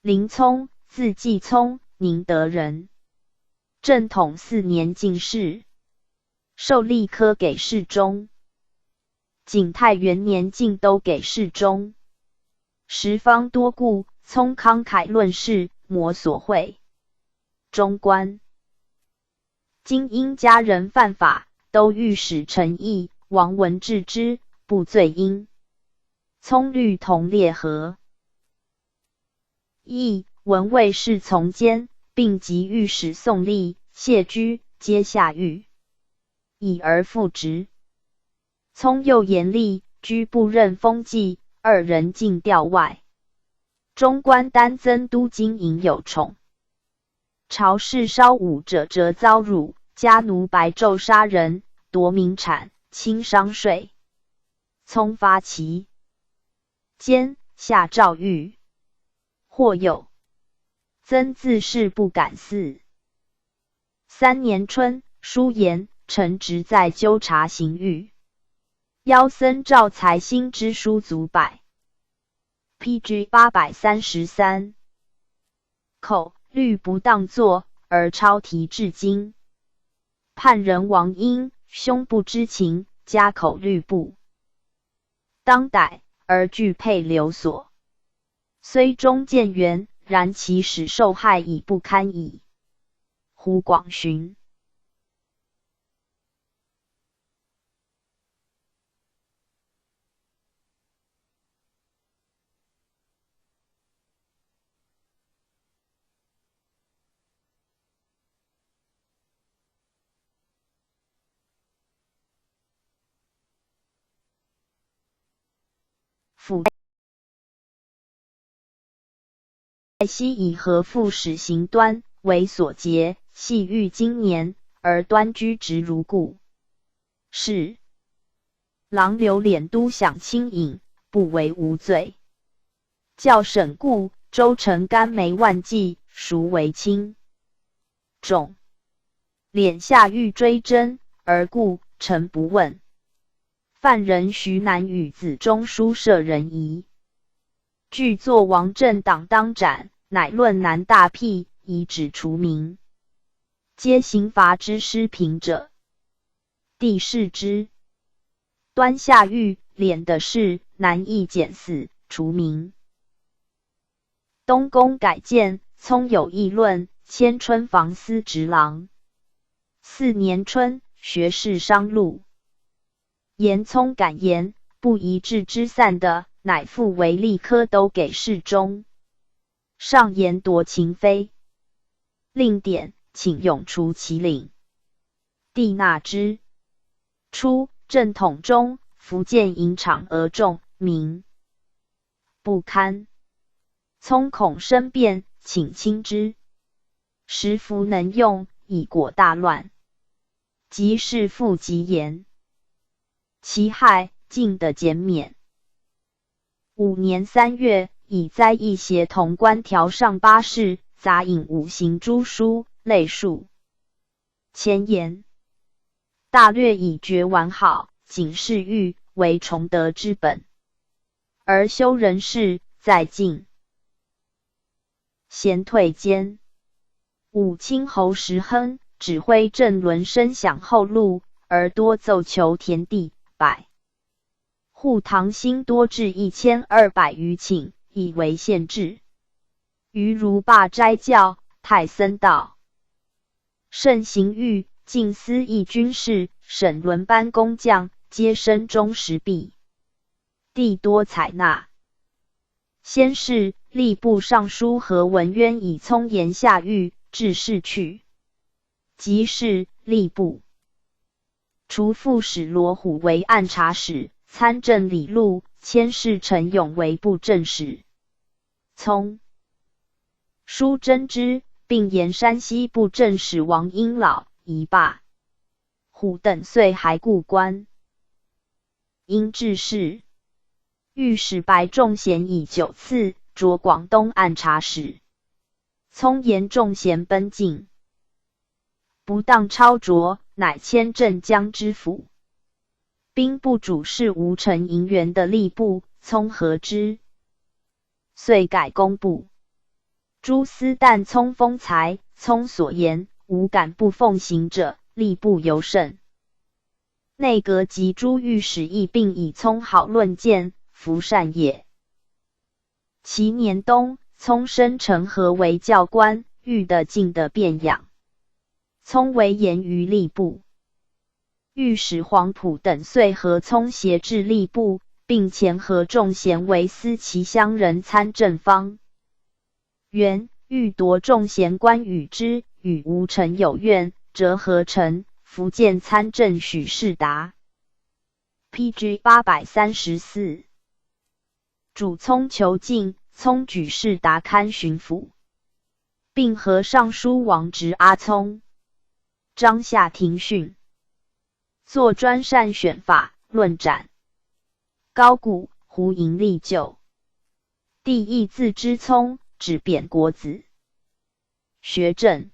林聪，字季聪，宁德人。正统4年进士，授吏科给事中。景泰元年进都给事中。时方多故，聪慷慨论事，摩所会。中官。今因家人犯法，都御史陈毅、王文治之，不罪因。聪律同列合。毅、文卫士从监，并及御史宋立、谢居，皆下狱，以而复职。聪又严厉，居不任封记，2人尽调外。中官丹增都经营有宠。朝事稍武者则遭辱，家奴白昼杀人，夺民产，轻商税。聪发其奸，下诏狱。或有曾自是不敢肆。3年春，书言臣职在纠察刑狱。邀僧赵才兴之书足百。PG 833。口律不当作，而抄题至今。叛人王英，兄不知情，加口律部。当逮，而具配留所。虽忠谏员，然其使受害已不堪矣。胡广询。府西以和复使行端为所劫，系欲今年，而端居直如故。是郎刘敛都享轻饮，不为无罪。教审故，州城甘梅万计，孰为轻重？敛下欲追真，而故臣不问。犯人徐南与子中书舍人疑。具作王政党当斩，乃论南大辟，以指除名。皆刑罚之失平者。帝视之。端下狱，敛的事，南邑减死，除名。东宫改建，聪有议论，迁春房司直郎。4年春，学士商录。言聪感言，不宜治之散的，乃复为吏科都给事中。上言夺秦妃，令典，请永除其领。帝纳之。初，正统中，福建营场而众，名不堪。聪恐生变，请轻之。时服能用，以果大乱。即是复极言。其害，尽得减免。5年3月，以灾异协同官调上8事，杂引5行诸书，类述。前言。大略已决完好，仅是欲为崇德之本。而修人事，在晋。贤退监。武清侯石亨，指挥郑伦声响后路，而多奏求田地。户唐兴多至1200余顷，以为县制。余如罢斋教，太僧道。盛行狱，进司议军事，审轮班工匠，皆身中实币。帝多采纳。先是，吏部尚书何文渊以聪言下狱，致仕去。即是，吏部。除副使罗虎为按察使，参政李禄，迁侍陈永为布政使。聪书真之，并言山西布政使王英老一罢。虎等遂还故官。因致仕。御史白仲贤以9次，擢广东按察使。聪言仲贤奔进，不当超擢，乃迁镇江知府。兵部主事吴城营员的吏部，聪和之，遂改工部。诸司但聪丰才，聪所言，无敢不奉行者，吏部尤甚。内阁及诸御史亦并以聪好论谏，服善也。其年冬，聪升成河为教官，御的进的便养。聪为言于吏部。御史黄埔等遂和聪协治吏部，并前何仲贤为司骑乡人参政方。元欲夺仲贤官与之，与吴臣有怨，折合臣福建参政许士达。PG 834。主聪囚禁，聪举士达堪巡抚，并和尚书王直阿聪。张夏庭训。作专善选法，论斩。高古胡盈立就。帝亦自知聪，指贬国子。学政。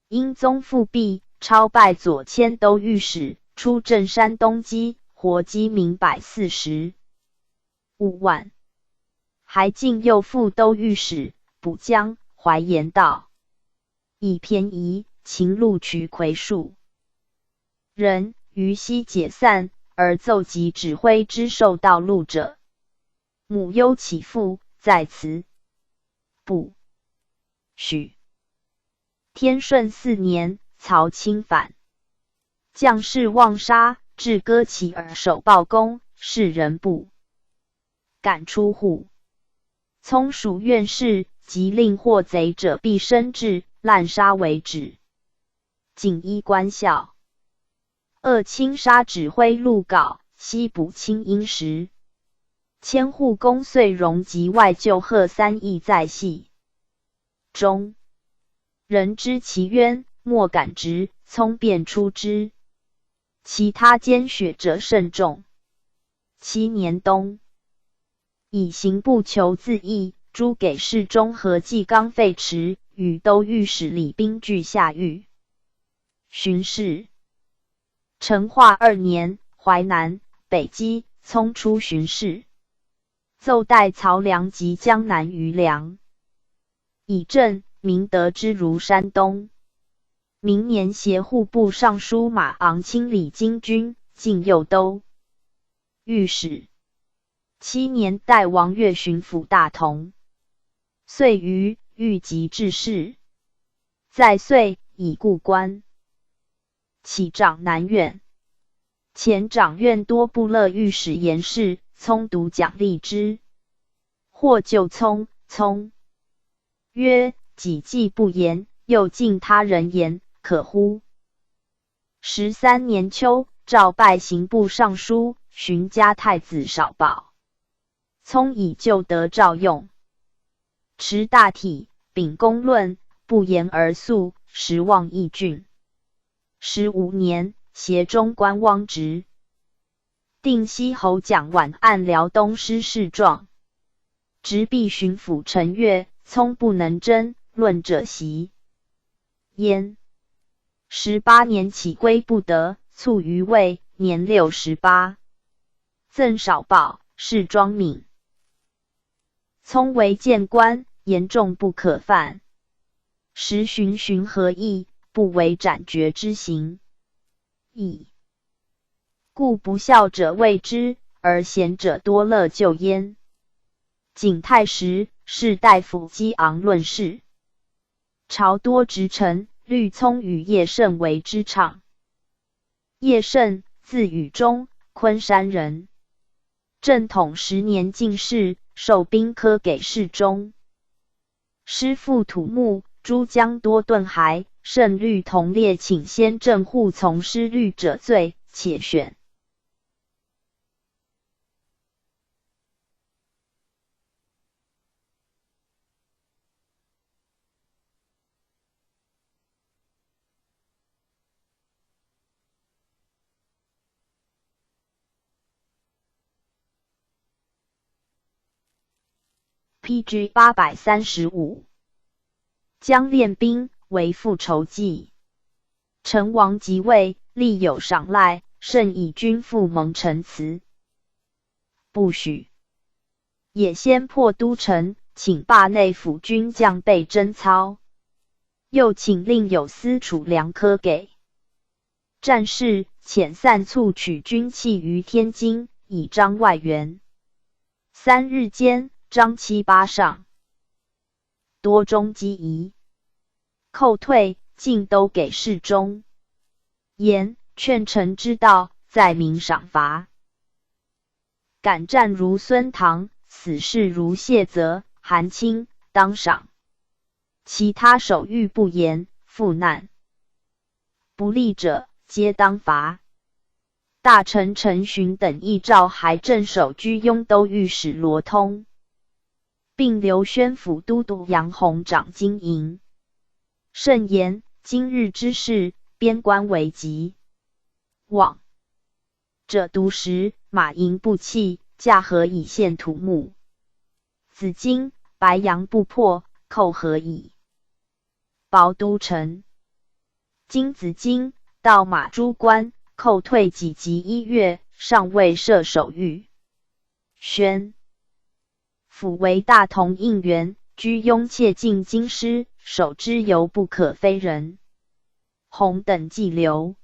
因宗复辟，超拜左迁都御史，出镇山东畿，活饥民140万。还进右副都御史，补江、淮盐道，以偏移，秦录取魁数人，于西解散，而奏及指挥之受道路者，母忧其父，在此不许。天顺4年，曹亲反，将士妄杀，至割其耳首报功，世人不敢出户。聪属院士，即令获贼者必生治，滥杀为止。仅依官校。恶亲杀指挥录稿，西补清因时。千户公遂荣及外救贺3亿在系中。人知其冤，莫敢直，聪便出之。其他奸血者甚众。7年冬，以刑部求自缢，诸给事中和纪纲废弛，与都御史李彬俱下狱。巡视。成化2年，淮南、北击，聪出巡视，奏代曹梁及江南余粮，以镇民得之如山东。明年携户部尚书马昂亲理京军，进右都御史。7年，代王岳巡抚大同。遂于豫及致仕，在遂以故官。起掌南院，前掌院多部乐御史言事，聪独奖励之。或就聪，聪曰：己既不言，又敬他人言，可乎？13年秋，诏拜刑部尚书，巡嘉太子少保。聪以旧德照用，持大体，秉公论，不言而肃，实望义俊。15年，协中官汪直。定西侯蒋琬按辽东失事状，直逼巡抚陈悦，聪不能争，论者袭焉。18年起归不得，卒于位，年68。赠少保，谥庄敏。聪为谏官，严重不可犯。时循合议，不为斩决之刑，矣。故不孝者畏之，而贤者多乐就焉。景泰时，士大夫激昂论事，朝多直臣，虑聪与叶圣为之唱。叶圣，字禹中，昆山人。正统10年进士，授兵科给事中。师父土木，诸将多遁骸，圣律同列请先正护从师律者罪，且选。PG 835。将练兵，为复仇计。成王即位，立有赏赖，甚以君父蒙陈词，不许。也先破都城，请罢内府军将备征操，又请令有司储粮科给战士，遣散卒取军器于天津，以彰外援。3日间，张七八上，多中机宜，扣退，尽都给事中。言劝臣之道，在民赏罚。敢战如孙唐，死士如谢泽、韩卿，当赏。其他守御不严，负难不利者，皆当罚。大臣陈询等亦召还镇守居雍都御史罗通，并留宣抚都督杨洪掌经营。慎言今日之事，边关危急，往者独食，马营不弃，驾河以献土木。子今白杨不破，寇何以保都城？今子京到马珠关，寇退几及1月，尚未设守御。宣抚为大同应元，居雍切进京师，守之犹不可非人。洪等既留，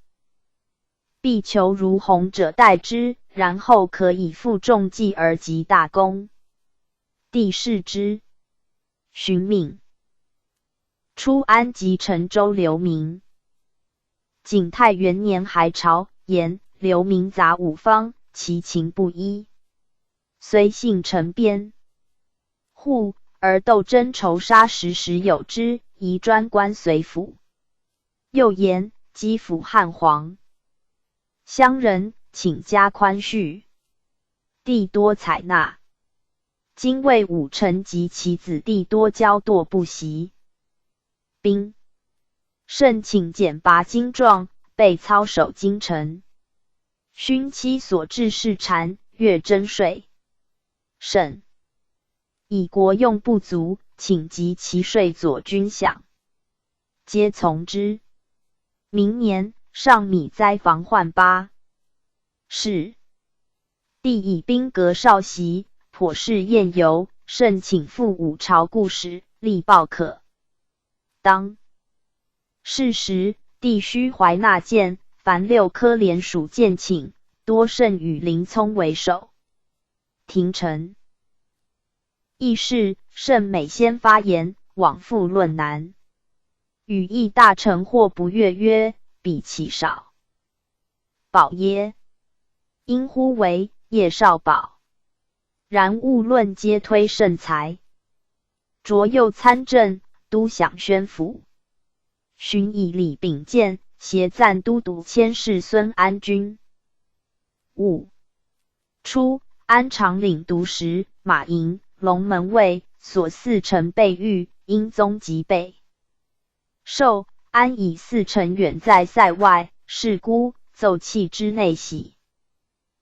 必求如洪者代之，然后可以负重计而集大功。帝视之，询命出安吉陈州刘明。景泰元年还朝，言刘明杂五方，其情不一，虽幸陈边户，而斗争仇杀时有之，宜专关随府。又言击抚汉皇乡人，请加宽恤，帝多采纳。今魏武臣及其子弟多骄惰不习，兵甚请简拔精壮，备操守京城。勋妻所至事谗，越征税，甚以国用不足，请集其税佐军饷，皆从之。明年，上米灾防患8是。帝以兵革少袭，颇是宴游，甚请赴五朝故事，力报可当。是时，帝须怀纳谏，凡6科连属谏请，多甚与林聪为首。廷臣议事，甚每先发言，往复论难。与议大臣或不悦，曰：彼其少保耶？因乎为叶少保。然务论皆推圣才，擢右参政，都享宣抚。勋以礼秉荐，协赞都督佥事孙安君。戊初，安常领读时，马营、龙门卫所4臣被狱，因宗即备。授安以4臣远在塞外，是孤奏弃之内喜。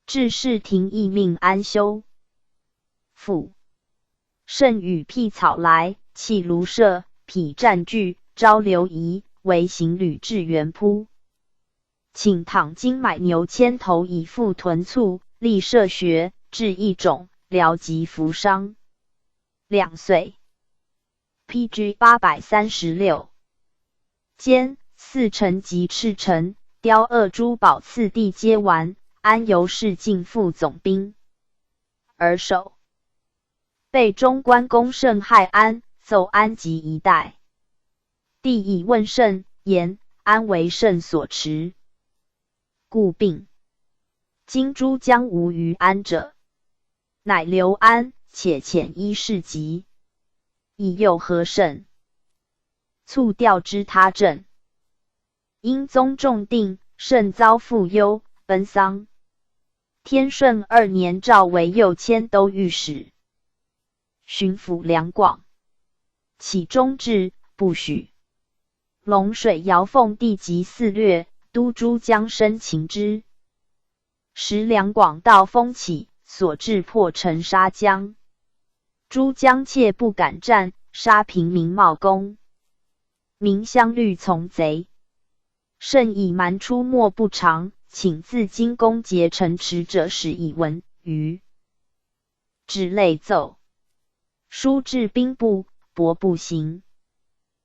至事廷议命安休。复甚与辟草来，弃庐舍，匹战具，招刘仪为行旅至元铺。请讨金买牛千头，以付屯卒，立社学，治一种，疗疾服伤。2岁。PG 836。兼4臣及赤臣，雕2珠宝次第皆完，安由是进副总兵。而守备中关公甚害安，奏安及一代。帝以问甚，言安为甚所持，故病。今诸将无于安者，乃留安，且遣医事疾，以诱和甚。促调之他镇，因宗重定，甚遭父忧，奔丧。天顺2年，诏为右迁都御史，巡抚两广，起中制，不许。龙水姚凤帝及4略，都诸将申擒之。时两广道风起，所至破城沙江，诸将切不敢战，杀平民冒功。民相虑从贼，甚以蛮出没不长，请自京攻劫城池者使以闻于旨类奏。书至兵部，帛不行。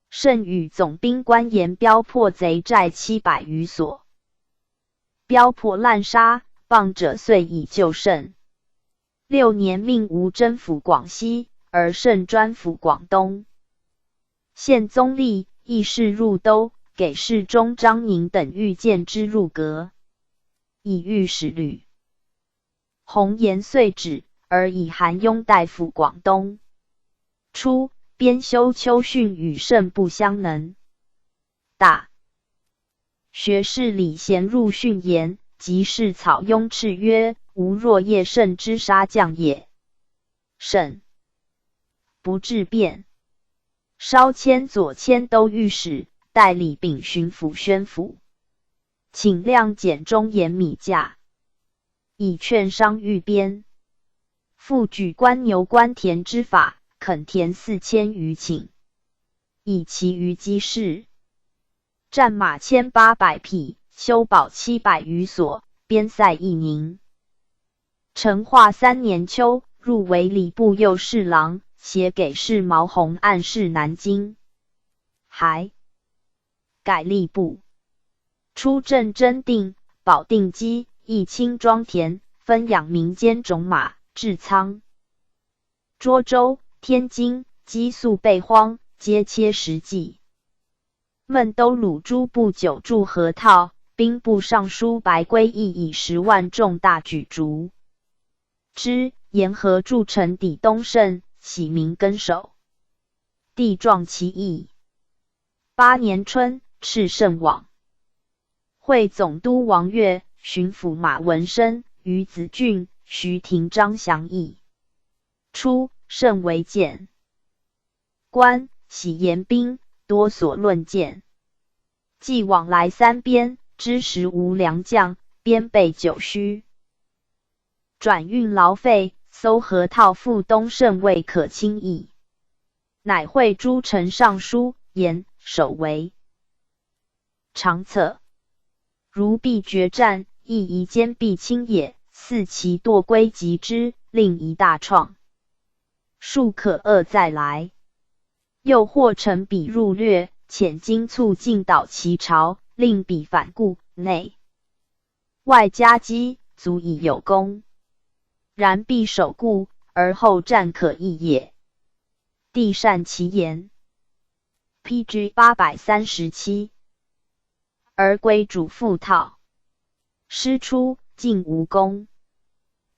甚与总兵官言标破贼寨700余所，标破滥杀，谤者遂以救胜。6年命吴征服广西，而胜专抚广东。宪宗立，议事入都，给事中张宁等御荐之入阁，以御史吕弘言遂止，而以韩雍代抚广东。初，编修秋训与胜不相能。大学士李贤入训言，即是草雍斥曰：吾若叶胜之杀将也。胜不治变，稍迁左迁都御史，代理秉巡抚宣抚，请量减中盐米价，以劝商御边。复举官牛官田之法，垦田4000余顷，以其余积事。战马1800匹，修堡700余所，边塞一宁。成化3年秋，入为礼部右侍郎，写给事毛弘案事南京。还改吏部，出镇真定、保定基，义清庄田，分养民间种马，治仓。涿州、天津、激素备荒，皆切实际。孟都鲁诸部9筑河套，兵部尚书白圭义以10万众大举逐之，沿河筑城抵东胜，喜民更守。地壮其意。8年春，敕圣往。会总督王悦、巡抚马文生、于子俊、徐廷章降议。初，甚为谏官，喜言兵，多所论谏。既往来3边，知时无良将，边备久虚，转运劳费，搜河套赴东胜未可轻易。乃会诸丞尚书，言守为长策，如必决战，亦宜坚壁清野，似其堕归及之，令一大创。庶可遏再来。又或乘彼入略，遣精卒进导其朝，令彼反顾，内外夹击，足以有功。然必守固，而后战可易也。帝善其言。PG 837。而归主复讨。师出，竟无功。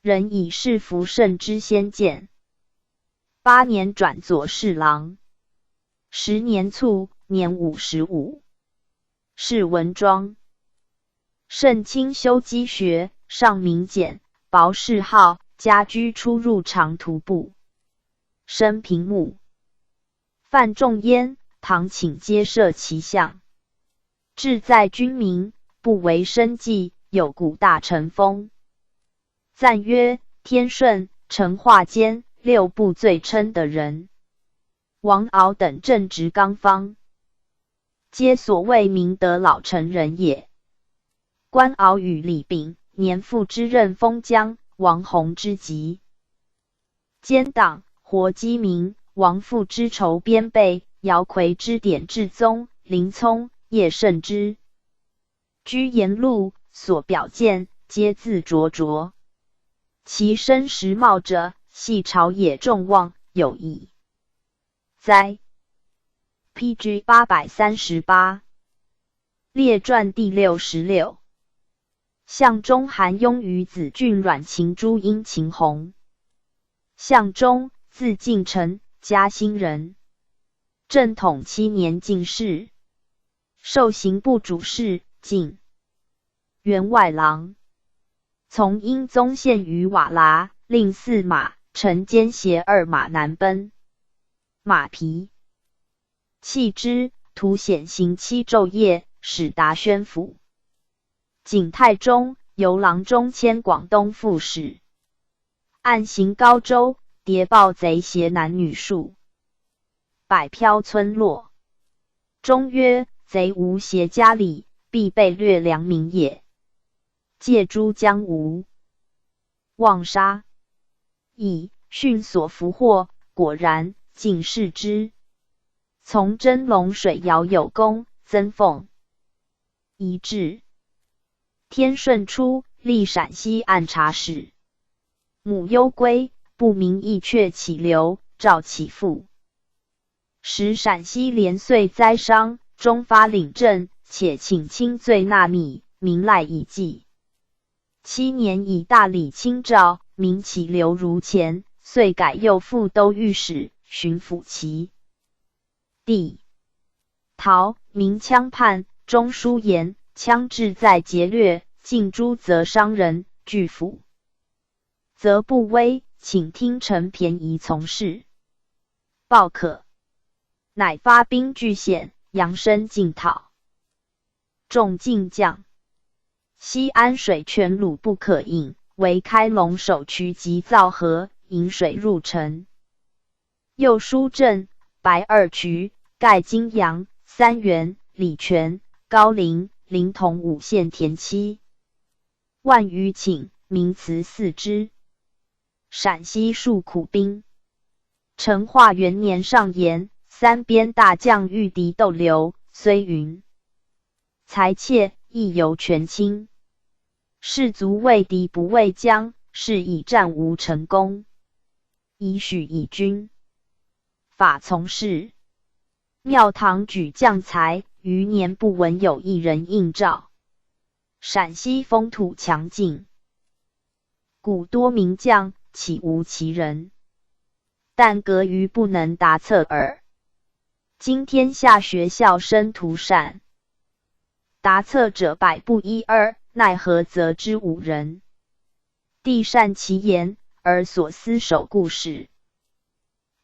人以是服胜之先见。8年转左侍郎。10年卒，年55。谥文庄。盛清修积学，上明简，薄谥号，家居出入长途步。生平目。范仲淹、唐请皆设其相。志在君民，不为生计，有古大臣风。赞曰：天顺、成化间6部最称的人。王敖等正直刚方，皆所谓明德老成人也。关敖与李炳，年父之任封疆，王弘之籍。奸党，活鸡民，王父之仇边备，姚逵之典至宗，林聪、叶圣之居言录所表见，皆自灼灼。其身实貌者，系朝野众望，有矣。哉 PG 838。列传第66。相中韩雍与子俊阮秦朱殷秦弘。相中，字敬臣，嘉兴人。正统7年进士，授刑部主事，进员外郎。从英宗献于瓦剌，令4马，乘奸携2马南奔。马皮弃之，徒显行7昼夜，使达宣府。景太中，由郎中迁广东副使。案行高州，谍报贼挟男女数百漂村落。中曰：贼无挟家里，必被掠良民也。借诸将吴望杀，以迅所俘获，果然，进士之。从真龙水谣有功，曾凤遗志。天顺初，历陕西按察使。母忧归，不明义却起流，召其父。时陕西连岁灾伤，终发领政，且请轻罪纳密，民赖以济。7年以大礼亲诏，民起流如前，遂改右副都御史、巡抚旗。帝陶明羌叛，中书言羌志在劫掠，尽诛则伤人，拒抚则不威，请听臣便宜从事。报可。乃发兵据险，扬声进讨。众进将。西安水泉鲁不可饮，唯开龙首渠及造河，引水入城。又疏镇、白二渠、盖金阳、三原、礼泉、高陵、临潼5县田七万余顷，名祠4之。陕西戍苦兵。成化元年上言，三边大将御敌斗流，虽云才怯，亦犹全清。士卒畏敌不畏将，是以战无成功。以许以军法从事。庙堂举将才，余年不闻有一人应召。陕西风土强劲，古多名将，岂无其人？但隔于不能达策耳。今天下学校生徒善，达策者百不一二，奈何则之5人？帝善其言，而所思守故事。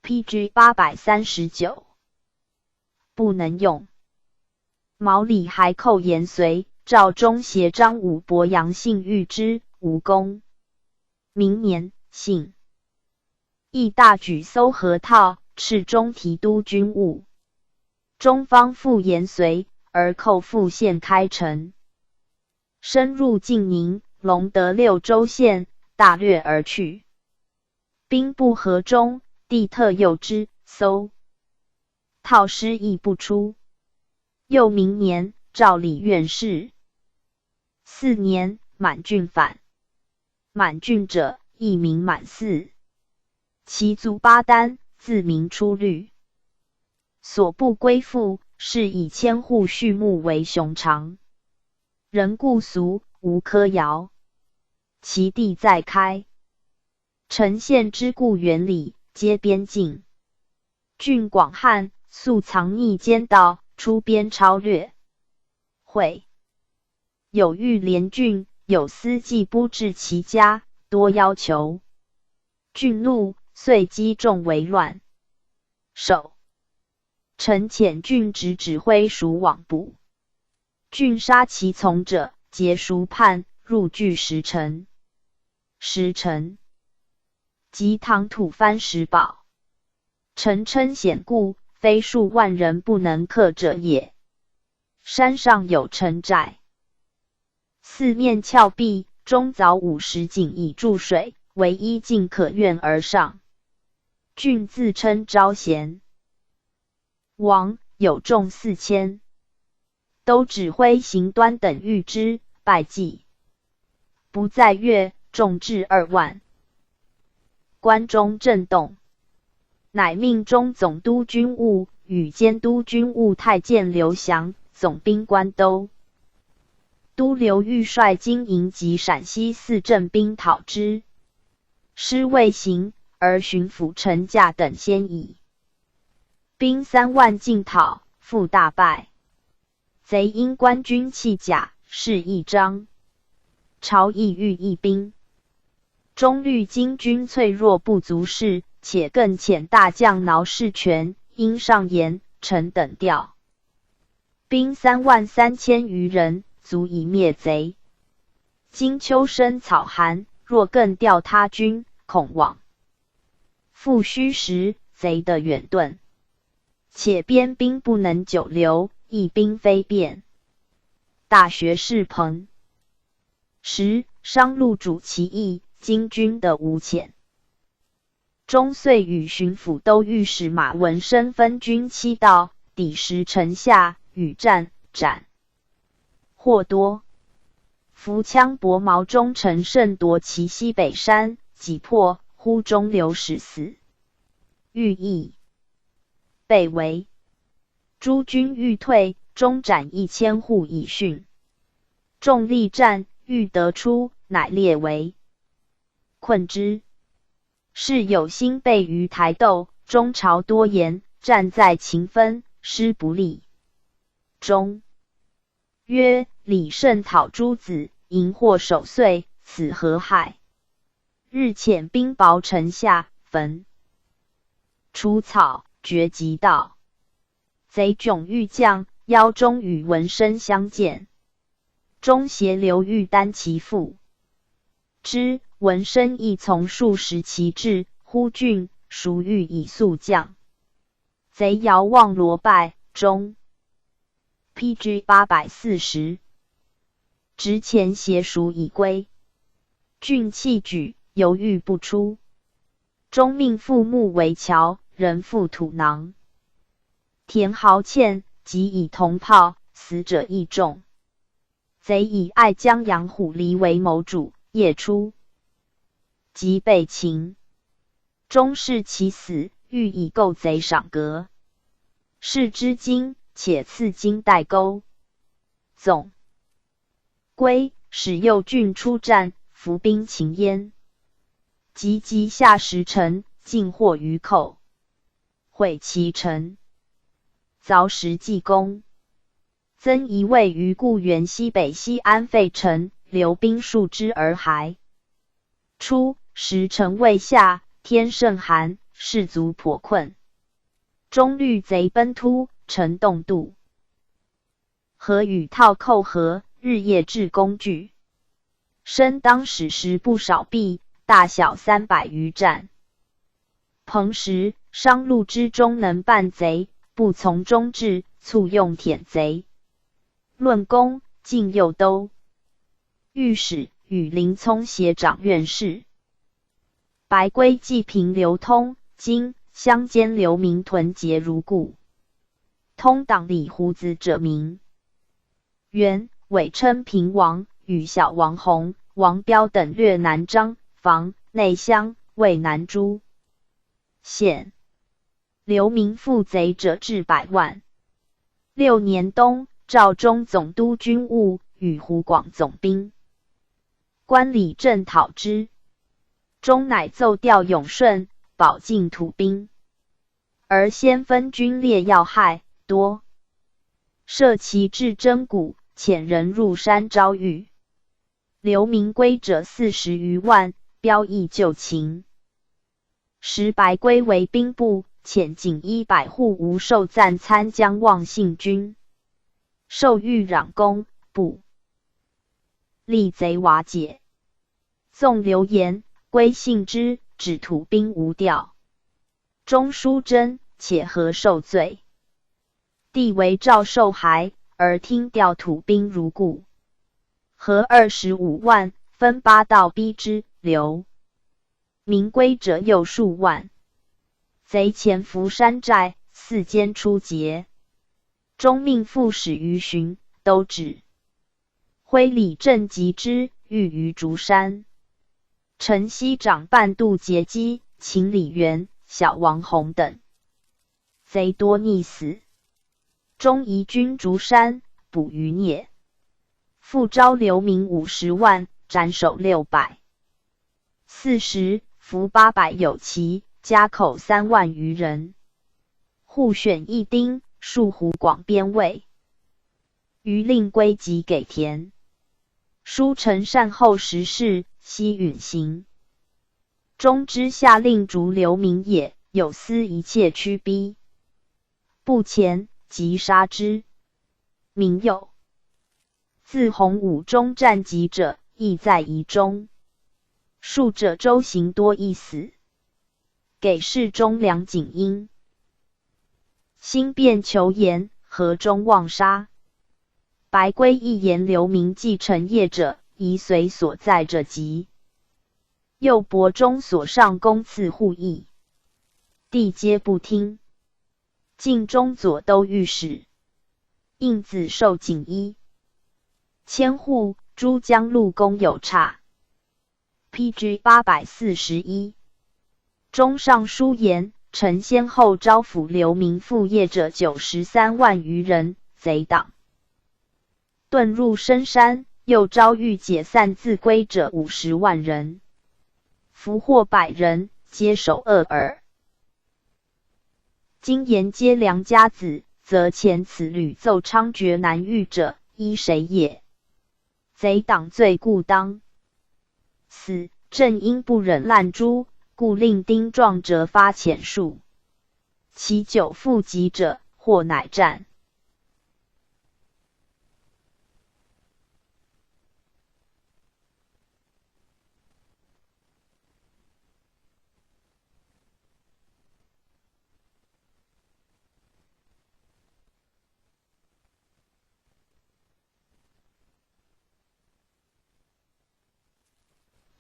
PG 839不能用。毛礼还寇延绥，赵忠协张武伯阳信遇之，无功。明年，幸亦大举搜河套，敕中提督军务。中方复延绥，而寇复县开城。深入晋宁、隆德6州县，大掠而去。兵不河中，帝特诱之，搜套失亦不出。又明年，诏理院事。4年，满郡反。满郡者，亦名满嗣。其族8单，自名出律。所不归附，是以千户畜牧为雄长。人故俗，无科谣。其地在开。城县之故原里，皆边境。郡广汉，素藏匿奸盗，出边超掠。会有欲连郡，有司计不至其家，多要求。郡怒，遂积众为乱。首陈遣郡直指挥属往捕。郡杀其从者，皆书叛，入据10城。及唐吐蕃石堡。臣称险固，非数万人不能克者也。山上有城寨，四面峭壁，中凿50井以注水，唯一进可愿而上。郡自称招贤王，有众4000，都指挥行端等遇之，拜祭。不在月，众至2万。关中震动，乃命中总督军务与监督军务太监刘翔、总兵官都督刘裕率金营及陕西4镇兵讨之。师未行，而巡抚陈驾等先已。兵3万进讨，复大败。贼因官军弃甲，是一张。朝议欲议兵。中虑金军脆弱不足事，且更遣大将挠士权、因上言、臣等调兵33000余人，足以灭贼。今秋深草寒，若更调他军，恐往复虚实，贼的远遁。且边兵不能久留，亦兵非变。大学士彭10商路主其意，金军的无遣。中遂与巡抚都御史马文生分军7道，抵10城下，与战，斩获多。伏羌伯毛忠臣胜夺其西北山，己破，忽中流矢死。欲议被围，诸军欲退，终斩1000户以训。众力战，欲得出，乃列围困之。是有心备于台窦，中朝多言，战在情分，师不利。中曰：李胜讨诸子，迎获守岁，此何害？日遣兵薄城下，焚除草，绝极道。贼迥欲降，邀中与文生相见。中携刘豫单其父之，文生亦从数十骑至，呼郡孰欲以速降。贼遥望罗败，中 PG 840，直前携蜀以归。郡弃举，犹豫不出。中命父木为桥，人负土囊。田豪欠，即以铜炮，死者亦众。贼以爱将杨虎离为谋主，夜出，即被擒。中视其死，欲以购贼赏格。视之金，且赐金带钩。总归使右郡出战，伏兵擒焉。及下10城，尽获于寇，毁其城，凿石济功。曾一位于故原西北西安费城，留兵数之而还。初，10城未下，天甚寒，士卒颇困。中虑贼奔突，城动渡。何与套寇合，日夜置工具。身当使时不少弊，大小300余战。彭时，商路之中能办贼，不从中治，促用舔贼。论功，进右都御史，与林聪协掌院事。白圭济平流通，今乡间流民屯结如故。通党李胡子者名。元，伪称平王，与小王弘、王彪等略南漳、房、内乡，为南诸县。流民负贼者至100万。6年冬，赵中总督军务，与湖广总兵官李正讨之。中乃奏调永顺，保境土兵，而先分军列要害，多设旗至真谷，遣人入山招谕。流民归者40余万，标亦就擒。时白圭为兵部，遣仅100户无受赞参将望信军。受欲攘功，不立贼瓦解。纵流言，归信之，指土兵无调。中书真，且何受罪？帝为诏受还，而听调土兵如故。合25万，分8道逼之，流民归者又数万。贼潜伏山寨，四间出劫。中命副使于巡，都指挥李正击之，欲于竹山。陈熙长半渡截击，擒李元、小王弘等。贼多溺死。中移军竹山，捕余孽。复招流民50万，斩首600。40，俘800有期，家口3万余人。户选一丁，戍湖广边卫。余令归籍给田。书臣善后时事，悉允行。中之下令逐流民也，有司一切驱逼。不前，即杀之。民有自洪武中战疾者，亦在夷中。数者周行多亦死。给事中梁景英。兴变求言，河中妄杀。白圭一言流民继承业者，宜随所在者及。又伯中所上公赐户役。帝皆不听。晋中左都御史应子受锦衣，千户诸江路公有差。PG 841。中尚书言，陈先后招抚流民副业者93万余人，贼党遁入深山，又招谕解散自归者50万人，俘获100人，皆首恶耳。今言皆良家子，则前此屡奏猖獗难狱者，依谁也？贼党罪故当死，正因不忍滥诛，故令丁壮折发遣数，其久复及者，或乃战。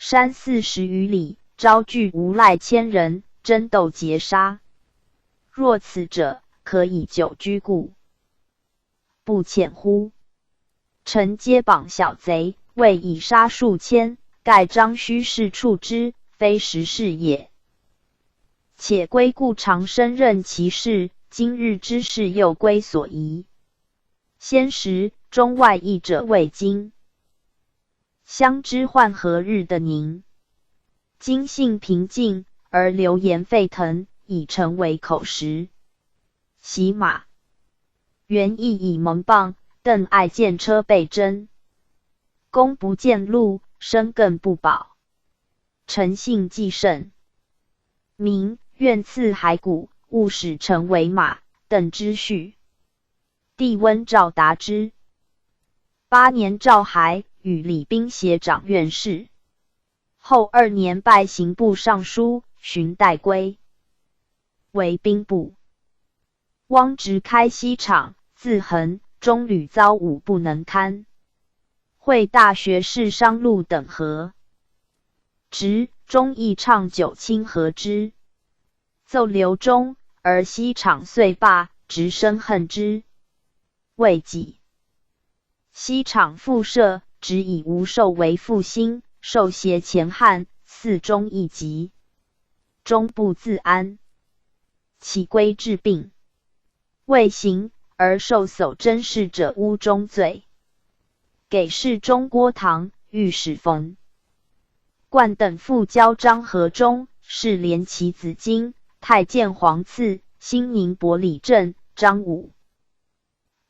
山40余里，招聚无赖1000人，争斗劫杀。若此者，可以久居故，不遣乎？臣皆绑小贼，为以杀数千，盖张虚事处之，非实事也。且归故常身任其事，今日之事又归所宜。先时中外异者未经，相知换何日的宁？今性平静，而流言沸腾，已成为口实。洗马原意以蒙棒，邓艾见车被征，公不见路，生更不保。臣信既甚，明愿赐骸骨，勿使臣为马。邓之序。帝温诏答之。8年诏骸，与礼兵协掌院事。后2年拜刑部尚书，寻代归，为兵部。汪直开西厂，自衡中屡遭侮不能堪，会大学士商路等和。直中亦倡九卿和之，奏刘忠，而西厂遂罢，直生恨之，未己。西厂复设，直以吴寿为复兴，受挟前汉，嗣忠一级，终不自安，起归治病，未行而受叟真事者诬忠罪，给事中郭唐、御史冯贯等复交张和忠，是连其子金、太监黄赐、兴宁伯李正、张武、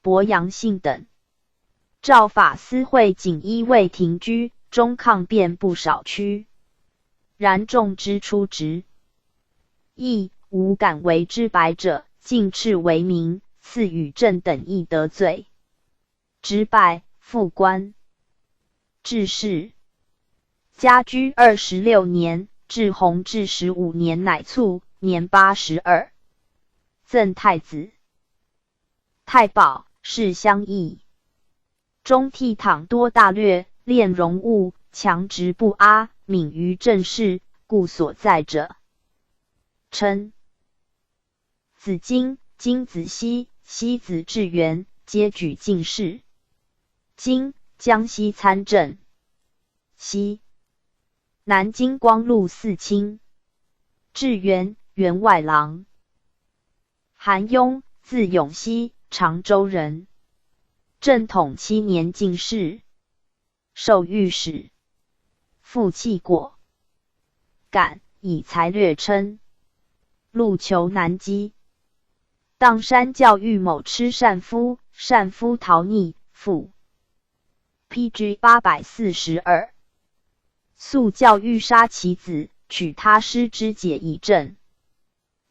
伯杨信等。诏法司会锦衣卫停居，中抗辩不少屈，然众之出直，亦无敢为之白者，尽斥为民，赐与正等亦得罪，直拜复官。致仕，家居26年，至弘治15年乃卒，年82。赠太子。太保是相邑。中倜傥多大略，练容务，强直不阿，敏于政事，故所在者称子荆、荆子熙、熙子至元，皆举进士。今江西参政。熙南京光禄寺卿。至元员外郎。韩雍，字永熙，常州人。正统7年进士，授御史。父弃过，敢以才略称。路求南击。砀山教育某吃善夫，善夫逃匿，父。PG 842。素教欲杀其子，取他师之解以正。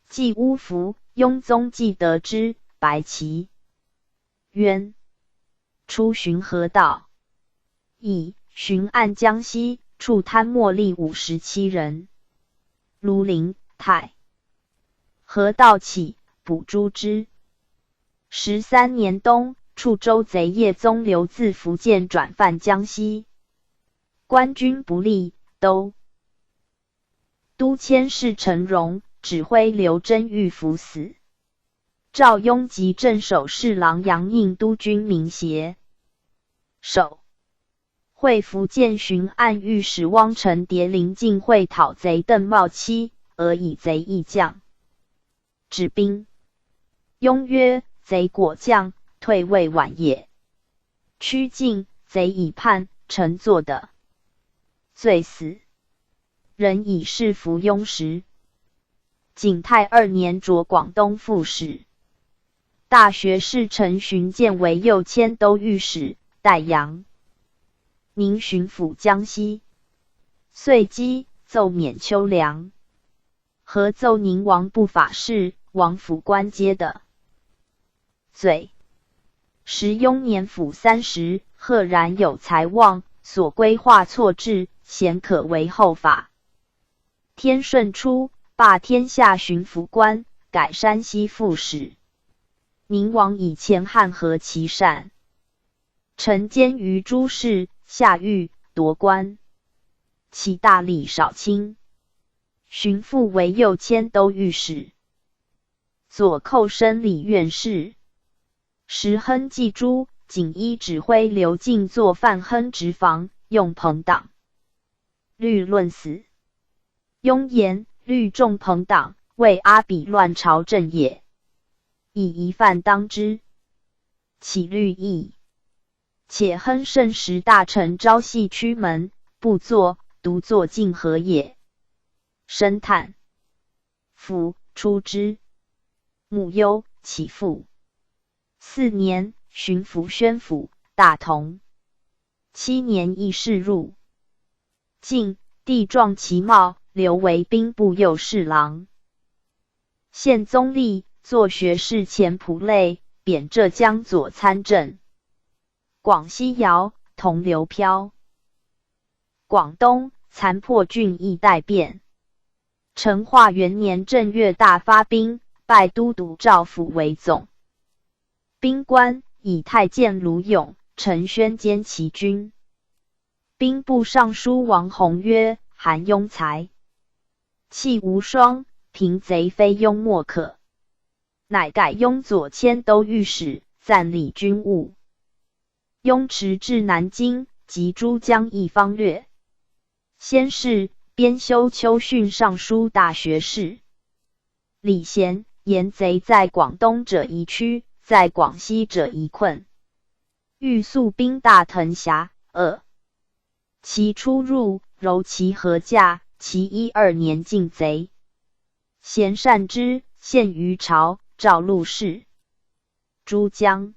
既乌服，雍宗既得之，白其冤。出巡河道，以巡按江西，处贪墨吏57人。庐陵太河道起，捕诛之。13年冬，处州贼叶宗流自福建转犯江西，官军不利，都督佥事陈荣，指挥刘贞遇伏死。赵雍及镇守侍郎杨应督军民协守。会福建巡按御史汪承牒临晋会讨贼邓茂期，而以贼义将。指兵。雍曰：贼果将，退未晚也。趋近，贼已叛，臣作的罪死。人以是服雍时。景泰2年着广东副使。大学士陈寻建为右迁都御史，代阳宁巡抚江西。遂击奏免秋粮。合奏宁王不法事，王府官皆的罪。时雍年甫30，赫然有才望，所规划错置，咸可为后法。天顺初，罢天下巡抚官，改山西副使。宁王以前汉和其善，臣奸于诸事，下狱夺官，其大力少轻。巡抚为右迁都御史，左寇升理院事。时亨继诸，锦衣指挥刘敬作范亨直房，用朋党。律论死。雍言：律重朋党，为阿比乱朝政也。以一犯当之，岂律义？且亨圣时大臣朝夕驱门，不作，独作晋和也。深叹。夫出之。母忧，其父。4年，巡抚宣府，大同。7年，议事入晋，帝壮其貌，留为兵部右侍郎。宪宗立，作学士前仆类，贬浙江左参政。广西姚同刘飘。广东残破郡邑待变。成化元年正月大发兵，拜都督赵府为总兵官，以太监卢勇、陈宣兼其军。兵部尚书王弘曰：韩庸才，气无双，平贼非庸莫可。乃改雍左迁都御史，暂理军务。雍驰至南京，及珠江一方略。先是，编修秋训尚书大学士。李贤言贼在广东者宜趋，在广西者宜困。欲速兵大腾峡其出入，柔其河架，其12年尽贼。贤善之，献于朝，召陆氏。珠江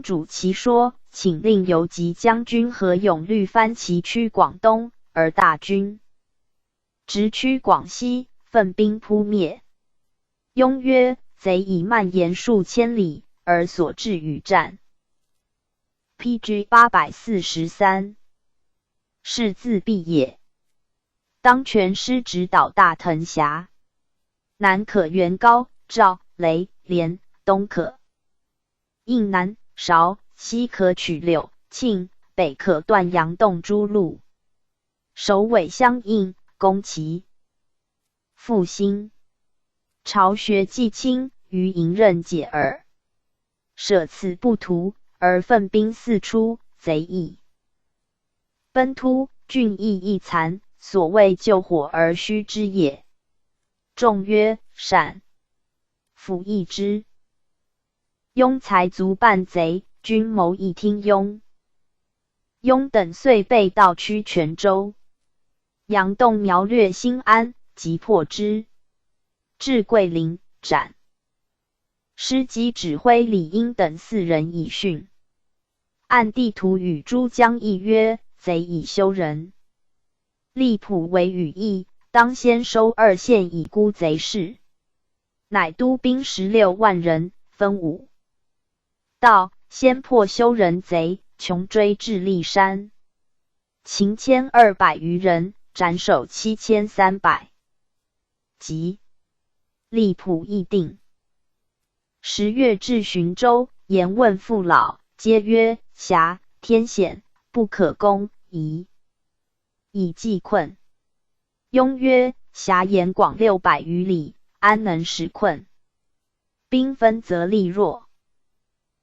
主其说，请令游击将军何永律藩其驱广东，而大军直趋广西，奋兵扑灭。雍曰：贼已蔓延数千里，而所至与战。PG 843。是自必也。当权师指导大腾峡，南可元高、赵、雷、连，东可应南、韶，西可取柳、庆，北可断阳洞诸路，首尾相应，攻其复兴。巢穴既清，于营刃解耳。舍此不图，而奋兵四出，贼易奔突，郡邑亦残，所谓救火而须之也。众曰：善。夫议之。雍才足伴贼，君谋亦听雍。雍等遂被盗趋泉州。杨栋苗掠新安，即破之。至桂林，斩。师及指挥李英等4人以训。按地图与珠江议曰：贼以休人。立普为羽翼，当先收2县以孤贼势。乃督兵16万人，分5道，先破休人贼，穷追至骊山。秦1200余人，斩首7300。即立普议定。10月至寻州，言问父老，皆曰：峡天险，不可攻，以济困。雍曰：辖沿广600余里，安能时困？兵分则力弱，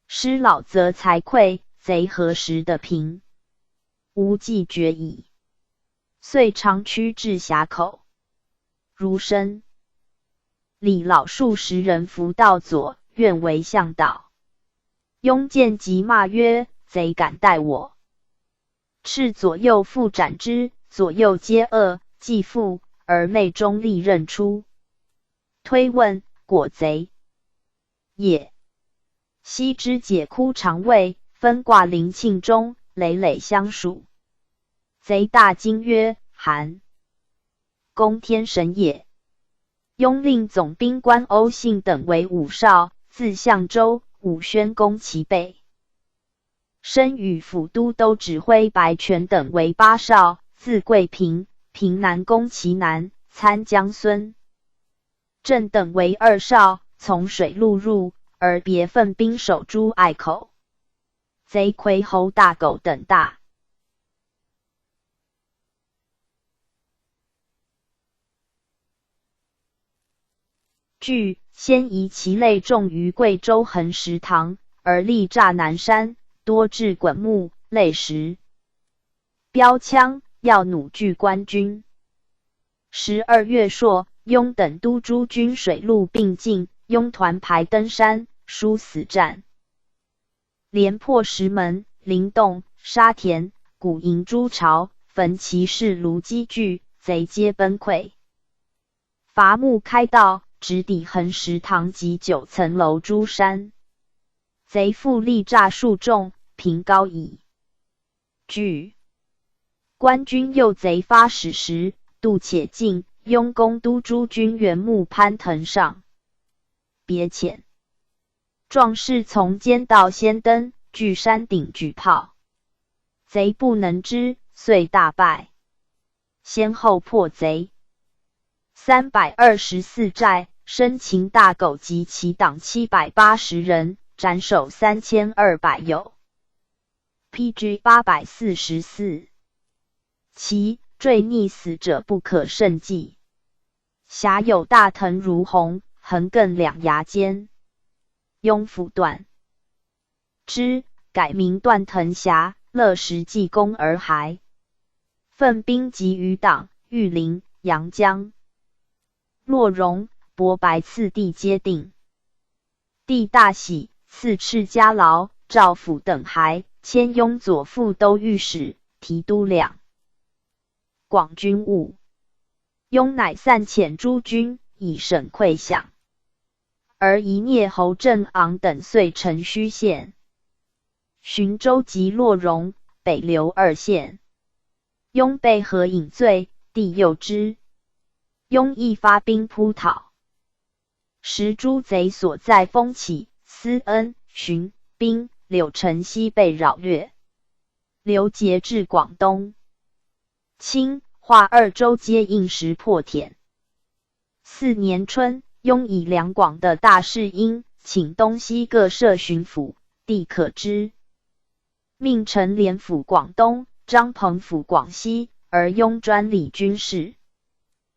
师老则财匮，贼何时得平？无计决矣。遂长驱至峡口。如生李老数10人伏道左，愿为向导。雍见即骂曰：贼敢待我！斥左右复斩之，左右皆恶，既复而内中利刃出，推问，果贼也。悉之解枯肠胃，分挂陵磬中，累累相属。贼大惊曰：韩公天神也！雍令总兵官欧信等为武少，自相州、武宣公其备。申与府都督指挥白泉等为8少，自贵平、平南公其南，参将孙郑等为2少，从水路入，而别分兵守诸隘口。贼魁侯大狗等大惧，先移其类重于贵州横石塘，而力诈南山，多置滚木、类石、标枪，要弩拒官军。12月朔，雍等督诸军水陆并进，雍团排登山，殊死战，连破石门、灵洞、沙田、古营诸巢，焚其士庐积聚，贼皆崩溃。伐木开道，直抵横石塘及9层楼诸山。贼复力诈数众，平高矣。据官军诱贼发矢时，度且进，雍公都诸军原木攀藤上，别遣壮士从间道先登，据山顶举炮，贼不能支，遂大败。先后破贼324寨，生擒大狗及其党780人，斩首3200有。PG 844。其坠溺死者不可胜计。辖有大藤如洪，横亘2崖间。雍府断之，改名断藤峡，乐石济公而还。奋兵及余党，玉林、阳江、洛荣、博白次第皆定。帝大喜，赐敕家劳，赵府等还，迁雍左副都御史、提督两广军务。雍乃散遣诸军，以省馈饷。而一聂侯郑昂等遂城虚县、浔州及洛荣、北流2县。雍被何饮罪，帝诱之。雍亦发兵扑讨。时诸贼所在风起，思恩、浔、宾、柳城西被扰掠，刘节至广东、清、华2州皆应时破田。4年春，雍以两广的大士因，请东西各设巡抚，帝可知。命陈连府广东，张鹏府广西，而雍专理军事。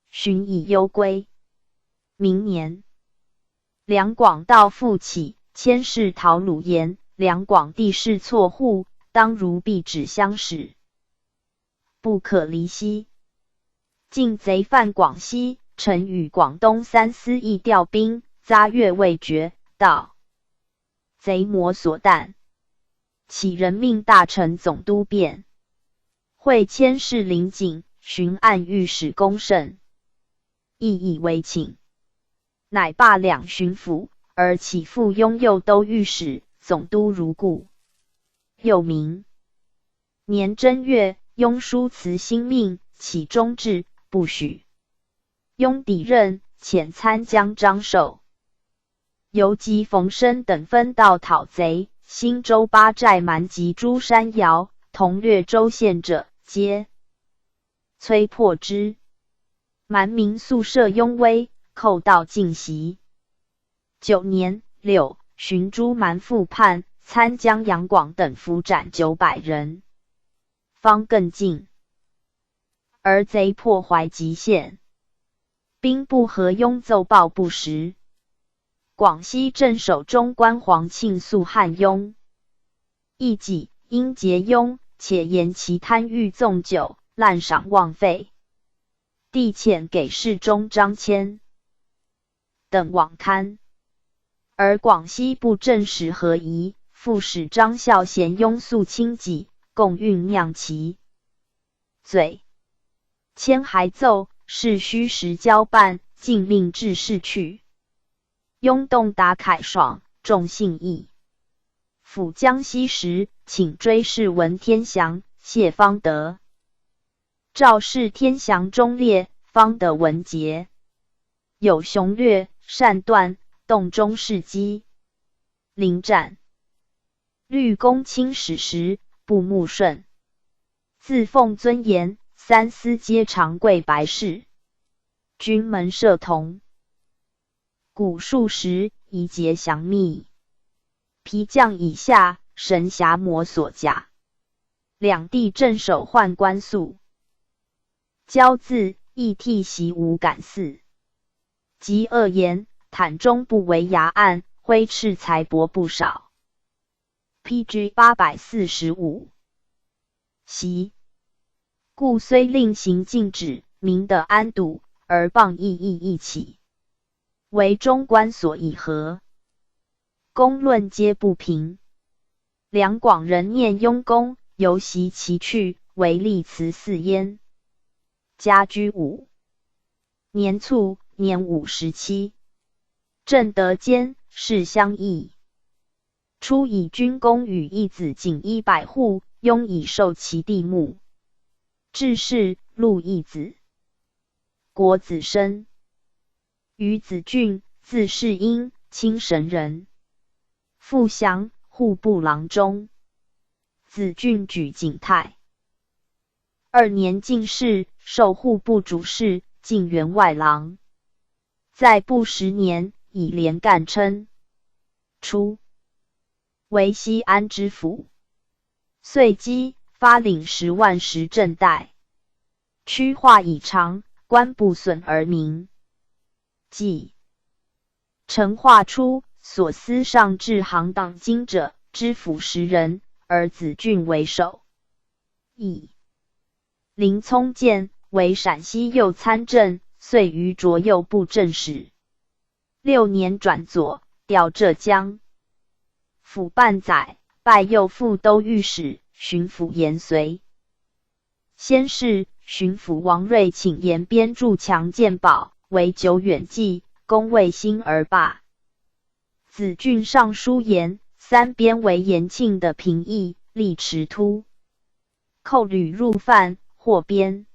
寻以忧归。明年，两广道复起，迁士讨鲁言，两广地势错户，当如壁纸相使，不可离西。晋贼犯广西，臣与广东3司议调兵，匝越未决，道贼魔所惮。启人命大臣总督变，会迁士领警，巡按御史公胜，亦以为请。乃罢两巡抚，而起复雍右都御史、总督如故。又明年正月，雍书辞新命，起中制，不许。雍抵任，遣参将张寿、游击冯生等分道讨贼。新州8寨蛮及诸山摇，同略州县者，皆摧破之。蛮民宿舍雍威，寇盗尽袭。9年，柳、浔诸蛮复叛，参将杨广等伏斩900人。方更进，而贼破怀集县。兵部何雍奏报不实。广西镇守中官黄庆诉汉雍，亦己因节雍，且言其贪欲纵酒，滥赏枉费。帝遣给事中张骞等往勘，而广西布政使何仪、副使张孝贤拥诉轻己，共酝酿其罪。骞还奏是虚实交办，尽令致仕去。雍动达凯爽，重信义。抚江西时，请追谥文天祥、谢方德。赵氏天祥忠烈，方德文节，有雄略，善断，洞中事机。临战，律公卿使时，不慕顺。自奉尊严，三司皆常贵白事。军门社同。古数时，宜节详密。皮将以下，神侠魔所甲。两地镇守宦官宿。骄字，亦替袭无敢肆。及恶言，坦中不为衙案，挥斥财帛不少。PG 845。袭。故虽令行禁止，民得安堵，而谤议亦起。为中官所以和。公论皆不平。两广人念雍公，犹袭其去，为立祠祀焉。嘉居5年卒，年57。正德间，世相异。初以军功与一子仅100户，雍以授其地墓。致仕，陆一子。国子生。于子俊，字世英，清神人。父祥，户部郎中。子俊举景泰。2年进士，授户部主事，进员外郎。在部10年，以连干称。初，为西安知府。遂积发领10万石赈贷。区划以长，官不损而民。即成化初，所司上至行党经者，知府10人，而子俊为首。以林聪见为陕西右参政，遂于卓右布政使。6年转左，调浙江府半载，拜右副都御史、巡抚延绥。先是，巡抚王睿请延边筑墙建保，为久远计，功未兴而罢。子俊上书言，三边为延庆的平邑，力持突，寇旅入犯，获边。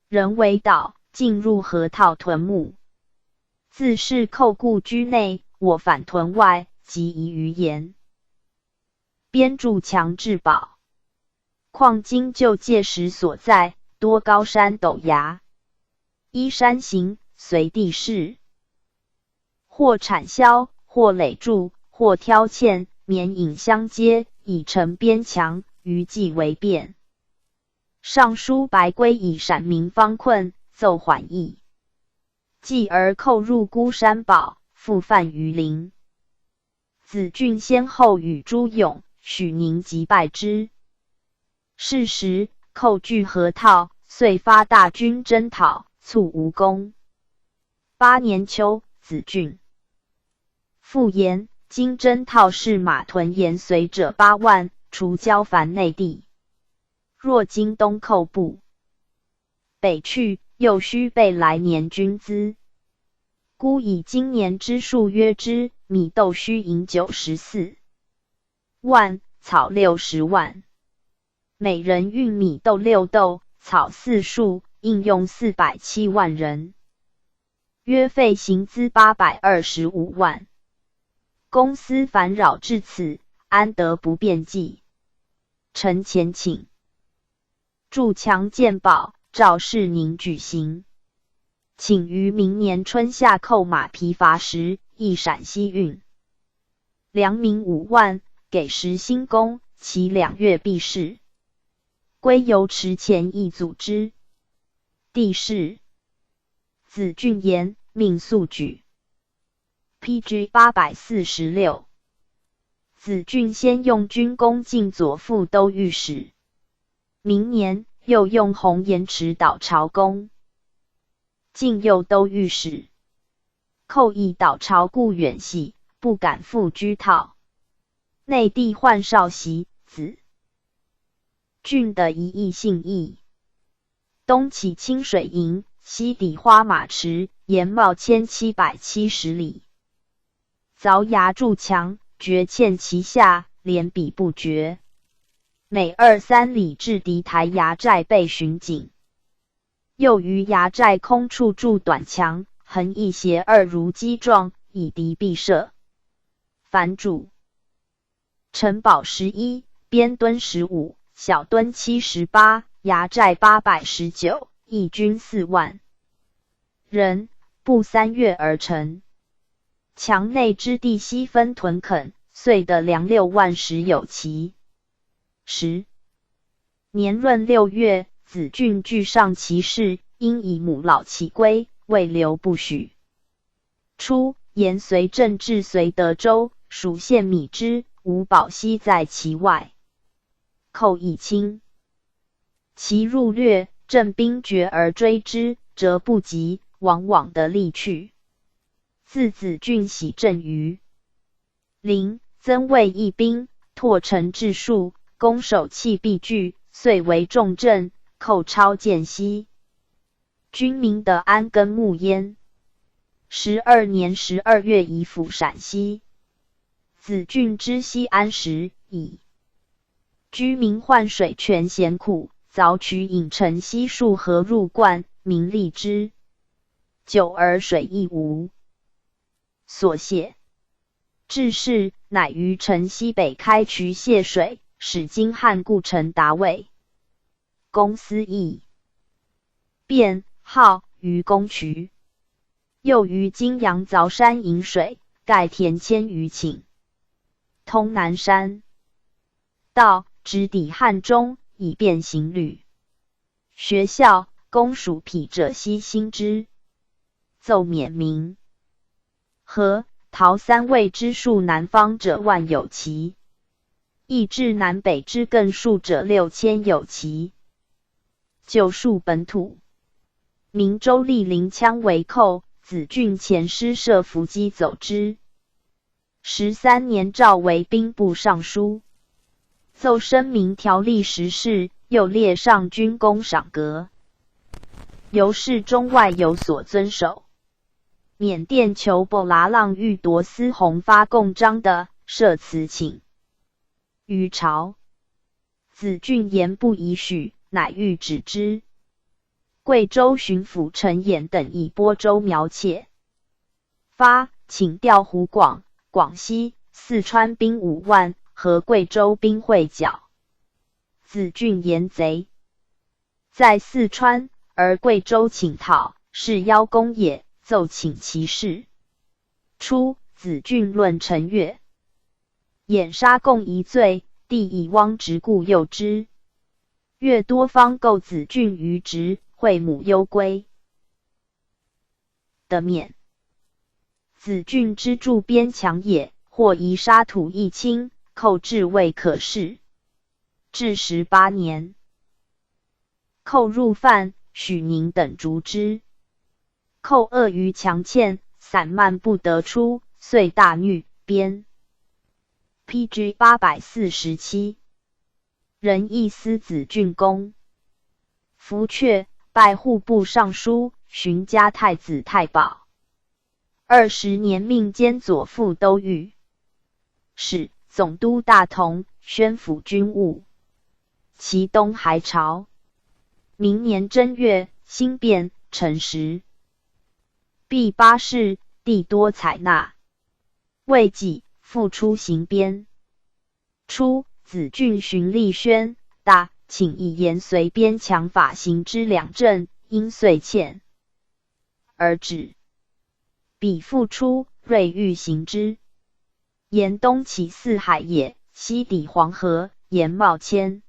人为岛，进入河套屯牧。自是寇故居内，我反屯外，即宜于延边筑墙治保。况今旧界时所在，多高山陡崖，依山形，随地势，或铲削，或垒筑，或挑堑，绵引相接，以成边墙，余计为变。上书白圭以陕民方困，奏缓议。继而寇入孤山堡，复犯于陵。子俊先后与朱勇、许宁击败之。是时，寇据河套，遂发大军征讨，卒无功。8年秋，子俊复言，今征讨是马屯延绥者8万，除交凡内地。若今东寇不北去，又须备来年军资。孤以今年之数约之，米豆须银94万，草60万。每人运米豆6斗，草4束，应用407万人。约费行资825万。公司烦扰至此，安得不便计？臣前请筑墙建保，赵世宁举行。请于明年春夏扣马疲乏时，诣陕西运。粮民5万，给10新工，其2月必事。归邮池前亦组之。帝释。子俊言，命速举。PG 846。子俊先用军功进左副都御史，明年又用红颜池导朝宫，进右都御史。寇议导朝故远系，不敢赴居套。内地换少袭，子俊的一意姓义。东起清水营，西抵花马池，沿茂1770里。凿崖筑墙，绝堑其下，连比不绝。每2-3里至敌台崖寨备巡警。又于崖寨空处筑短墙，横一斜二如击状，以敌必射。凡主城堡11，边墩15，小墩78，崖寨819，义军4万人，不3月而成。墙内之地悉分屯垦，遂得粮6万石有其。年闰6月，子俊具上其事，因以母老其归，未留不许。初，延绥镇至绥德州，属县米之，吴宝熙在其外。寇议轻，其入略，镇兵决而追之，折不及，往往得力去。自子俊喜镇于陵，增卫一兵，拓城治数，攻守器必具，遂为重镇，寇超见西。军民得安根牧焉。12年12月移府陕西。子俊知西安时，以居民患水泉咸苦，凿渠引城西数河入灌，民利之。久而水亦无所泄，至是，乃于城西北开渠泄水，使京汉故城达卫公司役，便号于公渠。又于金阳凿山引水，盖田1000余顷，通南山道，直抵汉中，以便行旅。学校、公属匹者悉兴之，奏免民。和、陶3卫之数南方者万有其，亦至南北之更数者6000有其。就数本土，明州立临羌为寇，子俊遣师设伏击走之。13年诏为兵部尚书，奏声明条例时事，又列上军功赏格，由是中外有所遵守。缅甸求布拉浪欲夺司红发贡章的，设辞请于朝，子俊言不宜许，乃欲止之。贵州巡抚陈衍等以播州苗切发，请调湖广、广西、四川兵5万，和贵州兵会剿。子俊言贼在四川，而贵州请讨，是邀功也，奏请其事。初，子俊论陈越，掩杀共一罪，帝以汪直故诱之。越多方构子俊于职，会母忧归的免。子俊之筑边墙也，或夷沙土一轻，寇至未可视。至18年，寇入范、许宁等逐之。寇扼于墙堑，散漫不得出，遂大虐，鞭。PG 847。人亦思子俊功，伏阙，拜户部尚书，巡嘉太子太保。20年命兼左副都御史、总督大同、宣抚军务。其东还朝。明年正月，兴变，辰时。毕8世，帝多采纳。未几，复出行边。初，子俊循立宣、大，请以延绥边强法行之2镇，因遂欠而止。彼复出，锐欲行之。沿东起四海也，西抵黄河，沿茂1300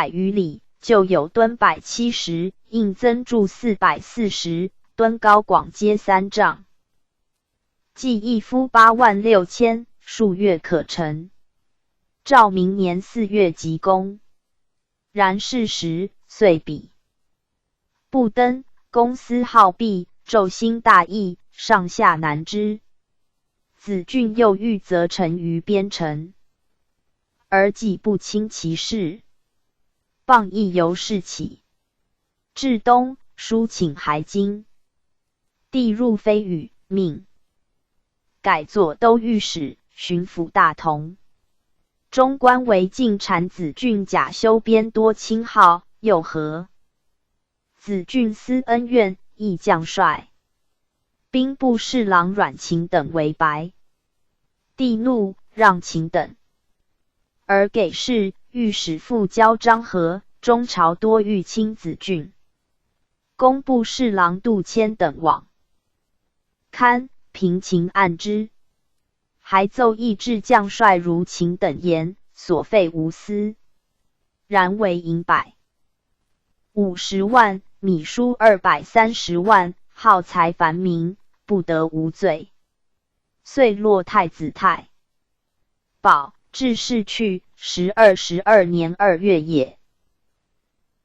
余里，就有敦170，应增筑440，敦高广皆3丈。计一夫86000，数月可成。诏明年4月即工。然是时，遂彼不登，公司好弊，骤兴大义，上下难知。子俊又欲责臣于边城，而既不亲其事，谤亦由是起。至东，书请还京，帝入非语，命改作都御史、巡抚大同。中官为进谗子俊假修边多轻号，又何？子俊思恩怨，亦将帅兵部侍郎阮勤等为白。帝怒，让勤等，而给事御史复交张合。中朝多欲亲子俊，工部侍郎杜迁等往堪平情按之，还奏议至将帅如勤等言，所费无私，然为银150万，米书230万，耗财繁民，不得无罪。遂落太子太保，至逝去12年2月也。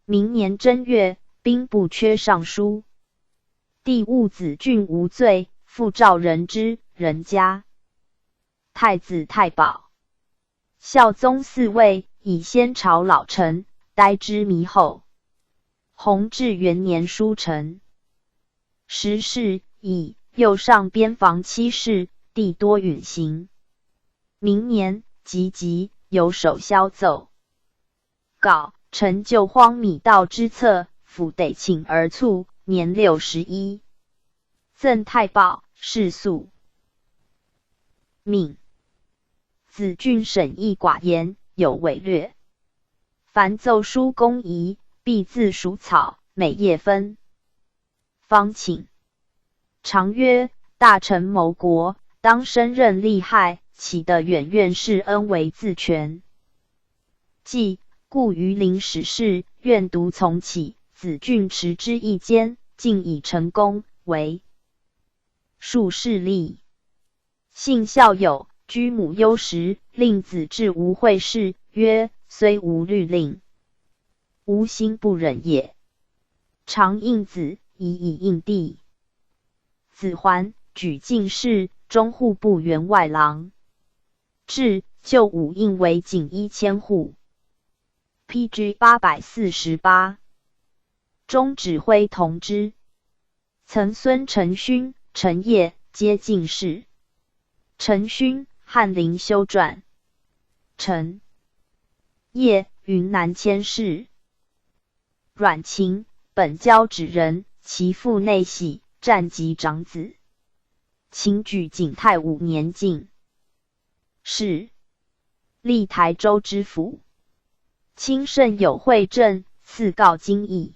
明年正月，兵部缺尚书。帝悟子俊无罪，复召人之，人家。太子太保、孝宗4位，以先朝老臣，待之弥后。弘治元年书成。时是以右上边防7事，帝多允行。明年即有首萧奏告，臣就荒米道之策，府得请而卒，年61。赠太保，世素。命子俊审议寡言，有违略。凡奏书公仪，必自属草，每夜分。方请。常曰：大臣谋国，当身任利害，岂得远愿世恩为自全？既故于临史事，愿独从起。子俊持之一间，竟已成功，为庶士吏。幸孝友，居母忧时，令子至无会事，曰：虽无律令，吾心不忍也。常应子，以应帝。子桓，举进士，中户部员外郎。至，就武应为仅1000户。PG 848。中指挥同知。曾孙陈勋、陈烨皆进士。陈勋，翰林修撰。陈烨，云南佥事。阮勤，本交趾人，其父内喜，战及长子。勤举景泰5年进士，历台州知府。亲甚有惠政，赐告京邑。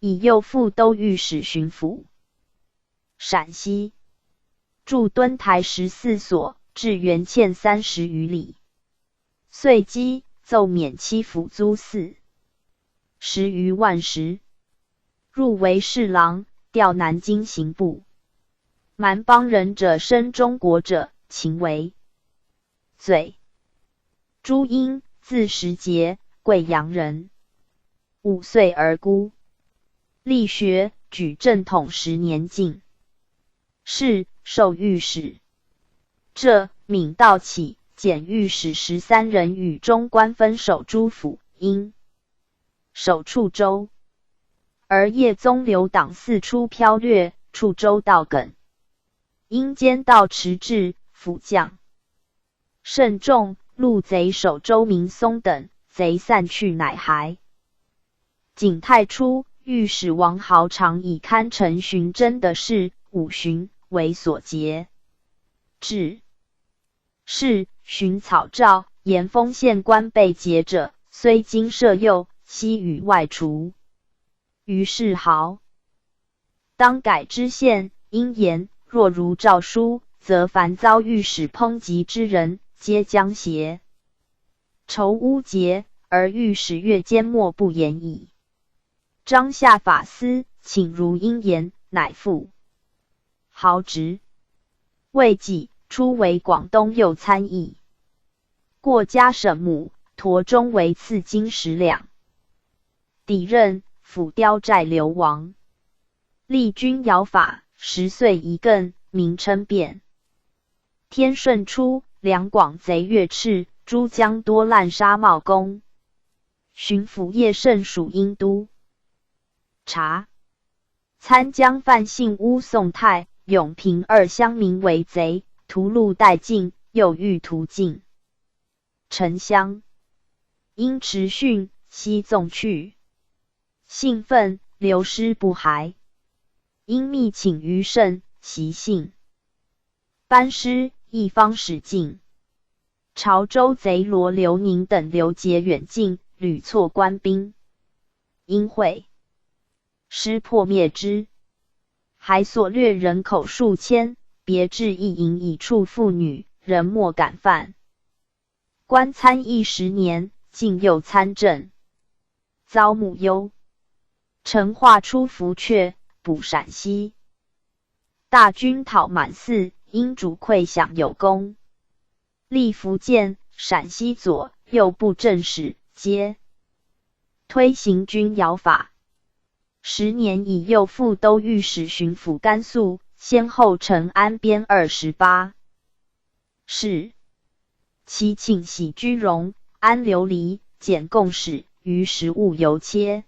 以右副都御史巡抚。陕西驻敦台14所，至元欠30余里。遂积奏免七府租410余万石。入为侍郎，调南京刑部。蛮邦人者生中国者，勤为罪。朱英，字时节，贵阳人。5岁而孤。力学，举正统10年进士，授御史。这闵道起，检御史13人，与中官分守诸府，因守处州。而叶宗留党四出飘掠，处州道梗。因兼道持制，辅将甚众，路贼守周明松等，贼散去，乃还。景泰初，御史王豪常以堪陈寻真的事5旬为所结。至是寻草诏，言丰县官被劫者，虽经赦宥，悉予外除。于是豪当改知县，因言若如诏书，则凡遭御史抨击之人，皆将挟仇污节，而御史月缄默不言矣。张下法司，请如应言，乃复豪职。未几，初为广东右参议，过嘉省母，陀中为赐金10两。抵任辅雕寨流王，立君尧法，10岁一艮，名称变。天顺初，两广贼越赤，诸将多滥杀茂公。巡抚叶圣属阴都察。参将范姓乌宋泰、永平2乡民为贼，屠戮殆尽，又欲屠尽。丞相因持训，悉纵去。兴奋，流失不还。因密请于圣，袭信。班师，一方使进。潮州贼罗刘宁等刘结远近，屡挫官兵。因会师破灭之，还所掠人口数千，别置一营以处妇女，人莫敢犯。官参议10年，竟又参政，遭母忧。陈化出伏阙，补陕西。大军讨满寺，因主溃饷有功。立福建、陕西左右部正使，皆推行军徭法。10年以右副都御史巡抚甘肃，先后承安边28事。其请喜居荣、安琉璃、检贡使，于食物犹切。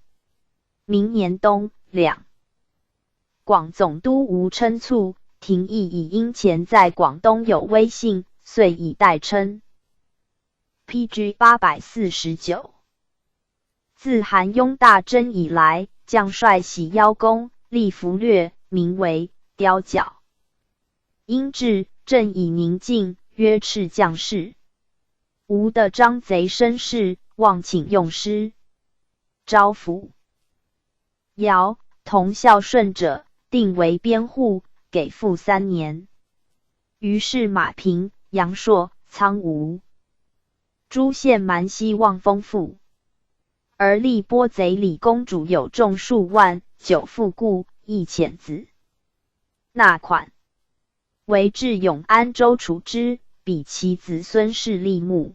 明年冬2，广总督吴称促，廷议以因前在广东有威信，遂以代称。PG 849。自韩雍大征以来，将帅喜邀功，立俘掠，名为雕角。因至，朕以宁静，约斥将士。吴的张贼生事，望请用师。招抚尧同孝顺者，定为编户，给赋3年。于是马平、杨硕、苍梧诸县蛮西望丰富，而立波贼李公主有众数万，久复故，亦遣子纳款，为至永安州除之，比其子孙氏立木。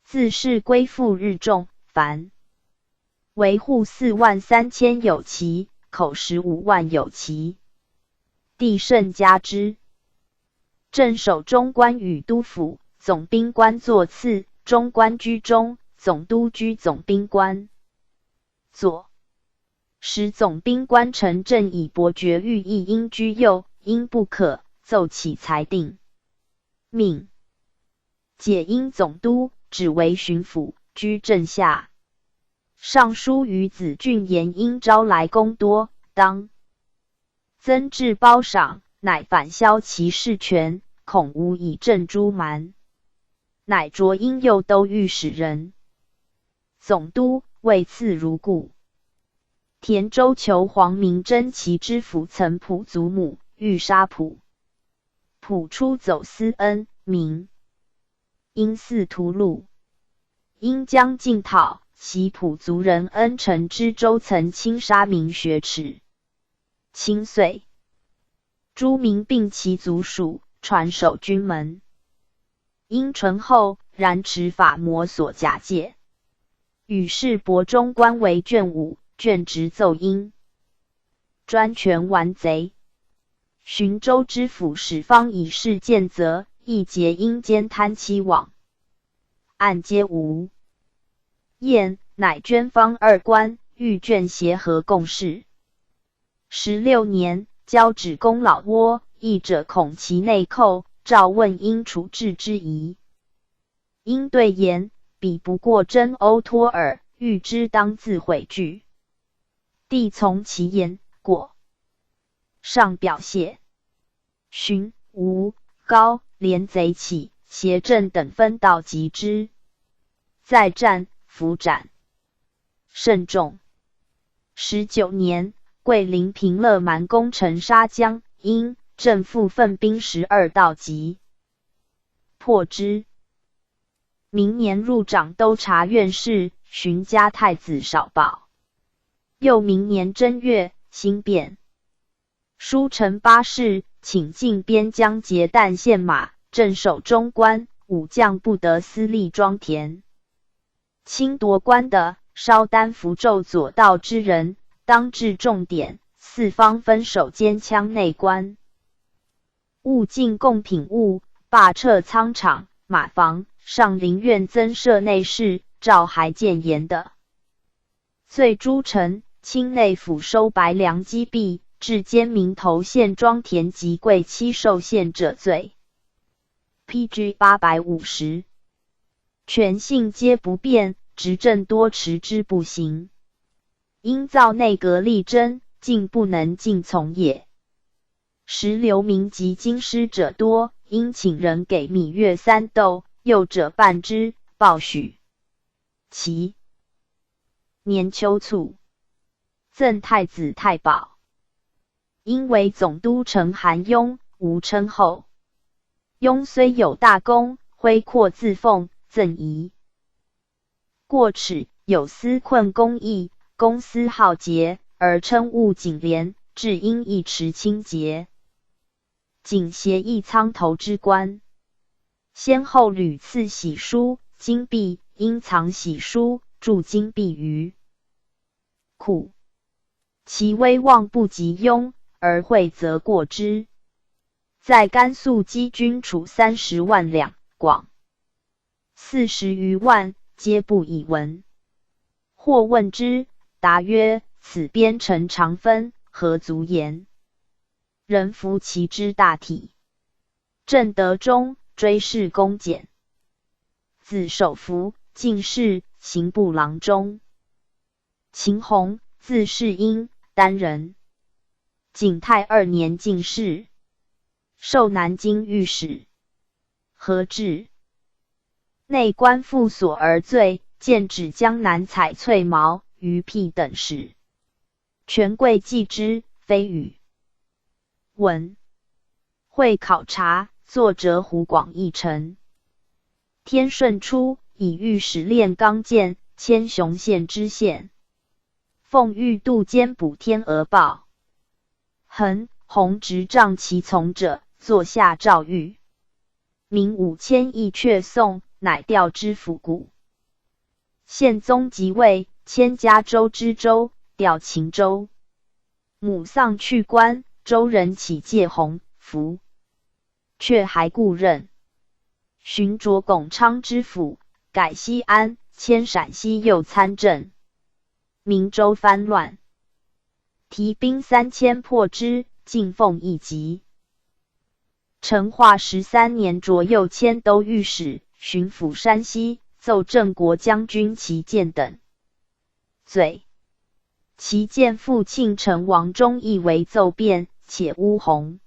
自是归附日众，凡为户43000有其，口15万有其。帝甚嘉之。镇守中官与都府，总兵官作次，中官居中，总督居总兵官左。使总兵官陈震以伯爵御意应居右，因不可，奏起裁定。命解因总督，只为巡抚，居镇下。尚书于子俊言因招来功多，当增置褒赏，乃反削其事权，恐无以正诸蛮，乃擢因右都御史人。总督位次如故。田州囚黄明贞其知府曾仆祖母，欲杀仆。仆出走私恩，名因似屠戮。因将进讨，袭仆族人恩臣之州曾亲杀民学耻。清岁，诸民并其族属，传守军门。因醇厚，然持法模所假借。与是博中官为卷5，卷直奏因专权顽贼。寻州知府史方以事见责，亦结因奸贪欺罔，案皆无验，乃捐方2官，欲卷协和共事。16年，交趾公老窝，议者恐其内寇，诏问因处置之宜。因对言：彼不过真欧托尔，欲之当自悔惧。帝从其言，果上表谢。荀、吴、高连贼起，协郑等分道击之。再战，伏斩。甚众。19年，桂林平乐蛮攻城沙江，因郑复奋兵12道击，破之。明年入掌督察院事，巡嘉太子少保。又明年正月，兴变。书臣八事，请进边疆结旦献马，镇守中关，武将不得私立庄田。侵夺关的，稍担符咒左道之人，当治重点，四方分守监羌内关。勿进贡品物，罢撤仓场、马房。上林苑增设内侍，照还谏言的。罪诸臣，清内府收白粮积弊，至监民头县庄田及贵戚受县者罪。PG 850。权性皆不变，执政多持之不行。因造内阁力争，竟不能尽从也。时流民及京师者多，因请人给米月3斗。幼者半之，报许。其年秋卒，赠太子太保。因为总督陈韩雍，无称后。雍虽有大功，挥阔自奉，赠仪。过耻，有私困公义，公私好节，而称务谨廉，至因一持清节。仅协议仓头之官。先后屡次玺书、金币，因藏玺书，铸金币于库。其威望不及雍，而惠则过之。在甘肃积军储30万两，广40余万，皆不以闻。或问之，答曰：“此边城常分，何足言？”人服其之大体。正德中。追谥公简，字守福，进士，刑部郎中。秦弘，字世英，丹人。景泰2年进士，授南京御史。何至，内官复所而罪，荐指江南采翠毛、鱼辟等事。权贵忌之，非语。文会考察。作折湖广议臣。天顺初，以御史炼钢剑，迁雄县知县。奉御度监补天鹅报。恒、弘执杖其从者，坐下诏谕。明5000亿阙送，乃调知府谷。宪宗即位，迁嘉州知州，调秦州。母丧去官，州人起戒弘、福。却还故任。寻擢巩昌知府，改西安，迁陕西右参政。明州藩乱，提兵3000破之，进奉一级。成化13年擢右迁都御史、巡抚山西，奏郑国将军齐建等。罪。齐建父庆城王忠义为奏变，且诬弘。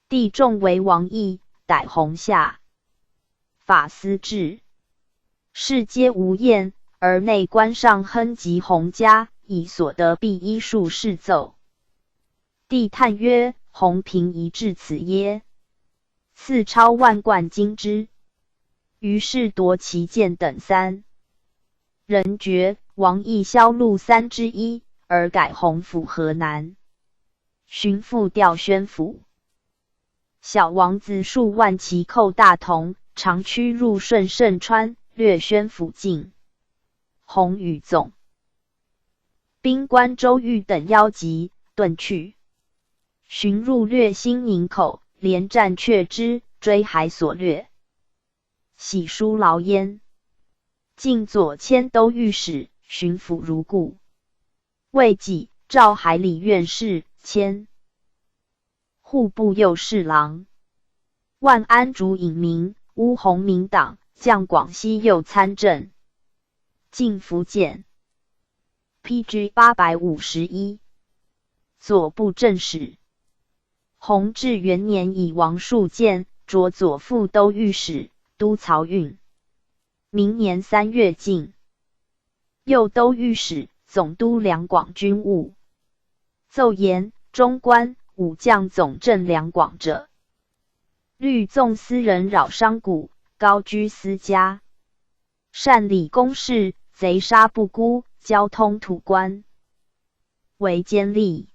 帝重为王义，逮弘下。法司制，事皆无验，而内官上亨及弘家，以所得币依数示奏。帝叹曰：“弘平宜至此耶？”赐超万贯金之。于是夺其剑等3人爵，王义销路1/3，而改弘府河南。巡抚调宣府。小王子数万骑寇大同，长驱入顺盛川，略宣府境。弘与总兵关周瑜等邀集，遁去。寻入略兴宁口，连战却之，追还所掠。喜书劳焉。晋左迁都御史，巡抚如故。未几，召海理院事，迁户部右侍郎。万安主尹明，乌弘明党，降广西右参政。进福建。PG 851。左部正史。弘治元年以王树建擢左副都御史，都漕运。明年3月进。右都御史，总督两广军务。奏言：中官武将总镇两广者，律纵私人扰商贾，高居私家。善理公事，贼杀不辜，交通土官，为监吏。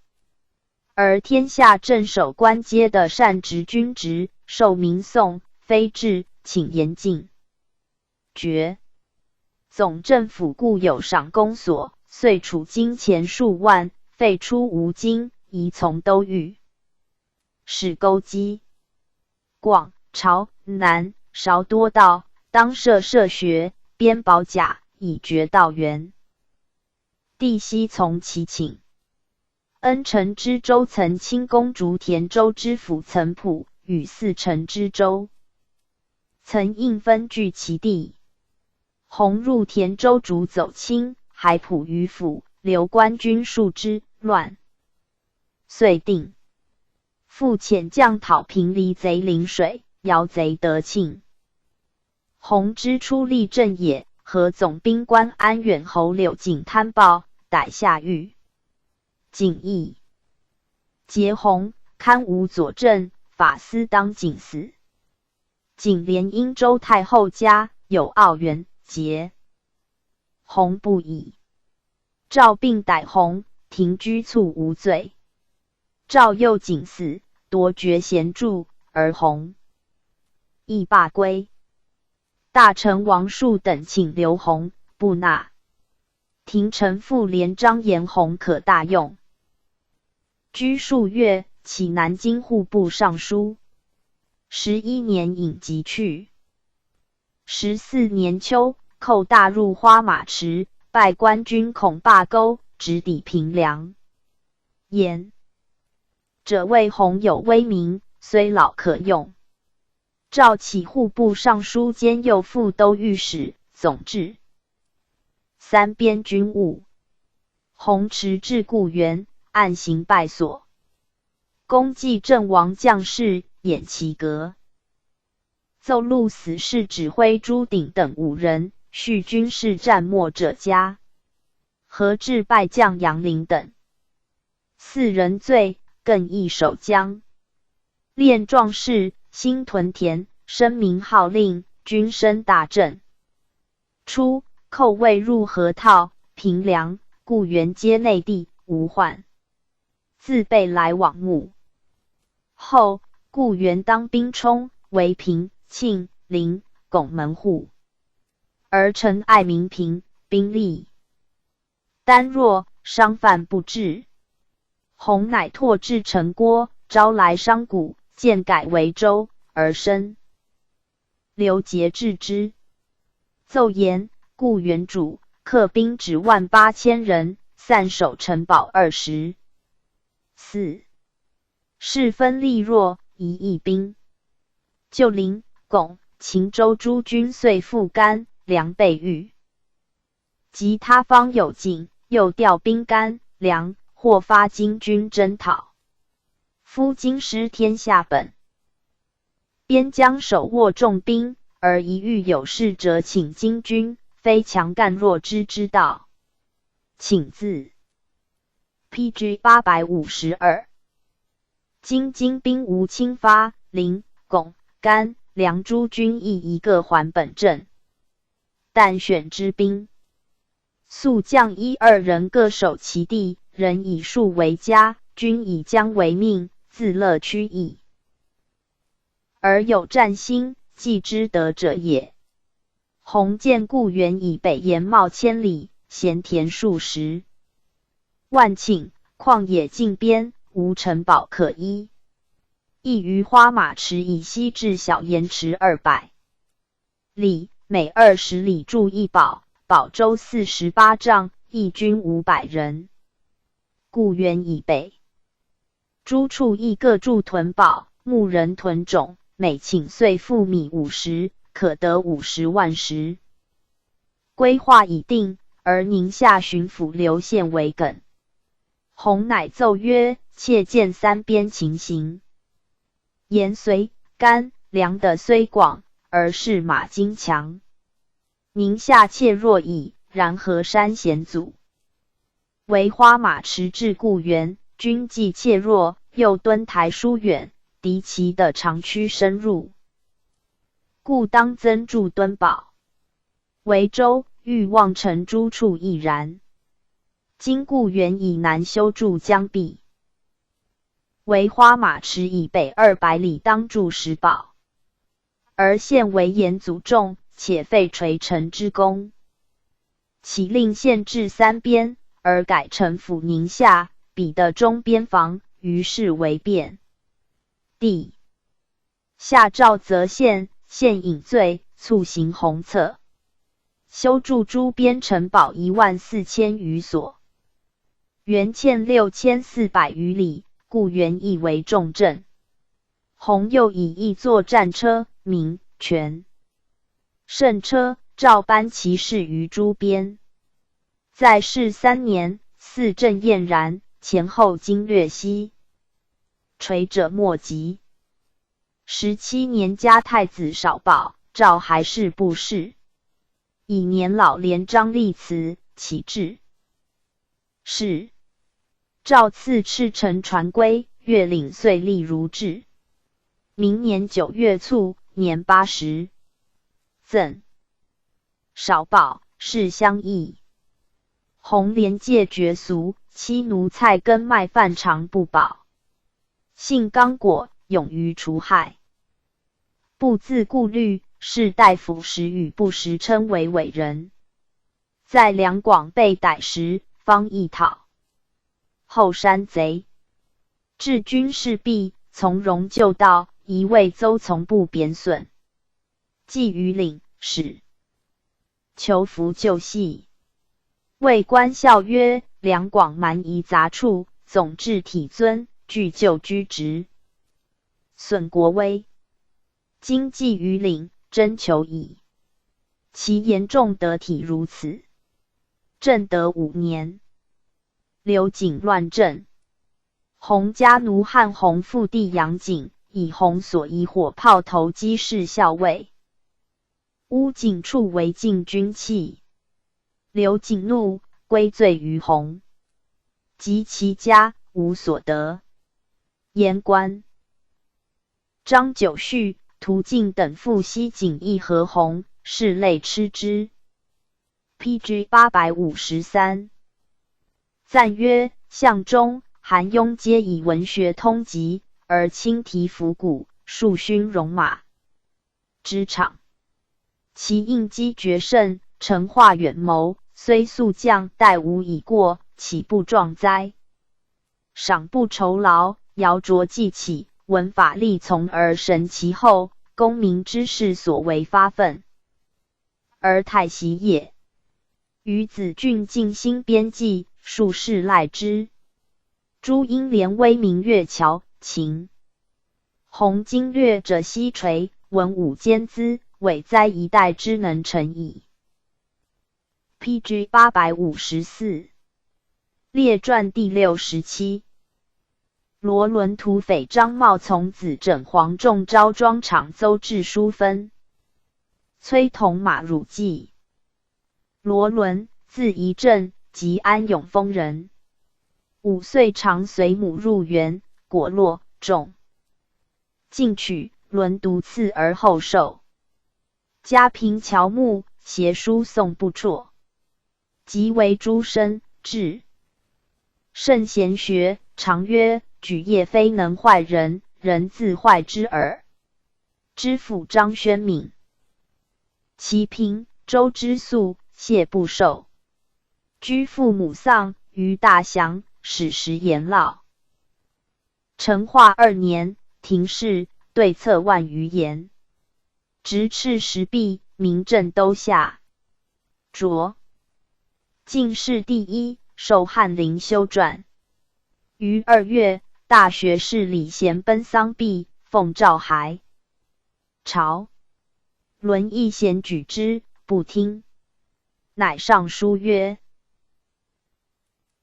而天下镇守官阶的善职军职，受民讼，非治，请严禁绝。总政府固有赏功所，遂处金钱数万，废出吴京，宜从都御使钩稽。广、朝、南、韶多道，当设学，编保甲，以绝道员。帝悉从其请。恩臣知州曾亲公逐田州知府曾普与四城知州，曾应分据其地。洪入田州逐走亲，还普于府，留官军数之，乱。遂定。复遣将讨平黎贼临水，姚贼得庆。洪之出力镇也，和总兵官安远侯柳景贪报，逮下狱。景义结洪，堪无佐证，法司当景死。景连因周太后家有傲元，结洪不已。诏并逮洪，庭拘促无罪。诏又景死，夺爵贤著，而洪亦罢归。大臣王树等请留洪，不纳。廷臣复连章言洪可大用。居数月，起南京户部尚书。11年隐疾去。14年秋，寇大入花马池，败官军恐罢沟，直抵平凉。言者谓洪有威名，虽老可用。诏起户部尚书兼右副都御史，总制三边军务。洪迟至故园，按行拜所。公祭阵亡将士，掩其阁。奏录死士指挥朱鼎等5人，叙军事战没者家。何至败将杨林等4人罪，更易守江。练壮士，兴屯田，声名号令，军声大振。初，寇未入河套、平凉、故园皆内地，无患。自备来往募。后，故园当兵充，为平、庆、临、拱门户。而臣爱民平，兵力单弱，商贩不至。洪乃拓至城郭，招来商贾，渐改为州，而生刘节制之。奏言故园主客兵只18000人，散守城堡20。4. 事分力弱，宜义兵。就临、拱、秦州诸军遂复甘、梁备豫。及他方有进，又调兵甘、梁，或发金军征讨。夫京师天下本。边疆手握重兵，而一遇有事者请金军，非强干弱之之道。请自 PG 852。今京兵无侵发，临、拱、甘、梁诸军亦一个还本阵。但选之兵，宿将1-2人各守其地，人以数为家，军以将为命，自乐趋矣。而有战心，计之得者也。洪见故园以北延茂千里，咸田数十万顷，旷野尽边，无城堡可依。亦于花马池以西至小盐池200里，每20里筑一堡，堡周48丈，一军500人。故园以北，诸处亦各筑屯堡，牧人屯种，每顷岁赋米50，可得50万石。规划已定，而宁夏巡抚刘宪为梗。洪乃奏曰：切见三边情形。言随、甘、梁的虽广，而是马金强。宁夏怯弱矣，然河山险阻。为花马池至故园，军既怯弱，又敦台疏远，敌骑的长驱深入，故当增筑敦堡。为州欲望城诸处亦然。今故原以南修筑江壁，为花马池以北200里当筑石堡，而现为严祖重，且废垂城之功。其令县治3边，而改成府宁夏，彼的中边防，于是为变。第下诏责县引罪，促行弘策，修筑诸边城堡14000余所，原欠6400余里，故原亦为重镇。弘又以一作战车，名权胜车，照班其事于诸边。在世3年，四镇俨然，前后经略西，垂者莫及。17年，加太子少保，诏还是部事，以年老连张立祠，其制是诏赐赤城传归，月领岁历如制。明年9月卒，年80。赠少保，世乡邑。弘廉戒绝俗，妻奴菜羹麦饭常不饱。性刚果，勇于除害，不自顾虑，士大夫时与不时称为伟人。在两广被逮时，方议讨后山贼，治军事毕，从容就道，一味邹从不贬损。既于领，使求服就系。谓官校曰：两广蛮夷杂处，总治体尊，具就居职，损国威。今既于领，征求矣。其严重得体如此。正德5年，刘瑾乱政，弘家奴汉弘父弟杨瑾，以弘所以火炮投击士校尉，诬瑾处为禁军器。刘瑾怒，归罪于弘，及其家无所得。言官张九绪、涂敬等复西瑾议和弘，是类吃之。PG 853赞曰：相中、韩雍皆以文学通籍，而轻提服鼓，数勋戎马之场。其应机决胜，成化远谋，虽速将，待无已过，岂不壮哉？赏不酬劳，尧卓既起，文法力从而神其后，功名之事所为发愤，而太息也。于子俊尽心边计，数世赖之。朱英连威名越桥，秦弘经略者西垂，文武兼资，伟哉一代之能成矣。PG 854列传第67。罗伦土匪张茂从子整黄仲昭庄场邹至书分，崔同马汝记。罗伦，字仪正，即安永丰人。5岁常随母入园，果落种。进取，伦独赐而后授。家贫乔木，携书诵不辍。即为诸生，至甚贤学，常曰：举业非能坏人，人自坏之耳。知府张宣敏。其嫔周之素，谢不受。居父母丧，于大祥，始时延老。成化2年，廷试，对策万余言。直斥石壁，名震都下。着进士第1，授翰林修撰。于2月，大学士李贤奔丧毕，奉诏还朝。伦亦贤举之，不听，乃上书曰：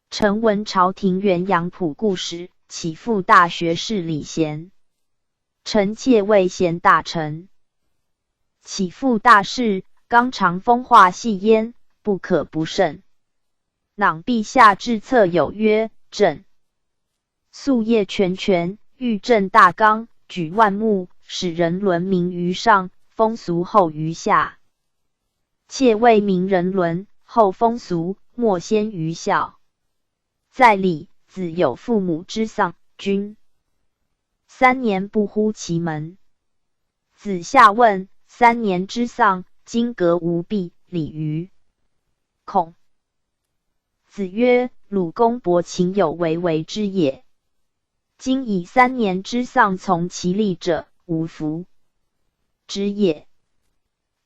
臣闻朝廷元阳仆故事，岂复大学士李贤？臣妾为贤大臣，岂复大事？纲常风化细焉，不可不慎。囊陛下至策有曰：朕夙业全，欲正大纲，举万目，使人伦明于上，风俗厚于下。妾为名人伦，后风俗莫先于孝。在礼，子有父母之丧，君3年不呼其门。子夏问：3年之丧，今革无弊，礼于孔。子曰：鲁公伯禽有为之也。今以3年之丧从其利者，无弗之也。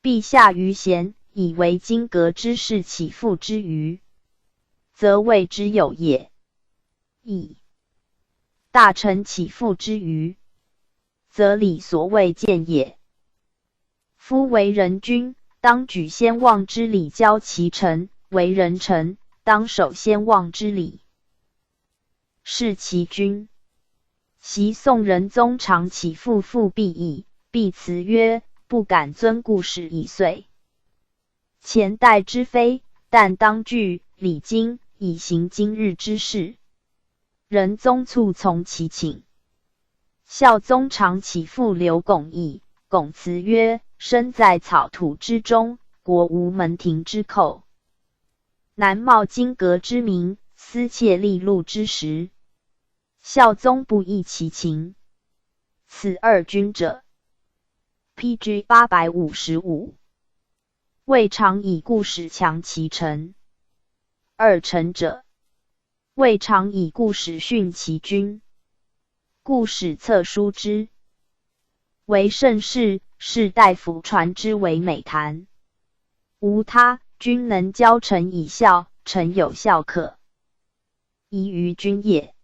陛下于贤，以为今革之事起复之余，则谓之有也；以大臣起复之余，则礼所谓见也。夫为人君，当举先望之礼教其臣；为人臣，当守先望之礼事其君。昔宋仁宗常起复复辟矣，辟辞曰：不敢遵故事以遂。前代之非，但当据礼经，以行今日之事。仁宗卒从其请。孝宗常起复刘巩矣，巩辞曰：身在草土之中，国无门庭之寇，南冒金革之名，私窃利禄之实。孝宗不议其情。此二君者 ，PG 855。未尝以故使强其臣。二臣者，未尝以故使训其君。故使策书之，为盛世，士大夫传之为美谈。无他，君能教臣以孝，臣有孝可宜于君也。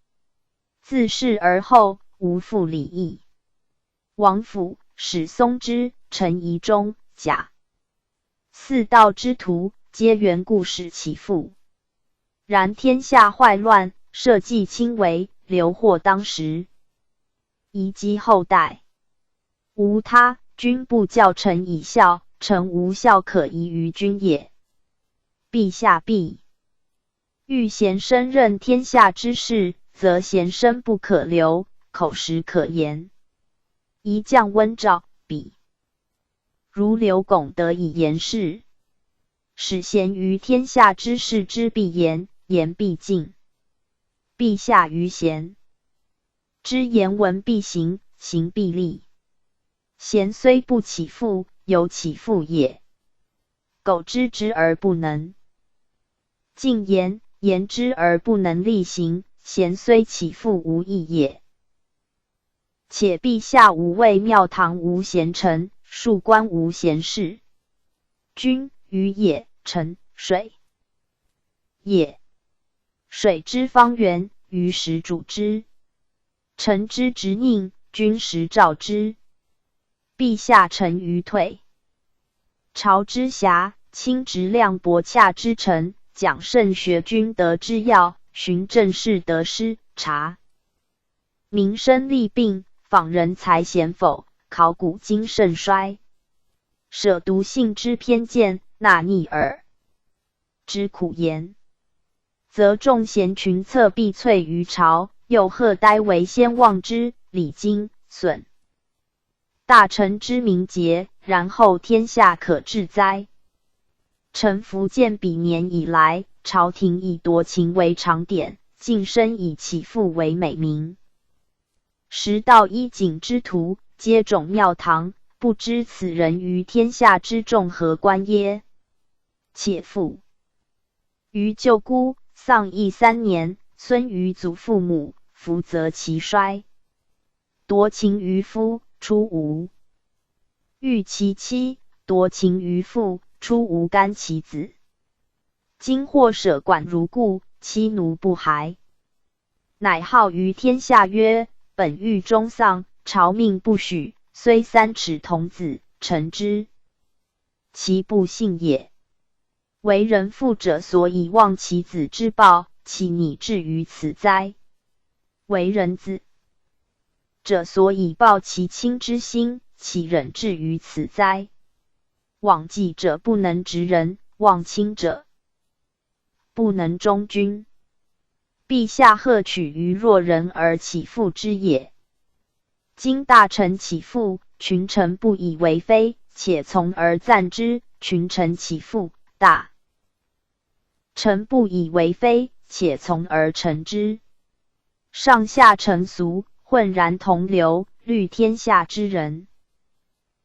自是而后，无复礼义。王府、史松之、陈宜中、贾四道之徒，皆缘故使其父。然天下坏乱，社稷轻微，流祸当时，遗迹后代。无他，君不教臣以孝，臣无孝可宜于君也。陛下必欲贤生任天下之事，则贤生不可留，口实可言。宜降温诏，比如刘巩得以言事，使贤于天下之事之必言，言必尽。陛下于贤，知言闻必行，行必立。贤虽不起复，犹起复也。苟知之而不能尽言，言之而不能力行，贤虽起复无益也。且陛下无谓庙堂无贤臣，庶官无贤士。君禹也，臣水也。水之方圆，禹时主之。臣之执佞，君时照之。陛下臣于退朝之暇，亲直亮博洽之臣，讲圣学君德之要，循政事得失，察民生利病，访人才贤否，考古今盛衰，舍独性之偏见，纳逆耳之苦言，则众贤群策必萃于朝，又何待为先望之礼经损大臣之名节，然后天下可治哉？臣服见彼年以来，朝廷以夺情为常典，晋升以起复为美名。时道衣锦之徒，皆种庙堂，不知此人于天下之众何官耶？且复于舅姑丧役3年，孙于祖父母，福泽其衰。夺情于夫，出无欲其妻，夺情于父，出无干其子。今或舍管如故，妻奴不孩。乃号于天下曰：本欲终丧，朝命不许，虽3尺童子，臣之其不幸也。为人父者所以忘其子之报，岂拟至于此哉？为人子者所以报其亲之心，岂忍至于此哉？忘己者不能直人，忘亲者不能忠君。陛下贺取于弱人而起复之也。今大臣起复，群臣不以为非，且从而赞之，群臣起附，大臣不以为非，且从而臣之。上下臣俗，浑然同流，虑天下之人，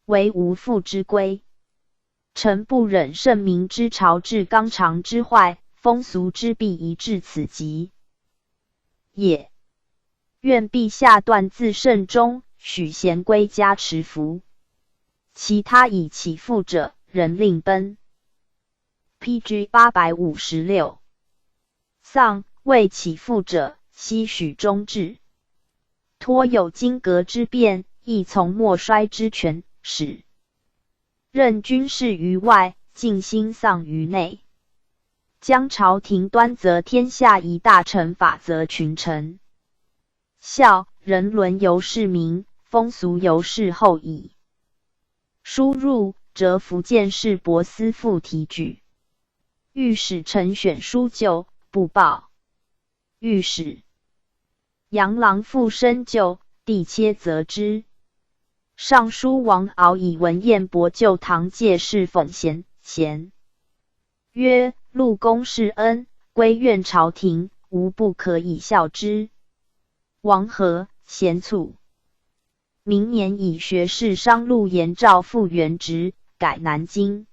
惟无父之规。臣不忍圣明之朝治纲常之坏，风俗之弊宜至此极也。愿陛下断自慎终，许贤归家持服。其他以起附者，人令奔。PG 856。丧，未起附者，悉许终至。托有金革之变，亦从莫衰之权，使任军事于外，尽心丧于内。将朝廷端则天下一大臣，法则群臣。孝，人伦由是明，风俗由是后矣。书入，则福建士博思复提举。御史陈选书旧，不报。御史杨郎复深旧，帝切责之。尚书王敖以文彦博旧唐介侍奉贤曰：陆公世恩，归怨朝廷，无不可以效之。王和，贤促。明年以学士商陆延诏复原职，改南京。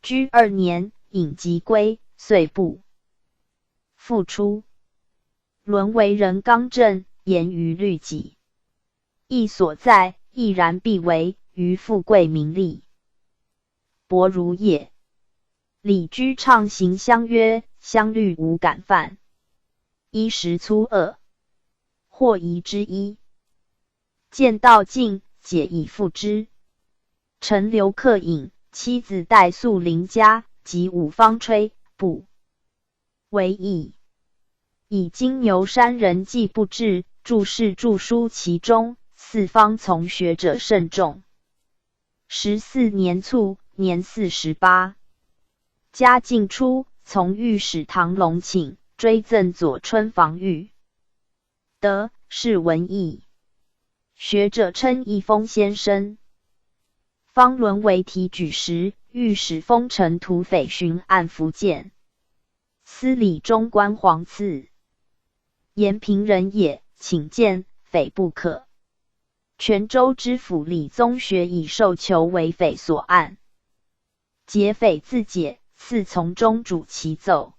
居2年，隐疾归，遂不复出。伦为人刚正，严于律己，义所在，亦然必为，于富贵名利，薄如也。李居畅行相约，相律无敢犯。衣食粗恶，或夷之一。见道尽，解以复之。陈留客饮，妻子带宿邻家，及五方吹，不为意。以今牛山人迹不至，注释著书其中，四方从学者甚众。14年卒，年48。嘉靖初，从御史唐隆请，追赠左春防御德，是文艺。学者称一峰先生。方伦为提举时，御史封城土匪巡按福建，司礼中官黄赐。延平人也，请见，匪不可。泉州知府李宗学以受囚为匪所按，劫匪自解，赐从中主其奏。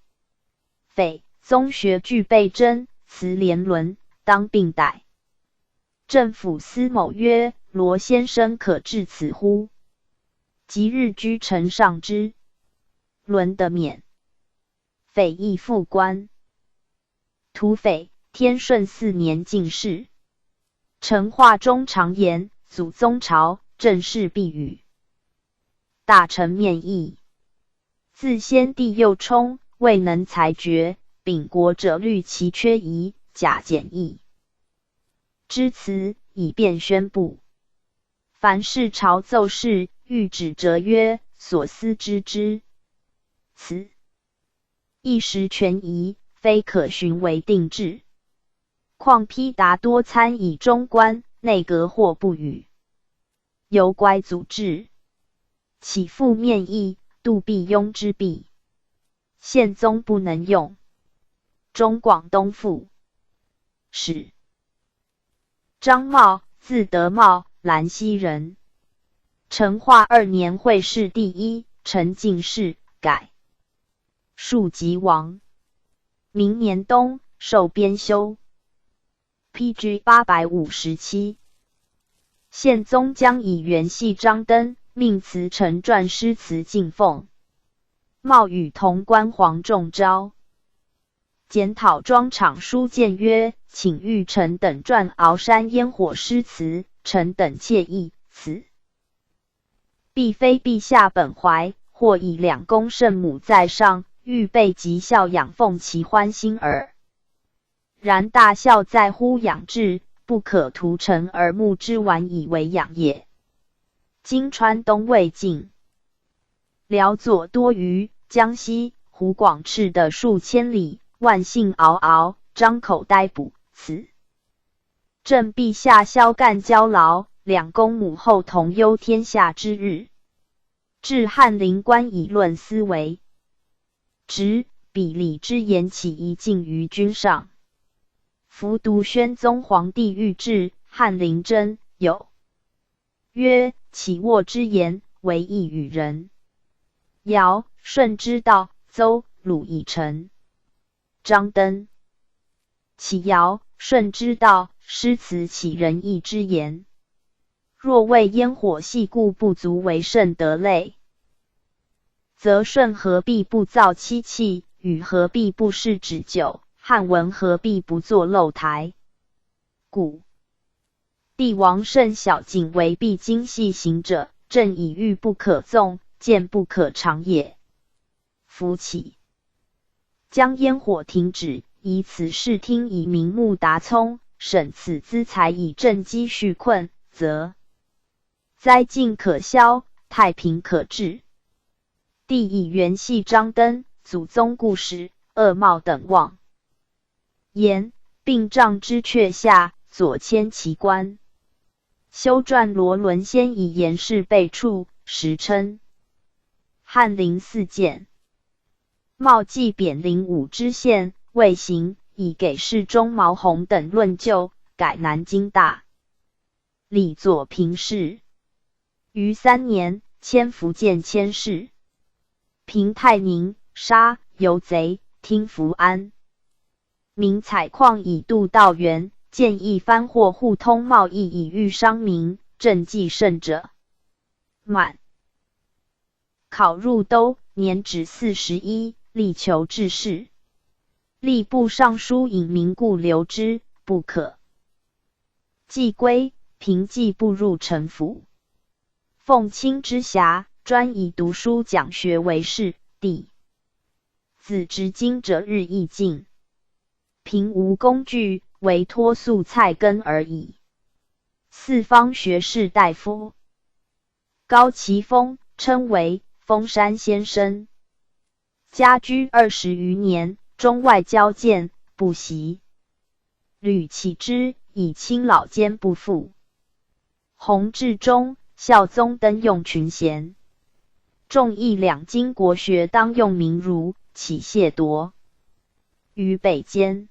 匪宗学具备真，辞连伦，当并逮。政府司某曰：罗先生可至此乎？即日居城上之。伦得免。匪亦复官。土匪天顺4年进士。陈化中常言，祖宗朝，政事必与大臣面议。自先帝右冲，未能裁决，秉国者虑其缺疑，假简易之词，以便宣布。凡是朝奏事，谕旨则曰：所思知之。此一时权宜，非可循为定制。况批达多参以中官，内阁或不语，犹乖祖制。岂复面议，杜必庸之弊。宪宗不能用。中广东府使张茂，字德茂，兰溪人。成化2年会试第一，成进士，改庶吉王。明年冬，授编修。PG 857。宪宗将以元系张登，命辞臣撰诗词敬奉。茂与同官黄仲昭检讨庄场书谏曰：请谕臣等撰鳌山烟火诗词，臣等惬意，此必非陛下本怀，或以两宫圣母在上，预备极孝养奉其欢心耳。然大孝在乎养志，不可图臣耳目之玩以为养也。今川东魏晋、辽左多余，江西、湖广赤的数千里，万姓嗷嗷，张口逮捕。此朕陛下宵干交劳，两公母后同忧天下之日。至翰林官以论思维，直比李之言起疑尽于君上。夫独宣宗皇帝御制，翰林真有曰：起卧之言，为义与人。尧、舜之道，邹、鲁以成。张登。启尧、舜之道，诗词起仁义之言。若为烟火系故不足为圣德类，则舜何必不造漆器？禹何必不施旨酒？汉文何必不作露台？故帝王甚小谨为必经细行者，正以欲不可纵，见不可长也。夫启将烟火停止，以此视听以明目达聪，审此资财以正积蓄困，则灾尽可消，太平可治。帝以元系张登、祖宗故事、恶茂等望言，并杖之阙下，左迁其官。修撰罗伦先以言事备处，时称翰林四谏。茂既贬临武知县，未行，以给事中毛弘等论旧，改南京大理左平事。于3年，迁福建佥事。平泰宁，杀游贼，听福安。民采矿以度道源，建议藩货互通贸易以御商民，政绩甚者。满考入都，年止41，力求治世。吏部尚书尹明故留之，不可。既归，平既步入陈府。奉亲之辖，专以读书讲学为事。弟子执经者日益进，平无工具，唯托素菜根而已。四方学士大夫高奇峰，称为峰山先生。家居20余年，中外交见，不习。吕启之以亲老兼不父。弘治中，孝宗登用群贤，众议两京国学当用名儒，起亵夺。于北监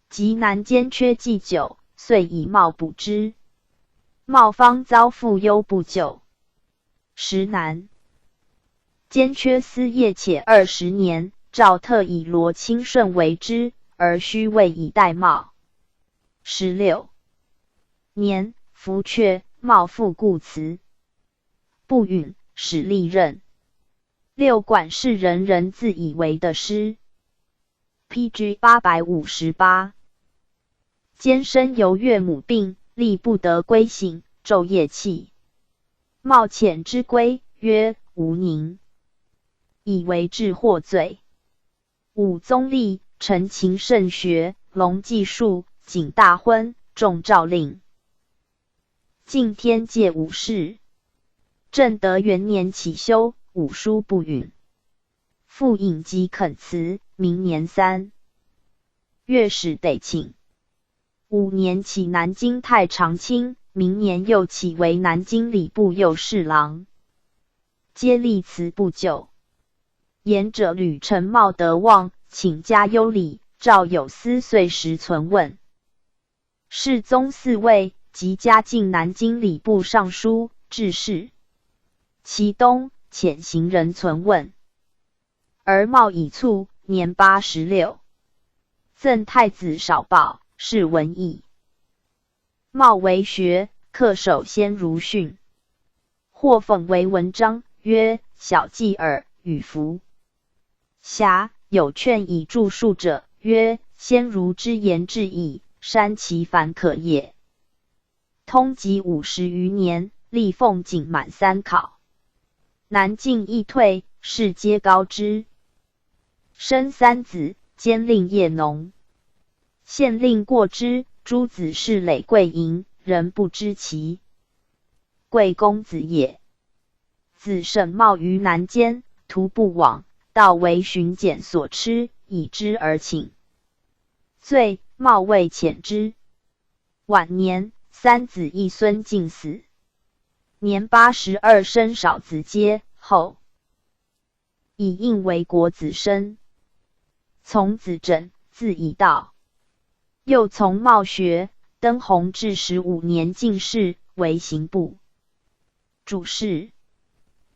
及南监缺祭酒，遂以茂补之。茂方遭复忧不救。时南监缺司业且20年，诏特以罗清顺为之，而虚位以代茂。16年，服阙，茂复故辞，不允，使历任。6管事人人自以为的诗。PG 858。监生由岳母病，力不得归省，昼夜泣。茂遣之归，曰：无宁。以为治获罪。武宗立，陈情甚学，隆记述，景大婚，重诏令。敬天戒武士。正德元年起修，武书不允。复引疾恳辞，明年3月使得请。5年起南京太常卿，明年又起为南京礼部右侍郎。皆立辞不就。言者吕承茂德望，请加优礼，诏有司岁时存问。世宗4位，即加进南京礼部尚书、致仕。其东，遣行人存问。而茂已卒，年86。赠太子少保，是文义。茂为学，恪守先儒训。或讽为文章，曰：小记耳，与服。遐有劝以著述者，曰：先儒之言至矣，删其繁可也。通籍50余年，历奉景满3考。南进亦退，士皆高之。生3子，兼令业农。县令过之，诸子是累贵营，人不知其贵公子也。子沈茂于南监，徒步往，道为巡检所吃，以之而请。罪，茂未遣之。晚年，3子一孙尽死。年82生少子皆，后以应为国子生。从子枕，字以道，又从茂学，登弘治15年进士，为刑部主事。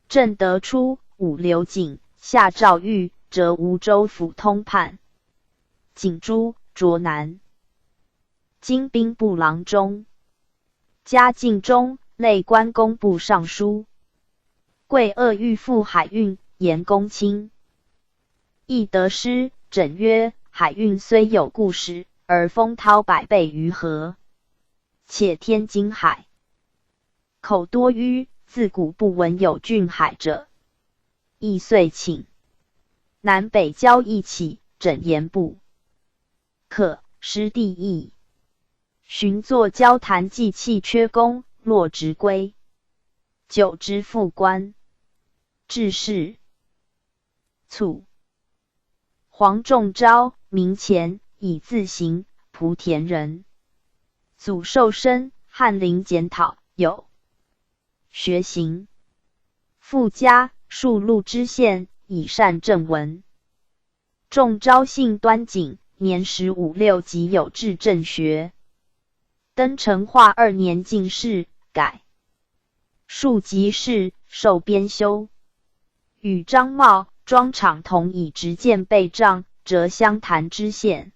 正德初，武刘瑾下诏谕，折梧州府通判。景诸、卓南，经兵部郎中。嘉靖中，累关工部尚书。桂鄂御赋海运，言公卿。亦得诗，枕曰：海运虽有故事，而风涛百倍于河，且天惊海，口多淤，自古不闻有峻海者。亦遂请南北交一起，枕言部。可师弟意。寻作交谈计气缺功，落职归。久之复官。致仕。卒。黄仲昭，名前，以字行，莆田人。祖寿生，翰林检讨，有学行。父家，戍陆知县，以善正文。仲昭性端谨，年15、16即有志正学。登成化2年进士，改庶吉士，授编修。与张茂、庄敞同以执剑备仗，浙湘潭知县。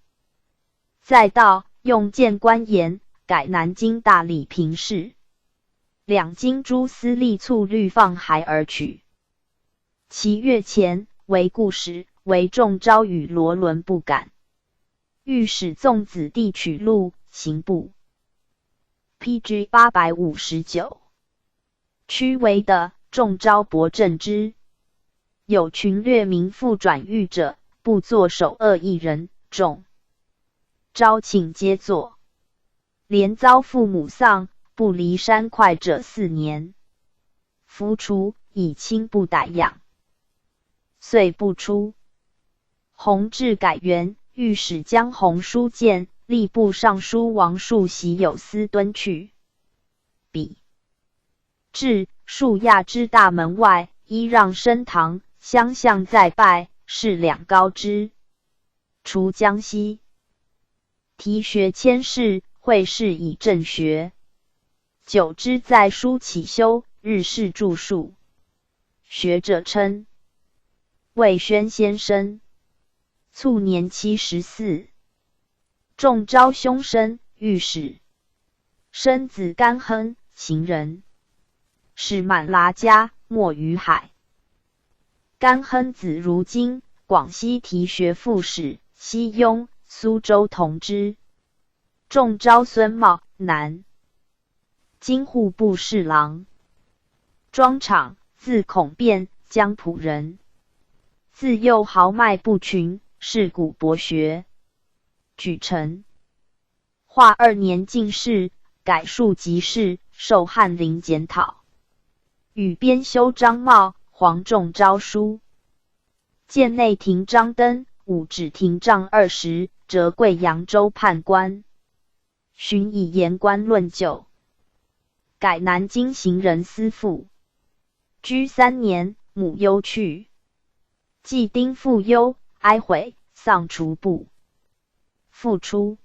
再道用谏官言，改南京大理评事。两京诸司隶卒律放孩而取。其月前为故时，为仲昭与罗伦不敢。御史纵子弟取录，刑部。PG 859。屈为的，仲昭伯正之。有群掠民复转狱者，不作首恶一人，仲昭请皆作。连遭父母丧，不离山块者4年。夫除，以亲不逮养，遂不出。弘治改元，御史江弘书谏，吏部尚书王树袭有司敦去。彼至树亚之大门外，依让升堂，相向再拜，是两高之。除江西。提学千世，会试以正学。久之在书起修，日事著述。学者称魏宣先生。卒年74。仲昭兄生，御史。生子甘亨，行人。使满剌家，没于海。甘亨子如今，广西提学副使，西雍、苏州同知。仲昭孙茂，男。京户部侍郎。庄敞，字孔辩，江浦人。自幼豪迈不群，是古博学。举臣。化2年进士，改庶吉士，授翰林检讨。与编修张茂、黄仲昭书。建内廷张登，武指廷杖20，折桂扬州判官。寻以言官论旧。改南京行人司副。居3年，母忧去。既丁父忧，哀悔，丧除部。复出。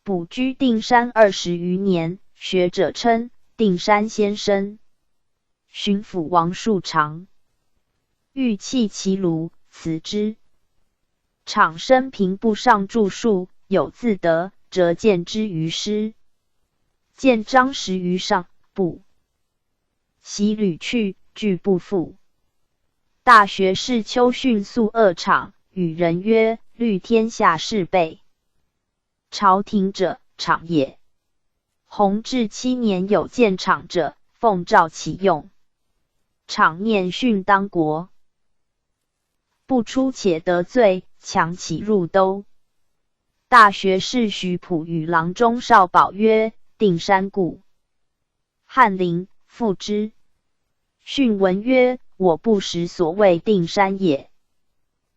补居定山20余年，学者称定山先生。巡抚王树常。欲弃其庐，辞之。敞生平部上著述，有自得，折见之于诗。见张实于上部。袭屡去，拒不复。大学士邱训肃恶敞，与人曰：虑天下事备。朝廷者，敞也。弘治7年有见敞者，奉诏其用。敞念训当国，不出且得罪，强起入都。大学士许溥与郎中少保曰：定山故。翰林，复之。训闻曰：我不识所谓定山也。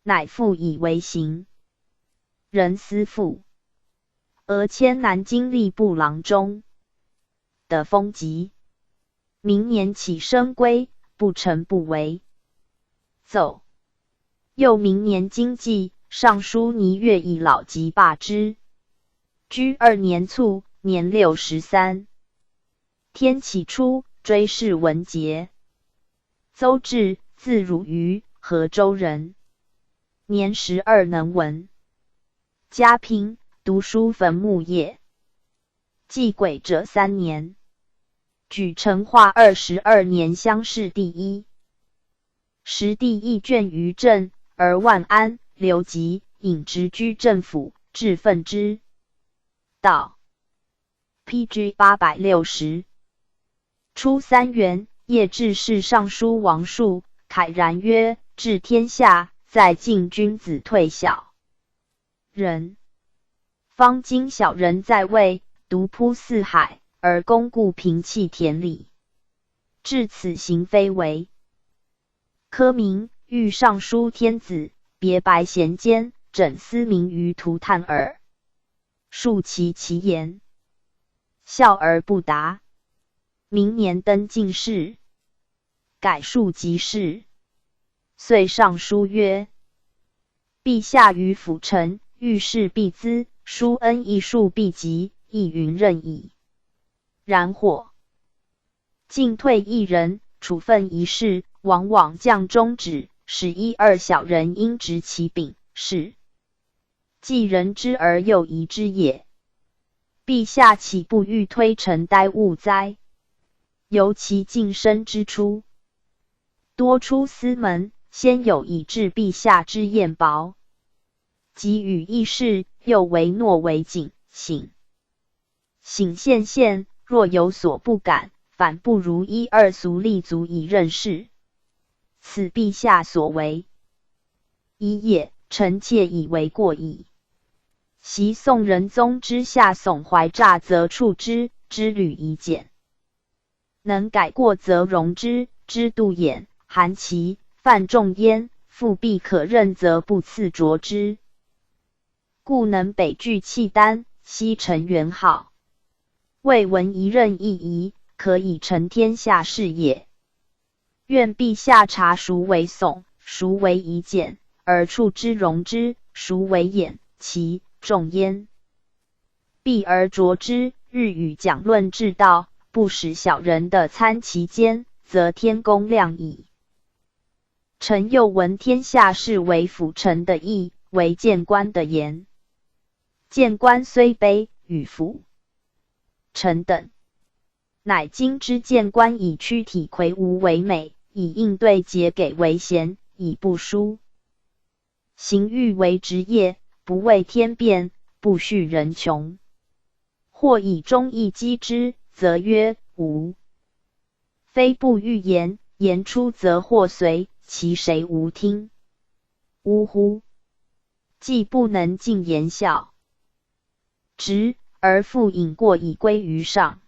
乃复以为行。人司副。俄迁南京吏部郎中。的封籍。明年起升归，不成不为。奏。又明年经济，尚书倪岳以老疾罢之。居2年卒，年63。天启初，追谥文节。邹至，字汝于，河州人。年12，能文。嘉平，读书坟墓业。继轨者3年。举成化22年乡试第一。时帝议卷于政，而万安、刘吉引直居政府，致奋之。道 PG 860。初3元，夜至侍尚书王述，慨然曰：治天下，在敬君子退小人。方今小人在位，独铺四海，而公固平弃田里，至此行非为。柯明欲上书天子，别白贤奸，整思明于涂炭耳。述其言，笑而不答。明年登进士，改述即事。遂上书曰：陛下于辅臣，遇事必咨，疏恩义术必及，亦云任矣。然或进退一人，处分一事，往往降中旨，使1、2小人应执其柄，是既人之而又疑之也。陛下岂不欲推陈呆物哉？由其晋升之初，多出司门，先有以治陛下之彦薄，及与议事，又为诺为谨，省县，若有所不敢，反不如1、2俗吏足以任事。此陛下所为，一也，臣妾以为过矣。昔宋仁宗之下耸怀诈，则处之，之屡以简；能改过则容之，之度衍、韩琦、范仲淹，复必可任则不赐擢之。故能北拒契丹，西陈元好，未闻一任一夷，可以成天下事也。愿陛下察孰为耸，孰为夷简，而处之容之，孰为衍、琦、仲淹，避而擢之，日与讲论治道，不使小人的参其间，则天公亮矣。臣又闻天下事为辅臣的意，为谏官的言。谏官虽卑，与辅臣等，乃今之谏官以躯体魁梧为美，以应对节给为贤，以不疏行欲为职业，不畏天变，不恤人穷。或以忠义击之，则曰无；非不欲言，言出则祸随，其谁无听？呜呼！既不能尽言笑，直而复引过以归于上，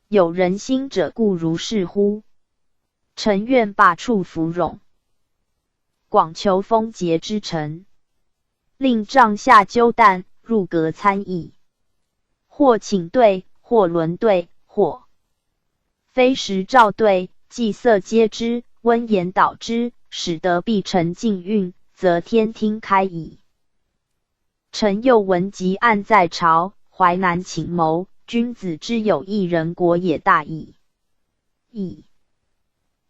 有人心者故如是乎？臣愿罢黜服戎，广求丰节之臣，令帐下纠弹，入阁参议，或请对，或轮对，或非时召对，计色皆之，温言导之，使得必臣禁运，则天听开矣。臣又闻及案在朝，淮南请谋，君子之有一人，国也大矣。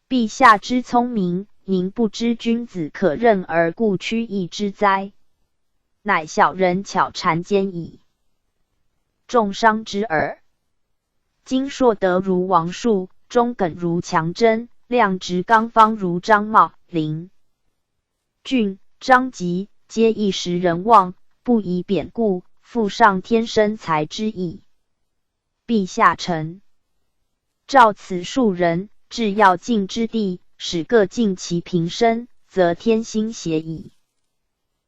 陛下之聪明，宁不知君子可任而故屈意之哉？乃小人巧谗奸矣。重伤之耳。今硕德如王述，忠耿如强真，量直刚方如张茂、林俊、张籍，皆一时人望，不以贬故，复上天生才之意。陛下臣召此数人，至要尽之地，使各尽其平生，则天心协矣。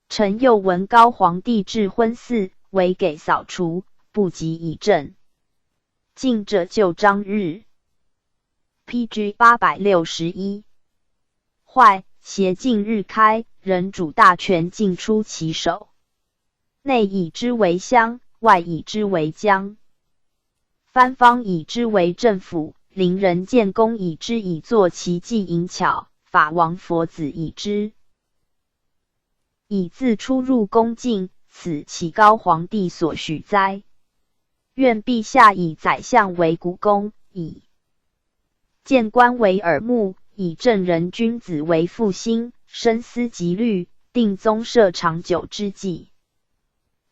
臣又闻高皇帝至昏嗣，唯给扫除，不及以正。近者就章日。PG 861。坏，挟近日开，人主大权尽出其手，内以之为乡，外以之为疆。藩方以之为政府，邻人见公以之，以作奇技淫巧。法王佛子以之，以自出入宫禁，此岂高皇帝所许哉？愿陛下以宰相为股肱，以谏官为耳目，以正人君子为腹心，深思极虑，定宗社长久之计，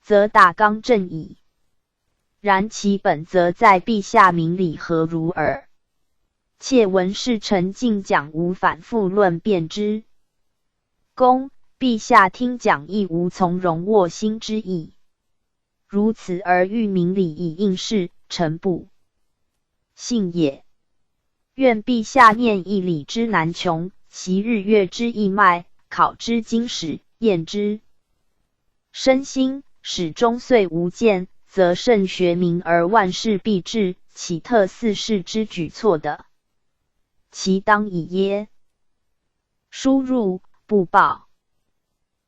则大纲正矣。然其本则在陛下明理何如耳？妾闻侍臣进讲无反复论辩之。公，陛下听讲亦无从容卧心之意。如此而欲明理以应试，臣不信也。愿陛下念义理之难穷，习日月之义脉，考之经史，验之身心，始终遂无见，则甚学明而万事必至，岂特四世之举措的？其当以耶？书入不报，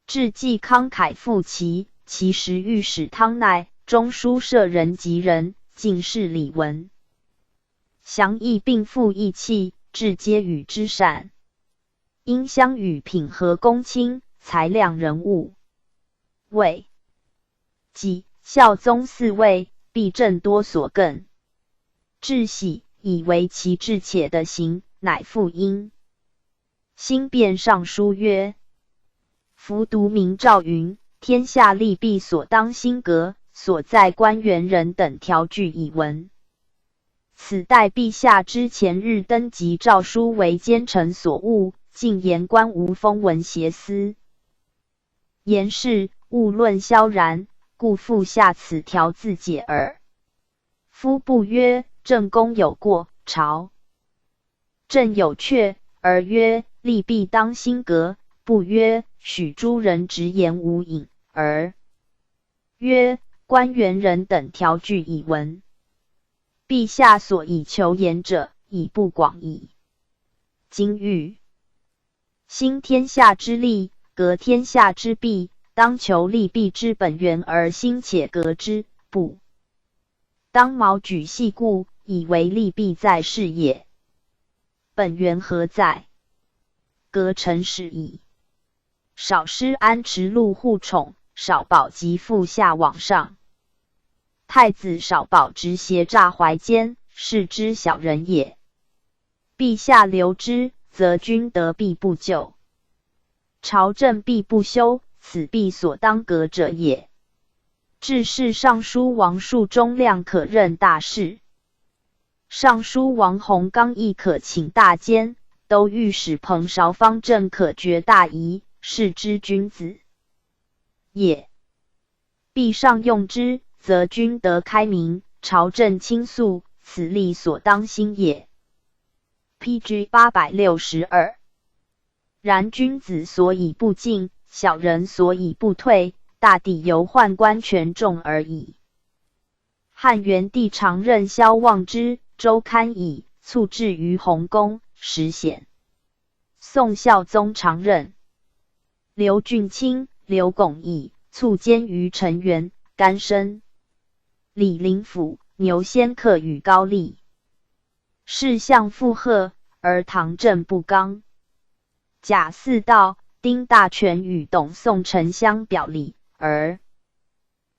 至既慷慨复其，其时御史汤鼐，中书舍人及人，进士李文，详议并复义气，至皆与之善。因相与品和公卿，才亮人物。魏己孝宗嗣位，必正多所艮。至喜，以为其至且的行，乃复因新变上书曰：夫读明诏云，天下利弊所当兴革，所在官员人等条据以闻。此待陛下之前日登极诏书为奸臣所误，尽言官无风闻邪思。言是勿论萧然，故复下此条自解耳。夫不曰正公有过，朝政有阙，而曰利弊当兴革；不曰许诸人直言无隐，而曰官员人等条据以闻。陛下所以求言者，已不广矣。今欲兴天下之利，革天下之弊，当求利弊之本源而兴且革之，不当毛举细故，以为利弊在是也。本源何在？革成始矣。少施安池禄护宠，少保及父下往上。太子少保直胁诈怀奸，是之小人也。陛下留之，则君德必不救，朝政必不修，此必所当革者也。至是尚书王树忠亮可任大事，尚书王弘刚亦可请大监，都御史彭韶方正可决大疑，是之君子也。必上用之，则君德开明，朝政倾肃，此力所当兴也。PG 862。然君子所以不进，小人所以不退，大抵由宦官权重而已。汉元帝常任萧望之、周堪以促至于弘公，实显。宋孝宗常任刘俊卿、刘拱以促监于陈元、甘生。李林甫、牛先克与高丽，事相附和，而唐政不刚。贾似道、丁大全与董宋丞相表里，而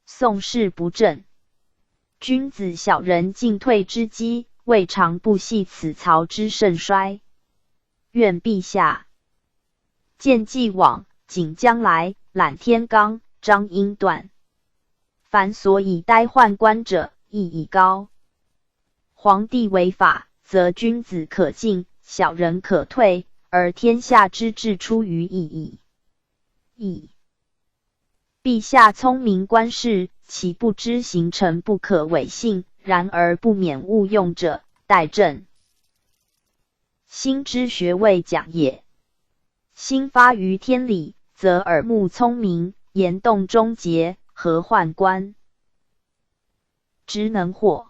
宋事不正。君子小人进退之机，未尝不系此曹之盛衰。愿陛下见既往，景将来，揽天罡，张英断。凡所以待宦官者，亦以高。皇帝为法，则君子可进，小人可退，而天下之治出于义矣。陛下聪明观事，其不知行臣不可违信，然而不免误用者，待朕心之学未讲也。心发于天理，则耳目聪明，言动忠节，何宦官之能惑？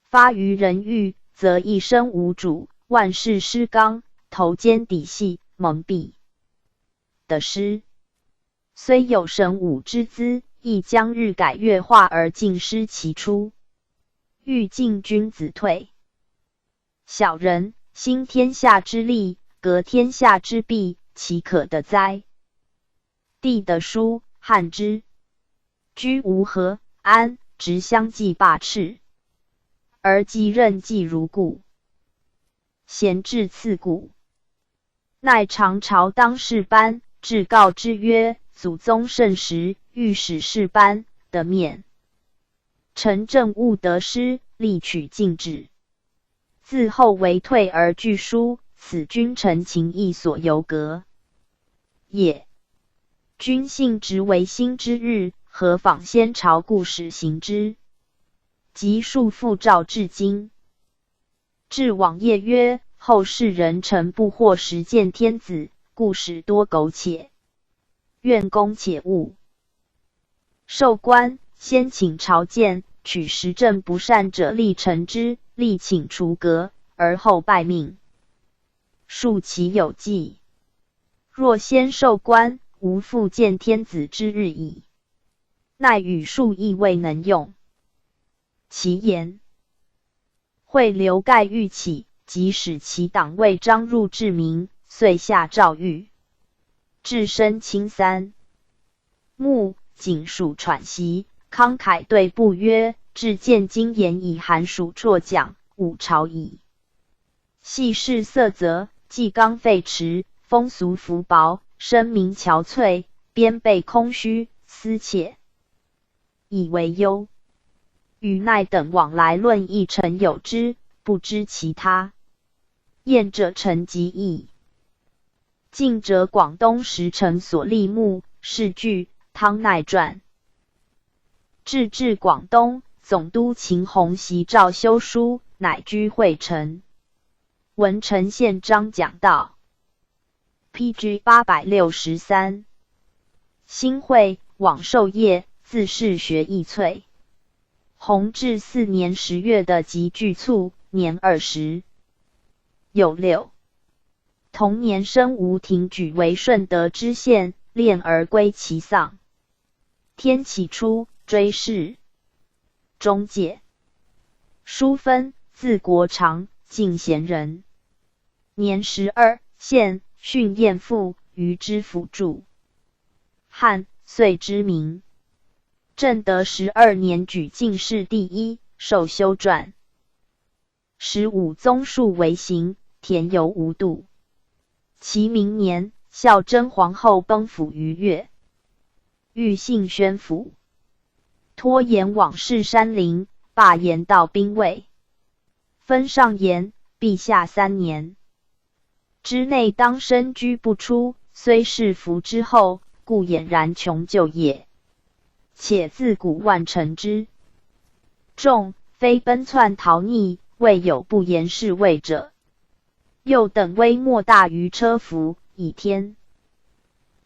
发于人欲，则一生无主，万事失纲，头肩底细，蒙蔽的失。虽有神武之资，亦将日改月化而尽失其出。欲进君子退，小人兴天下之利，革天下之弊，其可得哉？帝的书，汉之。居无和安，直相继罢斥，而继任既如故。贤至次古，乃常朝当世班，至告之曰：祖宗盛时，欲使世班得面。臣政务得失，力取禁止。自后为退而拒书，此君臣情义所由革也。君信直为兴之日，何仿先朝故始行之？即数复诏至今。至往页曰：后世人臣不获实践天子，故使多苟且。愿公且勿。授官，先请朝见，取时政不善者力陈之，力请除革，而后拜命。庶其有纪。若先授官，无复见天子之日矣。乃语数亦未能用。其言会刘盖欲起，即使其党魏张入治民，遂下诏谕。至申卿3穆，景属喘息，慷慨对部曰：至见今言以寒暑辍讲，吾朝矣。系事色泽，纪纲废弛，风俗浮薄，声名憔悴，边备空虚，思切，以为忧。与奈等往来论议，臣有之，不知其他。验者臣极矣。近者广东时臣所立墓，是据汤奈传。至广东，总督秦弘习诏修书，乃居会陈。文臣宪章讲道。PG 863。辛会，往授业，自是学易萃。弘治4年10月的集聚卒，年20。有6。同年生吴廷举为顺德知县，练而归其丧。天启初，追谥中介。淑芬，字国长，进贤人。年12，县训验父，于知府助。汉，遂知名。正德12年举进士第1，授修撰。15宗述为行，田游无度。其明年，孝贞皇后崩殂于越，欲幸宣府，拖延往事山陵，罢言到兵卫。分上言，陛下3年之内当身居不出，虽是服之后，故俨然穷就也。且自古万臣之众，非奔窜逃匿，未有不言是谓者。又等微莫大于车服，以天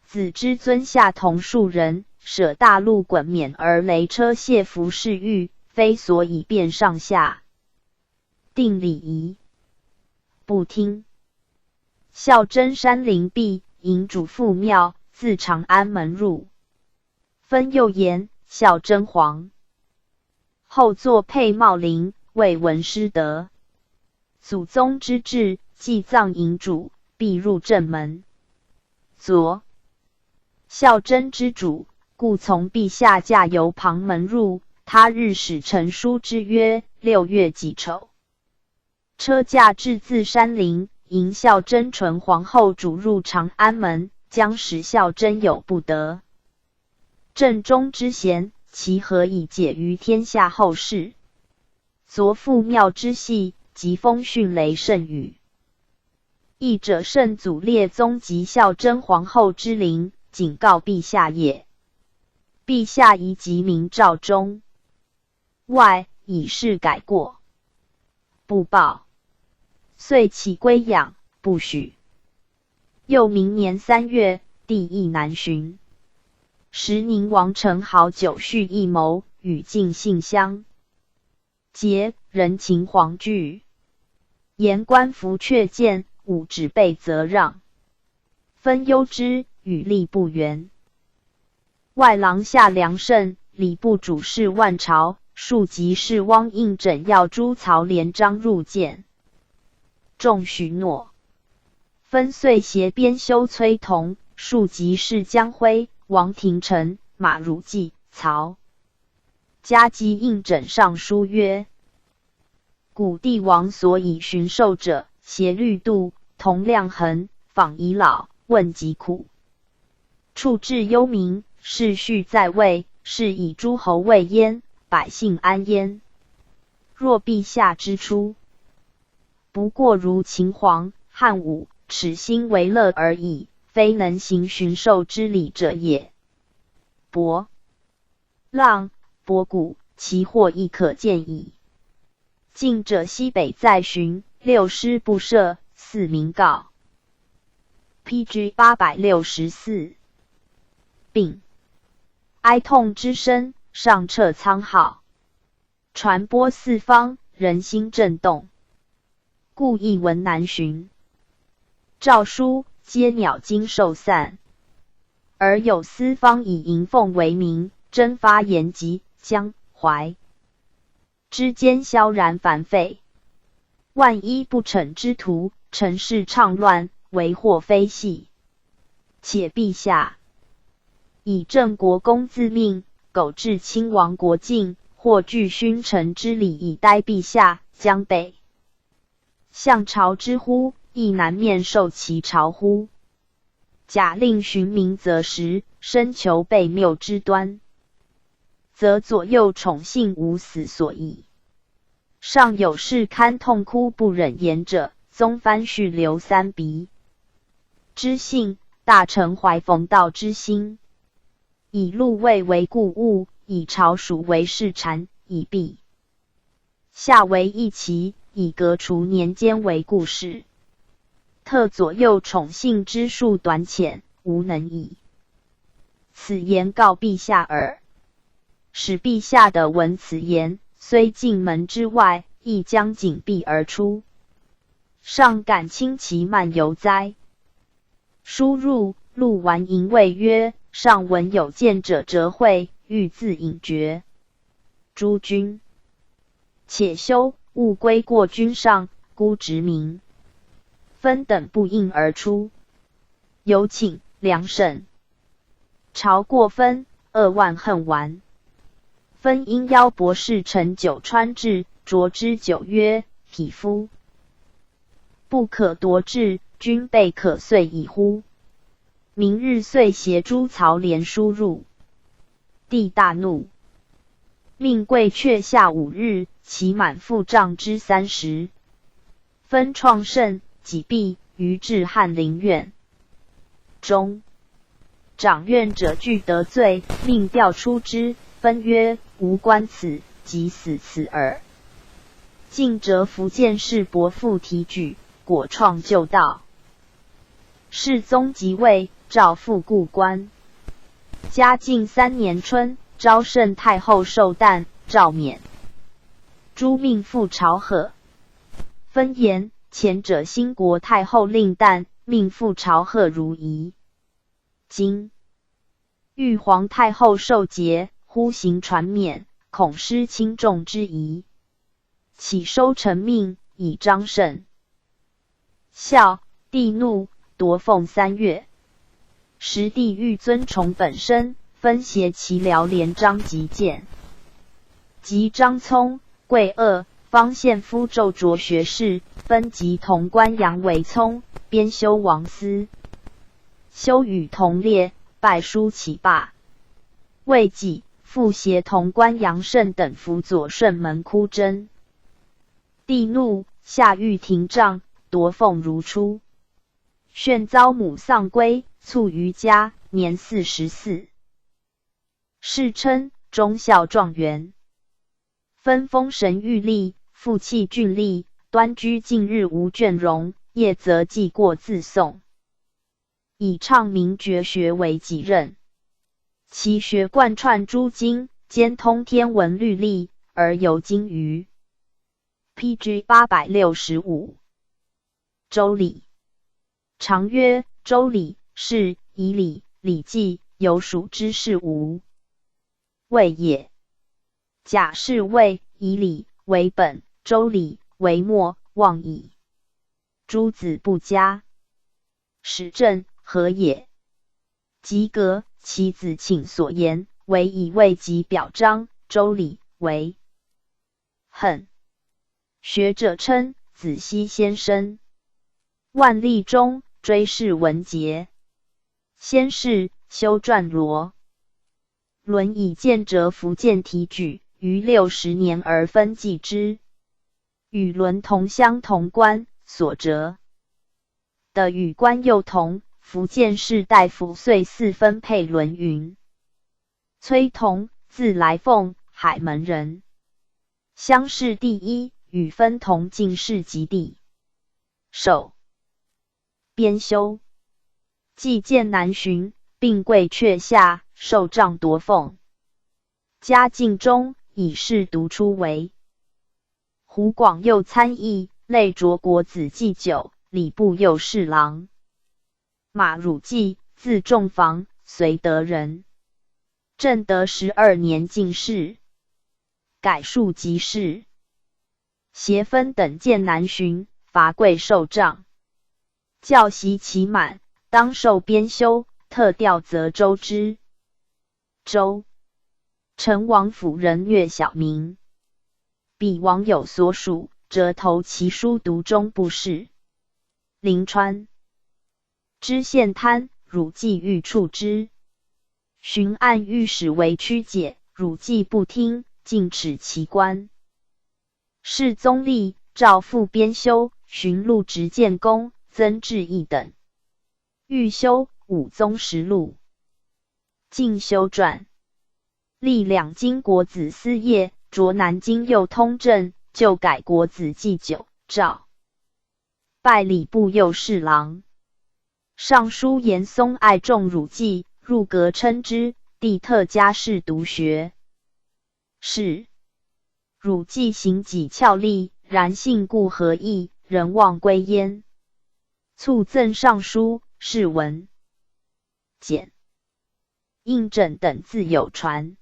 子之尊下同庶人，舍大路滚冕而雷车卸服侍御，非所以辨上下。定礼仪，不听。孝贞山陵壁，迎主父庙，自长安门入。分又言孝贞皇后作佩茂陵，为文师德。祖宗之志，祭葬迎主，必入正门。左孝贞之主，故从陛下驾由旁门入。他日使臣书之曰：6月己丑，车驾至自山陵，迎孝贞纯皇后主入长安门，将使孝贞有不得。正中之贤，其何以解于天下后世？昨父庙之系，及风迅雷甚雨。义者圣祖列宗及孝贞皇后之灵，警告陛下也。陛下宜即明诏中外，以示改过。不报，遂起归养，不许。又明年3月，帝亦南巡。时宁王陈好久蓄异谋，与晋信相结，人情惶惧。言官服却见，吾只备责让。分忧之，与力不援。外郎夏良胜、礼部主事万朝、庶吉士汪应枕要诸曹连章入见。仲许诺。分遂携编修崔同、庶吉士江辉、王廷臣、马汝济、曹嘉基应枕上书曰：古帝王所以巡狩者，携律度，同量衡，访遗老，问疾苦，处置忧民，世序在位，是以诸侯未焉，百姓安焉。若陛下之初，不过如秦皇、汉武，耻心为乐而已，非能行巡狩之礼者也。博浪、博古，其祸亦可见矣。近者西北在巡，6师不赦，4民告。PG 864。并哀痛之声，上彻苍浩，传播四方，人心震动。故一文难寻，诏书皆鸟惊兽散。而有四方以迎奉为名，征发延吉、江淮之间萧然繁废。万一不逞之徒，陈氏倡乱，为祸非细。且陛下以郑国公自命，苟至亲王国境，或据勋臣之礼以待陛下，江北向朝之乎？亦难面受其朝乎？假令寻民择时，深求悖谬之端，则左右宠幸无死所矣。尚有事堪痛哭不忍言者，宗藩续流三鼻之信，大臣怀冯道之心。以禄位为故物，以朝属为世谗，以陛下为义旗，以革除年间为故事。特左右宠幸之术短浅，无能矣。此言告陛下耳。使陛下的闻此言，虽进门之外，亦将紧闭而出。尚敢轻其漫游哉？书入，陆完迎谓曰：上闻有见者折会，欲自隐绝。诸君且休，勿归过君上，孤执民。分等不应而出，有请梁审。朝过分，2万恨完。分因邀博士陈九川至，擢之酒曰：匹夫不可夺志，君备可遂矣乎？明日遂携诸曹连书入。帝大怒，命贵阙下5日，其满腹杖之30。分创甚，己毕，于至翰林院中。掌院者俱得罪，命调出之。分曰：吾观此，即死此耳。晋折福建士伯父提举，果创旧道。世宗即位，诏复故官。嘉靖3年春，昭圣太后寿诞，诏免诸命赴朝贺。分言前者兴国太后令旦，命赴朝贺如仪。今玉皇太后受节，忽行传免，恐失轻重之宜，启收臣命，以彰圣孝。帝怒，夺俸3月。时帝欲尊崇本身，分挟其僚连张吉谏，及张聪、桂鄂、方献夫骤擢学士，分及潼关杨维聪，编修王司。修与同列，拜书起罢。未几，复携潼关杨慎等辅佐顺门哭征。帝怒，下狱廷杖，夺俸如初。炫遭母丧归，卒于家，年44。世称忠孝状元。分封神谕吏，复弃郡吏，端居近日无倦容，夜则记过自诵。以倡明绝学为己任。其学贯穿诸经，兼通天文律历，而游经于 PG 865。周礼。常曰：周礼，是以礼、礼记、有属之事无谓也。甲是谓以礼为本，周礼为末，忘矣。诸子不佳。使政何也？及革，其子请所言，为以位极表彰。周礼为恨。学者称子熙先生。万历中追谥文节。先世修撰罗伦以见折福建题举，于60年而分记之。与伦同乡同官，所折的与官又同。福建士大夫遂4分配伦云。崔同，字来凤，海门人，乡试第1，与分同进士及第。授编修，既见南巡，并贵阙下，受杖夺凤。嘉靖中，以仕读出为湖广右参议，累擢国子祭酒，礼部右侍郎。马汝济，字仲房，绥德人。正德12年进士，改庶吉士。协分等见南巡，伐贵受杖，教习期满，当受编修，特调泽州之。州，陈王府人略小名。彼王有所属，折投其书读中部事。临川知县贪，汝济欲处之。巡按御史为曲解，汝济不听，尽斥其官。世宗立，诏复编修，巡录执剑功，曾志义等。欲修武宗实录，尽修撰。历两京国子司业，擢南京右通政，就改国子祭酒，诏拜礼部右侍郎。尚书严嵩爱重汝济，入阁称之，帝特加仕读学。是汝济行己俏丽，然性故和义，人望归焉。促赠尚书，是文简、应枕等自有传。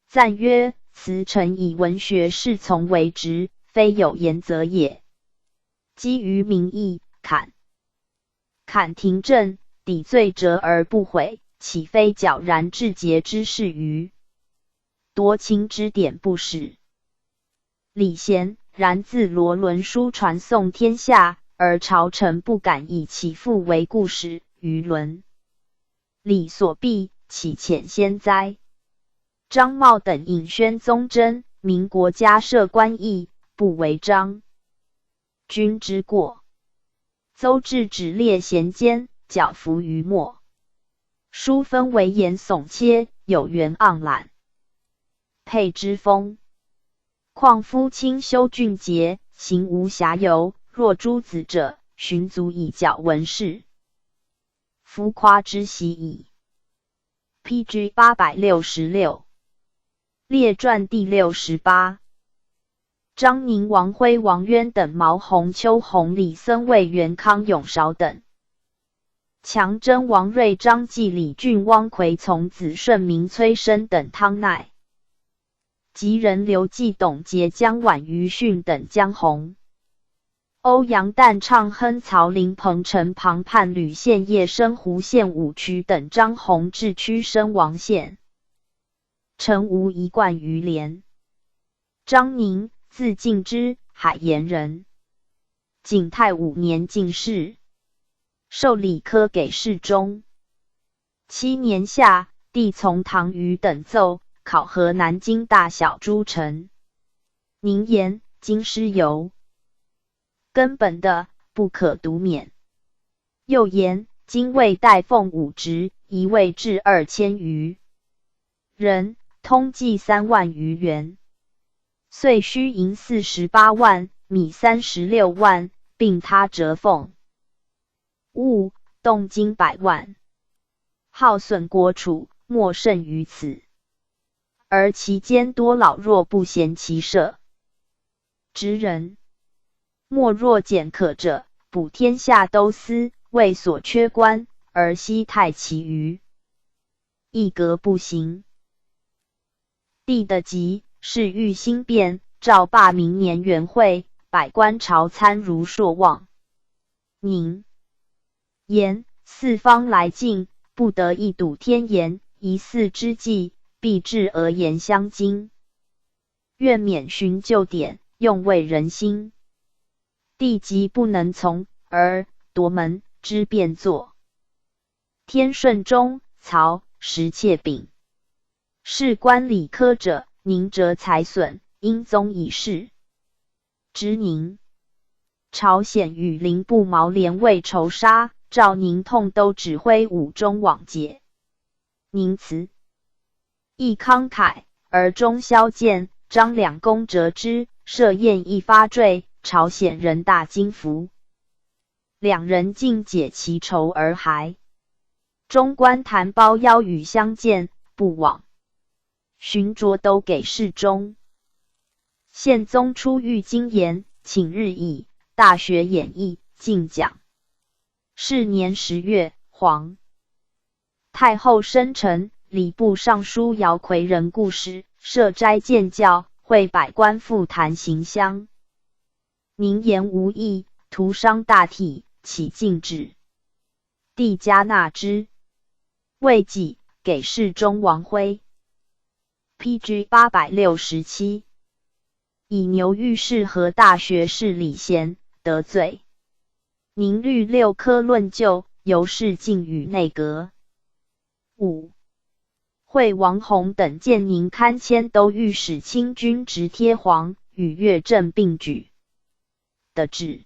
赞曰：此臣以文学侍从为职，非有言则也。基于民意，砍庭政，抵罪折而不悔，岂非皎然至节之事于？夺情之典不使。礼贤，然自罗伦书传颂天下，而朝臣不敢以其父为故事，于伦理所避，岂浅先哉？张茂等引宣宗贞，民国家设官役，不为张君之过。邹制只列贤奸，矫服于末。书分为言耸切，有元盎览，配之风。况夫亲修俊洁，行无瑕牖，若诸子者，寻足以矫文士。夫夸之习矣。PG 866。列传第68。张宁、王辉、王渊等，毛弘、邱弘、李森卫、袁康、永韶等。强征、王睿、张继、李俊、汪奎、从子顺、明、崔生等，汤乃。吉人刘季、董杰、江婉、于训等，江洪。欧阳旦、畅亨、曹林鹏、陈庞、叛吕县叶生、胡县武渠等，张弘志、屈生、王宪。陈吴一贯于连。张宁，字敬之，海盐人。景泰5年进士，授礼科给事中。7年夏，帝从唐虞等奏，考核南京大小诸城。宁言：京师尤根本的，不可独免。又言：今未代奉5职，一位至2000余人，通计3万余元。遂需银48万，米36万，并他折俸物，动金100万，耗损国储，莫甚于此。而其间多老弱不贤其社职人，莫若简可者，补天下都司，为所缺官，而惜太其余，一格不行。帝的急，是欲兴变，诏罢明年元会，百官朝参如朔望。宁言四方来进，不得一睹天颜，疑似之计，必至而言相惊。愿免寻旧典，用慰人心。帝即不能从，而夺门之变作。天顺中，曹石窃丙。事官理科者，宁折财损，因宗以事。知宁。朝鲜与林部毛连为仇杀，赵宁痛都指挥武中往解。宁辞亦慷慨，而中萧剑、张两公折之，设宴一发坠，朝鲜人大惊服。两人尽解其仇而还。中官谭包邀与相见，不往。寻着都给事中。宪宗初谕金言，请日以大学演义进讲。是年10月，皇太后生辰，礼部尚书姚夔仁故事，设斋建教，会百官复坛行香。宁言无益，徒伤大体，起禁止。帝加纳之。未几，给事中王徽。PG 867。以牛御史和大学士李贤得罪。宁律6科论旧，由是进与内阁。5. 会王弘等见宁堪迁都御史亲军直贴黄，与岳正并举。得志。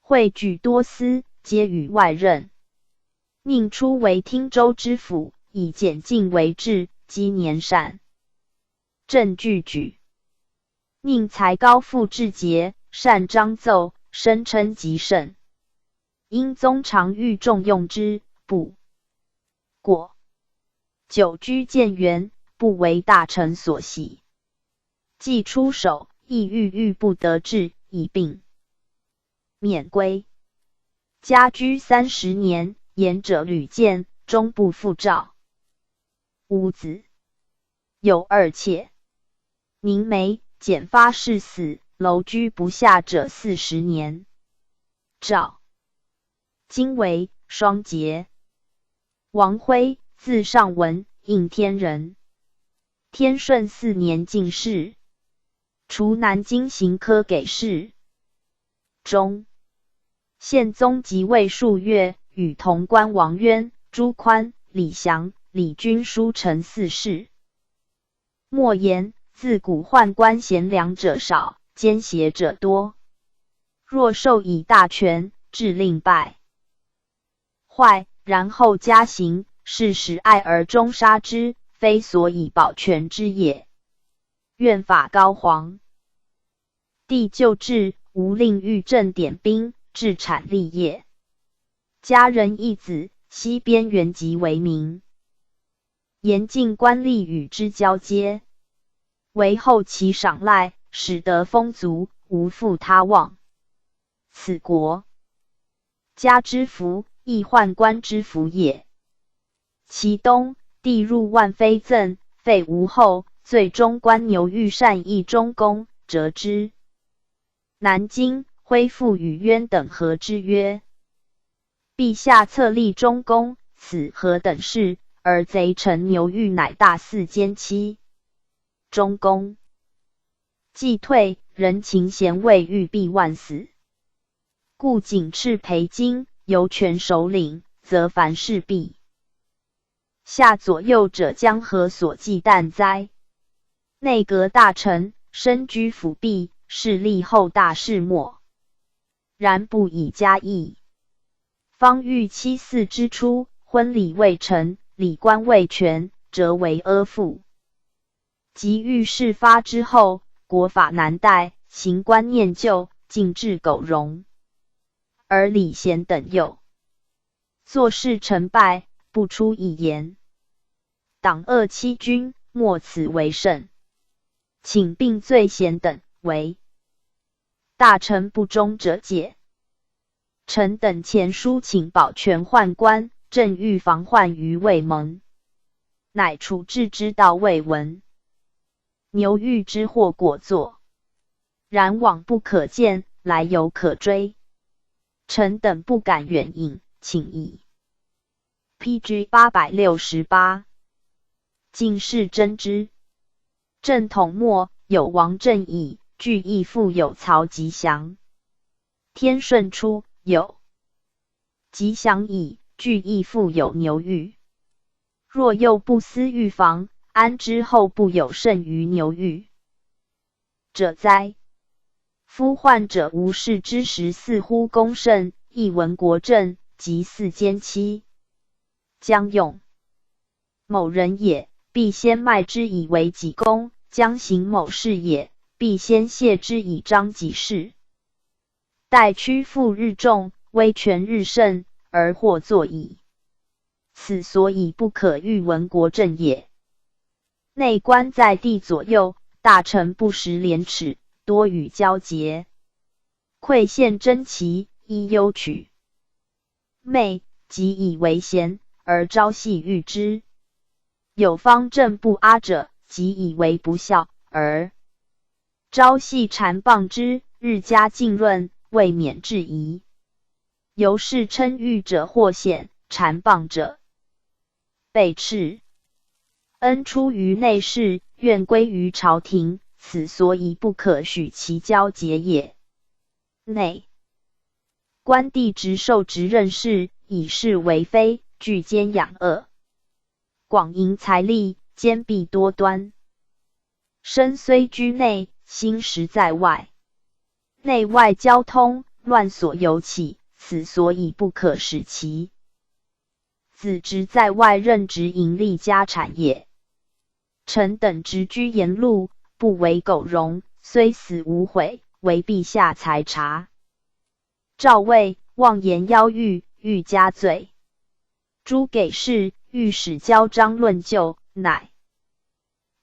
会举多司，皆与外任。宁出为汀州知府，以简进为治，积年善。正具举。宁才高富志节，善章奏，声称极盛。因宗常欲重用之，不过。久居谏员，不为大臣所喜。既出手，亦郁不得志，以病免归。家居30年，言者屡见，终不复召。无子，有2妾。宁眉简发誓死，楼居不下者40年。诏。今为双节。王徽，字尚文，应天人。天顺4年进士，除南京刑科给事中。宪宗即位数月，与同官王渊、朱宽、李祥、李君书承4事。莫言，自古宦官贤良者少，奸邪者多。若授以大权，致令败坏，然后加刑，是使爱而终杀之，非所以保全之也。愿法高皇。帝就制，无令御正点兵，治产立业。家人一子，西边原籍为名。严禁官吏与之交接。为后其赏赖，使得丰足，无负他望。此国家之福，亦宦官之福也。其东，帝入万妃赠，废吴后，最终官牛御善议中宫，折之。南京，恢复与渊等和之曰：陛下册立中宫，此何等事？而贼臣牛御乃大肆奸欺。中宫既退，人情贤位欲必万死。故谨敕裴京，由权首领，则凡事毕。下左右者将何所忌惮哉？内阁大臣，身居府邸，势立后大事末。然不以嘉义。方欲妻嗣之初，婚礼未成，礼官未全，则为阿父。及遇事发之后，国法难代，行观念旧，尽至苟容。而李贤等又做事成败，不出一言。党恶欺君，莫此为甚。请并罪贤等为大臣不忠者戒。臣等前书请保全宦官，正欲防患于未萌，乃处置之道未闻。牛御之祸果作，然往不可见，来犹可追。臣等不敢远引，请矣。PG 868。进士真之。正统末有王正乙，据义父有曹吉祥。天顺初有吉祥乙，据义父有牛玉。若又不思预防，安知后不有甚于牛玉者哉？夫患者无事之时，似乎公甚，亦闻国政，及四奸妻将用某人也，必先卖之以为己功；将行某事也，必先谢之以彰己事。待屈服日众，威权日盛，而祸作矣。此所以不可欲闻国政也。内官在地左右，大臣不识廉耻，多与交结，馈献珍奇，依优取媚，即以为贤，而朝夕遇之。有方正不阿者，即以为不孝，而朝夕缠谤之，日加进论，未免质疑。由是称誉者获显，缠谤者被斥。恩出于内侍，愿归于朝廷，此所以不可许其交结也。内官帝直受职任事，以是为非，具奸养恶，广营财力，奸弊多端。身虽居内，心实在外。内外交通，乱所由起，此所以不可使其子侄在外任职盈利家产也。臣等直居沿路，不为苟容，虽死无悔，为陛下裁察。诏谓妄言邀谕，欲加罪。诸给事，御史交章论就，乃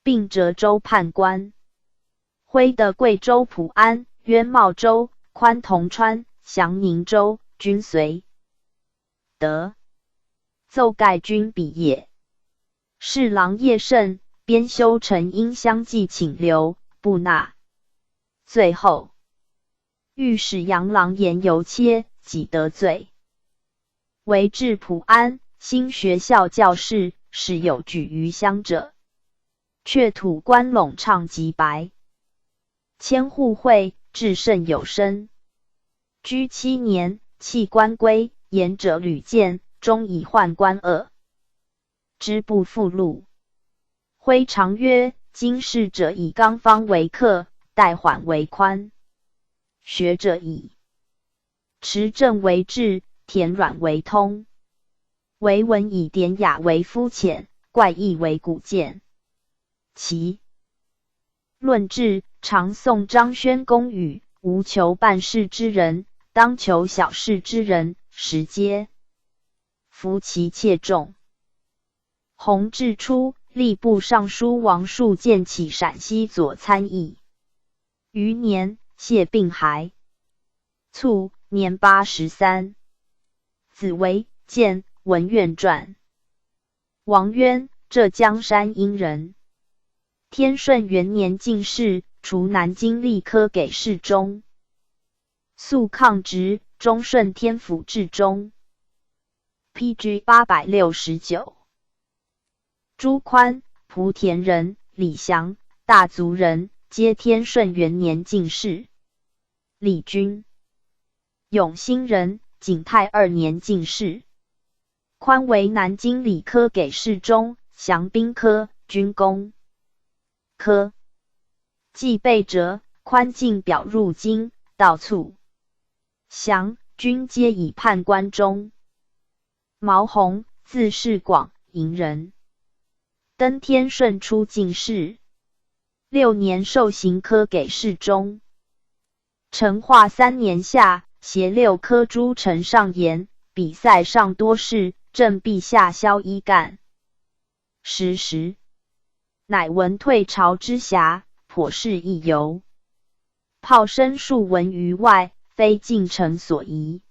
并折州判官。徽的贵州普安、渊茂州、宽同川、祥宁州均随得奏盖军比也。侍郎叶盛编修陈因相继请留，不纳。最后御史杨郎言犹切，己得罪。为至普安新学校教士，时有举于乡者，却土官陇唱极白。千户会，至甚有声。居7年，弃官归，言者屡见，终以宦官恶之不复录。徽常曰：今世者以刚方为克，待缓为宽。学者以持正为治，恬软为通。为文以典雅为肤浅，怪异为古见。其论治，常颂张轩公语：无求办事之人，当求小事之人，实皆服其切重。弘治初，吏部尚书王树建起陕西左参议。余年，谢病骸。卒，年83。子为建文苑传。王渊，浙江山阴人。天顺元年进士，除南京吏科给事中。肃抗职，忠顺天府至中。PG 869。朱宽，莆田人；李祥，大族人，皆天顺元年进士。李君，永兴人，景泰2年进士。宽为南京理科给事中，降兵科、军功科。既被折，宽进表入京，到卒。降、均皆以判官中。毛弘，字世广，营人。登天顺初进士，6年受刑科给事中。成化3年夏，携6科诸丞上言，比赛上多事，正陛下萧衣干。时，乃闻退朝之暇，颇是一游。炮声数闻于外，非进城所宜。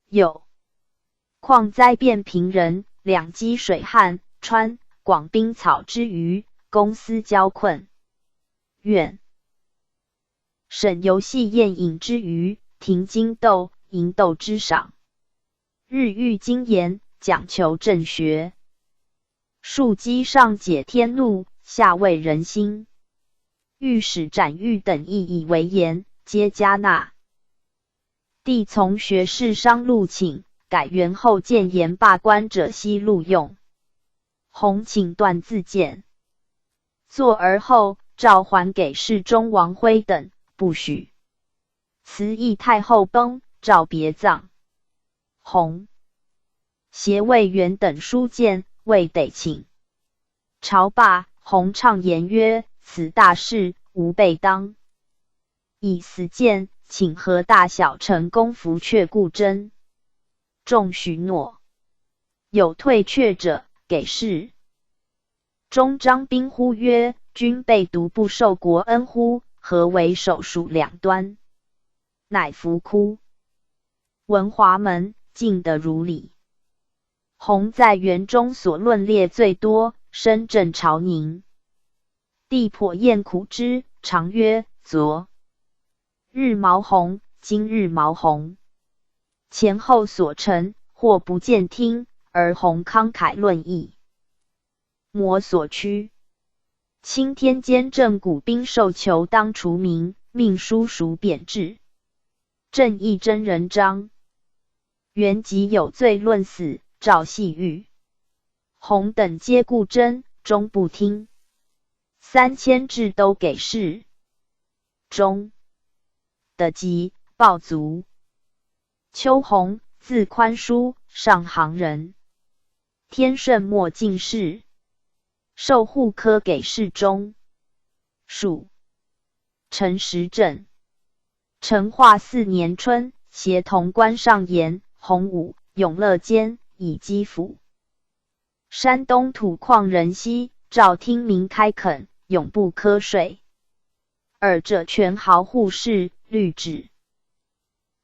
有况灾变平人，两积水旱，川广冰草之余，公私交困。愿省游戏宴饮之余，停经斗，银斗之赏。日遇精研，讲求正学。庶几上解天怒，下慰人心。御史展玉等亦以为言，皆加纳。帝从学士商录请，改元后谏言罢官者悉录用。弘请断自荐。作而后诏还给侍中王辉等，不许。慈懿太后崩，诏别葬。弘、协魏元等书谏，未得请。朝罢，弘畅言曰：“此大事，吾备当。”以死谏，请和大小臣公服阙故真。众许诺。有退却者，给事。中张宾呼曰：“君被独不受国恩乎？何为手属两端？”乃服哭。文华门敬得如礼。弘在园中所论列最多，深正朝宁。帝颇厌苦之，常曰：“昨日毛弘，今日毛弘。”前后所陈，或不见听，而弘慷慨论议。摩所趋。钦天监正古兵受囚当除名，命书属贬制。正义真人章。原即有罪论死，诏系狱。弘等皆固真，终不听。3000制都给事。中的疾，暴卒。邱弘，字宽叔，上杭人。天顺末进士。授户科给事中。属陈时正。成化4年春，协同官上言，洪武、永乐间以击抚。山东土矿人稀，诏听民开垦，永不科税。尔者权豪户士，律止。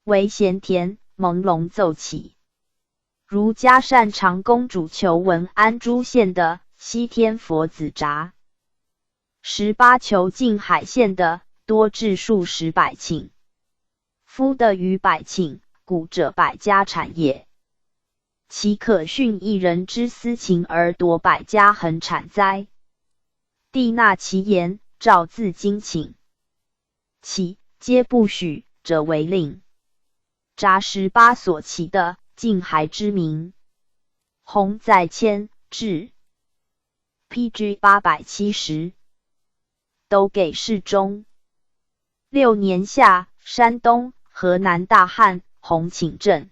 为咸田，朦胧奏起。儒家擅长公主求文安诸县的西天佛子札。18求晋海县的多至数十百顷。夫的于百顷，古者百家产业。岂可训一人之私情而夺百家恒产哉？帝纳其言，诏自京请。其皆不许者为令。札18所起的晋海之名。弘在迁至 PG 870，都给事中。6年夏，山东、河南大旱，弘请赈。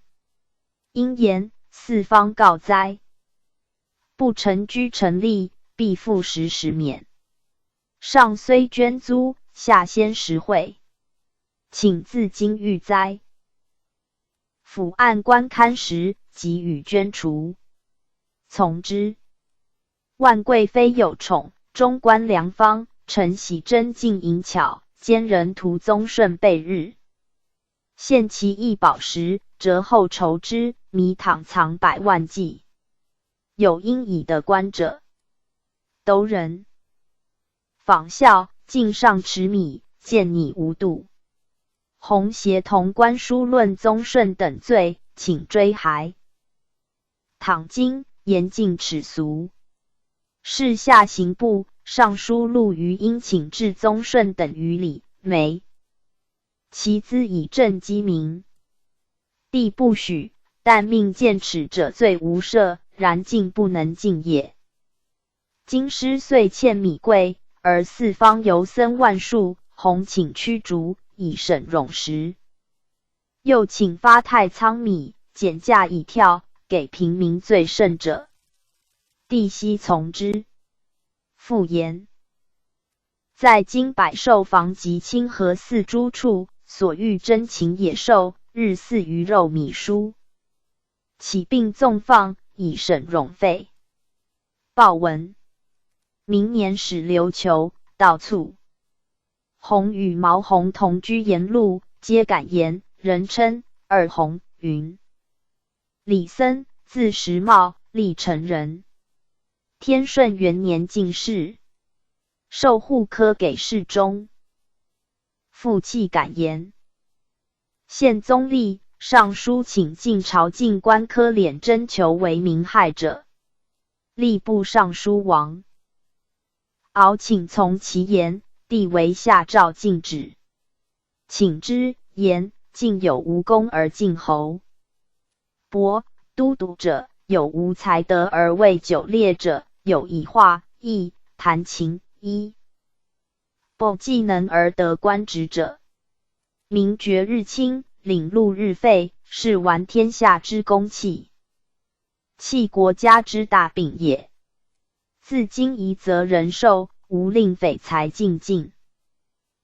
因言四方告灾，不成居成立，必付10免。上虽捐租，下先实惠，请自今遇灾。府按官勘时，即予捐除。从之。万贵妃有宠，中官良方，承喜贞敬淫巧，奸人图宗顺备日。献其一宝石，折后筹之，迷躺藏100万计。有应以的官者，都人。仿效，敬上持米，见你无度。弘协同官书论宗顺等罪，请追还。倘今严禁耻俗。是下刑部尚书陆虞因请至宗顺等于礼梅，其资以正机民。帝不许，但命见耻者罪无赦，然禁不能禁也。京师遂欠米贵，而四方游僧万数，弘请驱逐，以省冗时。又请发太仓米，减价以跳，给平民最甚者。帝悉从之。复言，在京百兽房及清河4诸处，所遇珍禽野兽，日饲鱼肉米蔬，起并纵放，以省冗费。报文。明年始琉球，稻卒。弘与毛弘同居沿路，皆感言，人称二弘云。李森，字时茂，历城人。天顺元年进士，授户科给事中。复弃感言。宪宗历上书请进朝进官科敛征求为民害者。吏部尚书王敖请从其言，帝为下诏禁止。请之，言竟有无功而进侯。伯都督者，有无才德而为久列者，有以画艺弹琴医不技能而得官职者，名爵日清，领禄日费，是玩天下之公器，弃国家之大病也。自今夷则人寿，无令匪财尽尽。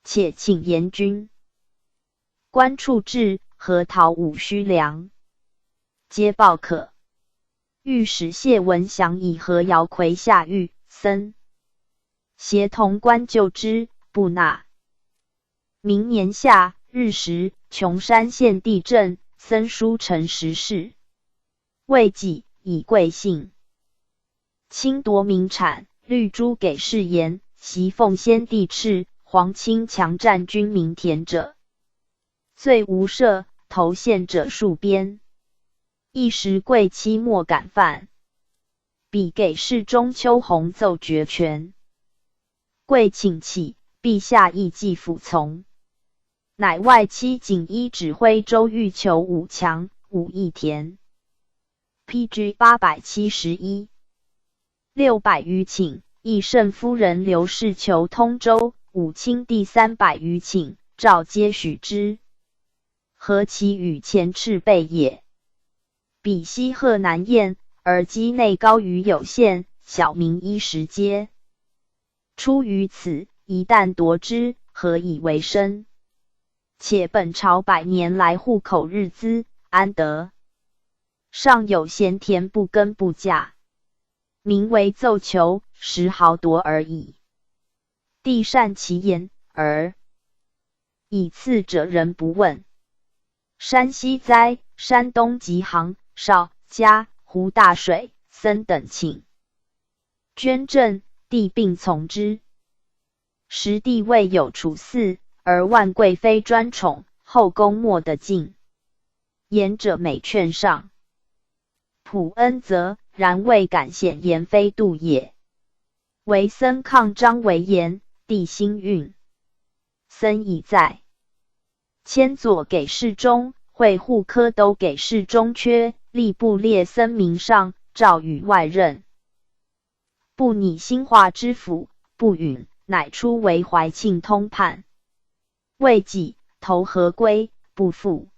且请严君官处置，核桃五虚粮，皆报可。御史谢文祥以何姚逵下狱，僧协同官就之，不纳。明年夏日时，琼山县地震，僧书陈时事，未己以贵姓，侵夺民产，律诛给事言，袭奉先帝敕，皇亲强占军民田者，罪无赦，投县者数鞭。一时贵戚莫敢犯。彼给事中秋鸿奏决权，贵请起，陛下亦既服从。乃外戚锦衣指挥周欲求武强、武义田。PG 871。600余顷，议圣夫人刘氏求通州，武清第300余顷，诏皆许之。何其与前敕备也！彼西贺南燕，而畿内高于有限，小民衣食皆出于此，一旦夺之，何以为生？且本朝100年来户口日资，安得尚有闲田不耕不稼？民为奏求，10毫夺而已。帝善其言，而以次者人不问。山西灾，山东吉杭、邵、嘉、湖大水，僧等请捐赠，帝并从之。时帝未有处嗣，而万贵妃专宠，后宫莫得进。言者每劝上普恩泽，然未敢显言非度也。唯僧抗张为言，帝心运。僧已在迁左给事中，会户科都给事中缺，吏部列僧名上，诏与外任。不拟兴化知府，不允，乃出为怀庆通判。未己，投河归，不复。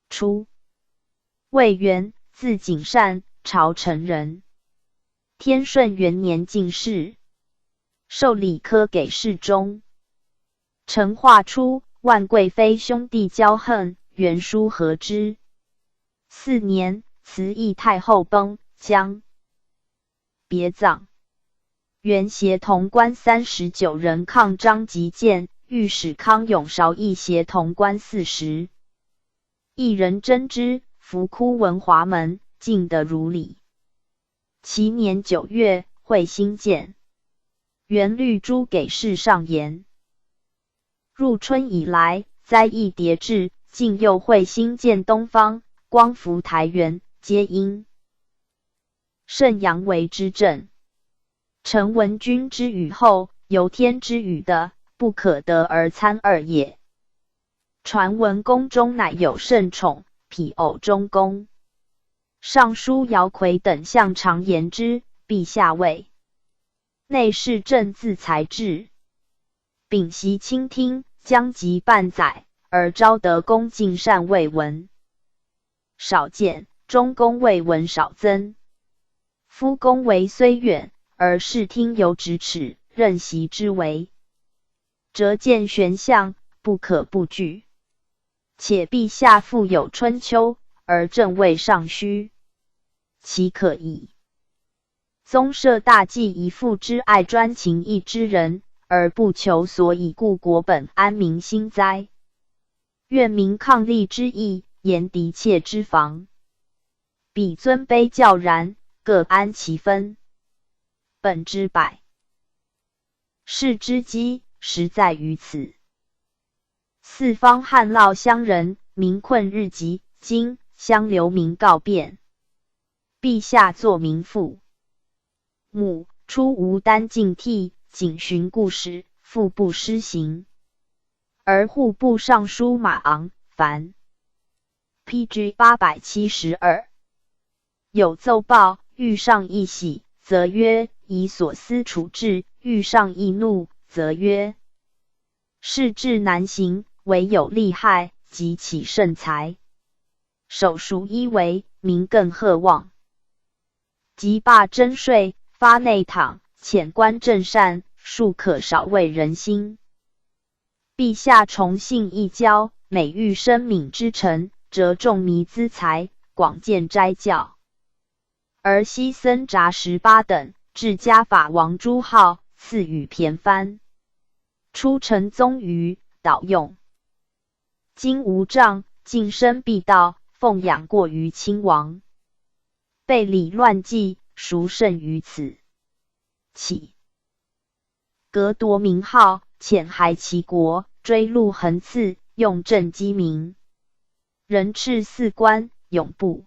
初，魏元，字景善，朝陈人。天顺元年进士，授理科给事中。陈化初，万贵妃兄弟交恨，元书和之。4年，慈懿太后崩，将别葬。元协同官39人抗张吉谏，御史康永韶亦协同官40。一人征之，伏枯文华门，进得如礼。其年9月，会兴建。元律诛给事上言。入春以来，灾疫迭至，晋又会兴建东方、光福台原，皆因圣阳为之政。臣闻君之语后，由天之语的，不可得而参二也。传闻宫中乃有圣宠，匹偶中宫。尚书姚逵等向常言之，陛下位内侍正自裁制，秉席倾听，将及半载，而昭德宫尽善未闻。少见，中宫未闻少增。夫宫为虽远，而视听犹咫尺，任席之为，折见玄象，不可不惧。且陛下复有春秋，而正位尚虚，其可矣？宗社大计以父之爱专情义之人，而不求所以顾国本安民心哉？愿民抗力之意，严敌切之防。彼尊卑教然，各安其分。本之百世之机，实在于此。四方旱涝乡人，民困日急，今乡流民告变。陛下作民赋。母初无单进替，谨循故事，复不施行。而户部尚书马昂凡 PG 872有奏报，欲上议喜，则曰以所思处置；欲上议怒，则曰事至难行，唯有利害，及其胜财。手熟一为，民更贺望。即罢征税，发内帑，遣官正善，庶可少为人心。陛下崇信义交，每遇生敏之臣，折仲弥资财，广建斋教。而西僧札18等，至家法王朱浩，赐予骈藩。出承宗舆，导用。今无杖，晋升必道，奉养过于亲王。备礼乱纪，孰胜于此？起革夺名号，遣害其国，追戮横刺，用政机民。人斥四官，永不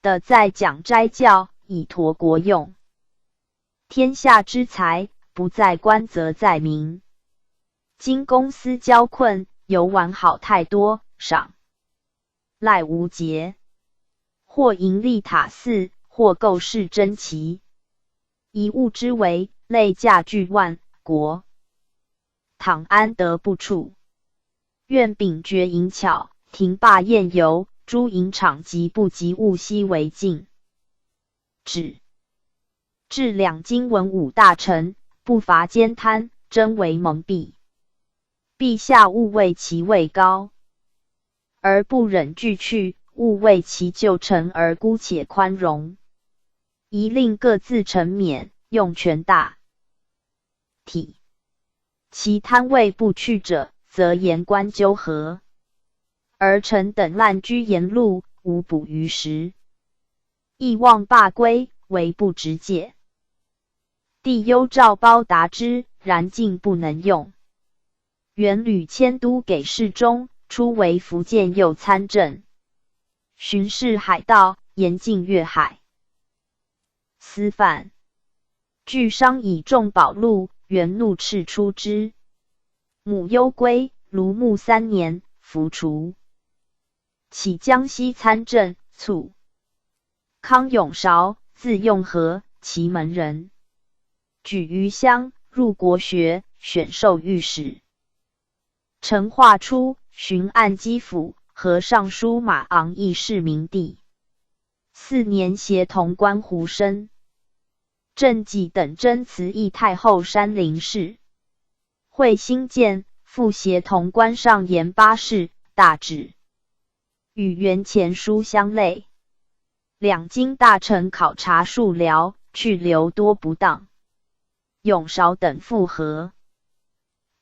得在讲斋教，以托国用。天下之财，不在官则在民。今公私交困，犹完好太多，赏赖无节。或盈利塔寺，或购饰珍奇。以物之为，累价巨万，国倘安得不处？愿秉绝淫巧，停罢宴游，诸营场及不及物悉为禁。止至两京文武大臣，不乏奸贪，真为蒙蔽。陛下勿谓其位高，而不忍拒去；勿谓其旧臣而姑且宽容。宜令各自惩免，用权大体。其贪位不去者，则言官纠合。而臣等滥居沿路，无补于时。亦望罢归，唯不直戒。帝幽诏褒达之，然竟不能用。原屡迁都给事中，初为福建右参政，巡视海盗，严禁越海。私犯据商以重宝禄，原怒斥出之。母忧归，卢牧3年，服除。起江西参政，卒。康永韶，字用和，祁门人。举于乡，入国学，选授御史。成化初，巡按稽府，和尚书马昂议事明帝。4年协同官胡生。郑己等征辞议太后山陵事。会兴建，复协同官上言8事，大旨。与原前书相类。两京大臣考察数辽，去留多不当。永韶等复合。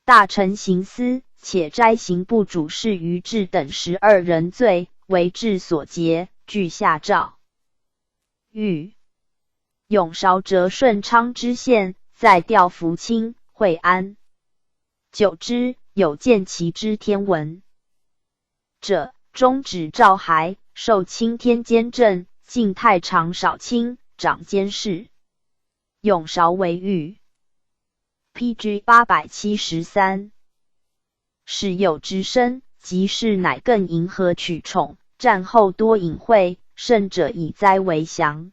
大臣行思，且斋刑部主事于治等12人罪，为治所结，具下诏。谕永韶折顺昌知县，在调福清、惠安。久之，有见其之天文者，终止诏骸，授钦天监正，晋太常少卿，掌监事。永韶为御。PG 873时有之身，即是乃更迎合取宠，战后多隐晦，甚者以灾为降。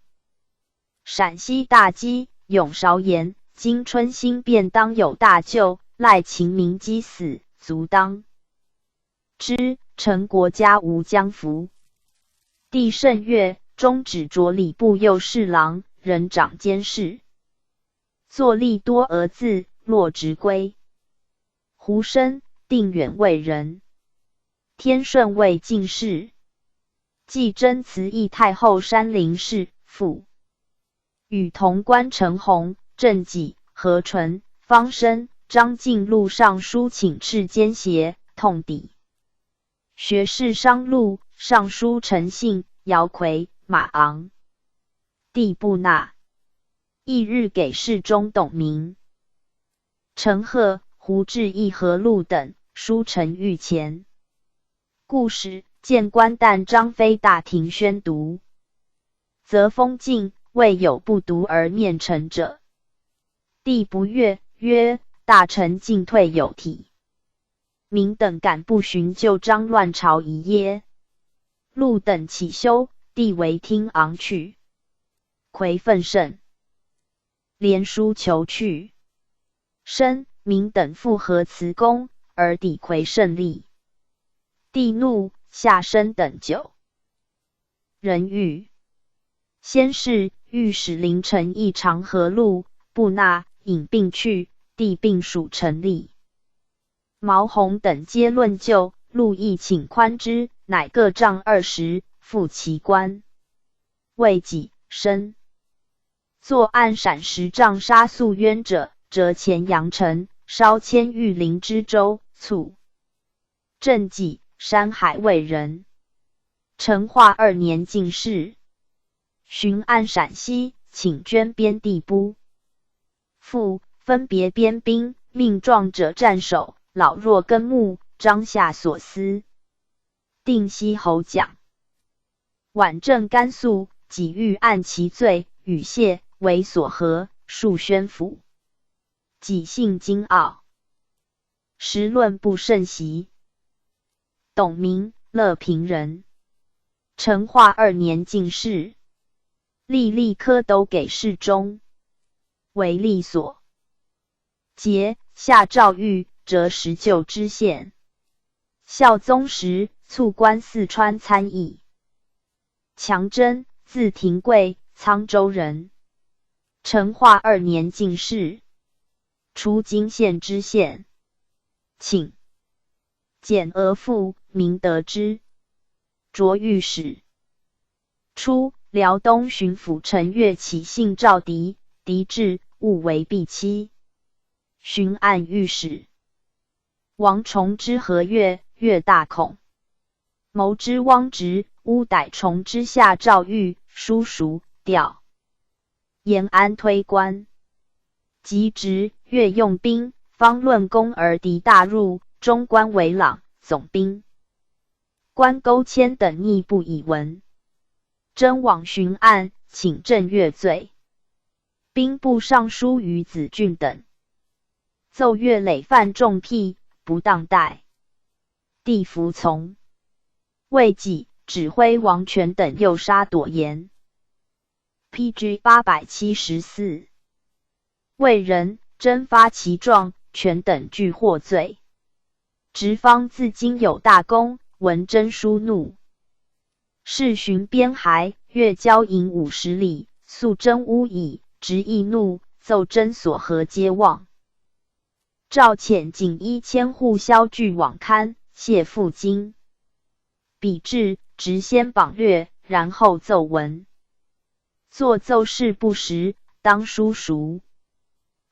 陕西大饥，永韶言：今春兴便当有大救，赖秦民饥死，足当之。臣国家无将服。帝甚悦，终止着礼部右侍郎，任掌监事。作吏多儿子，落直归。胡生，定远卫人。天顺卫进士。既征辞议太后山陵事，复与同官陈洪、郑己、何纯、方生、张敬录上书请斥奸邪，痛抵。学士商录尚书陈信、姚逵、马昂。帝不纳。翌日给事中董明、陈赫、胡志义和禄等书陈御前。故使见官旦张飞大庭宣读，则封禁，未有不读而面陈者。帝不悦，曰：大臣进退有体，民等敢不寻旧章乱朝仪耶？路等起修，帝为听昂去。魁愤甚，连书求去。申，民等复合辞公，而抵魁胜利。帝怒，下申等9人狱。先是，御史凌晨议长河路，不纳，引并去，帝并属成立。毛弘等皆论旧，陆亦请宽之，乃各杖20，复其官。未几，申作案闪10杖杀诉冤者，折前阳城，烧千玉陵之州，卒。郑己，山海卫人。成化2年进士。巡按陕西，请捐边地部。复分别编兵，命壮者战守，老弱根木，张下所思。定西侯奖。宛正甘肃，己欲按其罪，与谢为所合，数宣府。己性惊傲，时论不甚习。董明，乐平人。成化2年进士。历科都给事中，为吏所。节，下诏谕，折19知县。孝宗时，卒官四川参议。强征，字廷贵，沧州人。成化2年进士，除泾县知县。请简额赋，民得之。擢御史。初，辽东巡抚陈岳起信召敌，敌至，误为避妻。巡按御史。王崇之何岳，岳大恐。谋之汪直，乌逮崇之下诏谕，书属调。延安推官。及职，岳用兵，方论功而敌大入，中官为朗总兵。关勾谦等逆不以闻。征往巡按，请郑越罪。兵部尚书于子俊等奏越累犯重辟，不当代。帝服从。未几，指挥王权等诱杀朵颜。PG 874。魏人，征发其状，权等俱获罪。直方自今有大功，闻征书怒。是巡边还，越交营50里，速征乌矣，直易怒，奏征所合皆忘。诏遣锦衣千户销具往刊，谢赴京。彼至，直先榜略，然后奏文。作奏事不实，当书赎。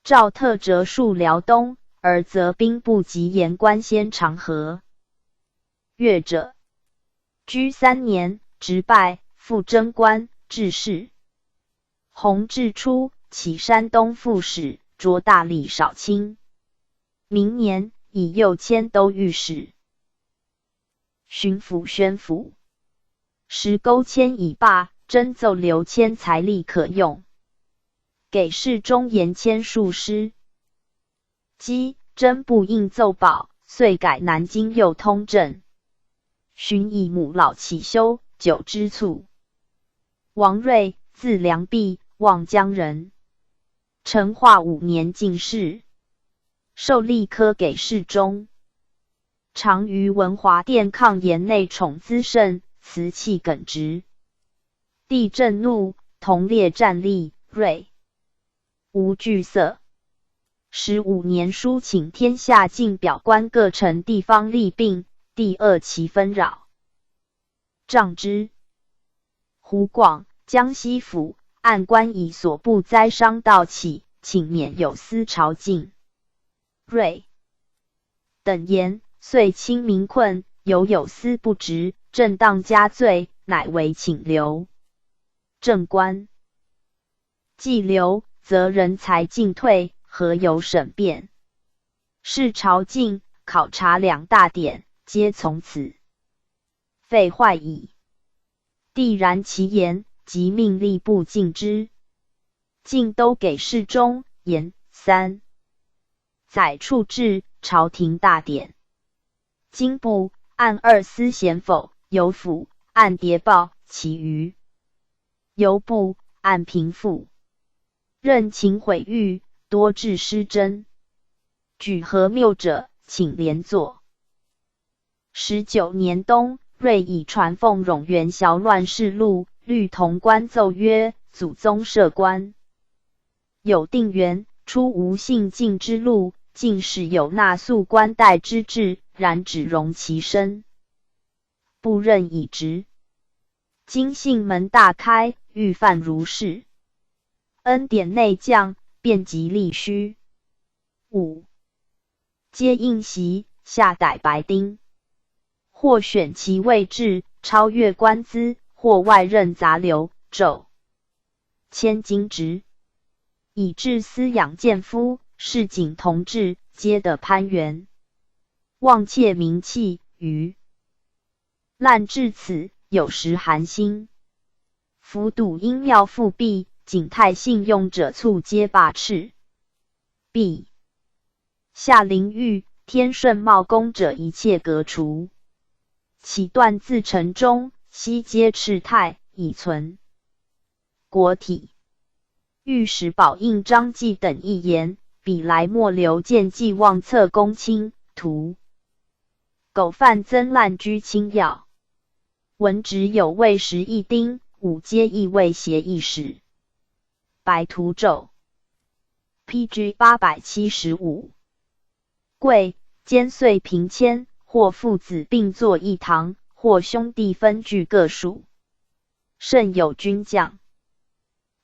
诏特折戍辽东，而责兵部及言官先长河。越者，居3年，直拜，复征官，致仕。弘治初，起山东副使，擢大吏少卿。明年，以右迁都御史。巡抚宣府。时勾迁已罢，征奏刘谦财力可用，给事中言迁数师。姬征不应奏报，遂改南京右通政。巡以母老起修，9之卒。王睿，字良弼，望江人。成化5年进士，授吏科给事中。常于文华殿抗言内宠滋甚，辞气耿直。帝震怒，同列战立，睿无惧色。15年书请天下进表官各城地方利病，帝恶其纷扰。杖之。湖广、江西府按官以所部灾伤盗起，请免有司朝觐。睿等言，遂清民困，有司不职，正当加罪，乃为请留。正官既留，则人才进退，何有审辩？是朝觐、考察2大典，皆从此。废坏矣。帝然其言，即命吏部禁之，尽都给事中。言3载处置朝廷大典。经部按2司咸否，由府按牒报，其余由部按平复。任情毁誉，多致失真。举何谬者，请连坐。19年冬，睿以传奉冗员淆乱事录，律潼关奏曰：祖宗设官，有定员，出无信进之路，进士有纳粟官代之制，然只容其身，不任以职。今信门大开，欲犯如是，恩典内降，便即立虚。5皆应袭，下逮白丁，或选其位置，超越官资，或外任杂流，骤迁京职，以致司养谏夫、市井同治皆得攀援，妄窃名气，余滥至此，有时寒心。府堵因庙复辟，景泰信用者卒皆罢斥。毕下临狱，天顺茂公者一切革除，起断自城中，悉皆斥太，以存国体。御史宝应张继等一言，彼来莫留见计妄测公卿徒，苟犯增滥居轻要。文职有尉10一丁，5皆议尉协议使。白图咒 PG 875。贵兼岁平迁，或父子并坐一堂，或兄弟分居各属。甚有军将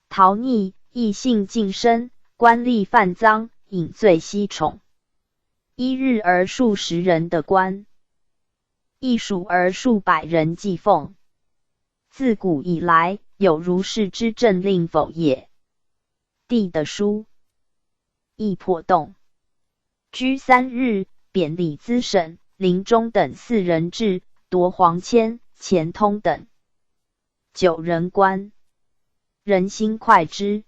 逃逆，异性近身，官吏犯赃，引罪西宠。一日而数10人的官，一数而数百人祭奉。自古以来，有如是之政令否也？帝的书亦颇动。居3日，贬礼资审、林中等4人至，夺黄谦、钱通等9人官，人心快之。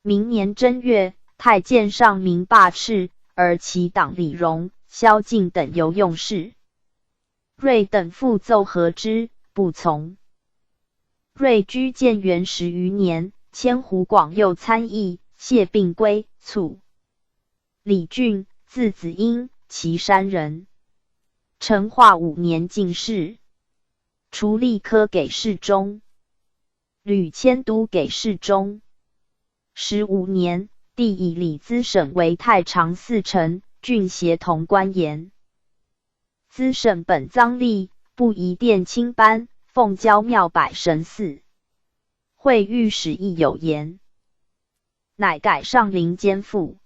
明年正月，太监上明罢斥，而其党李荣、萧敬等尤用事。睿等复奏和之，不从。睿居建元10余年，迁湖广右参议，谢病归，卒。李俊，字子英，岐山人。成化5年进士，除吏科给事中，屡迁都给事中。15年，帝以礼资审为太常侍臣，郡协同官言。资审本赃吏，不宜殿卿班，奉交庙百神寺。会御史亦有言，乃改上林监副。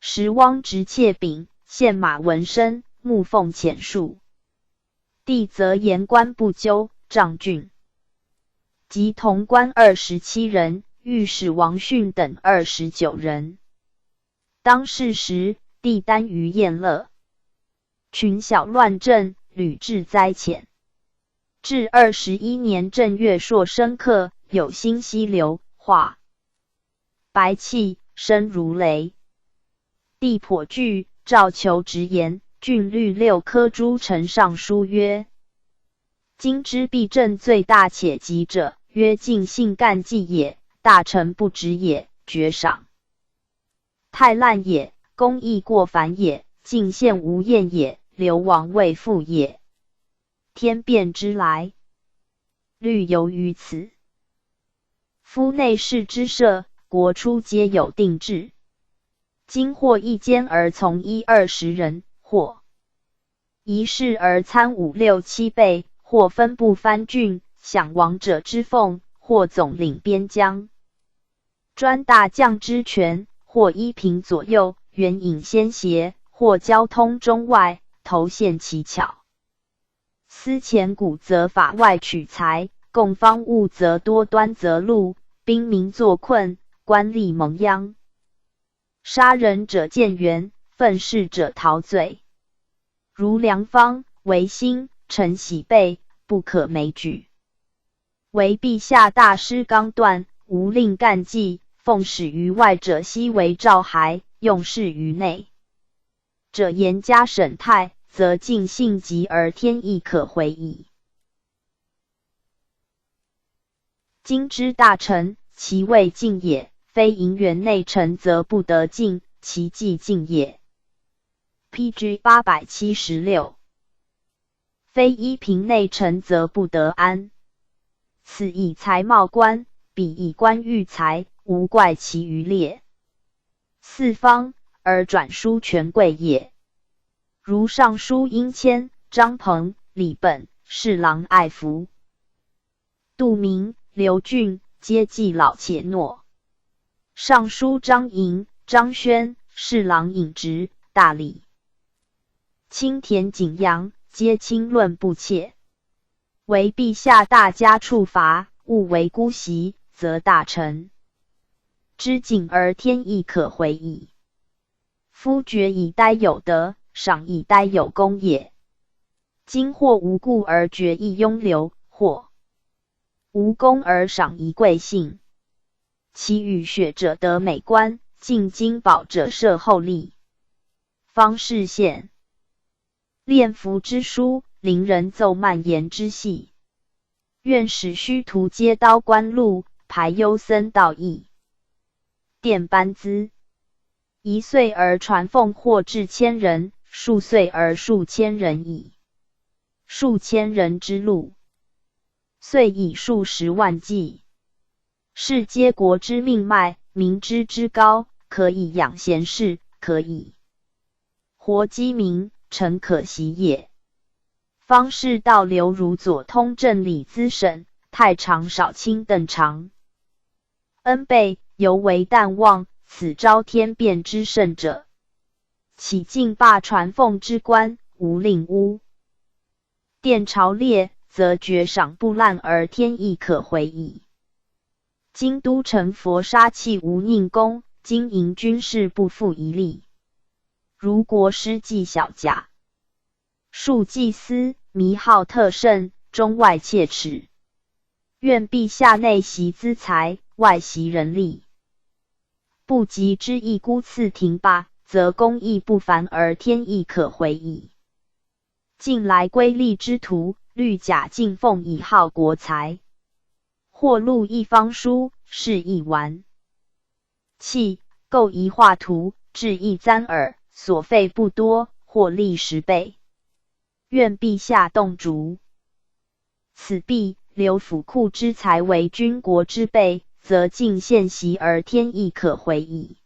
时汪直窃丙，献马文生，目奉遣数。帝则言官不究，杖郡。及同官27人，御史王训等29人。当世时，帝耽于宴乐，群小乱政，屡致灾浅。至21年正月朔申刻，有星溪流，化白气，声如雷。帝颇惧，诏求直言，郡律6科诸丞上书曰：今之弊政最大且急者，曰尽信干纪也，大臣不职也，爵赏太滥也，公义过繁也，进献无厌也，流亡未复也。天变之来，虑由于此。夫内侍之设，国初皆有定制。今或一监而从1-20人，或一事而参5、6、7倍，或分部藩郡，享王者之俸，或总领边疆，专大将之权，或一平左右，援引先协，或交通中外，投献奇巧。司前谷则法外取财，供方物则多端则禄，兵民作困，官吏蒙殃。杀人者见冤，愤世者逃罪。如良方、维新、臣喜备，不可枚举。惟陛下大师纲断，无令干纪，奉使于外者悉为诏骸，用事于内者严加审态，则尽信极而天意可回矣。今之大臣，其位尽也，非营园内臣则不得进，其既尽也。PG 876。非一品内臣则不得安。此以才貌官，彼以官欲才，无怪其余列。四方而转书权贵也。如尚书殷谦、张鹏、李本、侍郎艾福、杜明、刘俊皆既老且懦。尚书张莹、张轩、侍郎尹直、大理、青田景阳皆轻论不切。惟陛下大加处罚，勿为姑息，则大臣知谨而天意可回矣。夫爵以待有德，赏以待有功也。今或无故而爵以庸流，或无功而赏以贵姓。其与学者得美官，进金宝者设厚利。方士县练服之书，邻人奏蔓延之戏。愿使虚途皆刀官禄，排幽僧道义。殿班资1岁而传奉或至千人，数岁而数千人矣。数千人之禄，遂以数十万计。是皆国之命脉，民之之高，可以养贤士，可以活饥民，诚可喜也。方士道刘如左通正理资审、太常少卿等常恩备，犹为淡忘，此昭天变之甚者。岂尽罢传奉之官，无令污殿朝列，则爵赏不滥而天意可回矣。今都城佛杀气无佞功，经营军事不复一例。如国师祭小甲，庶祭司，迷好特甚，中外切齿。愿陛下内习资财，外习人力，不及之意孤次停罢，则功亦不凡而天意可回矣。近来归利之徒，虑假进奉以好国财。或录一方书，示一玩器，构一画图，制一簪耳，所费不多，或利10倍。愿陛下动竹。此必留府库之财为军国之备，则尽献习而天意可回矣。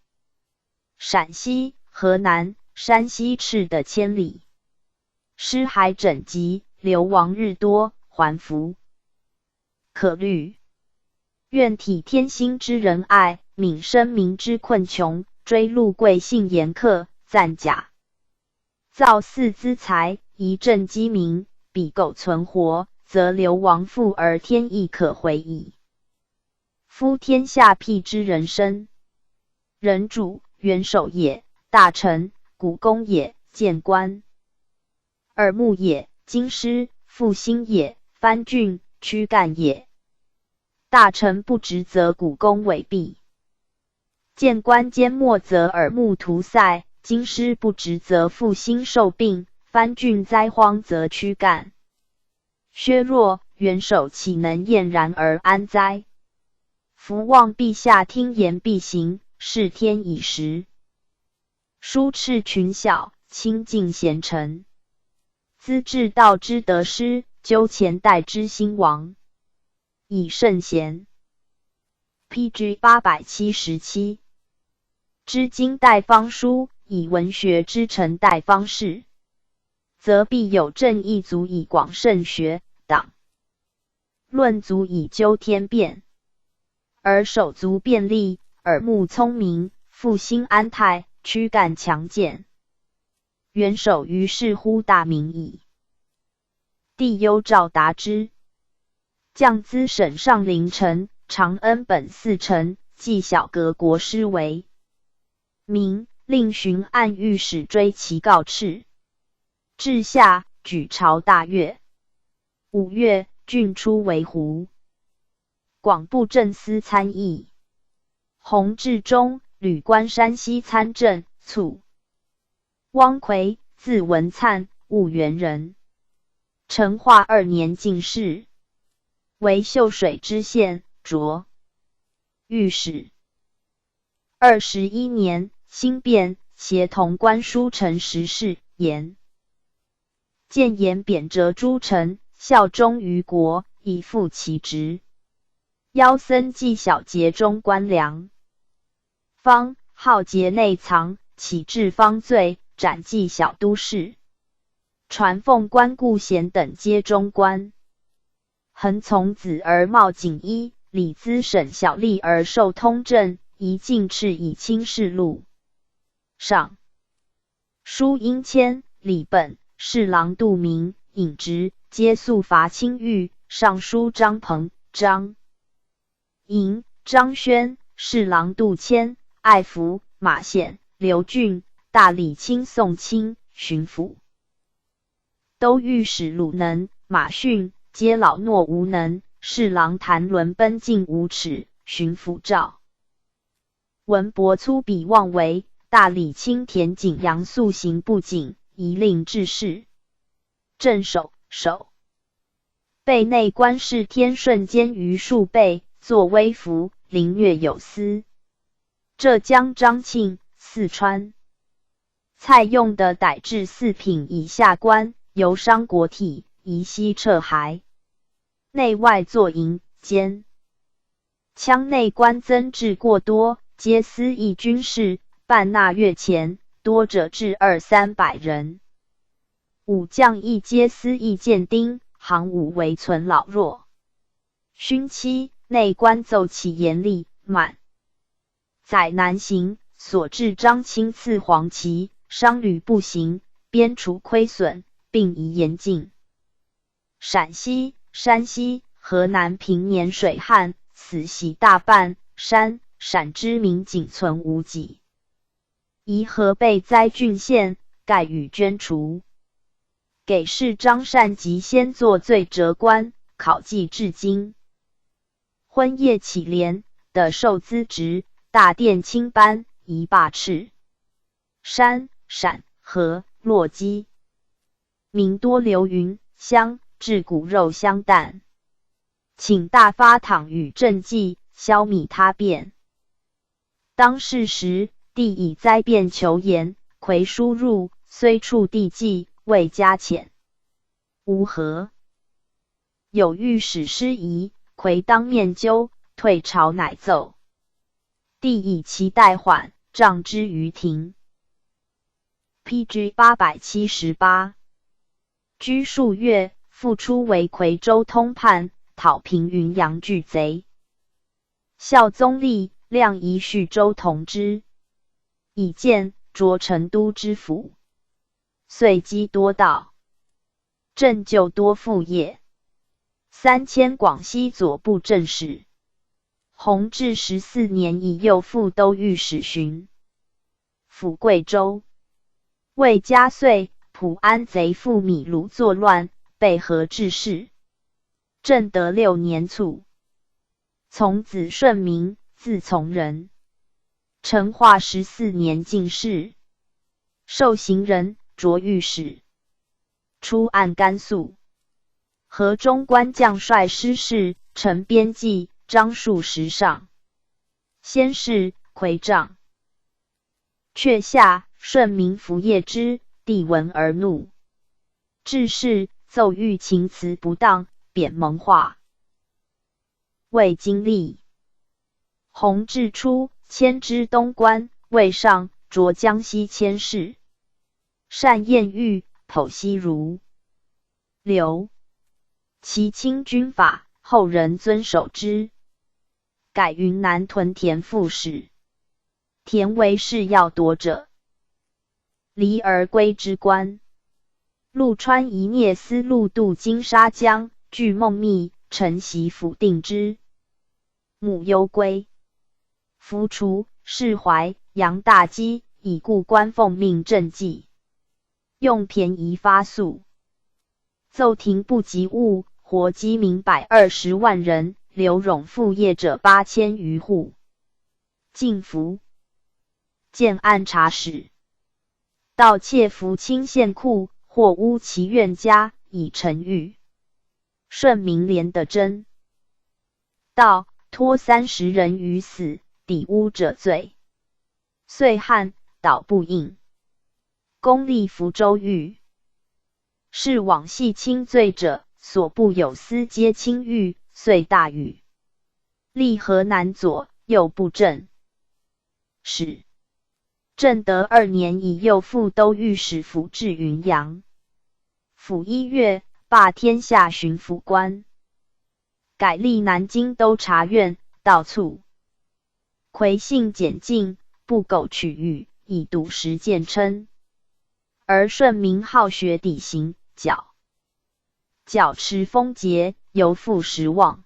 陕西、河南、山西赤的千里，尸骸整集，流亡日多，还服可虑。愿体天心之仁爱，悯生民之困穷，追录贵姓严苛，赞假造祀资财，以正积民，彼苟存活，则流亡复而天意可回矣。夫天下辟之人生，人主、元首也，大臣、古公也，谏官、耳目也，京师、复兴也，藩郡、躯干也。大臣不职，则古公违弊；谏官缄默，则耳目涂塞；京师不职，则复兴受病；藩郡灾荒，则躯干削弱。元首岂能晏然而安哉？夫望陛下听言必行，是天已时。疏斥群小，亲近贤臣，资治道之得失，究前代之兴亡，以圣贤。PG 877。知今代方书，以文学之成代方士，则必有正义足以广圣学党，论足以究天变，而手足便利，耳目聪明，复兴安泰，躯干强健。元首于是乎大明矣。帝忧赵达之，降资审上陵丞，长恩本4丞，记小阁国师为明，令巡按御史追其告敕。至下，举朝大悦。5月，郡出为胡。广布政司参议。弘治中，吕官山西参政，卒。汪奎，字文粲，婺源人。成化2年进士，为秀水知县，擢御史。21年，兴变，协同官书丞实事，言谏言贬谪诸臣，效忠于国，以复其职。邀僧纪晓节中官粮。方好节内藏，起治方罪，斩纪小都事。传奉官顾贤等皆中官。恒从子而冒锦衣，礼资审小吏而受通政，宜进敕以清事录。上书殷谦、李本、侍郎杜明、尹直皆速罚清狱。尚书张鹏、张寅、张轩、侍郎杜谦、艾福、马显、刘俊、大理卿宋卿、巡抚都御史鲁能、马逊皆老懦无能。侍郎谭伦奔进无耻。巡抚赵文博粗鄙妄为。大理卿田景阳素行不谨，宜令治事。镇守备内官侍天顺监于数倍，作威服，凌虐有司。浙江张庆、四川蔡用的逮至4品以下官，由伤国体，宜悉撤骸。内外作营监羌内官增至过多，皆私议军事，半纳月钱，多者至200-300人。武将亦皆私议剑丁，行伍为存老弱。勋期，内官奏其严厉，满载难行，所至张钦赐黄旗，商旅不行，边除亏损，并宜严禁。陕西、山西、河南平年水旱，死袭大半，陕之民仅存无几。宜河北灾郡县，盖予捐除。给事张善及先作罪折官，考绩至今。昏夜乞廉，得受资职，大殿卿班，宜罢斥。陕、河、洛基民多流云香，治骨肉相啖。请大发躺与赈济，消弭他变。当世时，帝以灾变求言，魁书入，虽处地计，未加遣。乌合有御史失仪，魁当面纠，退朝乃奏。帝以其代缓，杖之于庭。PG 878。居数月，复出为夔州通判，讨平云阳巨贼。孝宗立，亮宜叙州同知，以见着成都知府。遂积多盗，政就多副业。3000广西左布政使。弘治14年以右副都御史巡抚贵州。魏嘉岁，普安贼妇米卢作乱，被合致仕。正德6年卒。从子顺明，字从人。成化14年进士，受行人，擢御史。出按甘肃。河中官将帅师事，承边骑，张数10上。先是，夔杖。阙下，顺明服谒之，帝闻而怒。致仕，奏谕情辞不当，贬蒙化。魏经历。弘治初，迁知东关，魏上，擢江西佥事。善宴御，剖析儒。刘其清军法，后人遵守之。改云南屯田副使。田为是要夺者，离而归之官。陆川一聂司陆渡金沙江，据孟密，承袭府定之。母忧归。夫除释怀、杨大基，以故官奉命赈济，用便宜发粟。奏廷不及物，活饥民120万人，流冗复业者8000余户。晋福建按察使盗窃福清县库，或污其院家，以陈玉、顺明连的真盗，托30人于死，抵污者罪。遂汉岛不应，公立福州狱。是往系轻罪者，所部有司皆轻狱，遂大狱。历河南左右布政使。正德2年，以右副都御史符至云阳府1月，罢天下巡抚官，改隶南京都察院，道促魁性简进，不苟取誉，以笃实见称。而顺明好学底行，矫持风节，犹负实望。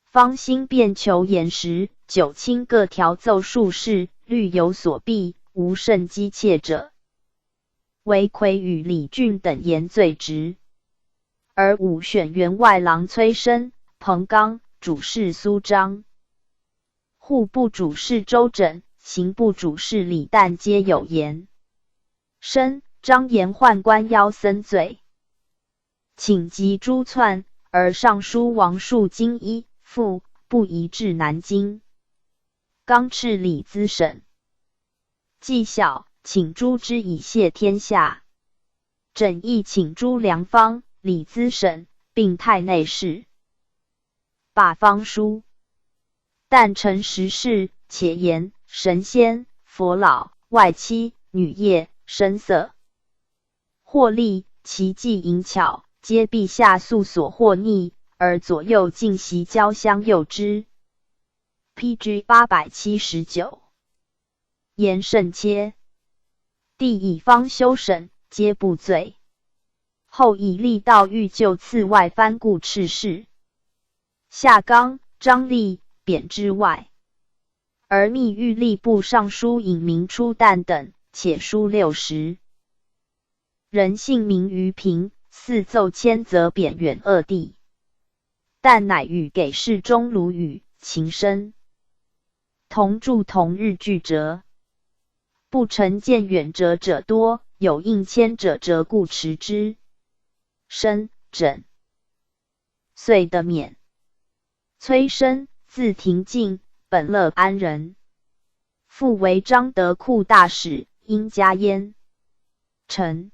方兴便求言时，九卿各调奏数事，律有所避，无甚讥切者。唯魁与李俊等言最直。而武选员外郎崔生、彭刚，主事苏章，户部主事周整，刑部主事李旦皆有言。生、张言宦官邀僧罪，请及朱篡，而尚书王树京一复不移至南京。刚敕李资审，纪晓请诛之以谢天下。整亦请诛梁方、李资审，并太内侍。罢方书，但陈时事，且言神仙、佛老、外戚、女业、声色、获利、奇技淫巧，皆陛下素所获逆，而左右尽习交相诱之。PG 879。言甚切。帝以方修审，皆不罪。后以吏道欲就赐外藩故斥事。夏刚、张立贬之外，而密谕吏部尚书尹明初旦等，且书60人姓名于平，似奏迁则贬远恶地。但乃与给事中卢宇、秦生同住同日俱折。不成见远折者多，有应迁者折故持之。生、整遂得免。崔生，字廷敬，本乐安人，父为张德库大使，因加焉。陈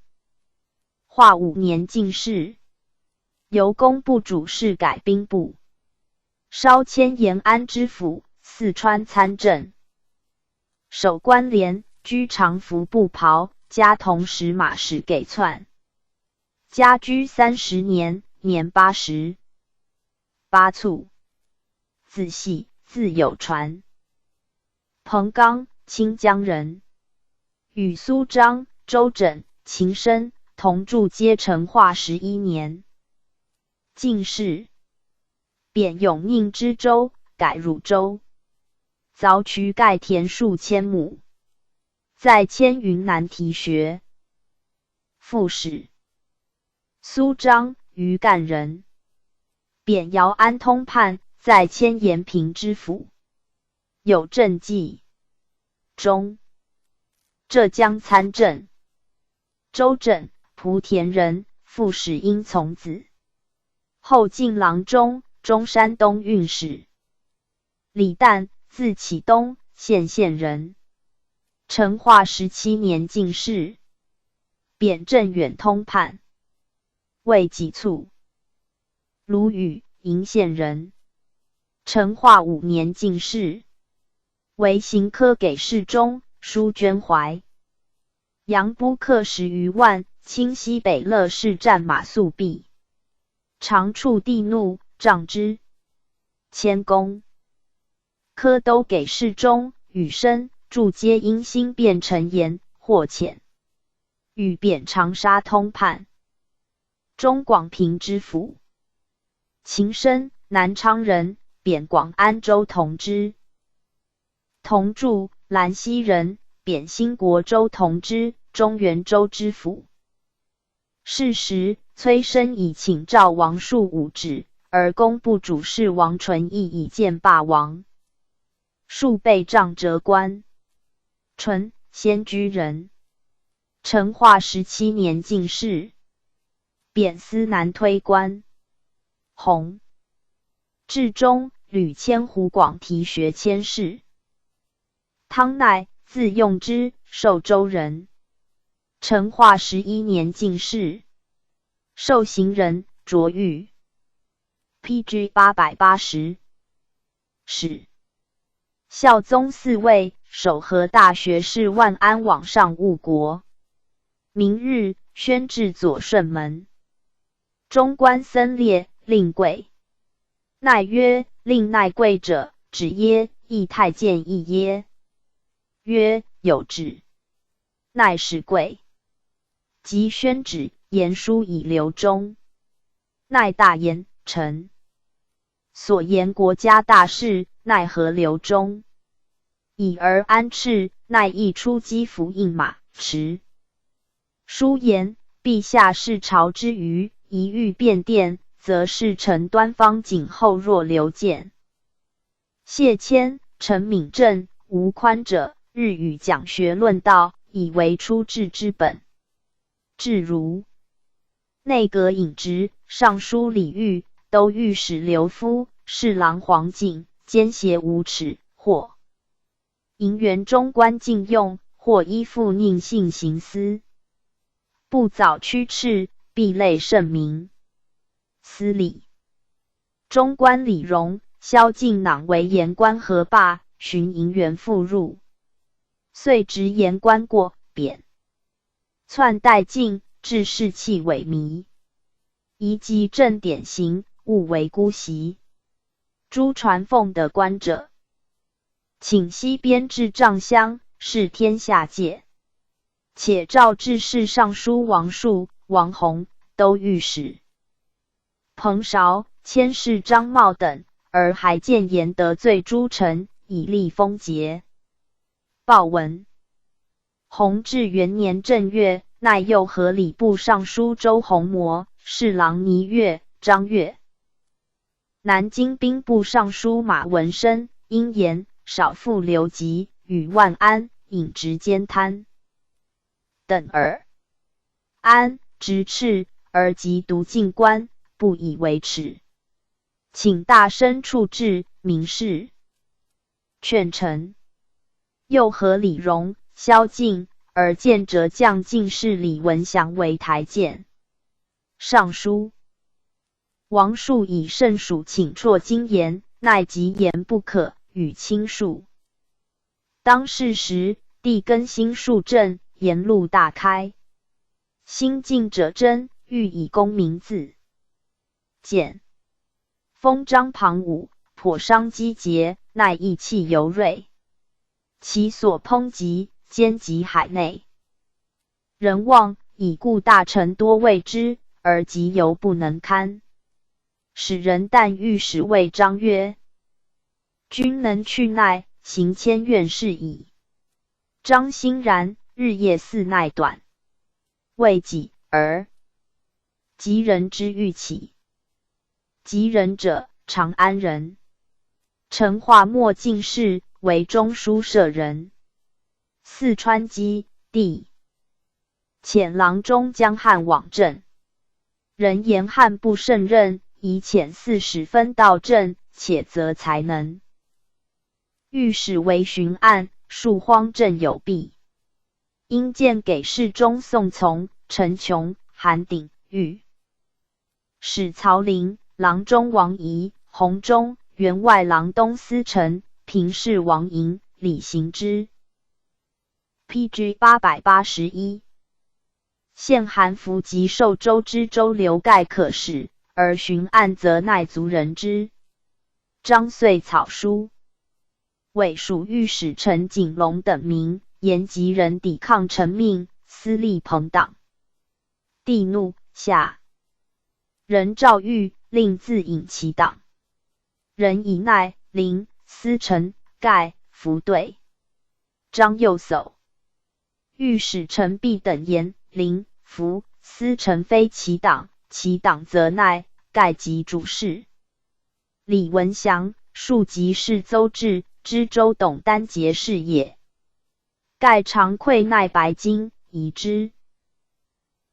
化5年进士，由工部主事改兵部，稍迁延安知府、四川参政，守关联，居常服布袍，加同时马使给窜。家居30年，年80。八卒。字系，字有传。彭刚，清江人，与苏章、周整、秦生同住皆成化11年。进士，贬永宁知州，改汝州。凿渠盖田数千亩，在迁云南提学。副使，苏章，余干人，贬姚安通判，在迁延平知府。有政绩。中浙江参政。周整，莆田人，副使殷从子，后晋郎中，中山东运使。李旦，字启东，献县人，成化17年进士，贬镇远通判。为己卒。卢宇，鄞县人，成化5年进士，为刑科给事中，书捐怀。杨布克10余万，清西北乐士战马宿壁，常触地怒，杖之。迁公。科都给事中，羽生著皆因心变陈言，或遣。欲贬长沙通判。中广平知府。秦生，南昌人，贬广安州同知。同住，兰溪人，贬兴国州同知，中原州知府。是时，崔生以请召王述武旨，而工部主事王纯义以见罢王。述被杖折官。纯，仙居人，成化17年进士，贬司南推官。弘，至中，屡迁湖广提学佥事。汤鼐，字用之，寿州人，成化11年进士，授行人，擢狱。PG 880。史。孝宗嗣位，守和大学士万安往上务国。明日，宣至左顺门。中官僧列，令贵。鼐曰：令鼐贵者，指耶？亦太监亦耶？曰：有旨。鼐使贵。即宣旨，言书以留中。鼐大言，臣所言国家大事，奈何留中？已而安赤，鼐亦出击服应马驰。书言：陛下视朝之余，一欲变殿，则侍臣端方谨厚若留谏。谢谦、陈敏正、吴宽者，日与讲学论道，以为出治之本。至如内阁尹直、尚书李煜、都御史刘夫、侍郎黄敬，奸邪无耻，或营园中官禁用，或依附佞幸行私，不早驱斥，必累圣明。司礼中官李荣、萧敬囊为言官河坝，寻营园复入，遂执言官过，贬。篡代晋，致士气萎靡，宜及正典刑，勿为姑息。诸传奉的官者，请西边至帐乡，视天下界。且召制事尚书王述、王弘、都御史彭韶、佥事张茂等，而还谏言得罪诸臣，以立封节。报文。弘治元年正月，鼐又和礼部尚书周弘谟、侍郎倪岳、张岳。南京兵部尚书马文生因言少赋留级，与万安引直兼贪等耳。安直斥，而及独进官，不以为耻，请大声处置，明示劝臣。又和李荣、萧敬，而见浙将进士李文祥为台谏。上书王述以圣属请辍经言，鼐即言不可，与亲述。当世时，帝更新数政，言路大开。新进者真，欲以功名字。简封张庞武，颇商机节，鼐意气尤锐。其所抨击，兼及海内。人望已故大臣多畏之，而极犹不能堪。使人但御史谓张曰：君能去鼐，行千院事矣。张欣然，日夜似鼐短。未几而及人之欲起。及人者，长安人，成化末进士，为中书舍人。四川基地，遣郎中江汉往镇。人言汉不胜任，以遣40分到镇，且择才能。御史为巡案，数荒镇有弊。因见给事中宋从、陈琼、韩鼎、御史曹林、郎中王仪、弘中、员外郎东司臣、平事王寅、李行之。PG 881。现韩服及寿州之州留盖可使，而巡案则鼐族人之。张遂草书，委属御史陈景龙等名，言及人抵抗臣命，私立朋党。帝怒，下人诏谕，令自引其党。人以鼐、林、司臣、盖、服对。张右叟。御史陈弼等言，林、服、司臣非其党，其党则奈，盖即主事。李文祥，庶吉士邹治知州董丹节事也。盖常馈奈白金，以之。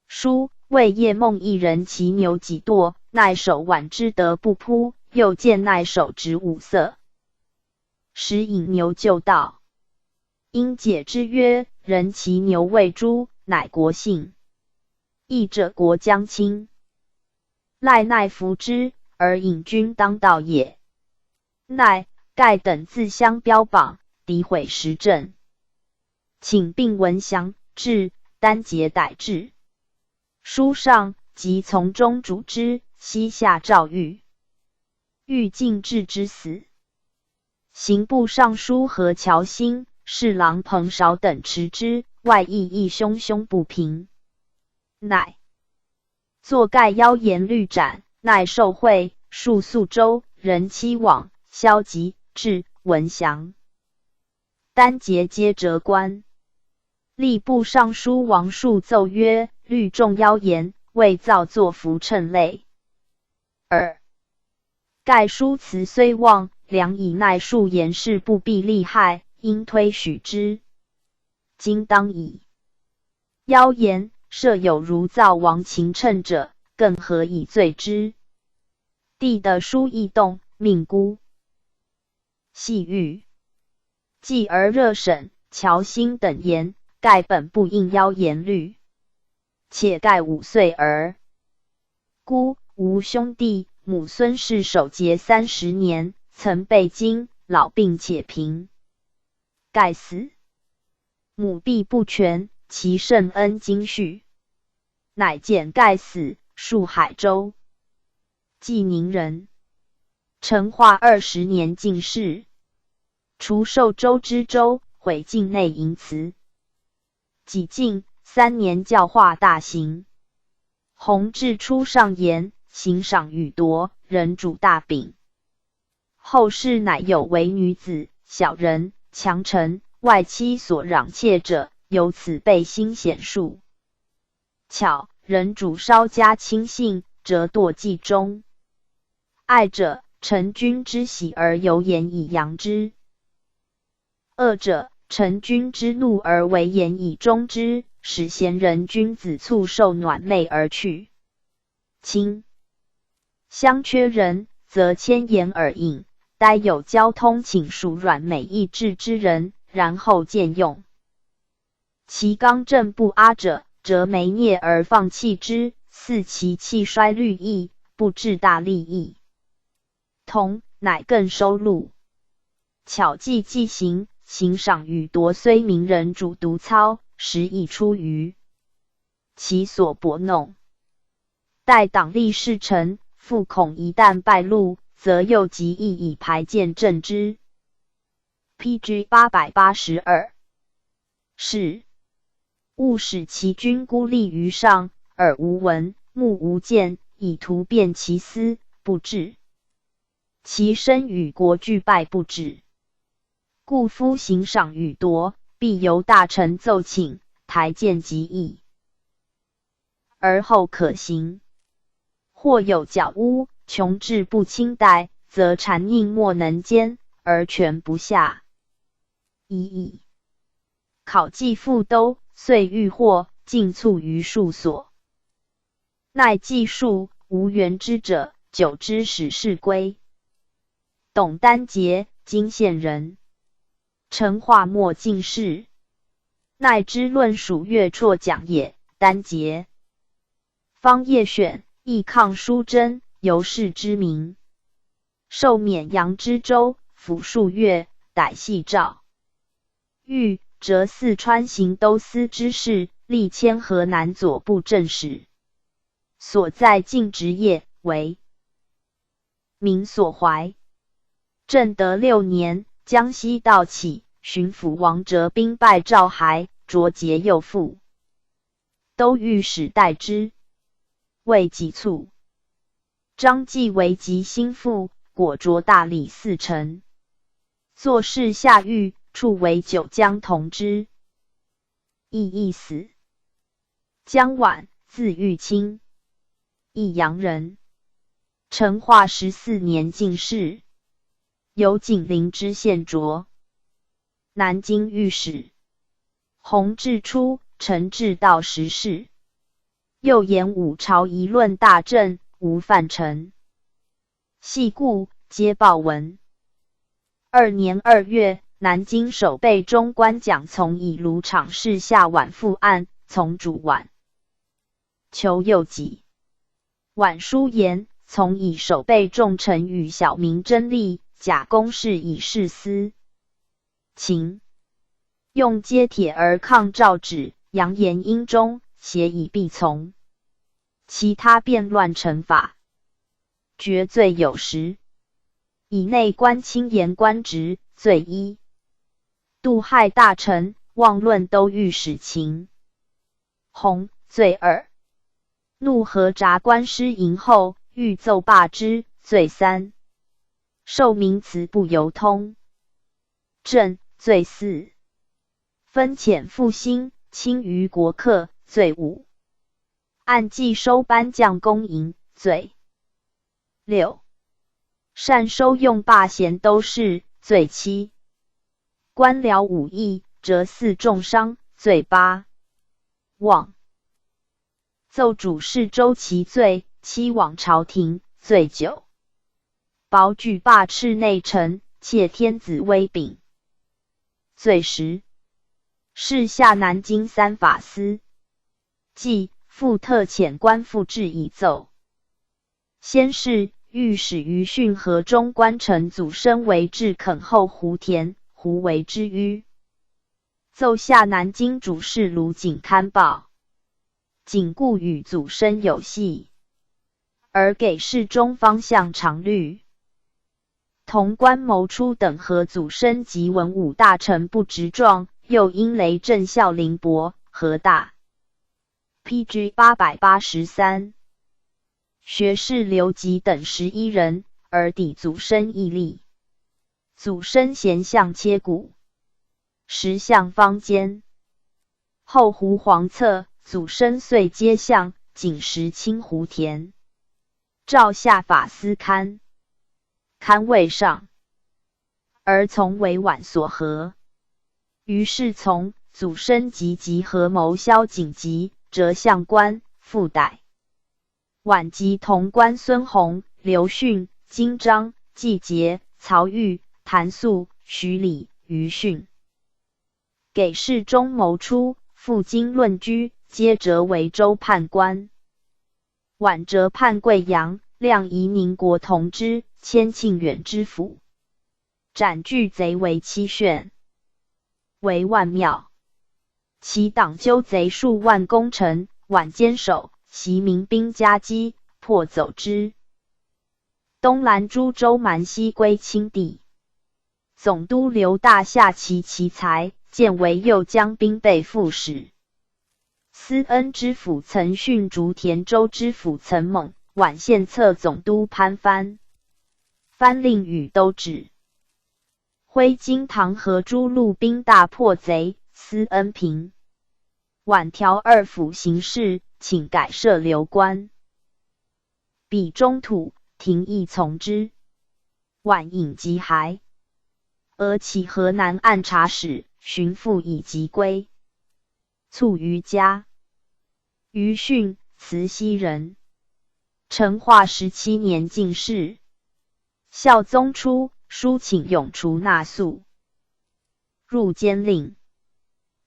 书谓叶梦一人骑牛己堕，奈手挽之得不扑，又见奈手执五色，时引牛就道。因解之曰：人骑牛为猪，乃国姓。义者国将倾。赖奈服之，而引军当道也。奈盖等自相标榜，诋毁时政。请并文祥至，丹节逮至。书上即从中主之，西下诏狱。欲尽治之死。刑部尚书何乔兴、侍郎彭韶等持之，外议亦汹汹不平。乃作盖妖言律斩，乃受贿，数宿州，人妻往，萧吉、至、文祥、丹节皆折官。吏部尚书王述奏曰：律众妖言，未造作服称类。2. 盖书辞虽妄，良以奈数言事不必利害，应推许之。今当以妖言，设有如造王秦称者，更何以罪之？帝的书异动，命孤细狱。继而热审，乔兴等言，盖本不应妖言律，且盖5岁儿。孤无兄弟，母孙氏守节30年，曾被惊，老病且贫。盖死，母婢不全，其甚恩经续。乃简盖死，戍海州。济宁人。成化20年进士，除授州知州，毁境内营祠。己晋3年教化大行。弘治初上言，行赏予夺，人主大秉。后世乃有为女子、小人、强臣、外戚所攘窃者，由此被兴显著。巧人主稍加轻信，则堕计中。爱者臣君之喜而由言以扬之；恶者臣君之怒而为言以终之，使贤人君子促受暖昧而去。亲相缺人，则千言而隐，待有交通请属软美意志之人，然后见用。其刚正不阿者，则没孽而放弃之，似其气衰虑益，不致大利益。同乃更收录。巧计既行，行赏予夺虽名人主独操，实亦出于其所博弄。待党立事成，复恐一旦败露，则又极易以排见正之。PG 882。是。勿使其君孤立于上，耳无闻，目无见，以图辨其私，不治。其身与国俱败不止。故夫行赏予夺，必由大臣奏请，台谏即议，而后可行。或有矫污，穷志不清待，则谗佞莫能兼，而权不下。一考绩复兜，遂欲获，尽卒于数所。乃计数无缘之者，久之使事归。董丹节，金县人。成化末进士。乃之论属月绰讲也。丹节。方业选，亦抗淑贞，由是之名。受免扬知州，抚数月，逮系诏。欲折四川行都司之事，历迁河南左布政使。所在晋职业为民所怀。正德6年，江西道起，巡抚王哲兵败赵骸，卓节又复。都御史代之，为己卒。张继为吉心腹，果着大理4丞。作事下狱，处为九江同知。亦死。江琬，字玉清。益阳人。成化14年进士，由景陵知县擢。南京御史。弘治初，承制道时事。又言五朝议论大政，无犯臣。系故，皆报闻。2年2月，南京守备中官蒋从以卢场事下宛复案，从主宛。求右己。宛书言，从以守备重臣与小民争利，假公事以示私情，用揭帖而抗诏旨，扬言英忠，协以必从。其他变乱惩罚，决罪有时。以内官轻言官职，罪一；妒害大臣，妄论都御史情，弘，罪二；怒何札官失营后，欲奏罢之，罪三；受名词不由通，正，罪四；分遣负心，轻于国客，罪五；按计收班将公银，罪六；擅收用罢闲都事，罪七；官僚武役，折肆重伤，罪八；妄奏主事周其罪，欺罔朝廷，罪九；保举罢饬内臣，窃天子威柄，罪十；事下南京3法司，即复特遣官复制以奏。先是，御史于训和中官臣祖申为至垦后胡田，胡为之迂。奏下南京主事卢景刊报。景固与祖申有隙，而给事中方向常虑。同官谋出等和祖申及文武大臣不直状，又因雷震孝凌伯何大 PG 883，学士刘吉等11人，而抵祖申毅力。祖申贤相切骨，时相方坚。后胡黄策，祖申遂皆相，仅时清胡田。诏下法司勘，勘未上，而从为宛所合。于是从祖申及合谋萧景吉，折相官，复逮。宛及同官孙弘、刘训、金章、季节、曹玉、谭素、徐礼、于训，给事中谋出，赴京论居，皆折为州判官。宛折判贵阳，亮夷宁国同知，迁庆远知府。斩巨贼为7炫，为万庙。其党纠贼数万功臣，宛坚守，袭民兵夹击，破走之。东兰诸州蛮西归清地。总督刘大下其才，建为右江兵备副使。司恩知府岑训竹田州知府岑猛，宛献策总督潘藩。藩令与都指。挥金堂和诸路兵大破贼，司恩平。宛调2府行事，请改设流官。彼中土，廷议从之。宛引疾骸。俄起河南按察使，寻父以疾归。卒于家。于训，慈溪人。成化17年进士。孝宗初，书请永除纳粟。入监令。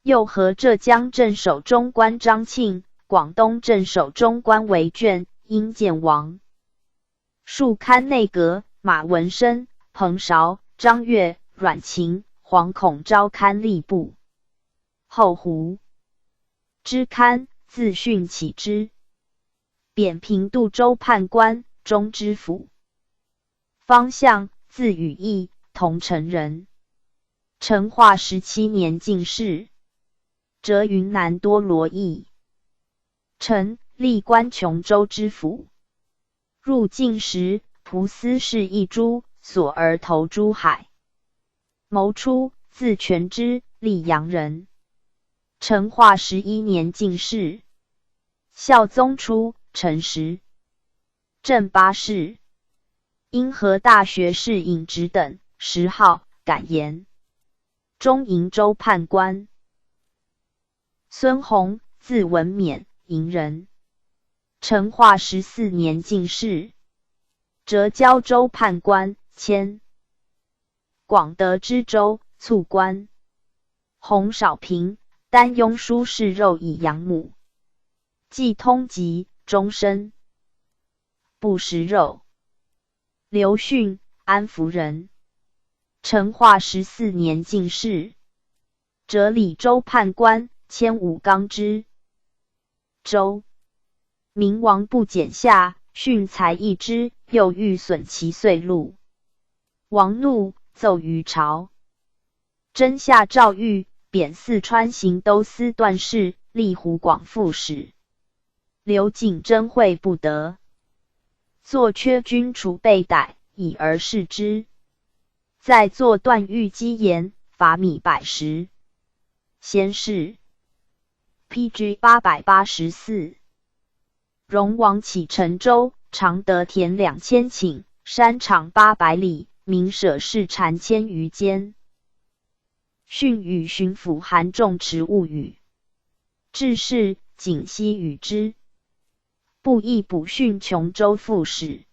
又和浙江镇守中官张庆、广东镇守中官韦卷，因见王。数堪内阁，马文生、彭韶、张悦、阮勤、黄孔昭堪吏部。后胡知堪，自训起之。贬平度州判官，中知府。方相，字禹义，桐城人。成化17年进士。浙云南多罗邑。臣，历官琼州知府。入晋时，仆司事一株，所而投诸海。谋出，字全之，溧阳人。成化11年进士。孝宗初，辰时。正八世，因河大学士尹直等10号感言。中瀛州判官。孙弘，字文冕，瀛人，成化14年进士，浙交州判官，迁广德知州，卒官。洪少平，丹雍书事肉以养母，既通籍，终身不食肉。刘训，安福人，成化14年进士，浙理州判官，迁武冈之州。明王不减下，训才一之，又欲损其岁禄。王怒，奏于朝。征下诏谕，贬四川行都司段事、吏湖广副使。刘景征会不得，作缺军储备逮，以而视之。再作段誉积言，罚米100石。先是。PG 884。荣王起陈州，常得田2000顷，山场800里，民舍士产1000余间。训与巡抚韩仲持物语，致仕，景熙与之。不议补训琼州副使。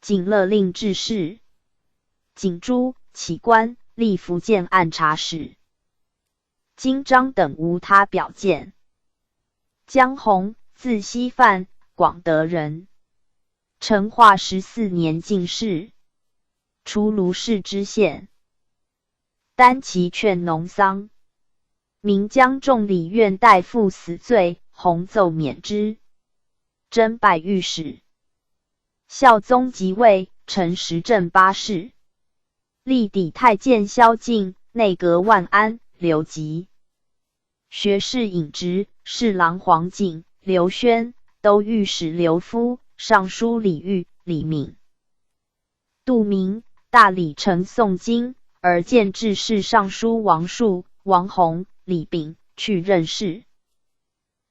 景勒令致仕。景朱起官，历福建按察使。金章等无他表见。江弘，字熙范，广德人，成化14年进士，除卢氏知县。单骑劝农桑，明江仲理院代父死罪，弘奏免之。征拜御史。孝宗即位，承时正8世，历抵太监萧敬、内阁万安、刘吉。学士尹直、侍郎黄景、刘宣、都御史刘夫、尚书李煜、李敏。杜明，大理丞宋经，而见制事尚书王树、王弘、李炳，去任事。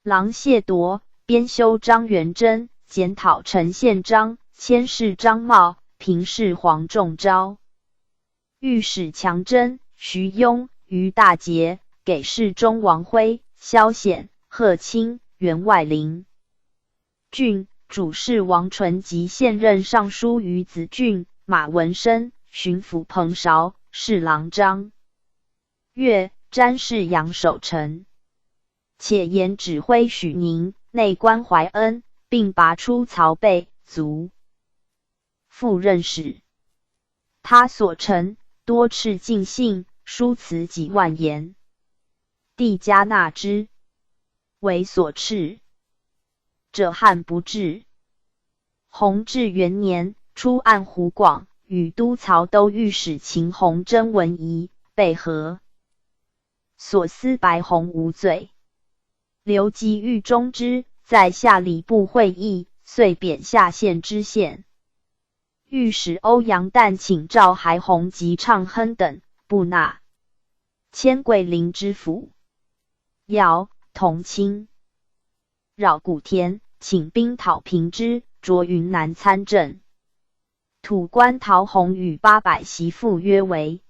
郎谢铎，编修张元贞，检讨陈宪章，佥事张茂，平事黄仲昭。御史强征、徐庸、于大节，给事中王辉、萧显、贺钦、员外郎郡主事王纯及现任尚书于子俊、马文生、巡抚彭韶、侍郎张岳、詹事杨守成。且言指挥许宁、内官怀恩，并拔出曹备、卒。复任使。他所成，多敕尽信，书辞几万言。帝加纳之，为所敕者汉不至。弘治元年，出按湖广，与都曹都御史秦弘征文仪，备和。所思白弘无罪。刘基狱中之，在下礼部会议，遂贬下县知县。御史欧阳旦请召还弘及畅亨等，不纳。迁桂林知府。姚、同清。扰古田，请兵讨平之，着云南参政。土官陶弘与800袭附约为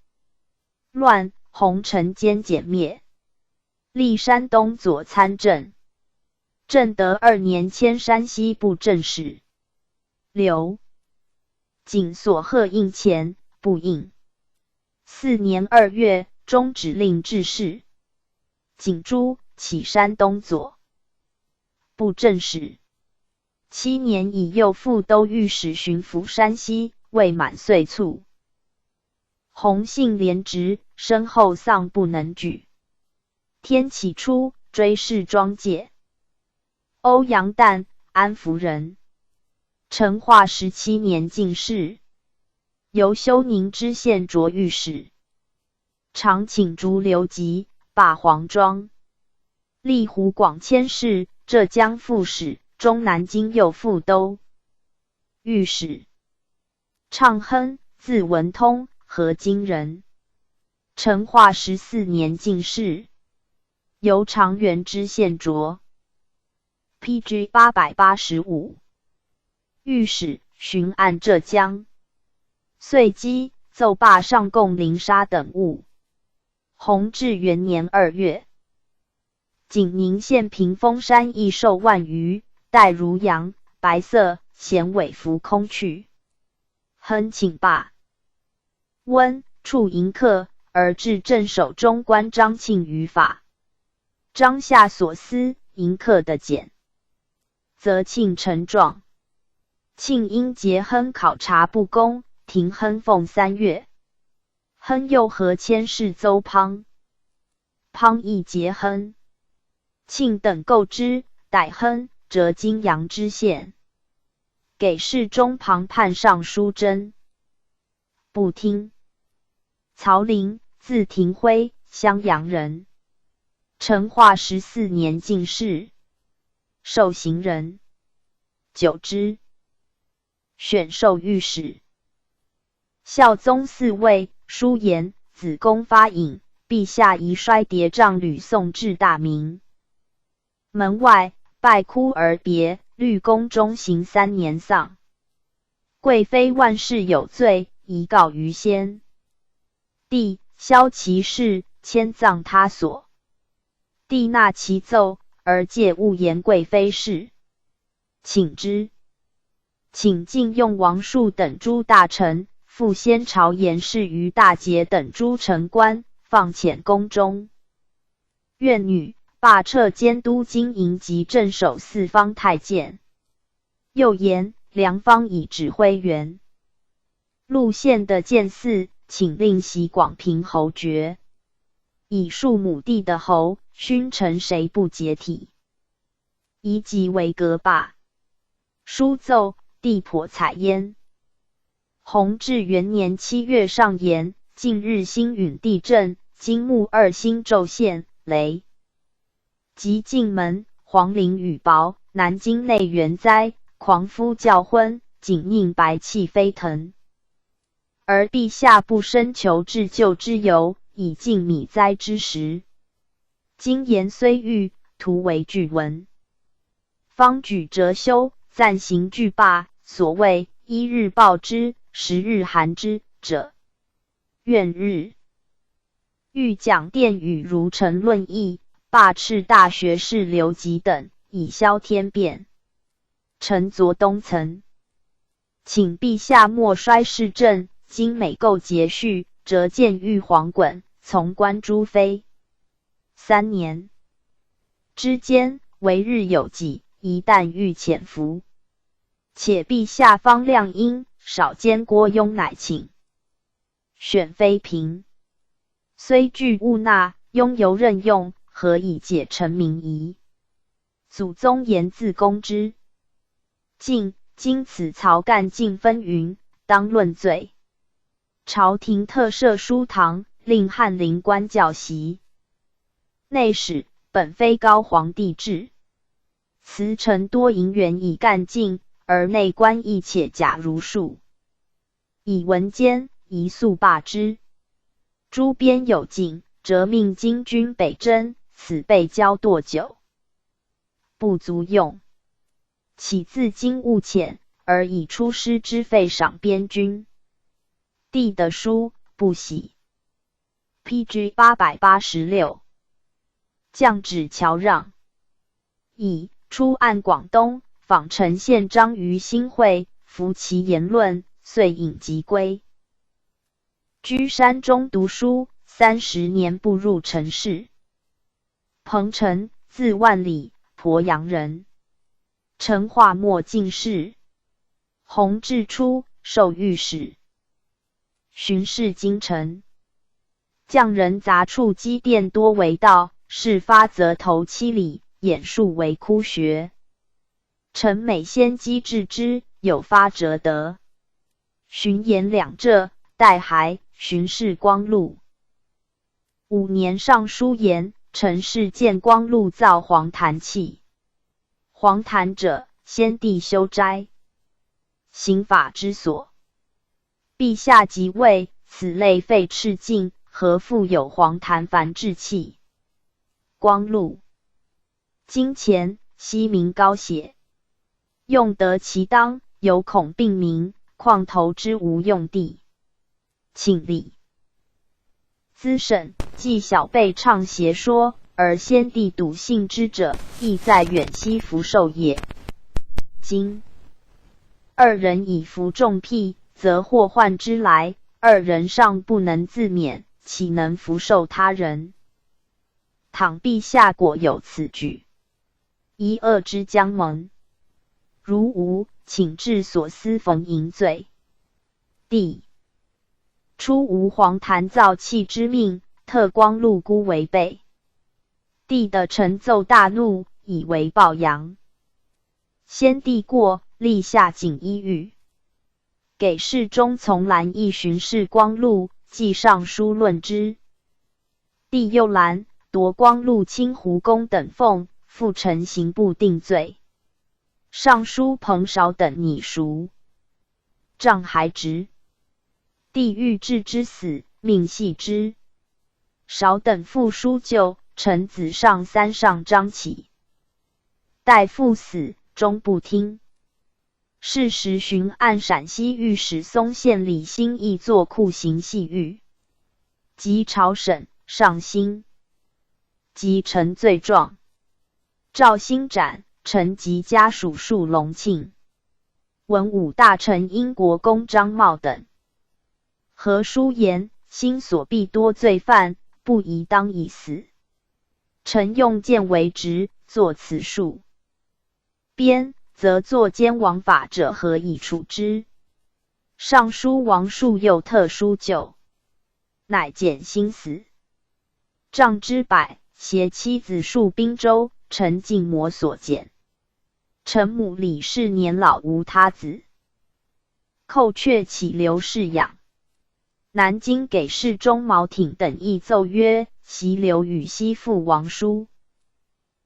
乱，弘臣奸歼灭。历山东左参政。正德2年迁山西布政使。刘景所贺应前，不应。4年2月，中指令致仕。景朱起山东左布政使。7年以右副都御史巡抚山西，未满岁卒。弘信廉直，身后丧不能举。天启初，追谥庄介。欧阳旦，安福人，成化17年进士，由休宁知县擢御史。常请逐刘吉，罢黄庄。历湖广佥事，浙江副使，中南京右副都御史。畅亨，字文通，河津人，成化14年进士，由长垣知县擢。PG 885。御史巡按浙江，遂击奏罢上贡灵砂等物。弘治元年2月，景宁县屏风山益寿万余，带如阳，白色，衔尾服空去。亨请罢。温处迎客，而至镇守中官张庆于法。张下所思，迎客的简，则庆陈状。庆因结亨考察不公，停亨俸3月。亨又和迁侍邹滂，滂亦结亨。庆等购之，逮亨，折金阳知县，给事中旁判上书侦，不听。曹林，字廷辉，襄阳人，成化14年进士，授行人，久之，选授御史。孝宗嗣位，书言子宫发隐，陛下宜衰叠嶂屡送至大明。门外拜哭而别，律宫中行3年丧。贵妃万事有罪，宜告于先。帝萧其事，迁葬他所。帝纳其奏，而戒勿言贵妃事，请之。请禁用王述等诸大臣，复先朝言事于大节等诸臣官，放遣宫中。院女罢撤监督经营及镇守四方太监。又言梁方以指挥员。陆县的监祀，请令袭广平侯爵。以数亩地的侯，勋臣谁不解体？宜即为革罢。书奏，帝颇采焉。弘治元年7月上言，近日星陨地震，金木2星骤现，雷。及晋门、黄陵雨雹，南京内元灾，狂夫教昏，景佞白气飞腾。而陛下不深求治救之由，以尽米灾之时。今言虽谕，徒为据文。方举折修，暂行俱罢，所谓1日报之，10日寒之者，怨日。欲讲殿宇如臣论议，罢斥大学士刘吉等，以消天变。臣昨东曾请陛下莫衰市政，今每购节序，折见玉皇衮，从官诸妃。3年之间，为日有几，一旦欲潜伏。且陛下方量殷，少监郭雍乃请。选妃嫔，虽具物纳，雍犹任用，何以解臣民疑？祖宗言自公之。今此曹干尽纷纭，当论罪。朝廷特设书堂，令翰林官教习。内史本非高皇帝制，辞臣多银元以干尽，而内官亦且假如数。以文监，宜速罢之。诸边有进，则命京军北征，此被交堕久，不足用。岂自今务浅，而以出师之费赏边军。帝的书不喜。PG 886。降旨侨让。以出按广东，访陈县张于新会，服其言论，遂引疾归。居山中读书，30年不入尘室。彭澄，字万里，鄱阳人，成化末进士。弘治初，授御史，巡视京城。匠人杂处积淀多为道，事发则头7里，眼数为枯学。臣每先机治之，有发折得。巡盐2浙，代还，巡视光禄。5年上书言，臣是见光禄造黄坛器。黄坛者，先帝修斋，刑法之所。陛下即位，此类废斥尽，何复有黄坛凡制器？光禄。金钱，西民高血，用得其当，有恐病民，况投之无用地，请理。咨审，既小辈倡邪说，而先帝笃信之者，亦在远西福寿也。今二人以服众辟，则祸患之来，二人尚不能自免，岂能福寿他人？倘陛下果有此举，一恶之将蒙。如无，请至所司逢迎罪。第初吴黄谭造弃之命，特光禄孤为备。帝的臣奏大怒，以为报扬。先帝过，立下锦衣玉，给事中从兰议巡视光禄，记上书论之。帝又兰夺光禄清湖宫等俸，复陈刑部定罪。尚书彭绍等拟赎，杖还直。帝欲治之死，命系之。绍等复书救，臣子上三上张起，待父死，终不听。是时巡按陕西御史松县李兴义作酷刑系狱，及朝审上新，即陈罪状，赵兴斩，臣及家属数隆庆。文武大臣英国公张茂等何书言，兴所必多罪犯，不宜当以死。臣用剑为直，作此数。编则作奸枉法者何以处之？尚书王树又特书救，乃减薪死。杖之百，携妻子戍滨州，臣尽魔所见。臣母李氏年老无他子，寇却岂留侍养。南京给事中毛挺等亦奏曰：袭留与西父王书，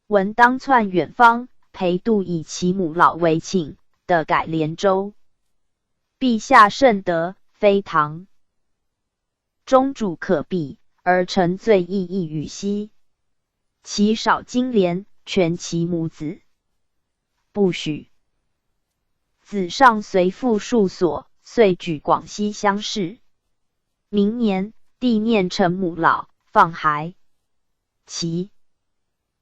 闻当窜远方，裴度以其母老为请，得改连州。陛下甚德，非唐中主可比，而臣罪亦异与西。其少金莲，全其母子，不许。子上随父数所，遂举广西乡试。明年，帝念臣母老，放孩。其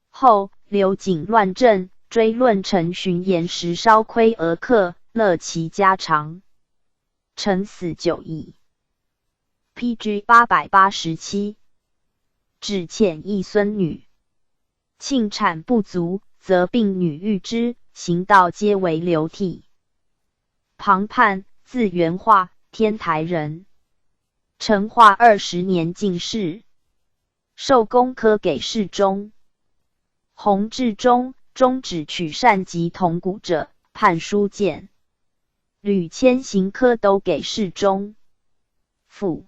后，刘瑾乱政，追论臣巡言时稍亏而克，乐其家常。臣死久矣。PG 887。至遣一孙女，庆产不足，则病女育之，行道皆为流涕。庞盼，字元化，天台人。成化20年进士，授工科给事中。弘治中，终止取善及铜鼓者，判书谏。屡迁刑科都给事中。父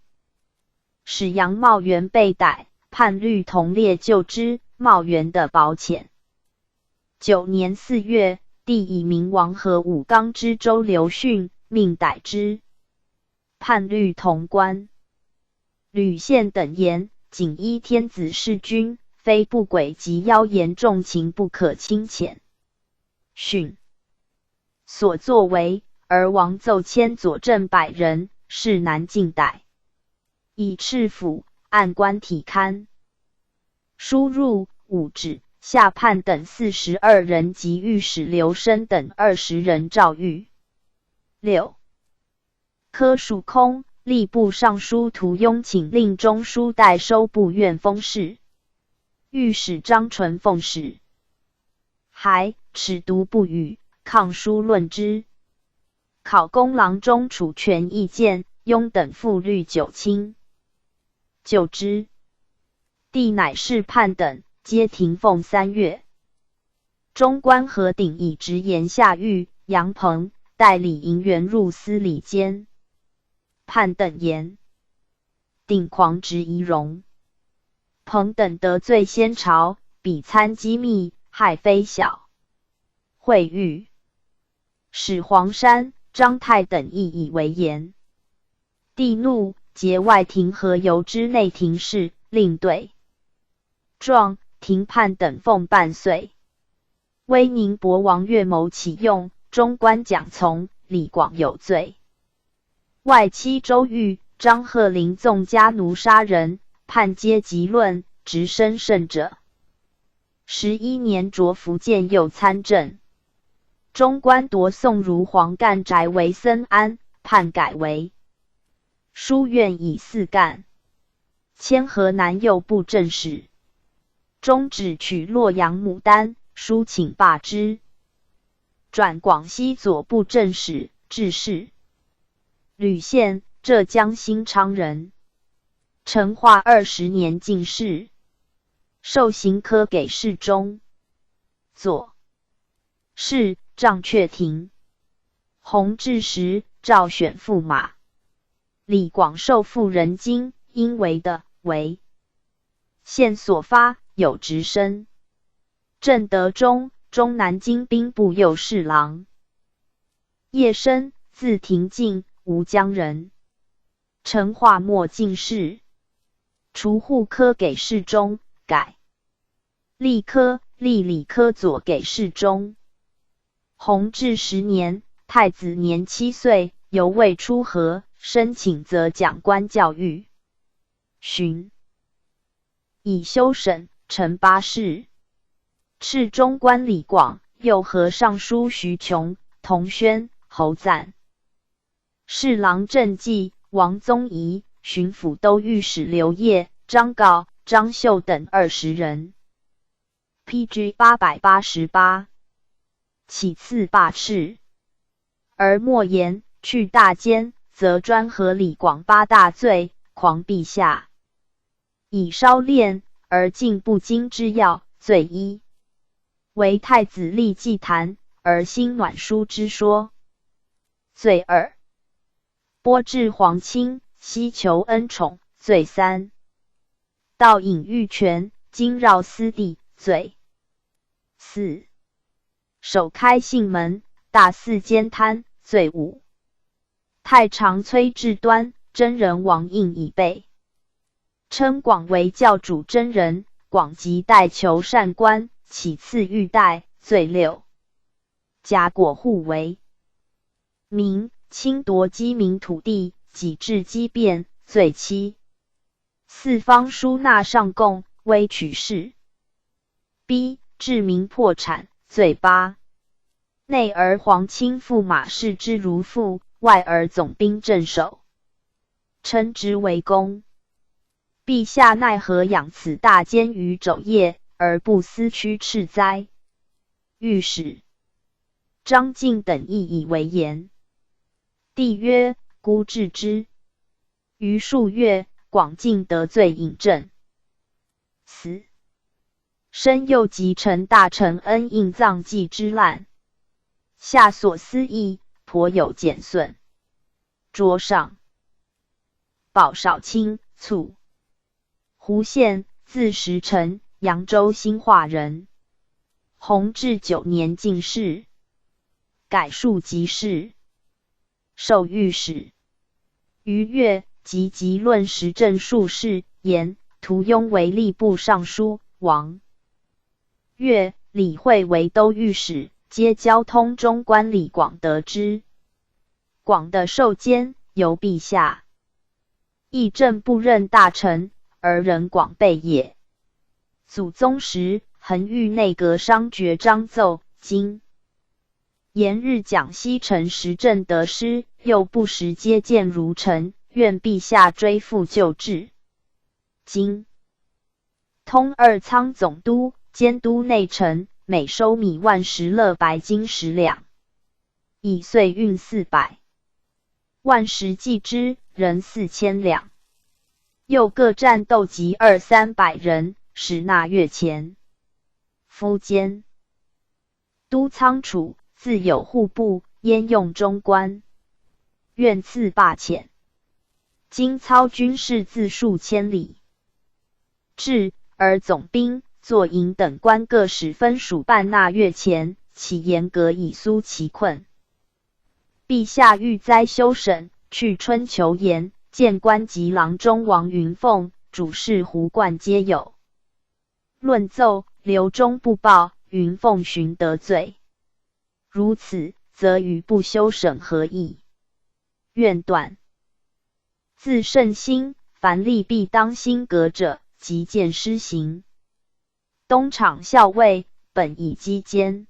使杨茂元被逮，判律同列救之，茂元的保遣。9年4月，帝以明王和武冈之州刘训，命逮之，判律同官。吕宪等言，仅依天子弑君，非不轨及妖言重情，不可轻浅。训所作为，而王奏迁左正100人，是难尽逮。以敕府按官体刊，输入5旨，下判等42人及御史刘申等20人诏狱。6. 科属空。吏部尚书屠雍请令中书代收部院封事，御史张纯奉使。还尺读不语，抗书论之。考功郎中楚权意见，雍等复律9卿，就之。帝乃释判等，皆停俸3月。中官何鼎以直言下狱，杨鹏代理营员入司礼监。判等言，鼎狂直仪容。彭等得罪先朝，比参机密，害非小。会谕使黄山、张泰等亦以为言。帝怒，节外廷和由之内廷事，令对状庭判等俸半岁。威宁伯王岳谋启用，中官蒋从、李广有罪。外戚周瑜、张鹤龄纵家奴杀人，判阶级论，直申胜者。11年着福建右参政。中官夺宋儒黄干宅为僧安，判改为书院以4干，迁河南右布政使。中指取洛阳牡丹，书请罢之。转广西左布政使、致仕。吕宪，浙江新昌人。成化20年进士，授刑科给事中。左侍帐阙庭。弘治时，诏选驸马。李广受赋人津，因为的为县所发，有职升。正德中，中南京兵部右侍郎。叶生，字廷敬，吴江人。成化末进士，除户科给事中，改吏科，吏理科左给事中。弘治10年，太子年7岁，犹未出河，申请择讲官教育。寻以修审，成8事。敕中官李广，右河尚书徐琼、同宣、侯赞。侍郎郑济、王宗仪，巡抚都御史刘烨、张镐、张绣等20人。PG 888。起次罢斥，而莫言去大监，则专和李广8大罪，狂陛下。以稍练而进不经之要，罪1。为太子立祭坛，而兴暖书之说，罪2。拨置皇亲，希求恩宠，罪3。盗隐御权，惊扰私地，罪4。首开信门，大肆奸贪，罪5。太常崔志端，真人王印已备，称广为教主真人，广即代求善官，起次欲代，罪6。贾果护为民，侵夺饥民土地，己致畸变，罪7。四方书纳上贡，微取士。B. 致民破产，罪8。内而皇亲驸马视之如父，外而总兵镇守，称之为公。陛下奈何养此大奸于肘腋，而不思驱斥哉？御史张敬等亦以为言。帝曰：孤治之。于数月，广进得罪尹政，死。身又及陈大臣恩印葬祭之滥，下所思议，颇有减损。桌上宝少卿，卒。胡县，字时臣，扬州兴化人。弘治9年进士，改庶吉士，授御史。于越，集论时政术士，言屠庸为吏部尚书，王岳、李惠为都御史，皆交通中官李广得知。广的受监，由陛下。议政不任大臣，而人广备也。祖宗时，恒谕内阁商爵章奏，今延日讲西城时政得失，又不时接见如臣，愿陛下追复旧制。今通二仓总督，监督内臣，每收米万石勒白金10两，以岁运400万石计之，人4000两。又各战斗集200-300人，使纳月钱。夫监都仓储，自有户部，焉用中官？愿赐罢遣。今操军事自数千里，至而总兵、坐营等官各使分属半纳月钱，其严格以苏其困。陛下欲灾修审，去春求言，谏官及郎中王云凤、主事胡贯皆有。论奏，刘忠不报，云凤寻得罪。如此，则与不修审何异？愿断。自圣心，凡利弊当心革者，即见施行。东厂校尉本以击奸，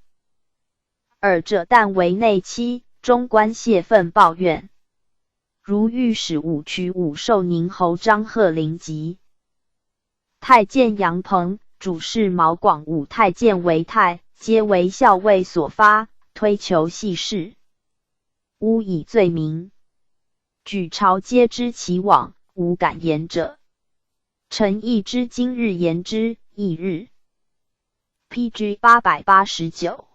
尔者但为内戚，中官泄愤抱怨。如御史武渠武寿宁侯张鹤龄及太监杨鹏、主事毛广武太监为泰，皆为校尉所发，推求细事，诬以罪名。举朝皆知其往，无敢言者。臣亦知今日言之，翌日。PG 889。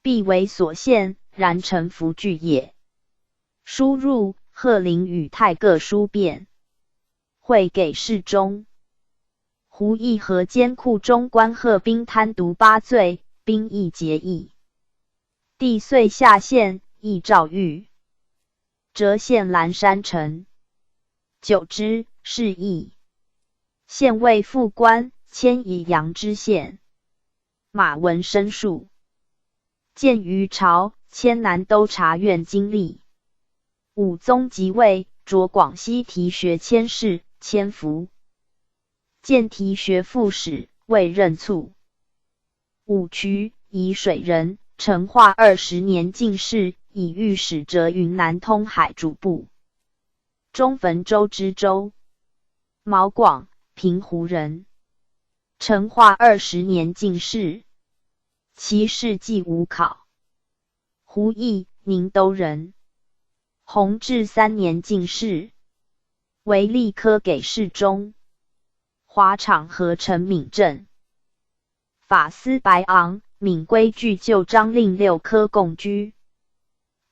必为所限，然臣服具也。书入，鹤龄与泰各书辩，会给事中。胡义和监库中官贺兵贪渎8罪，兵役结役。帝遂下县，议诏狱，折县兰山城。久之，是役。县尉副官，迁以阳知县。马文申述。建于朝，迁南都察院经历。武宗即位，擢广西提学佥事，迁服。建提学副使，未任卒。武渠，沂水人，成化20年进士，以御史浙云南通海主簿。中汾州知州。毛广，平湖人。成化20年进士，其事迹无考。胡义，宁都人。弘治3年进士，为吏科给事中。华场和陈敏正。法司白昂，闽规矩旧章令6科共居。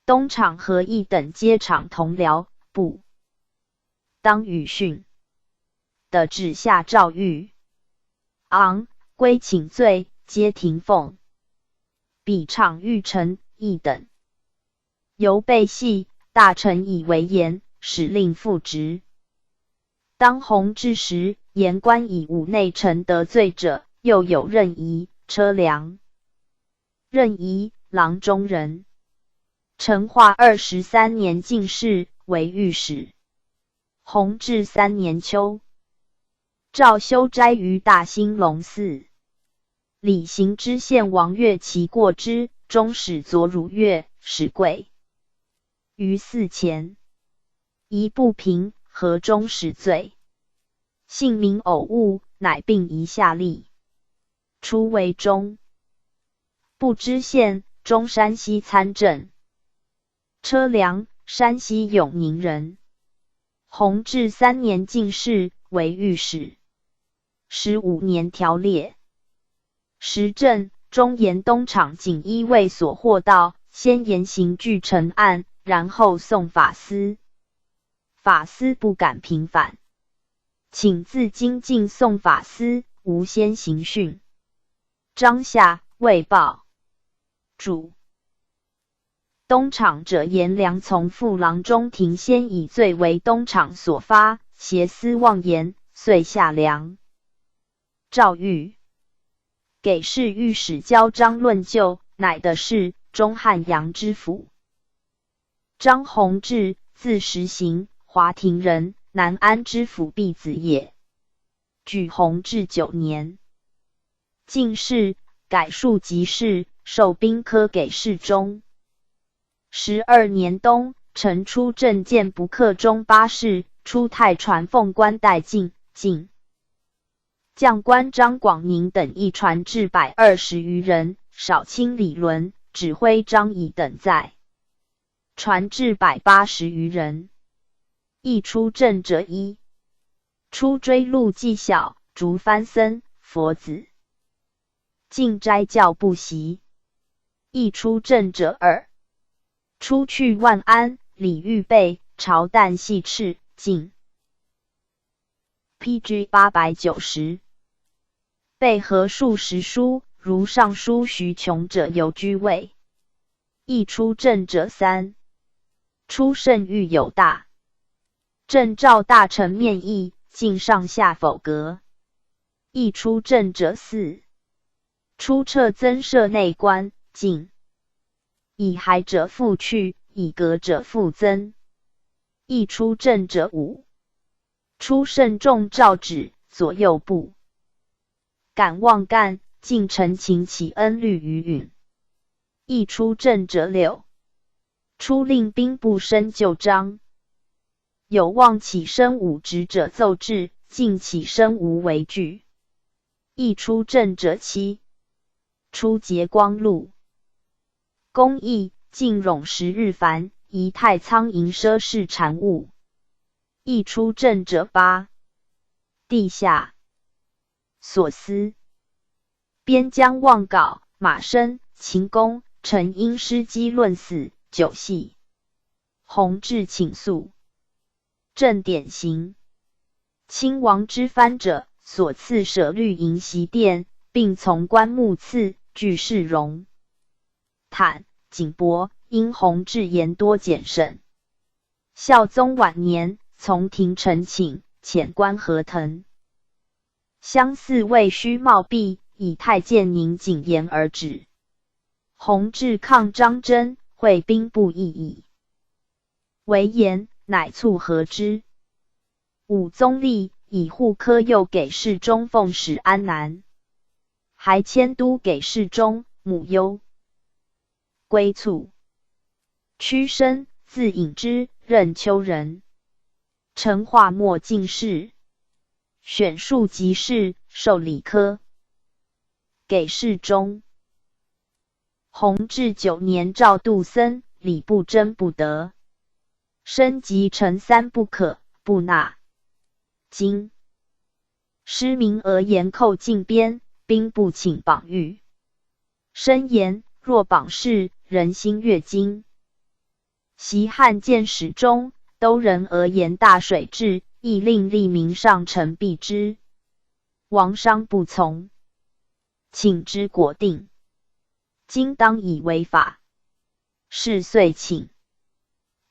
东厂和义等皆厂同僚，部当与训的旨下诏狱。昂归请罪，皆停奉。比厂御臣义等犹被系，大臣以为言，使令复职。当弘治时，言官以五内臣得罪者，又有任仪、车良。任仪，郎中人。成化23年进士，为御史。弘治3年秋，诏修斋于大兴隆寺。李行知县王岳其过之，中使左汝岳，使贵。于寺前，疑不平，河中使罪。姓名偶误，乃并夷下吏。初为中不知县，中山西参政。车良，山西永宁人。弘治3年进士，为御史。15年条列。时政中沿东厂锦衣卫所获到，先严刑具陈案，然后送法司。法司不敢平反，请自京进送法司，无先行训。张夏，未报。注：东厂者颜良从父郎中庭先以罪为东厂所发，挟私妄言，遂下梁。诏狱。给事御史交张论旧，乃的是中汉阳知府。张弘治，字实行，华亭人，南安知府婢子也。举弘治9年，进士，改庶吉士，授兵科给事中。12年冬，臣出镇见不克中8事，出太传奉官代进。将官张广宁等一传至120余人，少卿李伦、指挥张仪等在，传至180余人。亦出镇者1，出追录记小，竹藩僧、佛子，进斋教不习。亦出镇者2，出去万安、李玉备、朝旦系斥，进。PG 890。备和数十书，如尚书徐琼者犹居位。亦出镇者3，出甚欲有大。朕召大臣面议，进上下否革。亦出镇者4，出撤增设内官，进。以骸者复去，以革者复增。一出正者5。出慎重诏旨，左右部。敢妄干，尽陈情其恩虑于允。一出正者6。出令兵部申旧章。有望起身武职者奏制，尽起身无为惧。一出正者7。出节光禄。公议，尽冗10日繁，仪太仓营奢侈产物。一出正者8。地下。所思。边疆望稿，马申、秦公、陈因失机论死，九系。弘治请诉。正典型。亲王之藩者，所赐舍律营席殿，并从棺木赐，具市容。坦、景伯因弘治言多简慎。孝宗晚年，从廷臣请，遣官何腾。相似谓须茂毕，以太监宁谨言而止。弘治抗张真，会兵部议议。为言，乃促和之。武宗立，以护科右给事中奉使安南，还迁都给事中，母忧。归卒。屈身，字隐之，任丘人。成化末进士。选庶吉士，授理科。给事中。弘治9年诏杜僧，礼不争不得。申即臣3不可，不纳。今失明而言寇进边，兵不请榜谕。申言，若榜事，人心悦惊。袭汉见始中，都人而言大水至，亦令吏民上臣避之。王商不从，请之果定。今当以为法。是遂请。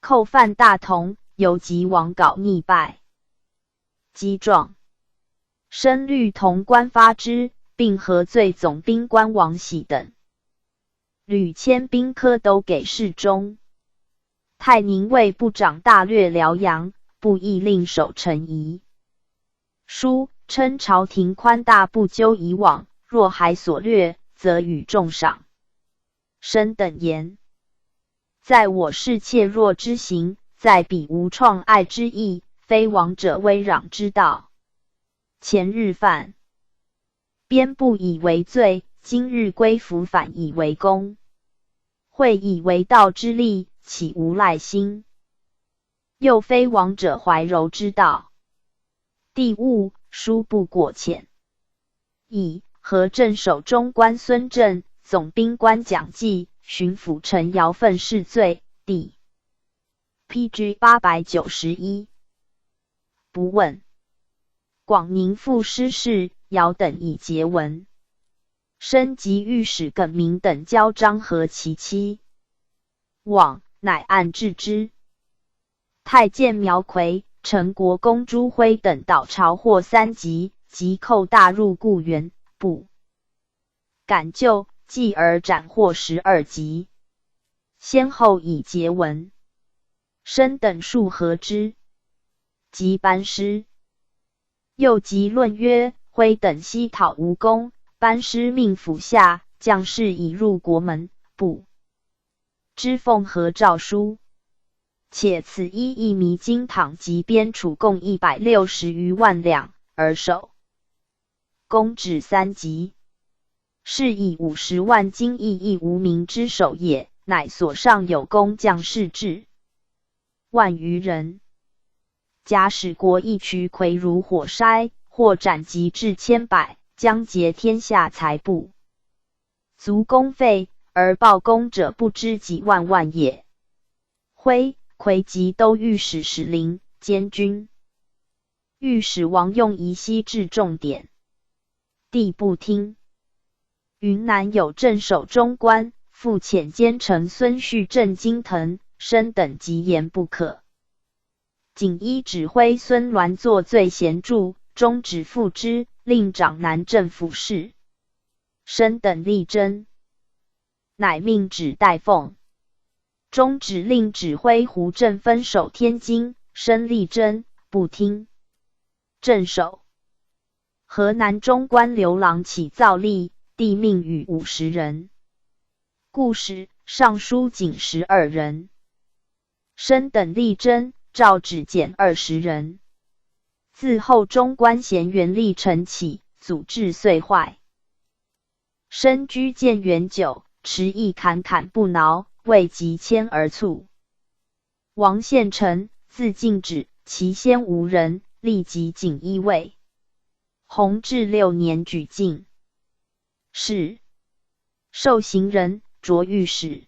寇犯大同，由及王稿逆败。击状。申律同官发之，并合罪总兵官王喜等。屡迁兵科都给事中。太宁卫部长大略辽阳，不亦令守陈仪。书称朝廷宽大不究以往，若还所略，则予重赏。申等言：在我视切若之行，在彼无创爱之意，非王者威攘之道。前日犯，编不以为罪，今日归服反以为功。会以为道之利，岂无赖心？又非王者怀柔之道。帝务，殊不过浅。以和镇守中官孙正、总兵官蒋济、巡抚陈尧奋示罪。第 PG 891。不问。广宁赋诗事，尧等以节文。申及御史耿明等交章和其妻。往，乃按治之。太监苗奎、陈国公朱辉等倒朝获3级，即寇大入故原，不敢救，继而斩获12级，先后以节文。申等数和之，即班师。又即论曰：辉等西讨吴公，班师命府下将士已入国门，不知奉和诏书。且此一役弥金堂及边储共160余万两，而守公止3级，是以50万金亦无名之首也，乃所上有功将士至万余人。假使国一渠魁如火筛，或斩及至千百，将竭天下财不足公费，而报功者不知几万万也。辉、魁即都御史史林、监军。御史王用宜西至重点，帝不听。云南有镇守中官，复遣奸臣孙旭镇金腾，申等极言不可。锦衣指挥孙鸾作罪咸著，终止复之，令长南镇抚事。申等力争，乃命旨代奉。中指令指挥胡振分守天津，申立真不听，镇守。河南中官刘郎起造吏，帝命与50人，故使尚书仅12人。申等立真，诏只减20人。自后中官咸元历陈起，祖制遂坏。申居建元久，持意侃侃不挠，未及迁而卒。王献臣，字敬止，其先无人，立即锦衣卫。弘治6年举进士，受刑人，擢御史。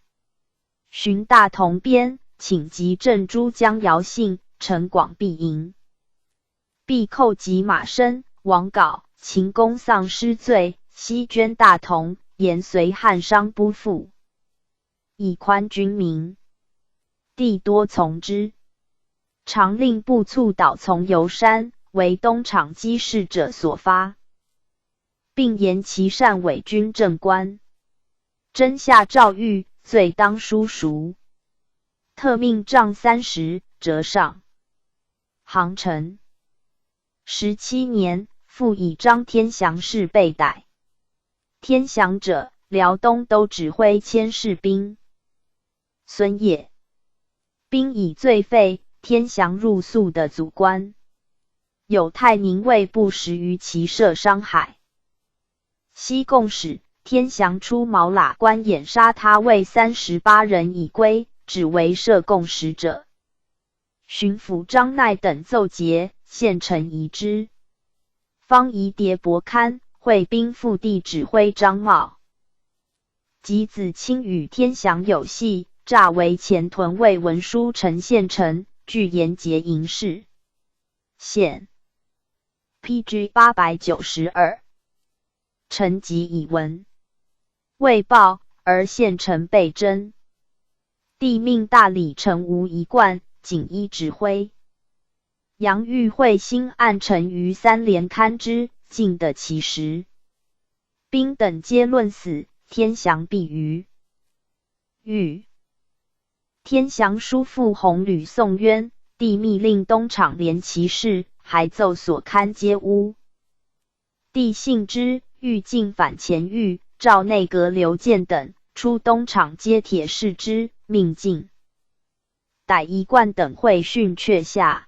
巡大同边，请及镇珠江姚信、陈广必营。必寇及马申、王杲，秦公丧失罪，西捐大同，言随汉商不复，以宽军民。帝多从之，常令部卒导从游山，为东厂机事者所发，并言其善伪军政官。真下诏谕，罪当书赎，特命杖30，折上。杭城17年，复以张天祥事被逮。天祥者，辽东都指挥千士兵。孙业兵以罪废，天祥入宿的祖官。有太宁卫不时于其涉伤害。西贡使天祥出毛喇关掩杀他卫38人已归，只为涉贡使者。巡抚张鼐等奏捷，献臣疑之。方疑牒薄刊，会兵复地指挥张茂。及子卿与天祥有隙，诈为前屯卫文书陈献臣，具言节营事。献 PG 892。臣即以闻，未报，而献臣被征。帝命大理丞吴一贯锦衣指挥。杨玉会新案陈于3连刊之，尽得其实。兵等皆论死，天祥必于。欲天祥叔父弘吕宋渊，帝密令东厂连其事，还奏所刊皆诬。帝信之，欲进反前狱，召内阁刘建等出东厂皆铁视之，命禁。逮一贯等会训阙下。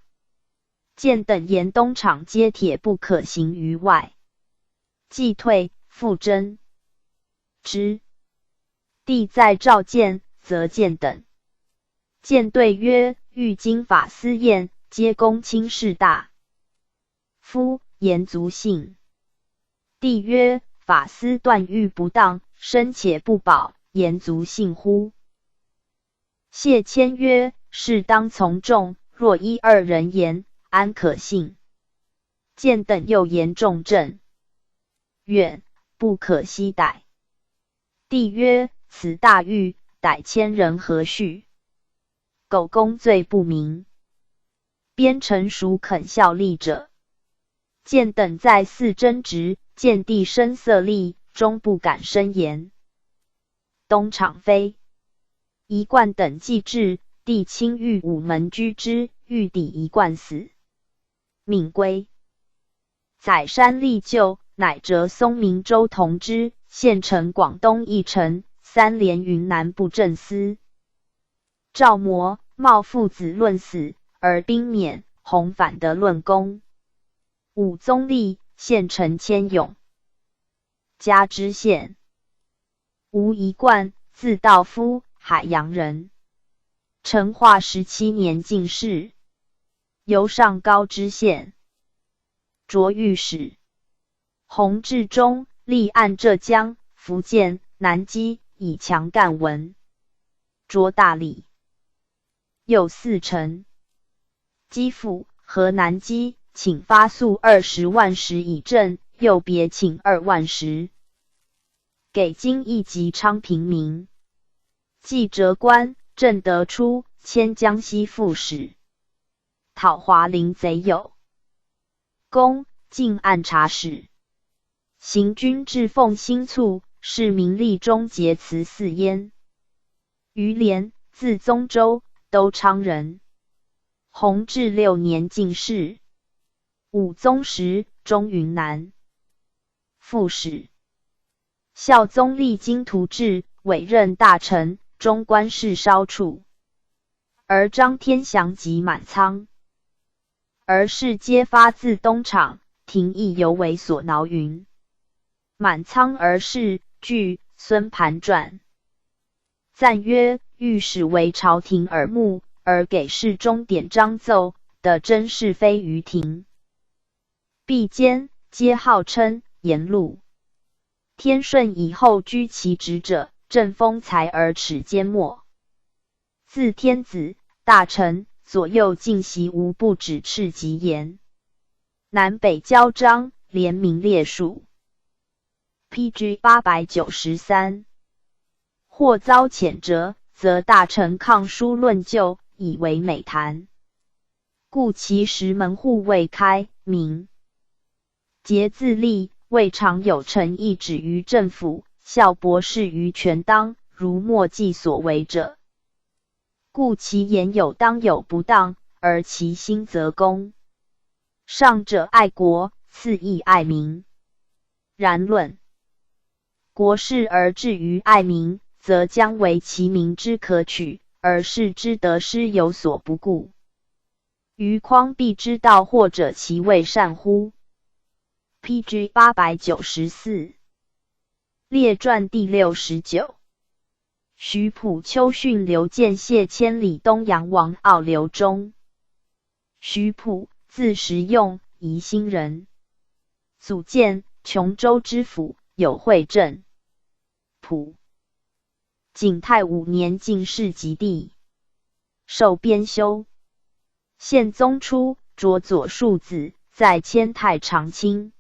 建等言东厂皆铁不可行于外，既退，复征之。帝再召建，则建等。建对曰：欲经法司验，皆公卿事大。夫言足信。帝曰：法司断狱不当，身且不保，言足信乎？谢谦曰：事当从众，若1、2人言，安可信？建等又言重正，远不可悉逮。帝曰：此大狱，逮1000人何须？苟公罪不明，边臣孰肯效力者？建等在寺争执，见帝声色厉，终不敢申言。东厂妃一贯等既至，帝亲御午门居之，欲抵一贯死，命归。载山立就，乃折松明州同知，县城广东一城，3连云南布政司。赵模、茂父子论死，而兵免，弘反的论功。武宗立，县城千勇。嘉知县吴一贯，字道夫，海阳人。成化17年进士，由上高知县，擢御史。弘治中，历按浙江、福建、南击，以强干文，擢大理。又4臣。基辅、河南基，请发粟20万石以赈，又别请2万石，给京邑及昌平民。既折官，郑德初迁江西副使，讨华陵贼有功，进按察使。行军至奉新卒，是名利中节祠4焉。余连字宗周，都昌人。弘治6年进士，武宗时中云南副使。孝宗历经图治，委任大臣，中官事稍处。而张天祥及满仓儿事皆发自东厂，廷议犹为所挠云。满仓儿事，据孙盘传赞曰：御史为朝廷耳目，而给事中典章奏的真是非于庭。毕间皆号称言禄。天顺以后居其职者，正风才而耻缄默。自天子、大臣左右进袭无不指斥极严，南北交章，连名列数。PG 893。或遭谴责，则大臣抗书论就，以为美谈。故其实门户未开，明节自立，未尝有诚意止于政府，效博士于权当，如墨迹所为者。故其言有当有不当，而其心则公。上者爱国，次亦爱民。然论国事而至于爱民，则将为其民之可取，而士之得失有所不顾。余匡弼之道，或者其未善乎？PG 894。列传第69。徐溥秋训刘建谢千里东阳王傲刘忠。徐溥，字时用，宜兴人。祖建，琼州知府，有会镇。溥景泰5年进士及第，授编修。宪宗初，擢左庶子，在迁太常卿，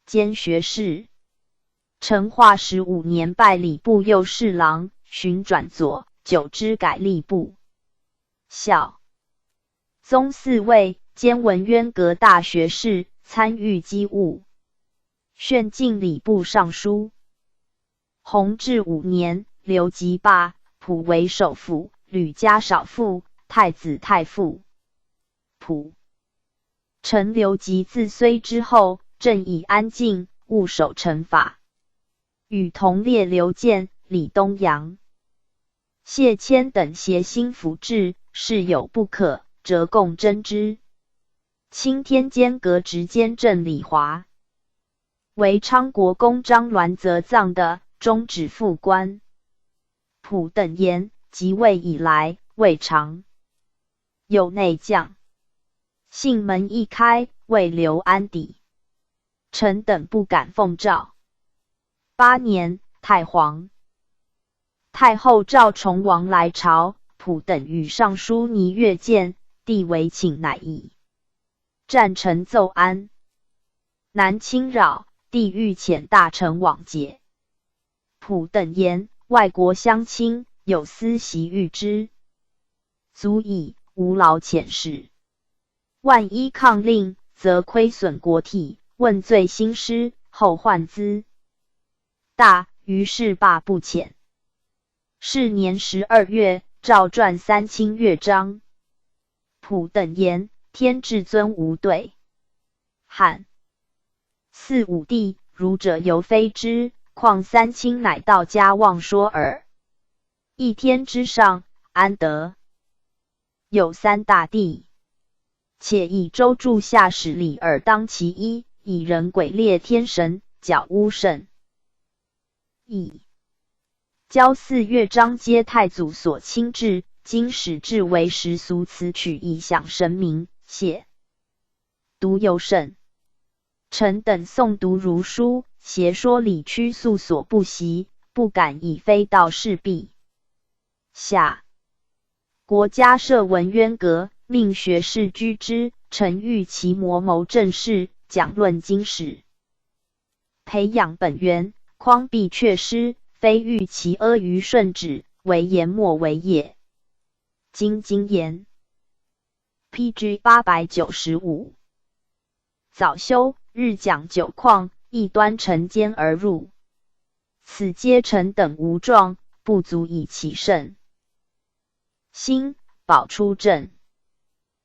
兼学士。成化15年拜礼部右侍郎，寻转左，久之改吏部。孝宗嗣位，兼文渊阁大学士，参与机务，宣进礼部尚书。弘治5年，刘吉罢，溥为首辅，吕家少傅，太子太傅。溥臣刘吉自睢之后，政以安静，务守臣法。与同列刘建、李东阳、谢谦等协兴府制，事有不可，折共争之。钦天监革职监正李华为昌国公张鸾则葬的中指副官。溥等言，即位以来，未尝有内将。信门一开，为刘安抵。臣等不敢奉诏。8年，太皇太后赵崇王来朝，溥等与尚书倪月见，帝为请乃议。战臣奏安，南侵扰，帝欲遣大臣往解。溥等言，外国相侵，有私习遇之，足以无劳遣使。万一抗令，则亏损国体，问罪兴师，后患资大，于是罢不遣。是年12月，诏撰3卿乐章。溥等言，天至尊无对。汉四武帝，儒者犹非之，况3卿乃道家妄说耳。一天之上，安得有3大帝？且以周助下使礼而当其一，以人鬼列天神，矫污甚矣。交4乐章皆太祖所亲制，今始制为时俗词曲，以享神明，谢独有甚。臣等诵读儒书，邪说理曲素所不习，不敢以非道事弊。下国家设文渊阁，命学士居之，臣欲其模谋政事，讲论经史，培养本源。匡弼却失，非欲其阿谀顺止，为言莫为也。今言 PG 895。早修，日讲酒况，亦端晨间而入。此皆臣等无状，不足以其胜。兴，保出镇。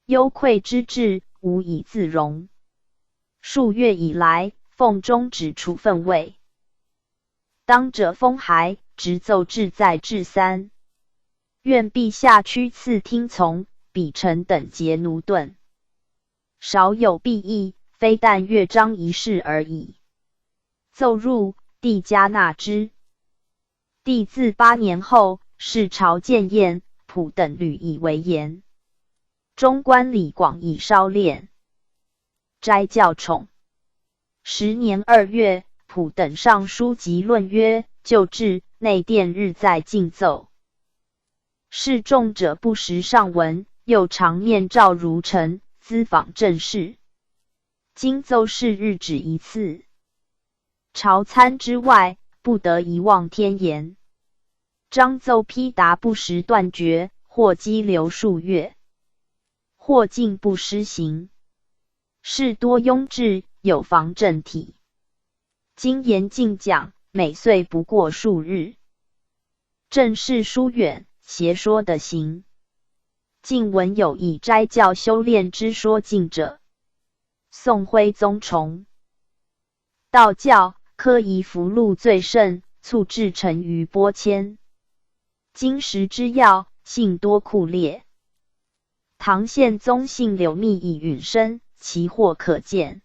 忧愧之志，无以自容。数月以来，奉中旨处分位。当者封还，直奏至在至3。愿陛下屈赐听从，彼臣等节奴钝，少有裨益，非但乐章一事而已。奏入，帝加纳之。帝自8年后，视朝见晏、溥等屡以为言。中官李广以稍练，斋教宠。10年2月，溥等上书及论曰：旧制，内殿日在进奏。示众者不时上闻，又常面召儒臣，咨访政事。今奏事日只一次。朝参之外，不得遗忘天言。章奏批答不时断绝，或积留数月，或竟不施行。事多庸滞，有妨政体。今言进讲，每岁不过数日。政事疏远，邪说的行。近闻有以斋教修炼之说尽者。宋徽宗崇。道教科仪符箓最甚，促至成于播迁。今时之要，性多酷烈。唐宪宗姓柳密以允深，其祸可见。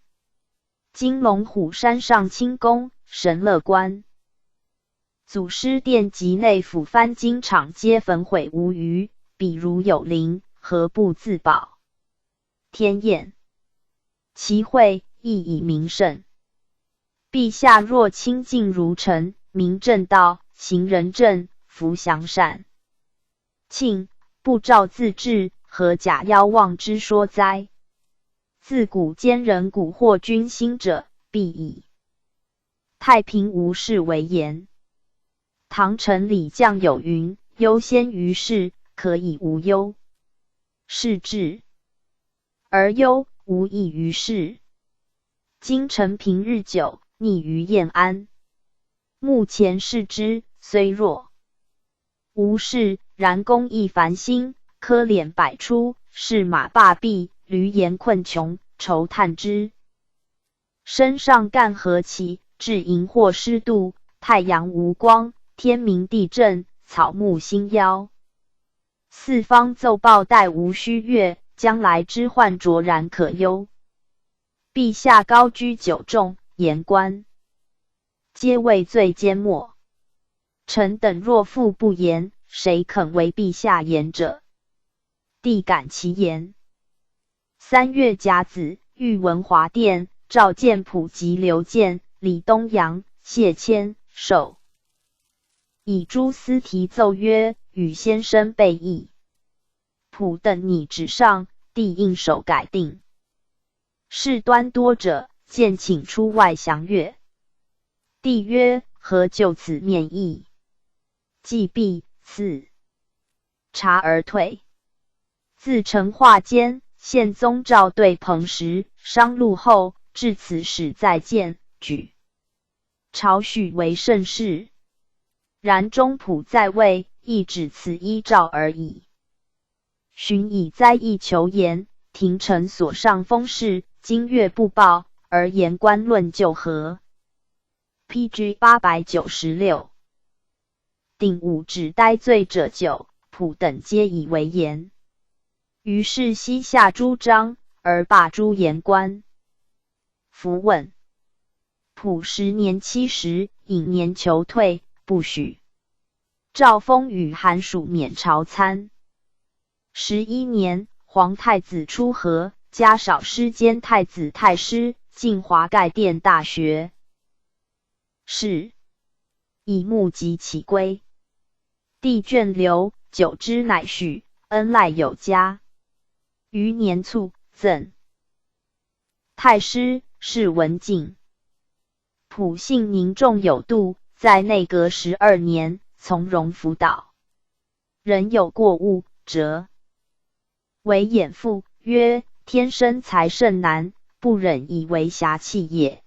今龙虎山上清宫、神乐观、祖师殿及内府藩经场皆焚毁无余，彼如有灵，何不自保？天验。其会亦以名胜。陛下若清净如尘，明正道，行仁政，福祥善，庆不照自治，何假妖妄之说哉？自古奸人蛊惑君心者，必以太平无事为言。唐臣李将有云：忧先于事，可以无忧。是治而忧，无益于事。今臣平日久，逆于晏安。目前视之，虽弱无事，然公亦烦心，科敛百出，是马罢弊，驴言困穷，愁叹之。身上干何其，至荧惑失度，太阳无光，天明地震，草木兴夭。四方奏报待无虚月，将来之患卓然可忧。陛下高居九重，言官皆畏罪缄默。臣等若复不言，谁肯为陛下言者？帝感其言。3月甲子，御文华殿，召见溥及刘建、李东阳、谢谦、授。以诸司提奏曰：与先生备议。溥等拟旨上，帝应手改定。事端多者，见请出外详阅。帝曰：何就此面议？既毕，赐茶而退。自成化间，宪宗诏对彭时、商录后，至此始再见，举朝许为盛事。然中溥在位，亦只此一诏而已。寻以灾异求言，廷臣所上封事，今月不报，而言官论就何？PG 896。定5指待罪者9，溥等皆以为言。于是悉下诸章，而罢诸言官。符问。溥10年70，引年求退，不许。诏封与寒暑免朝参。11年，皇太子出河，加少师兼太子太师，进华盖殿大学士，以目及其归。帝眷留，久之乃许，恩赖有加。余年卒，赠太师，谥文敬。溥性凝重有度，在内阁12年，从容辅导。人有过误，则为掩覆，曰：天生才甚难，不忍以为侠气也。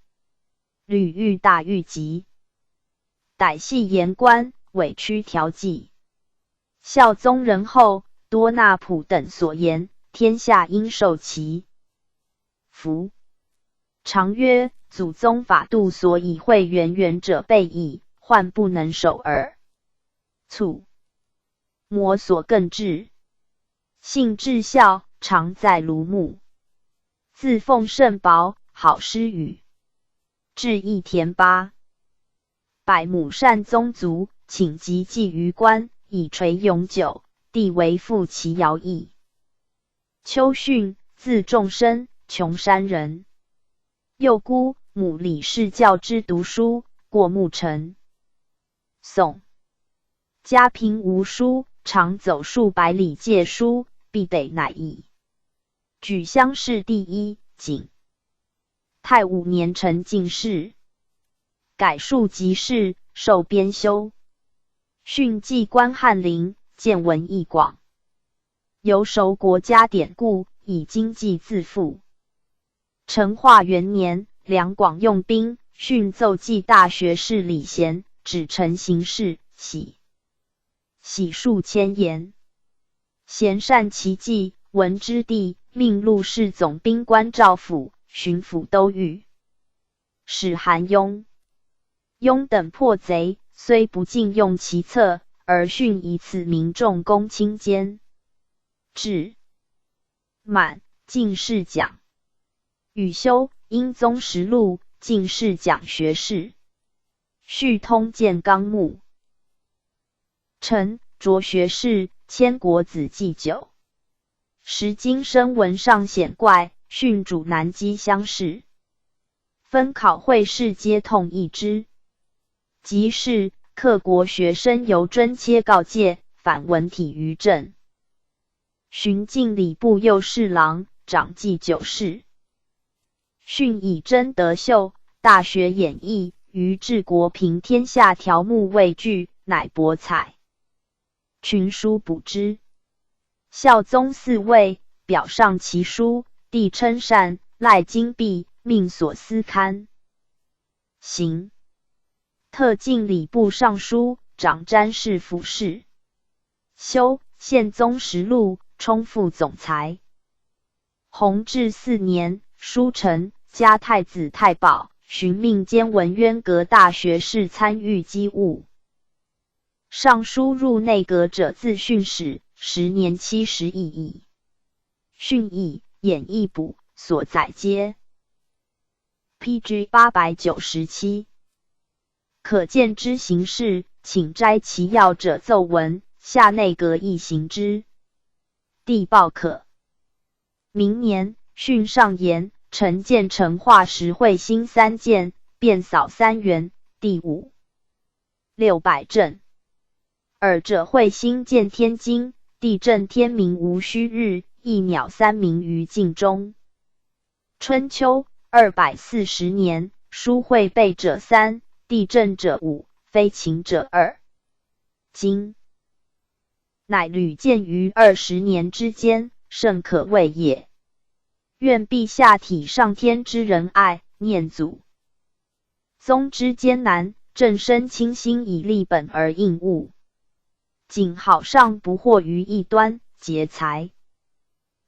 屡遇大狱疾，逮系言官，委屈调剂。孝宗仁厚，多纳普等所言，天下应受其福。常曰：祖宗法度所以会圆圆者备矣，患不能守耳。卒。摩所更至，性至孝，常在庐墓。自奉甚薄，好诗语。至义田800亩善宗族，请即祭于官，以垂永久。帝为父其尧邑。丘逊，字仲深，琼山人。幼姑母李氏教之读书，过牧尘。宋家贫无书，常走数百里借书，必得乃易。举乡试第一，景太5年成进士，改数级士，授编修。训记官翰林，见闻义广，尤熟国家典故，以经济自负。成化元年，两广用兵，训奏记大学士李贤，指陈行事，喜数千言。贤善其计，闻之地，命录事总兵官赵府、巡抚都御史韩雍等破贼，虽不尽用其策，而训以此民众公卿间。至满进士奖，禹修英宗实录，进士奖学士。续通鉴纲目。臣擢学士，千国子祭酒。时今生文上显怪，训主南畿乡试。分考会试皆统一之。即是克国学生由征切告诫，反文体于政。巡进礼部右侍郎，掌祭酒事。训以真德秀，大学演义，于治国平天下条目未具，乃博采群书补之。孝宗嗣位，表上其书，帝称善，赖金币，命所司刊行。特进礼部尚书，掌詹事府事。修宪宗实录，充副总裁。弘治4年，书成，加太子太保，寻命兼文渊阁大学士，参与机务。尚书入内阁者自训使，时年70矣。训议、演义补所载皆 PG 897。可见之行事，请摘其要者奏闻，下内阁亦行之。帝报可。明年，训上言，臣见成化时会兴3件，遍扫3原，第5、600镇。尔者会兴见天津，地震天明无虚日，一鸟3鸣于境中。春秋240年，书会备者3，地震者5，非秦者2。今乃屡见于20年之间，甚可畏也。愿陛下体上天之仁爱，念祖宗之艰难，正身清心以立本而应物。仅好上不惑于异端，节财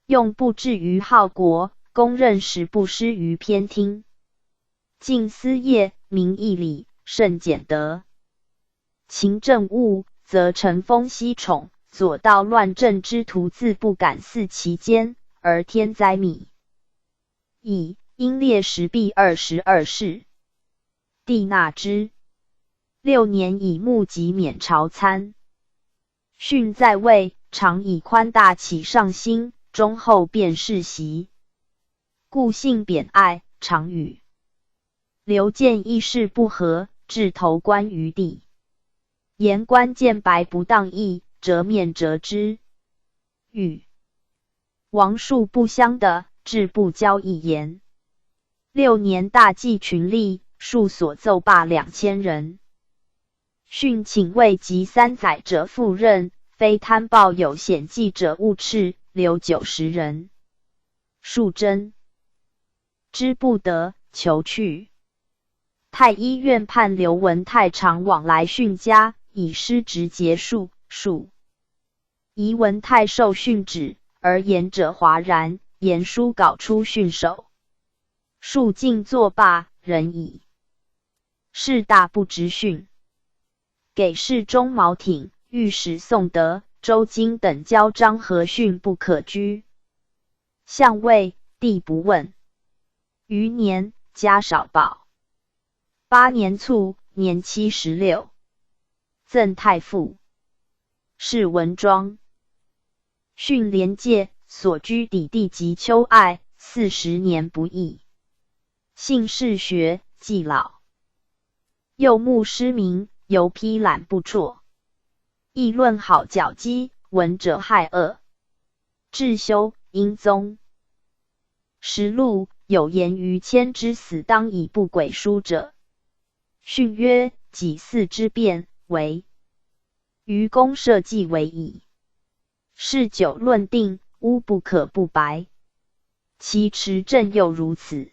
用不至于好国，公任时不失于偏听。尽私业，明义理，甚简德。勤政务，则乘风息宠，左道乱政之徒自不敢肆其间，而天灾靡矣。因列时弊22事，帝纳之。6年以募集免朝参。训在位，常以宽大启上心，忠厚便世袭，故性贬爱，常与刘建议事不合，置头官于地。言官见白不当义，折面折之。与王术不相的，置不交一言。6年大祭群吏，数所奏罢2000人。训请为及3载者赴任，非贪暴有显迹者勿斥，留90人。数真知不得，求去。太医院判刘文泰常往来训家，以失职结束。数宜闻太授训旨，而言者哗然，言书稿出训首。数尽作罢，人矣。士大不执训，给事中毛挺、御史宋德、周经等交章和训不可居。相谓，帝不问。余年，家少报。8年卒，年76。赠太傅。谥文庄。训廉介，所居邸地及秋爱，40年不易。姓氏学，既老。幼目失明，犹披览不辍。议论好矫机，闻者害恶。至修，英宗。实录有言于谦之死当以不轨书者。训曰：己巳之变，为于公社稷为矣。事久论定，乌不可不白。其持政又如此。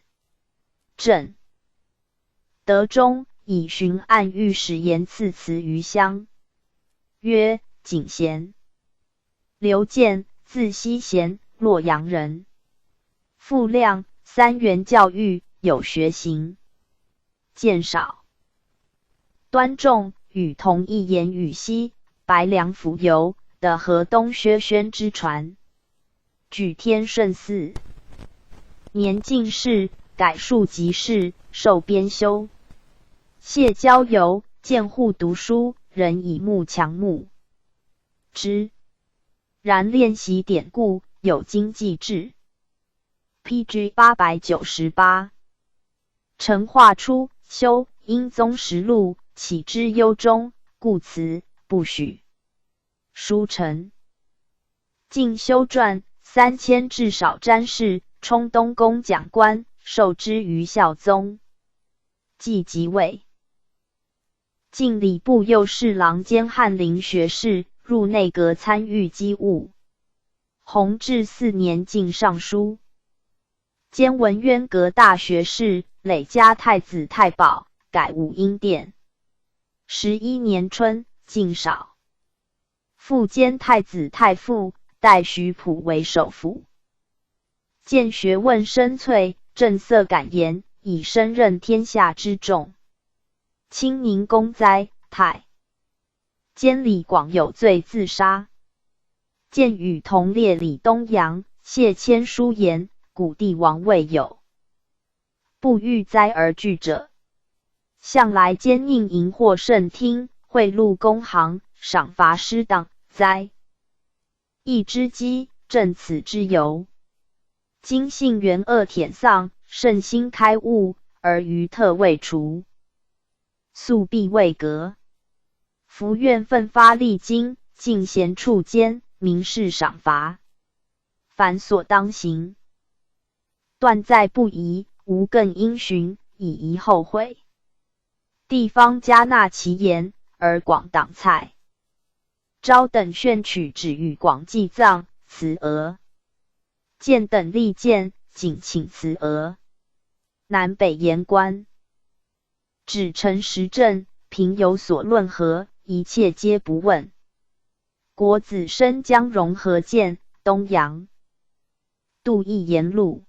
正德中以巡按御史言赐词于乡，曰：景贤。刘建，字希贤，洛阳人。傅亮，3元教育，有学行。见少。端仲与同一言语西，白梁府游的河东薛宣之传。举天顺嗣。年进士，改庶吉士，授编修。谢交游，见户读书，人以慕强慕之。然练习典故，有经济志。PG 898。成化初，修英宗实录，启之幽中，故辞，不许。书成。进修传3000至少詹事，充东宫讲官，授之于孝宗。既即位。进礼部右侍郎兼翰林学士，入内阁参议机务。弘治4年进尚书。兼文渊阁大学士，累加太子太保，改武英殿。11年春，进少。复兼太子太傅，代徐溥为首辅。见学问深邃，正色敢言，以身任天下之重。清宁公哉，太监李广有罪自杀。见与同列李东阳、谢谦书言，古帝王未有不遇灾而惧者。向来奸佞淫惑甚听，贿赂公行，赏罚失当，哉！义之基，正此之由。今性元恶舔丧，圣心开悟，而余特未除。素必未革。夫愿奋发励精，进贤处间，明示赏罚，凡所当行。断在不疑，无更因循，以疑后悔。地方加纳其言，而广党蔡。昭等宣取旨与广祭葬，辞额。建等力谏，谨请辞额。南北言官。只陈时政，平有所论和，一切皆不问。国子申将融合建，东阳。杜毅言录。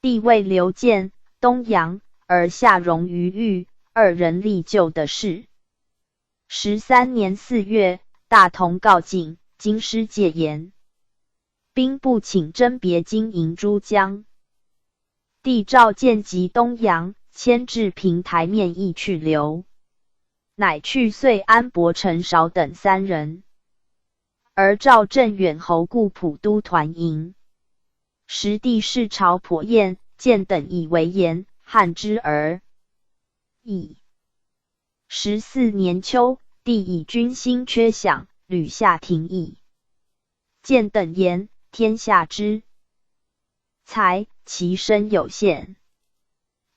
帝位刘建，东阳，而下荣于狱，2人立就的事。13年4月，大同告罄，京师戒严。兵部请征别经营诸江。帝诏建及东阳，迁至平台面议去留。乃去遂安伯陈韶等3人。而赵镇远侯故普都团营。时帝视朝颇厌，建等以为言，汉之而已。14年秋，帝以军心缺饷，屡下廷议。建等言，天下之财，其身有限。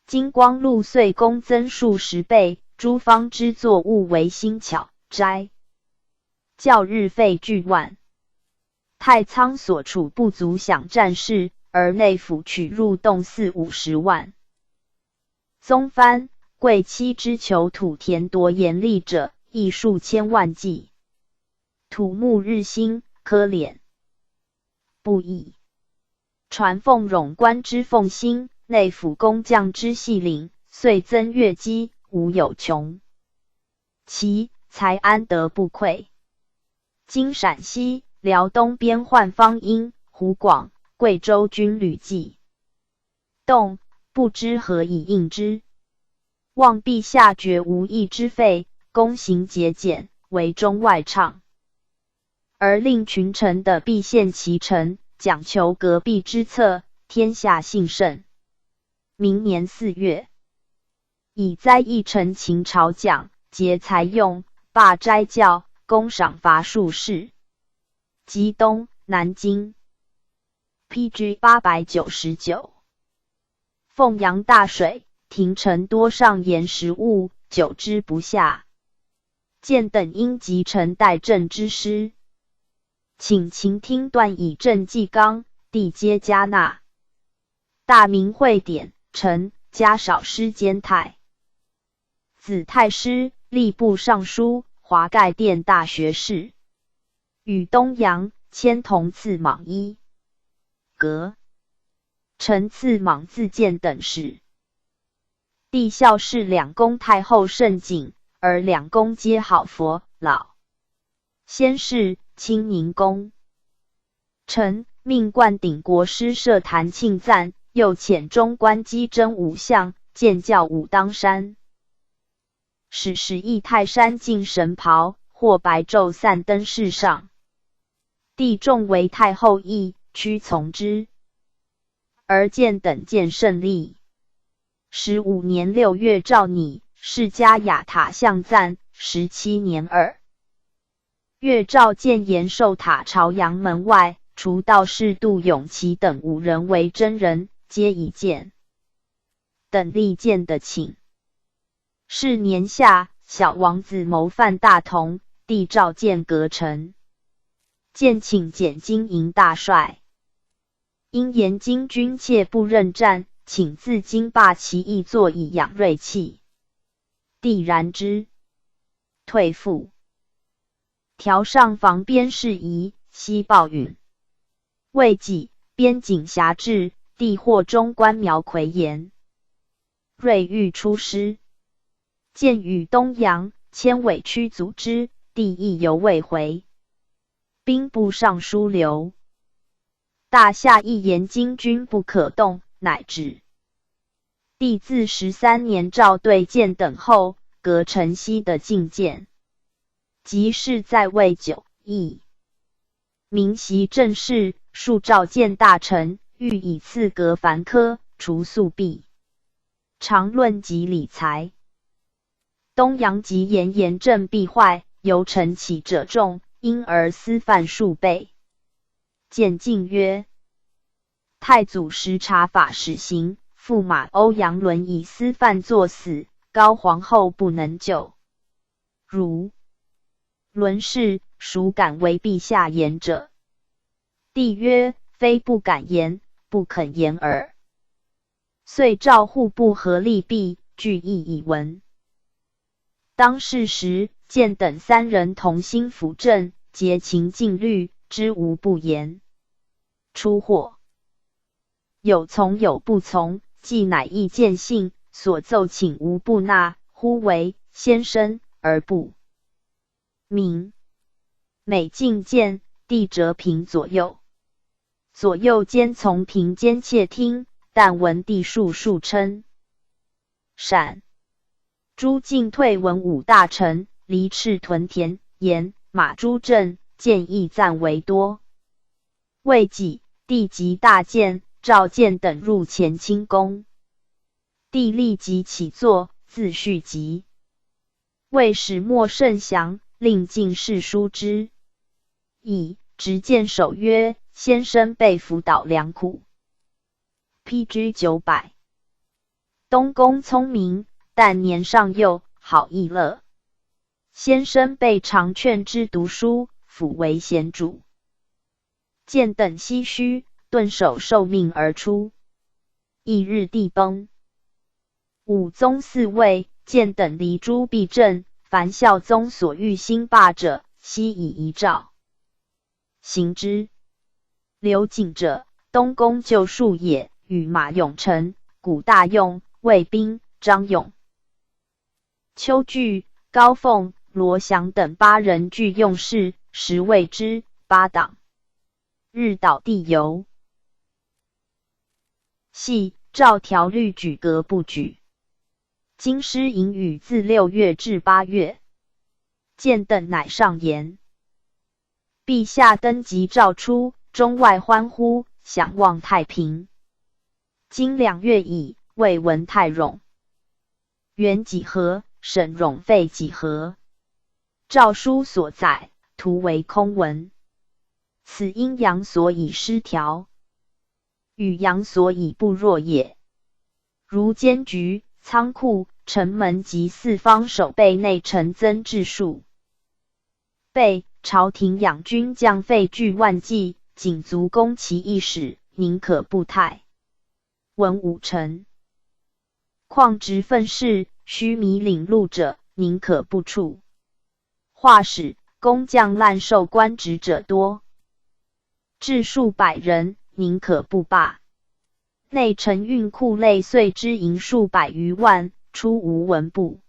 金光禄岁功增数10倍，诸方之作物为新巧斋。较日费巨万。太仓所处不足饷战事，而内府取入动40-50万。宗藩、贵戚之求土田夺盐利者，亦数千万计。土木日新，科敛不已。传奉冗官之奉兴，内府工匠之细领，遂增乐机，无有穷。其才安得不愧？今陕西、辽东边患方音、湖广、贵州军旅计动，不知何以应之。望陛下绝无益之费，公行节俭，为中外畅。而令群臣的必献其臣，讲求隔壁之策，天下幸甚。明年4月，以栽议陈情朝讲，节财用，罢斋教，公赏罚术士。吉东、南京 PG 899。凤阳大水，廷臣多上言食物，久之不下。见等因急臣代朕之师，请秦听断以赈纪纲，帝皆加纳。大明会典，臣加少师监太子太师、吏部尚书、华盖殿大学士，与东阳迁同赐莽衣阁，臣赐莽自荐等事。帝孝侍两宫太后甚谨，而两宫皆好佛老。先是清宁宫，臣命灌顶国师设坛庆赞，又遣中官稽征武相，见教武当山。使谥泰山进神袍，或白昼散登室上。帝重为太后意，屈从之。而见等见甚利。15年6月诏拟世家雅塔相赞，17年2月诏建延寿塔朝阳门外，除道士杜永琪等5人为真人，皆已见。等力见的请。是年夏，小王子谋犯大同，帝诏见阁臣，见请减金营大帅。因言金军切不认战，请自京罢其意，坐以养锐气。帝然之，退复。调上防边事宜，悉报允。未几，边境辖制，帝获中官苗奎言，锐欲出师，见与东阳、迁委屈阻之，帝亦犹未回。兵部尚书刘大下一言京军不可动，乃止。帝自13年诏对建等后，革陈豨的进谏。即是在位久，亦明袭政事，数召见大臣，欲以赐革凡科，除宿弊。常论及理财。东阳及言政必坏，由臣起者众，因而私犯数倍。见进曰：太祖时察法始行，驸马欧阳伦以私犯作死，高皇后不能救。如伦氏孰敢为陛下言者？帝曰：非不敢言，不肯言耳。遂召户部和利弊，具议以闻。当世时，见等3人同心辅政，竭勤尽虑，知无不言。出祸，有从有不从，既乃意见信，所奏请无不纳，忽为先生而不明。每进谏，帝折平左右，左右兼从平兼窃听，但闻帝数称。闪朱进退文武大臣，黎赤屯田言马朱正，见议赞为多。未几，帝即大谏，召见等入乾清宫。帝立即起坐，自叙疾。谓始末甚详，令进士书之。以执剑守曰：先生被辅导良苦。PG 900。东宫聪明，但年尚幼，好逸乐。先生被常劝之读书，辅为贤主。见等唏嘘，顿首受命而出。翌日帝崩。武宗嗣位，见等离诸避政，凡孝宗所欲兴霸者，悉以遗诏行之。刘瑾者，东宫旧术也，与马永成、古大用、卫兵、张勇、邱据、高凤、罗祥等8人俱用事，时谓之八党。日倒地游。系照条律举革不举。京师营雨自6月至8月。建等乃上言：陛下登极诏出，中外欢呼，享望太平。今2月矣，未闻太冗。原几何？审冗废几何？诏书所载，徒为空文。此阴阳所以失调，与阳所以不弱也。如监局、仓库、城门及四方守备内臣增治数备，朝廷养军将费巨万计，仅足攻其一使，宁可不泰。文武臣况职分事，须弥领路者，宁可不处。画使、工匠滥授官职者多，至数百人，宁可不罢。内臣运库类岁之银数百余万，出无文部。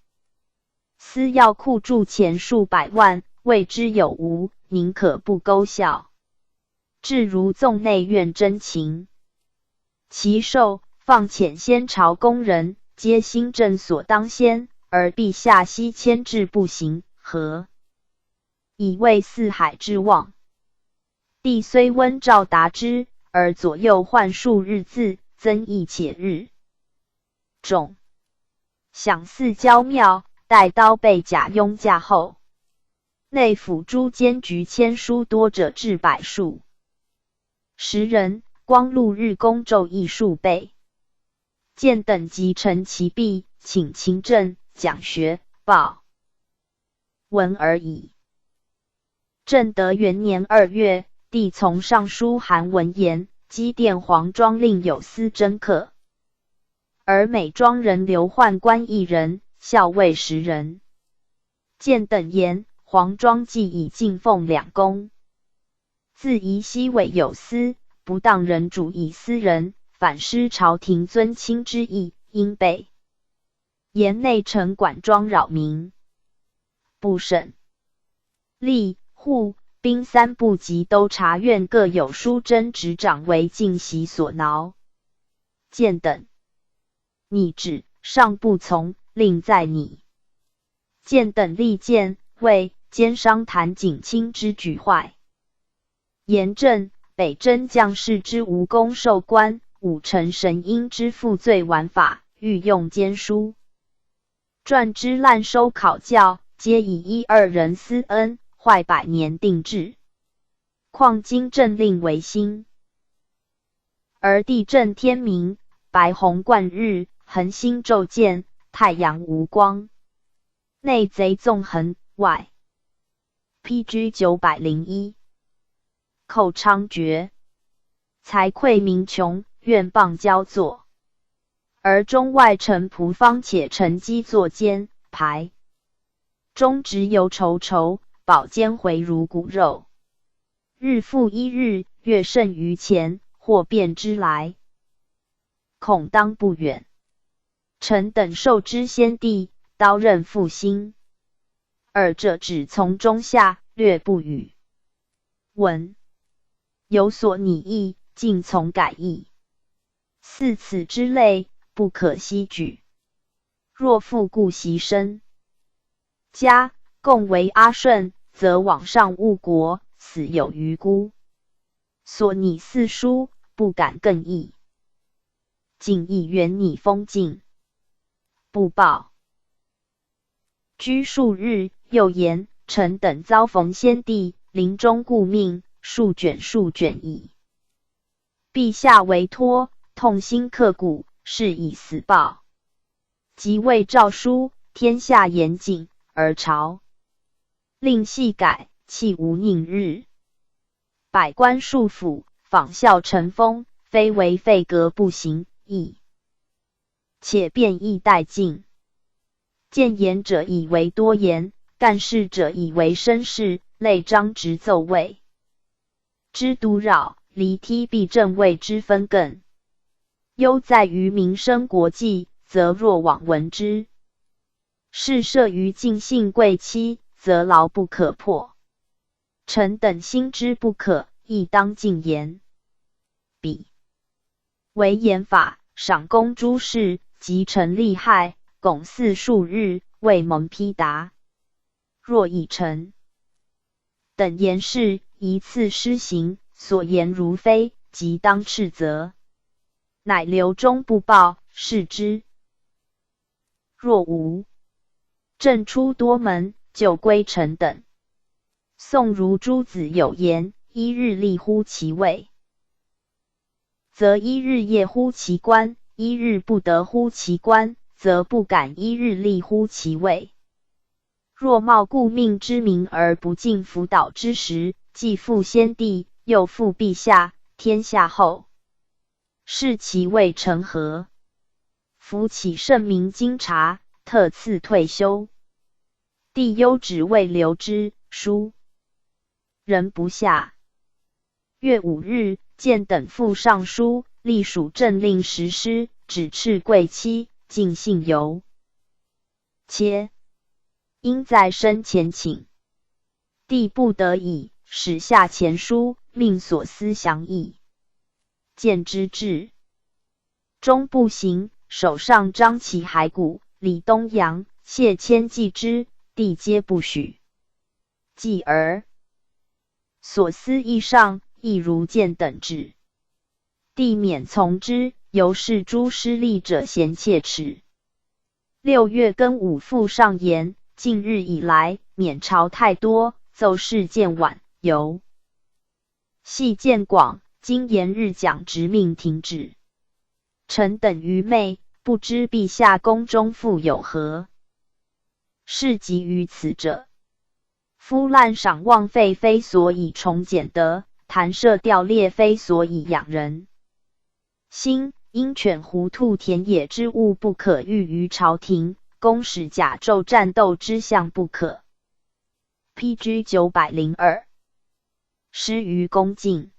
司要库铸钱数百万，未知有无，宁可不勾效。至如纵内院真情，其寿放遣先朝工人，皆新政所当先，而陛下悉牵制不行，何以为四海之望？帝虽温诏达之，而左右换数日字，增益且日种。享祀娇妙，带刀被甲拥驾后，内府诸监局签书多者至100数。时人光禄日公昼亦数倍。见等即陈其弊，请勤政讲学报文而已。正德元年2月，帝从尚书函文言，积殿黄庄令有司征客，而每庄人刘宦官1人，校尉10人。见等言，黄庄既以进奉2公，自宜西为有司，不当人主以私人，反失朝廷尊亲之意，应备。言内臣管庄扰民，不审。吏、户、兵3部及都察院各有书真执掌为进袭所挠。见等拟旨，上不从，令在拟。见等力谏，谓奸商谭景清之举坏。严正北征将士之无功受官，武臣神鹰之负罪玩法，欲用奸书。传之滥收考教，皆以1、2人私恩，坏100年定制。况今政令维新，而地震天明，白虹贯日，恒星昼见，太阳无光，内贼纵横，外 PG 901寇猖獗，财匮民穷，怨谤交作，而中外臣仆方且乘机作奸排，中直犹稠稠，饱奸回如骨肉。日复一日，月甚于前，或变之来，恐当不远。臣等受之先帝，刀刃复兴，尔者只从中下，略不语。文有所拟议，尽从改易。似此之类，不可悉举。若复顾习身家，共为阿顺，则往上误国，死有余辜。所拟四书，不敢更易。仅以原拟封禁，不报。居数日，又言臣等遭逢先帝，临终顾命，数卷矣。陛下为托，痛心刻骨，是以死报。即为诏书，天下严谨，而朝令细改，弃无宁日。百官束缚，仿效臣风，非为废革不行，亦且变易殆尽。谏言者以为多言，干事者以为绅士，类张直奏位之独扰，离梯必正位之分更。忧在于民生国计，则若往闻之。事涉于尽信贵戚，则牢不可破。臣等心知不可，亦当尽言。彼为严法，赏功诸事，及臣利害，拱嗣数日，未蒙批答。若以臣等言事，一次施行，所言如非，即当斥责。乃留中不报，视之。若无，正出多门，就归臣等。宋如诸子有言：一日立乎其位，则一日业乎其官；一日不得乎其官，则不敢一日立乎其位。若冒顾命之名而不尽辅导之实，既负先帝，又负陛下，天下后视其未成何？夫启圣明经察，特赐退休。帝忧止未留之，书人不下。月5日，建等副尚书，隶属政令实施，指斥贵戚，尽信由切。因在身前请，帝不得已，使下前书，命所思详议。见之至，终不行，手上张其骸骨，李东阳、谢谦继之，帝皆不许。继而所思议上，亦如见等旨，帝免从之，由是诸失利者嫌切齿。6月庚午复上言，近日以来，免朝太多，奏事渐晚，由系渐广，今言日讲直命停止。臣等愚昧，不知陛下宫中复有何事急于此者。夫滥赏望费，非所以重俭德；弹射吊猎，非所以养人心。鹰犬狐兔田野之物，不可喻于朝廷；公使甲胄战斗之象，不可。PG 902。失于恭敬。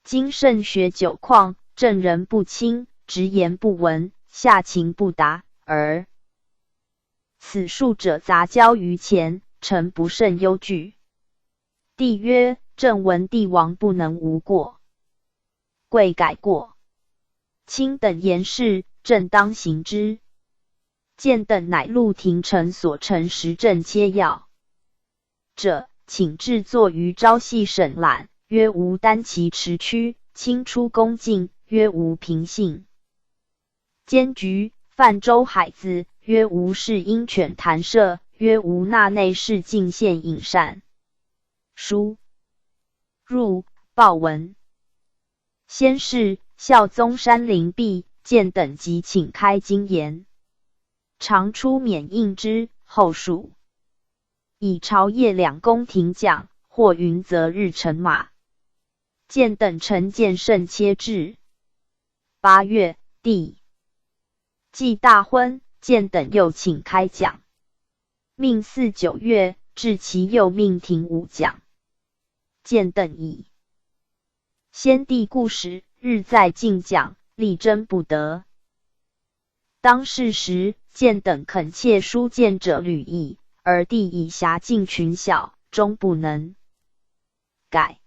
今圣学久旷，正人不清，直言不闻，下情不达，而此数者杂交于前，臣不甚忧惧。帝曰：朕闻帝王不能无过，贵改过。卿等言事，朕当行之。见等乃录廷臣所陈时政切要者，请制作于朝夕审览。曰无单其持屈，清出恭敬；曰无平信监局，泛舟海子；曰无事鹰犬弹射；曰无纳内侍进献饮膳。书入报文。先是，孝宗山陵毕，见等即请开经言，常出免应之。后数以朝夜两宫廷讲，或云则日乘马。见等臣见甚切至。8月，帝祭大婚，见等又请开讲，命4、9月，至其又命廷武讲。见等以先帝故时，日在进讲，力争不得。当世时，见等恳切书谏者屡议，而帝以辖境群小，终不能改。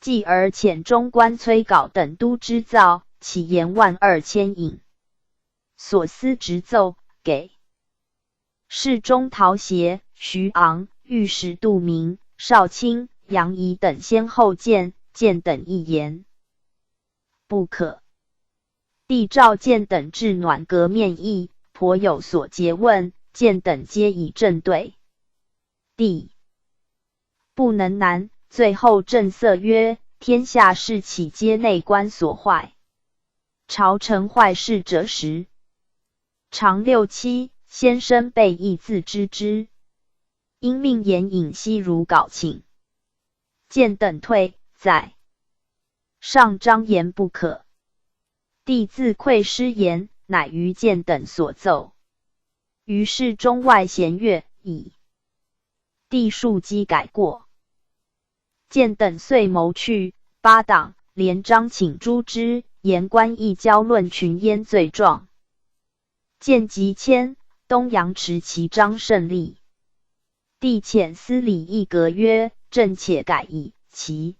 继而遣中官崔稿等都织造，起言12000引。所思直奏，给侍中陶协、徐昂、御史杜明、少卿、杨仪等先后见等一言，不可。帝召见等至暖阁面议，颇有所诘问，见等皆以正对。帝不能难，最后正色曰：天下事岂皆内官所坏？朝臣坏事者十常6、7，先生备亦自知之。因命言尹悉如稿请。见等退，在上张言不可。帝自愧失言，乃于见等所奏。于是中外咸悦，以帝庶机改过。建等遂谋去，八党连章请诛之，言官议交论群焉罪状。建即迁东阳持其章胜利。帝遣司礼议阁曰：朕且改矣，其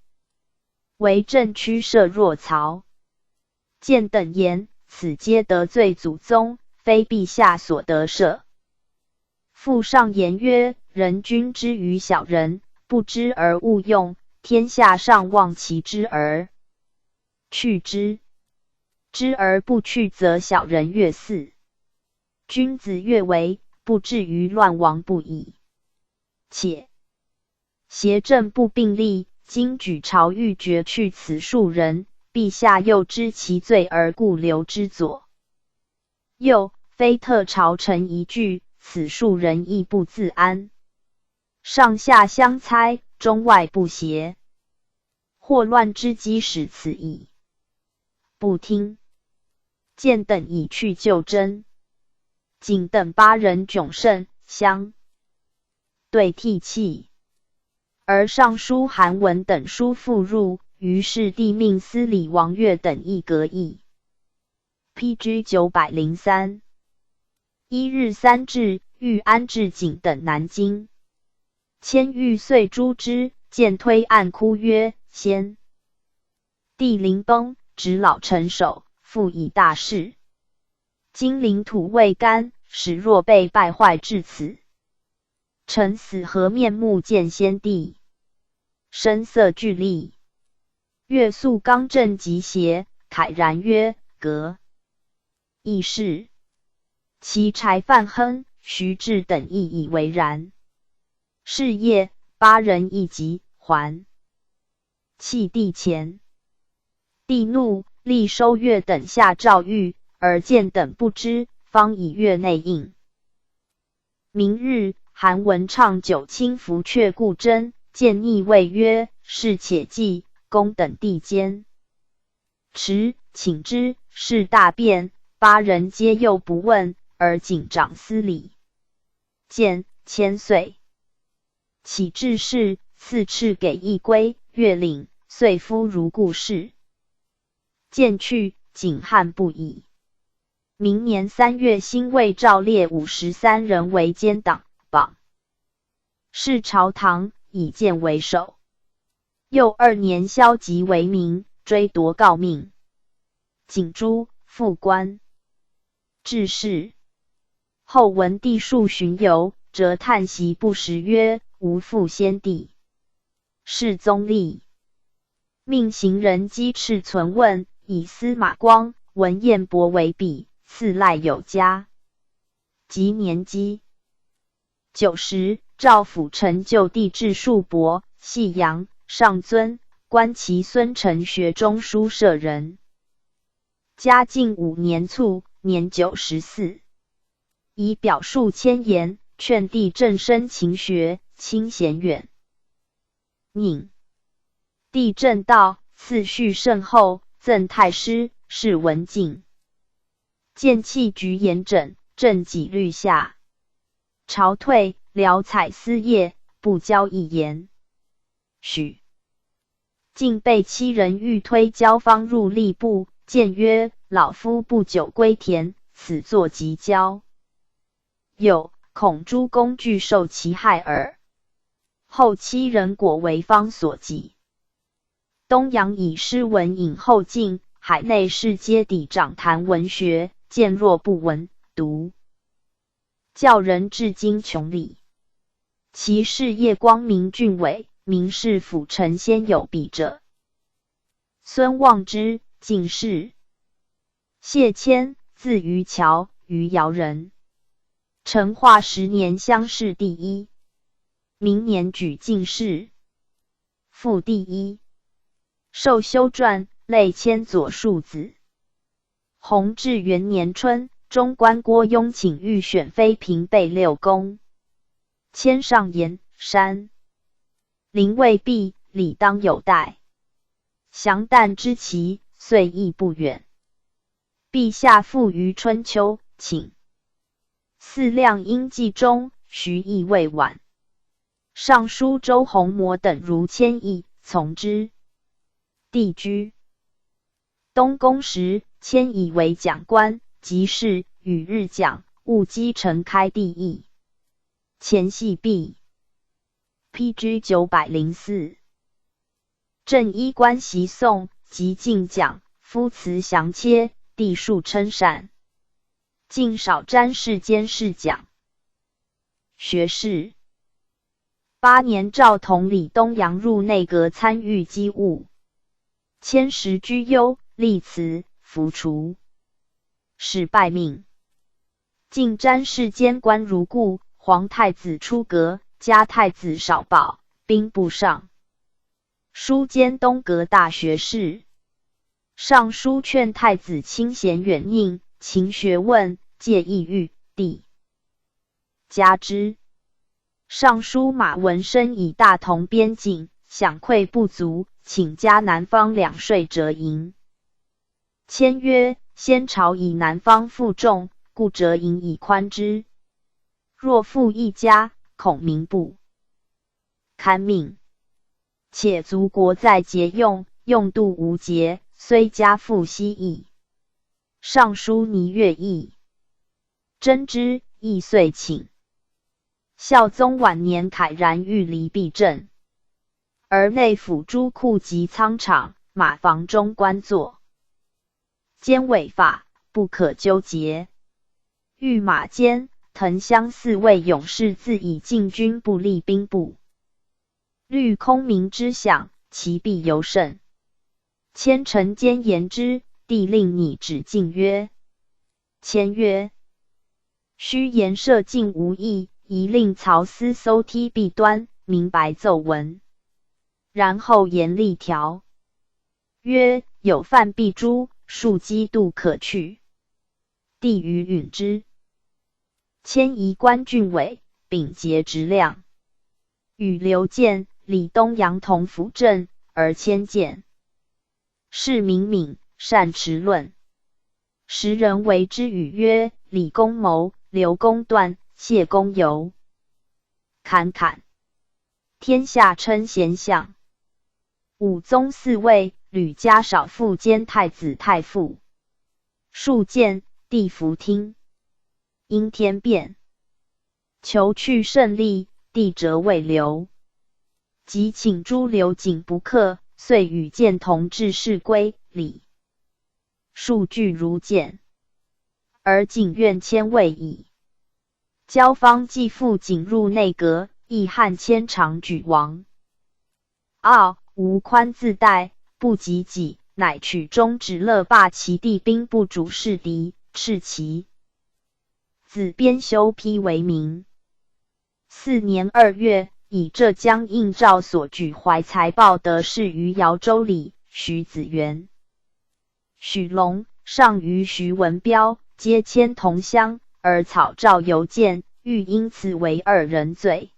为朕驱设若曹。建等言：此皆得罪祖宗，非陛下所得赦。复上言曰：人君之于小人，不知而勿用，天下上望其之而去之，知而不去，则小人越肆，君子越为，不至于乱亡不已。且挟政不并立，今举朝欲绝去此数人，陛下又知其罪而故留之左右，非特朝臣一句，此数人亦不自安。上下相猜，中外不协，祸乱之机始此矣。不听。建等已去就真。景等八人迥甚，相对涕泣。而尚书韩文等书复入，于是帝命司礼王悦等议革议。PG 903。1日3至，欲安置景等南京。迁欲遂诛之，建推案哭曰：先帝临崩，指老臣首，复以大事。今领土未干，使若被败坏至此，臣死何面目见先帝？声色俱厉。越肃刚正急邪，慨然曰：革亦是。其柴范亨、徐志等亦以为然。是夜，八人一急还弃帝前。帝怒，立收越等下诏谕，而建等不知，方以越内应。明日，韩文畅酒轻服却故真，建逆谓曰：是且记，公等地间。迟，请之，事大变，八人皆又不问，而景长司礼。建千岁。起致仕，赐敕给一归，越领，遂夫如故事。建去，景憾不已。明年3月，辛未诏列53人为奸党，榜是朝堂，以建为首。又2年，萧疾为民，追夺诰命。景诛，复官。致仕。后文帝数巡游，辄叹息不时，曰：无复先帝。是宗立。命行人击斥存问，以司马光、文彦博为笔，赐赖有加。及年基90，诏辅臣就地至数伯、细阳、上尊，观其孙承学中书舍人。嘉靖5年卒，年94。以表述千言，劝帝正身勤学，清贤远佞。帝正道，次序甚厚，赠太师，谥文敬。建弃局严整，正己律下。朝退，辽采私业，不交一言。许竟被7人欲推交方入吏部，建曰：老夫不久归田，此作即交。有恐诸公惧受其害耳。后7人果为方所及。东阳以诗文引后进，海内士皆抵掌谈文学，见若不闻读，教人至今穷理。其事业光明俊伟，名士辅臣先有笔者。孙望之，进士。谢谦，字于桥，余姚人。成化10年乡试第一。明年举进士，复第一。授修撰，类迁左庶子。弘治元年春，中官郭雍请欲选妃嫔备6宫。迁上言山。临未毕，理当有待。详旦之期，遂亦不远。陛下复于春秋，请。4辆应记中，徐亦未晚。尚书周弘谟等如迁议，从之。帝居东宫时，迁以为讲官，即是与日讲，务积成开帝意。前系毕。PG 904。正衣冠习颂，即进讲，夫辞详切，帝数称善。尽少瞻世间事讲。学士。8年，赵同理东阳入内阁参议机务，迁时居忧，立辞，服除。使拜命。晋瞻世间官如故，皇太子出阁，加太子少保，兵部尚书兼东阁大学士。上书劝太子清贤远佞，勤学问，戒抑郁，帝加之。尚书马文生以大同边境，饷馈不足，请加南方2税折银。谦曰：先朝以南方负重，故折银以宽之。若负一家，恐民不堪命。且族国在节用，用度无节，虽加赋息矣。尚书倪乐毅真之，亦遂请。孝宗晚年慨然欲离避政，而内府诸库及仓场，马房中官坐，兼违法，不可纠结。御马监、滕乡4位勇士自以禁军不立兵部，虑空民之饷，其必尤甚。谦臣兼言之，帝令拟旨进曰：谦曰：须言设禁无益，宜令曹司搜剔弊端，明白奏闻。然后严厉条曰：有犯必诛，庶几度可去。帝予允之。迁移官郡委，秉节直量，与刘建、李东阳同辅政，而迁谏。是明敏，善持论。时人为之语曰：李公谋，刘公断，谢公游。侃侃。天下称贤相。武宗4位，吕家少傅兼太子太傅。数谏，帝服听。因天变，求去胜利，帝折未留。即请诸刘瑾不克，遂与谏同治事归，礼数据如简，而瑾愿迁位矣。交方继父瑾入内阁，亦汉迁长举王。吴宽自代，不及己，乃取中直勒罢其弟兵部主事狄，斥其子编修丕为名。4年2月，以浙江应诏所举怀才报得事于姚州里，徐子元、许龙、上虞徐文彪皆迁同乡，而草诏邮件，欲因此为2人罪。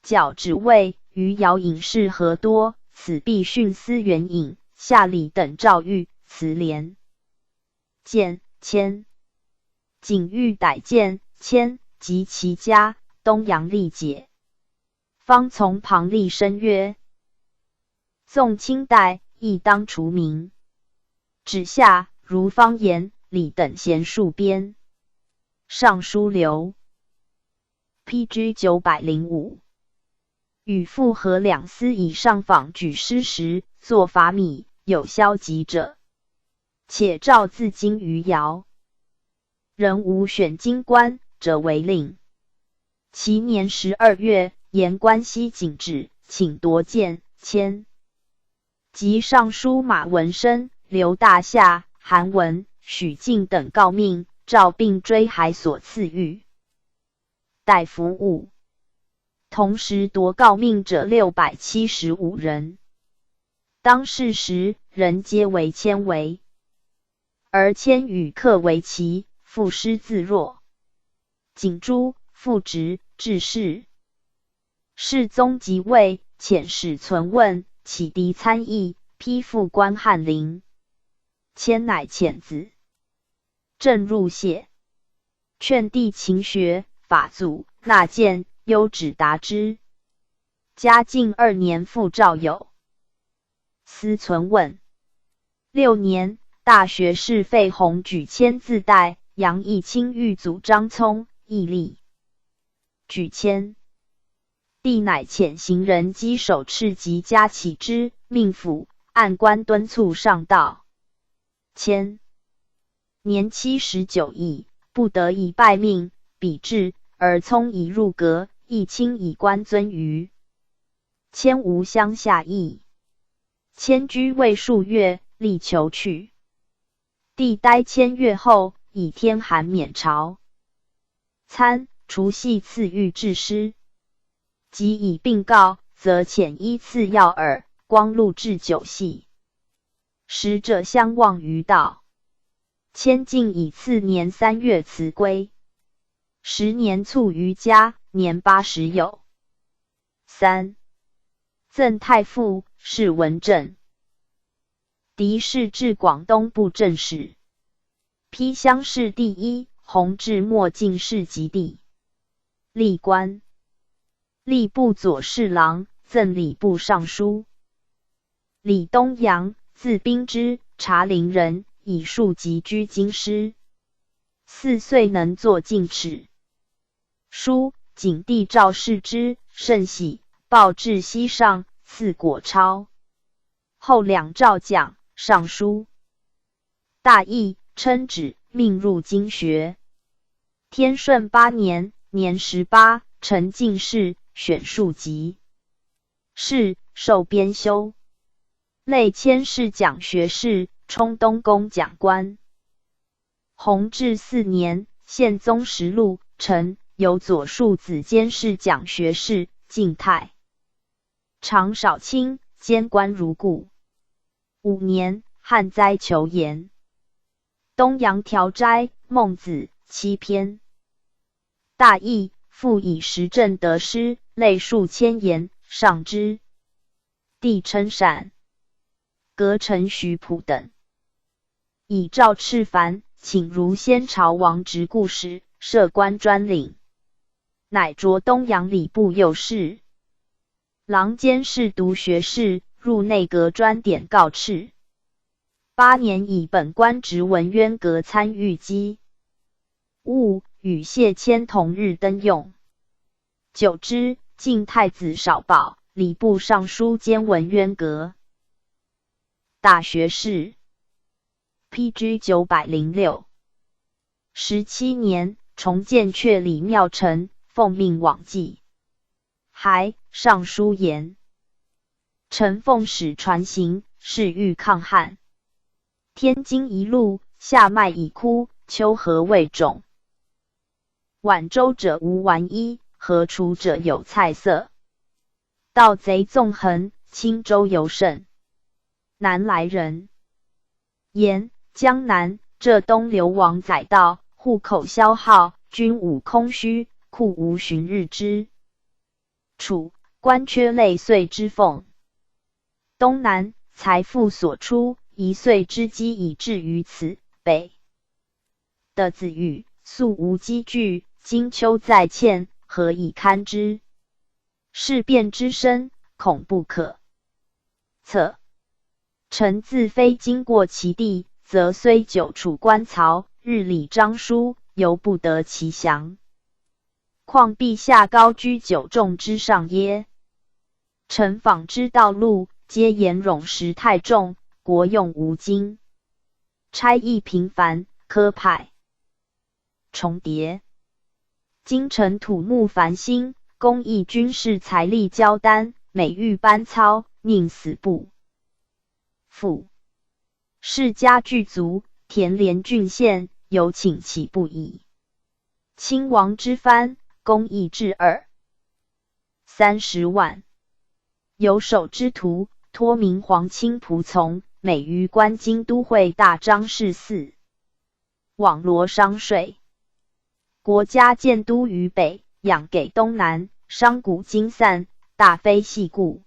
矫旨谓于姚隐士何多，此必徇私援引，下礼等诏谕，辞连见迁。瑾欲逮见迁及其家，东阳力解。方从旁立声曰：纵清代，亦当除名。旨下如方言，李等贤戍边。尚书刘 PG 905。与复合两司以上访举师时，作法米，有消极者，且诏自京于姚。仍无选京官者为令。其年12月，沿关西景旨，请夺见迁。及尚书马文生、刘大夏、韩文、许敬等告命，诏并追还所赐予。待服务。同时夺告命者675人。当世时，人皆为迁为，而迁与客为奇，赋诗自若。景诸复职致仕。世宗即位，遣使存问，启迪参议，批复官翰林。迁乃遣子正入谢，劝帝勤学法祖，纳谏，优旨达之。嘉靖2年复召有司存问。6年，大学士费鸿举签自代，杨义清御祖张聪义立举签。帝乃遣行人稽首敕及加启之，命府按官敦促上道。签年79役，不得已拜命，比至，而聪已入阁，义清以官尊于。迁吴乡下邑，迁居未数月，力求去。帝待签月后，以天寒免朝。参除夕赐御制诗，即以病告，则遣依赐药饵，光禄置酒席。使者相望于道。迁进以次年3月辞归。10年卒于家，年80有。3. 赠太傅，是文正。嫡士至广东布政使，披乡试第一，弘治末进士及第。历官吏部左侍郎，赠礼部尚书。李东阳，字宾之，茶陵人，以庶籍居京师。4岁能作进尺。书景帝诏视之，甚喜，报至西上，赐果钞。后2诏奖，上书。大义，称旨，命入经学。天顺8年，年18，承进士，选庶籍。是，授编修。累迁侍讲学士，充东宫讲官。弘治4年，宪宗实录，臣有左庶子监侍讲学士，晋太常少卿，监官如故。5年，旱灾求盐。东阳条斋，孟子7篇。大义，复以时政得失，类数千言，上之。帝称善。革臣徐溥等。以诏敕凡，请如先朝王直故使，设官专领。乃着东阳礼部右侍郎监侍读学士，入内阁专点告敕。8年，以本官职文渊阁参御稽。戊，与谢谦同日登用。久之，晋太子少保，礼部尚书兼文渊阁。大学士。PG 906。17年，重建阙里庙城，奉命往祭。还，尚书言。臣奉使传行，是欲抗旱。天津一路，夏麦已枯，秋禾未种。晚粥者无丸衣，何锄者有菜色。盗贼纵横，轻舟尤甚。南来人言，江南、浙东流亡载道，户口消耗，军武空虚，库无旬日之。楚，官缺累岁之俸。东南，财富所出，一岁之积以至于此。北的子语，素无积聚，今秋再欠，何以堪之？事变之深，恐不可测。臣自非经过其地，则虽久处官曹，日理章书，犹不得其详。况陛下高居九重之上耶？臣访之道路，皆言冗实太重，国用无经，差役频繁，科派重叠。今臣土木繁兴，工艺军事财力交单，每遇班操，宁死不复。世家具足，田连郡县，有请其不已。亲王之藩，公益至230万。有守之徒，托名皇亲仆从，每于关京都会大张氏寺，网罗商税。国家建都于北，养给东南，商贾经散，大非细故。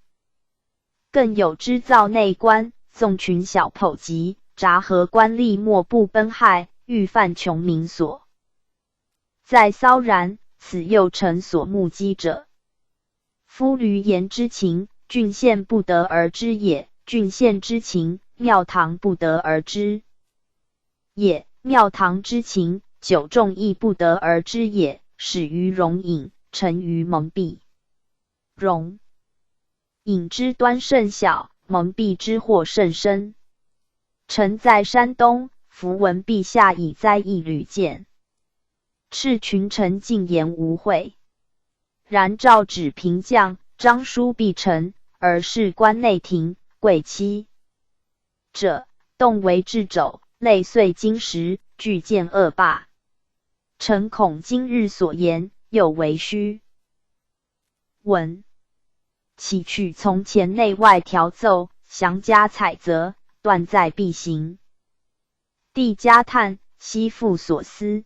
更有织造内官，纵群小剖集，杂合官吏，莫不奔害，欲犯穷民所。在骚然，此又臣所目击者。夫闾阎之情，郡县不得而知也；郡县之情，庙堂不得而知也；庙堂之情，酒众亦不得而知也。始于容饮，成于蒙蔽。容饮之端甚小，蒙蔽之祸甚深。臣在山东，弗闻陛下以灾异屡见，斥群臣进言无讳。然诏旨平将，章书必陈，而事关内廷、贵戚者，动为掣肘，累岁经时，俱见恶罢。臣恐今日所言，又为虚。文岂取从前内外条奏，详加采择，断在必行。帝加叹，悉复所思。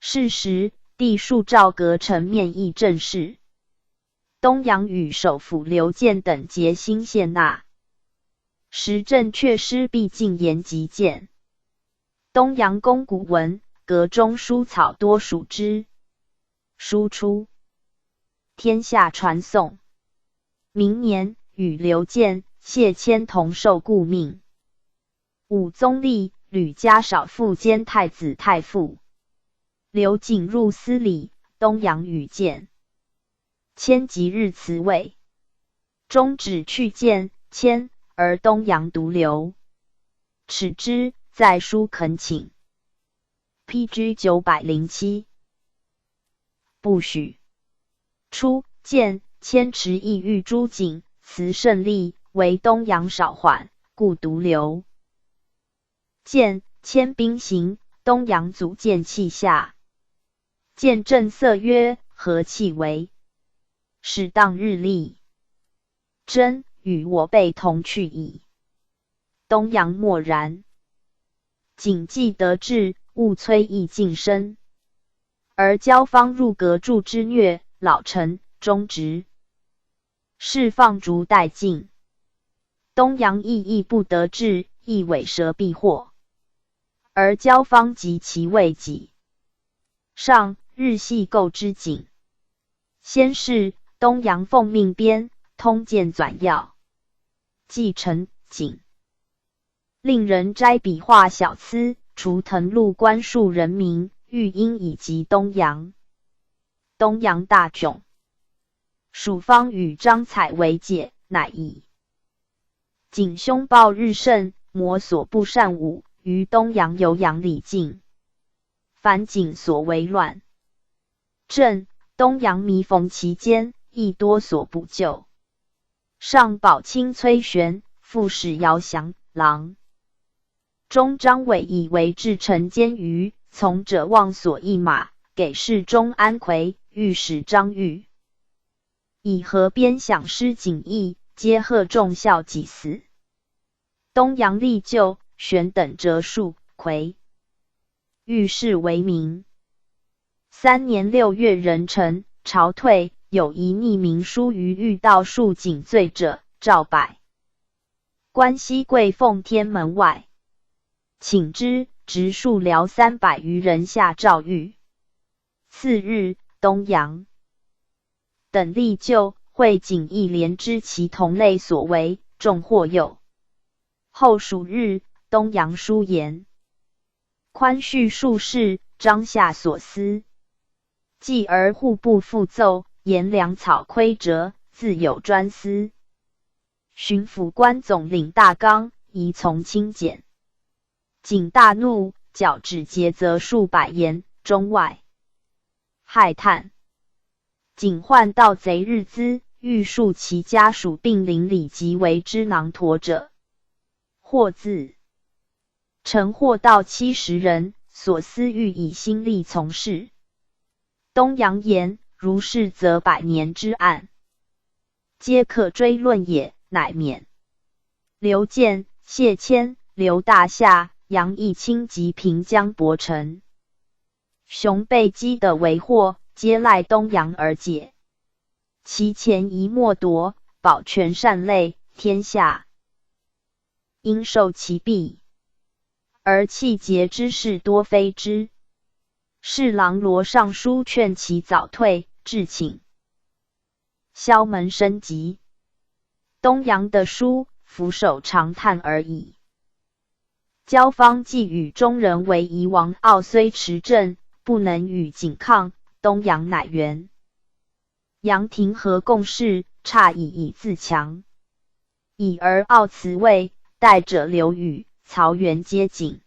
是时，帝数诏阁臣面议政事。东阳与首辅刘建等皆兴献纳。时政阙师必进言极见。东阳公古文，阁中书草多属之。书出，天下传颂。明年，与刘建、谢谦同受顾命。武宗立，吕家少傅兼太子太傅。刘瑾入司礼，东阳与见。谦即日辞位，终止去见谦，而东阳独留。耻之，在书恳请。PG 907。不许。初，见谦持意欲诸景，辞胜利，为东阳少缓，故独留。见谦兵行，东阳祖见泣下。见正色曰：何气为？是当日立。真与我辈同去矣。东阳默然。谨记得志，勿催意晋升。而交方入阁助之虐，老臣忠直。是放逐殆尽。东阳亦不得志，亦尾蛇避祸。而交方及其未己。上日系构之景。先是，东阳奉命编通鉴纂要，继承景，令人摘笔画小疵，除誊录官数人名，欲因以及东阳。东阳大窘。蜀方与张采为解，乃以景凶暴日盛，魔所不善武，于东阳有养李靖。凡景所为乱。正东阳弥逢其间，亦多所补救。上保卿崔玄，副使姚祥、郎中张伟以为至臣监于，从者望所一马，给事中安奎、御史张玉。以河边享诗景义，皆贺众孝己死。东阳立就，玄等折数，魁御史为名。3年6月壬辰，朝退，有一匿名书于御道树井罪者，赵柏。关西贵奉天门外，请之，直数辽300余人下诏狱。次日，东阳等立就，会景义连知其同类所为，众获诱。后数日，东阳书言，宽恤术士，张下所思。继而户部复奏，言粮草亏折，自有专司。巡抚官总领大纲，宜从轻减。景大怒，矫旨节责数百言，中外骇叹。景患盗贼日资，欲述其家属并邻里及为之囊驮者。或自臣获盗70人，所思欲以心力从事。东阳言，如是则100年之案，皆可追论也，乃免。刘建、谢谦、刘大夏、杨义清及平江伯承，熊被击的为祸，皆赖东阳而解。其前宜莫夺，保全善类，天下应受其弊。而气节之事多非之。侍郎罗尚书劝其早退，致请。萧门升级。东阳的书，俯首长叹而已。交方既与中人为夷王傲，虽持政，不能与景抗。东阳乃元。杨廷和共事，差以自强。以而傲辞位，代者刘宇、曹元皆景。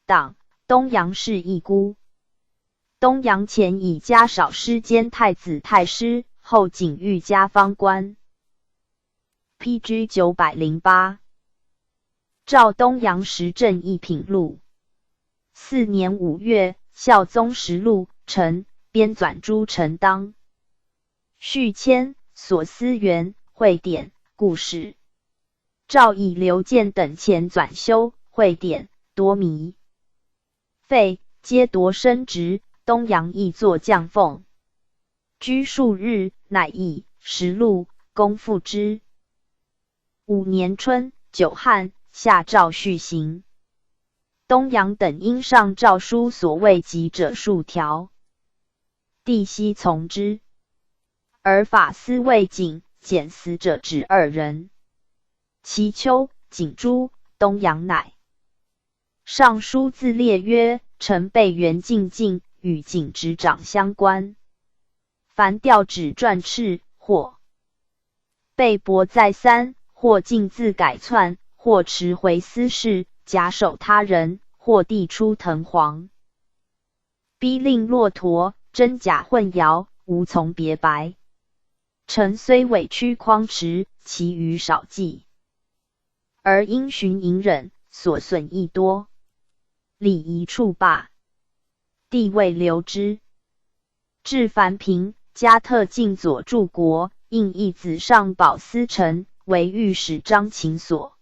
党东阳氏一孤。东阳前以加少师兼太子太师，后景欲加方官。PG 908。赵东阳时政一品录。4年5月，孝宗实录陈编纂诸陈当。续迁所思源会典故事。赵以刘建等前纂修会典，多迷废，皆夺升职。东阳亦作降奉。居数日，乃以实录公复之。5年春，久旱，下诏续行。东阳等因上诏书所谓疾者数条，帝悉从之。而法司未尽，减死者只2人。其丘、景诸、东阳乃。上书自列曰：臣被元敬进，与景执掌相关。凡调旨传敕，或被驳再三，或径自改窜，或迟回私事，假手他人，或递出藤黄，逼令骆驼，真假混淆，无从别白。臣虽委屈匡持，其余少记，而因循隐忍，所损益多。礼仪处罢，帝未留之。至樊平，加特进左柱国，应义子上保司臣，为御史张秦所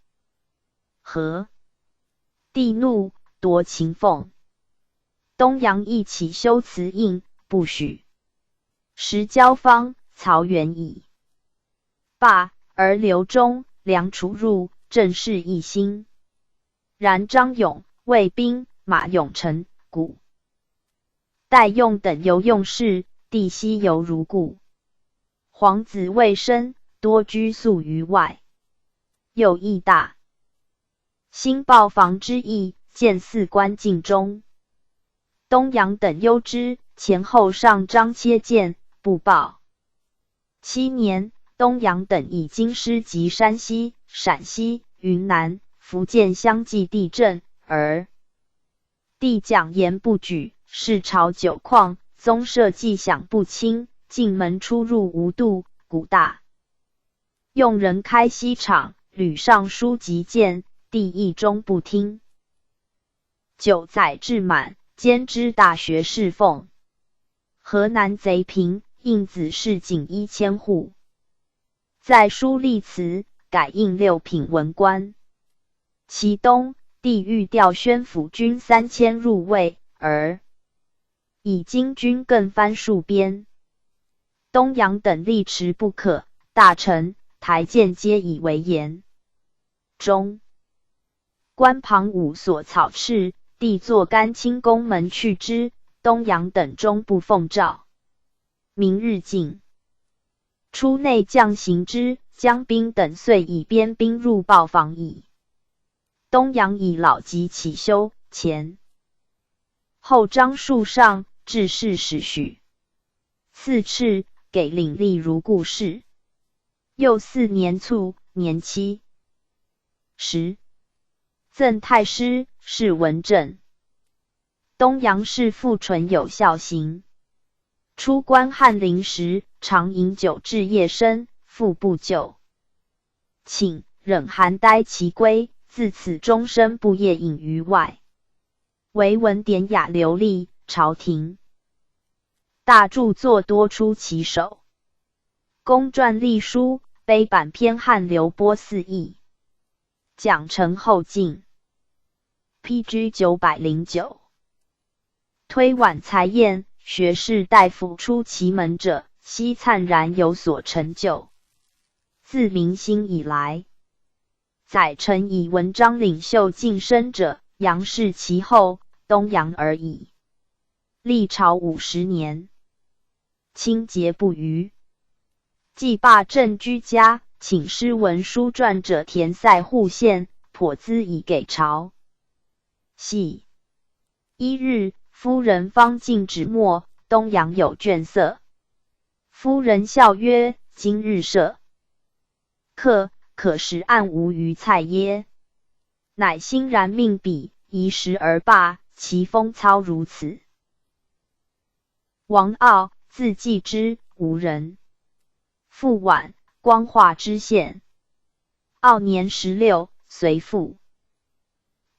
和。帝怒，夺秦凤。东阳亦起修辞印，不许。时交方、曹元矣。罢，而刘忠、梁楚入，正是一心。然张勇、魏彬、马永成、古戴用等犹用事，帝悉犹如故。皇子未生，多居宿于外。又义大，兴报防之意，见四官尽中。东阳等忧之，前后上章切谏，不报。7年，东阳等以京师及山西、陕西、云南、福建相继地震，而帝讲言不举，视朝久旷，宗社稷饷不清，进门出入无度，鼓大用人开西厂，屡上书急谏，帝亦终不听。9载至满，兼知大学侍奉。河南贼平，应子市井1000户。在书立祠，改应6品文官。其东，帝欲调宣抚军3000入魏，而以金军更藩戍边。东阳等力持不可，大臣、台谏皆以为言。中，关庞武所草敕，帝作甘清宫门去之，东阳等终不奉诏。明日进，初内将行之，江兵等遂以边兵入报防矣。东阳以老疾起修，前后章数上，致仕使许。赐敕，给领吏如故事。又4年卒，年7。10，赠太师，谥文正。东阳氏父纯有孝行。出关翰林时，常饮酒至夜深，腹不救，请忍寒呆其归，自此终身不夜饮于外。唯文典雅流利，朝廷大著作多出其手。公传隶书，碑版偏汉流波4译。蒋承后进。PG 909。推挽才验，学士大夫出其门者，悉灿然有所成就。自明兴以来，载臣以文章领袖晋升者，杨氏其后，东阳而已。历朝50年，清节不渝。既罢正居家，请诗文书传者田塞户县，颇资以给朝。系一日，夫人方进纸墨，东阳有卷色。夫人笑曰：“今日设客，可食案无余菜耶？”乃欣然命笔，移时而罢，其风操如此。王傲，字季之，吴人。父晚，光化知县。傲年16，随父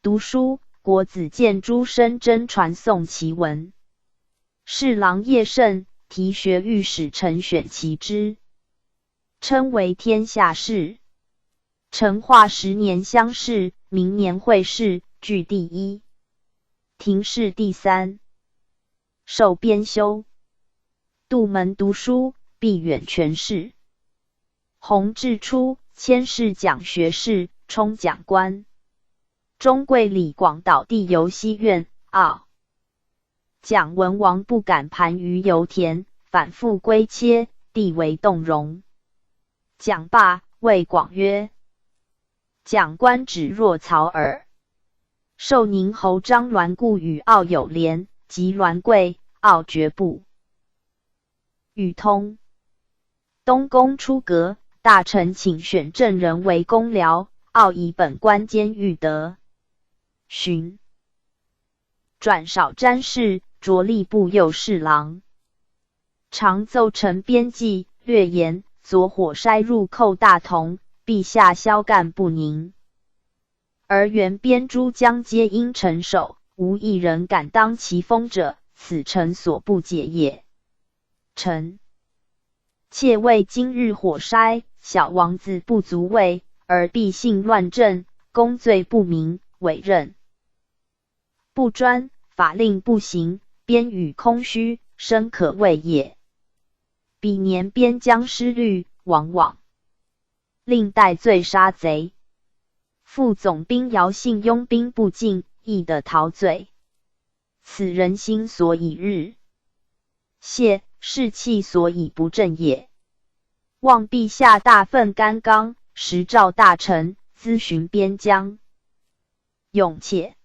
读书，国子监诸生真传颂其文。侍郎叶盛题学御史陈选其之，称为天下士。成化10年乡试，明年会试，据第1，廷试第3，授编修。杜门读书，必远权士。弘治初，迁侍讲学士，充讲官。中贵李广岛地游西苑，傲。蒋文王不敢盘于油田，反复归切，地为动容。蒋罢，谓广曰：“蒋官只若曹耳。”寿宁侯张栾固与傲有连，及栾贵，傲绝不与通。东宫出阁，大臣请选正人为公僚，傲以本官监狱得寻，转少詹事，着吏部右侍郎。常奏陈编记，略言左火筛入寇大同，陛下萧干不宁。而原边诸将皆因臣守，无一人敢当其锋者，此臣所不解也。臣妾为今日火筛，小王子不足畏，而必性乱政，公罪不明，委任不专，法令不行，边语空虚，深可畏也。彼年边疆失律，往往令戴罪杀贼。副总兵姚信拥兵不进，亦得逃罪。此人心所以日泄，士气所以不振也。望陛下大愤干纲，实召大臣，咨询边疆。勇且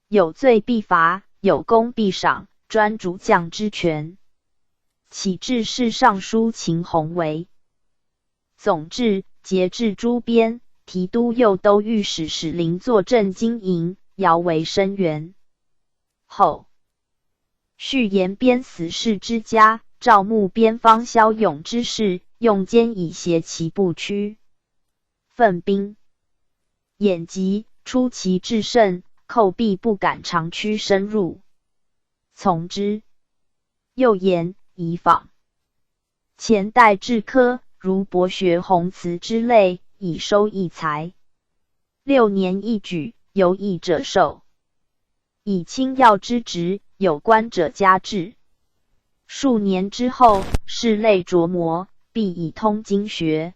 有罪必罚，有功必赏，专主将之权。启制侍尚书秦弘为总制，节制诸边，提督右都御史史林坐镇经营，遥为声援。后续延边死士之家，招募边方骁勇之士，用坚以挟其不屈。奋兵掩击，出奇制胜，寇必不敢长驱深入。从之。又言以仿前代制科，如博学鸿词之类，以收益财。6年一举，有益者授，以卿要之职，有官者加制。数年之后，士类琢磨，必以通经学。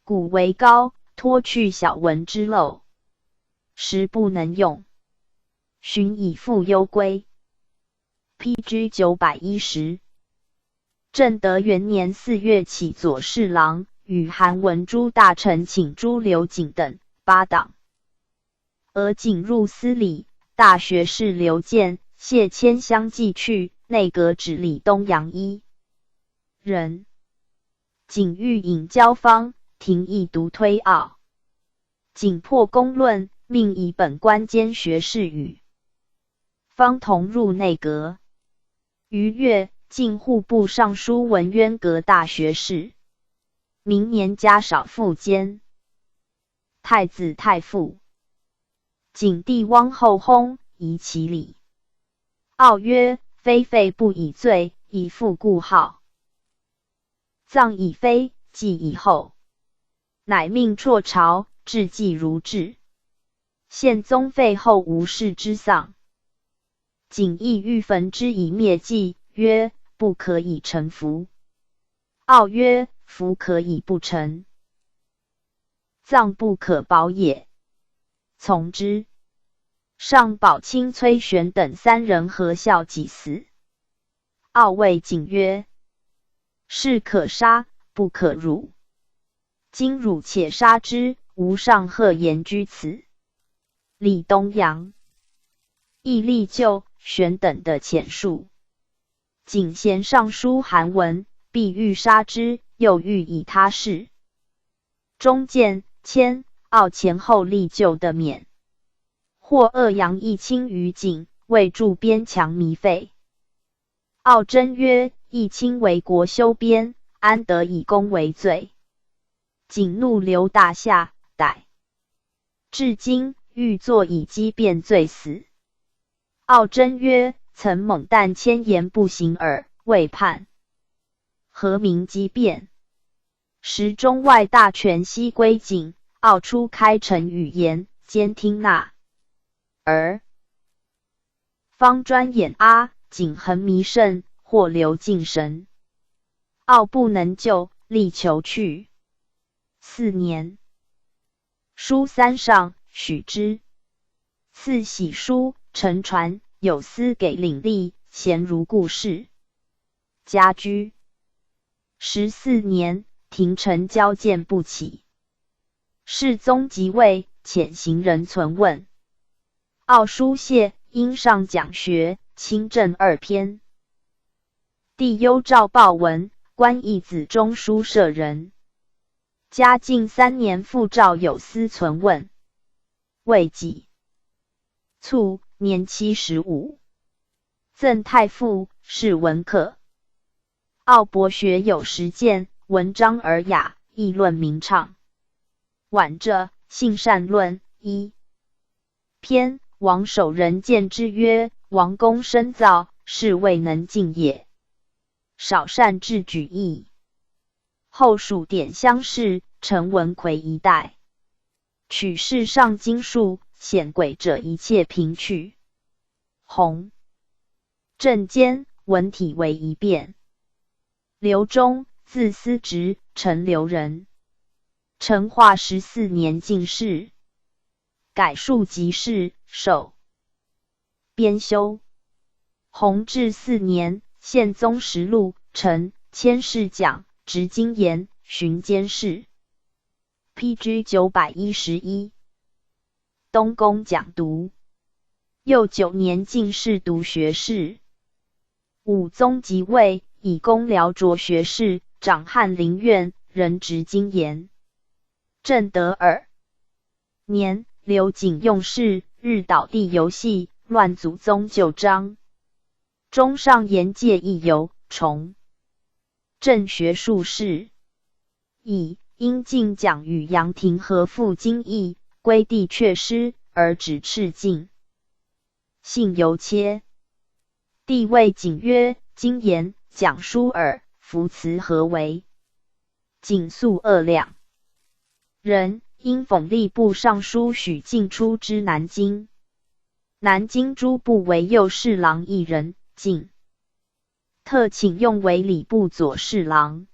古为高，脱去小文之漏，时不能用，寻以复忧归。PG 910。正德元年4月起左侍郎，与韩文诸大臣请诸刘瑾等8党。而瑾入司礼，大学士刘建、谢谦相继去，内阁只理东阳1人。瑾欲引交方，廷议独推傲。瑾破公论，命以本官兼学士与方同入内阁。余月，进户部尚书文渊阁大学士。明年加少傅监太子太傅。景帝汪后薨，夷其礼。傲曰：“非废不以罪，以复故号。葬以非，祭以后。”乃命辍朝，治祭如制。宪宗废后无事之丧。瑾亦欲焚之以灭迹，曰：“不可以成符。”傲曰：“符可以不成，葬不可保也。”从之。上宝卿、崔玄等3人合校祭祀。傲谓瑾曰：“是可杀，不可辱。今汝且杀之，吾上贺言居此。李东阳、义立就、玄等的遣述。景贤上书韩文，必欲杀之，又欲以他事。中见迁傲前后立就的免。或恶扬义亲于景，为助边强弥废。傲真曰：义亲为国修边，安得以公为罪？景怒流大下，逮。至今欲作以击变罪死。傲真曰：曾猛但千言不行耳，未判。何名激变？时中外大权悉归景，傲出开城语言，兼听纳。而方专演景恒弥甚，或流尽神。傲不能救，力求去。4年，书三上，许之。赐玺书，乘船，有司给领吏，贤如故事。家居。14年，廷臣交见不起。世宗即位，遣行人存问。傲书谢，因上讲学，亲政2篇。帝幽诏报文，官义子中书舍人。嘉靖3年复诏有司存问。未几，卒，年75。赠太傅，是文客。傲博学有实践，文章尔雅，议论明畅。晚者，性善论1篇。王守仁见之曰：王公深造，是未能尽也。少善治举义。后蜀典乡试，陈文奎一代。取世上经术，显诡者一切平去。弘正监，文体为一变。刘忠，字思直，陈留人。成化14年进士。改数级士，授编修。弘治4年，宪宗实录，陈千世奖，执金言，巡监事。PG 911。东宫讲读。又9年进士读学士。武宗即位，以公辽擢学士，掌翰林院，仍执金言。正德2年，刘瑾用事，日倒地游戏，乱祖宗旧章。中上言戒亦游，崇正学术士。因进讲与杨廷和附经义，归地却失，而止赤禁。幸犹切。帝谓景曰：今言讲书耳，夫辞何为？景肃2两。人因讽吏部尚书许进出之南京。南京诸部为右侍郎一人，进特请用为礼部左侍郎。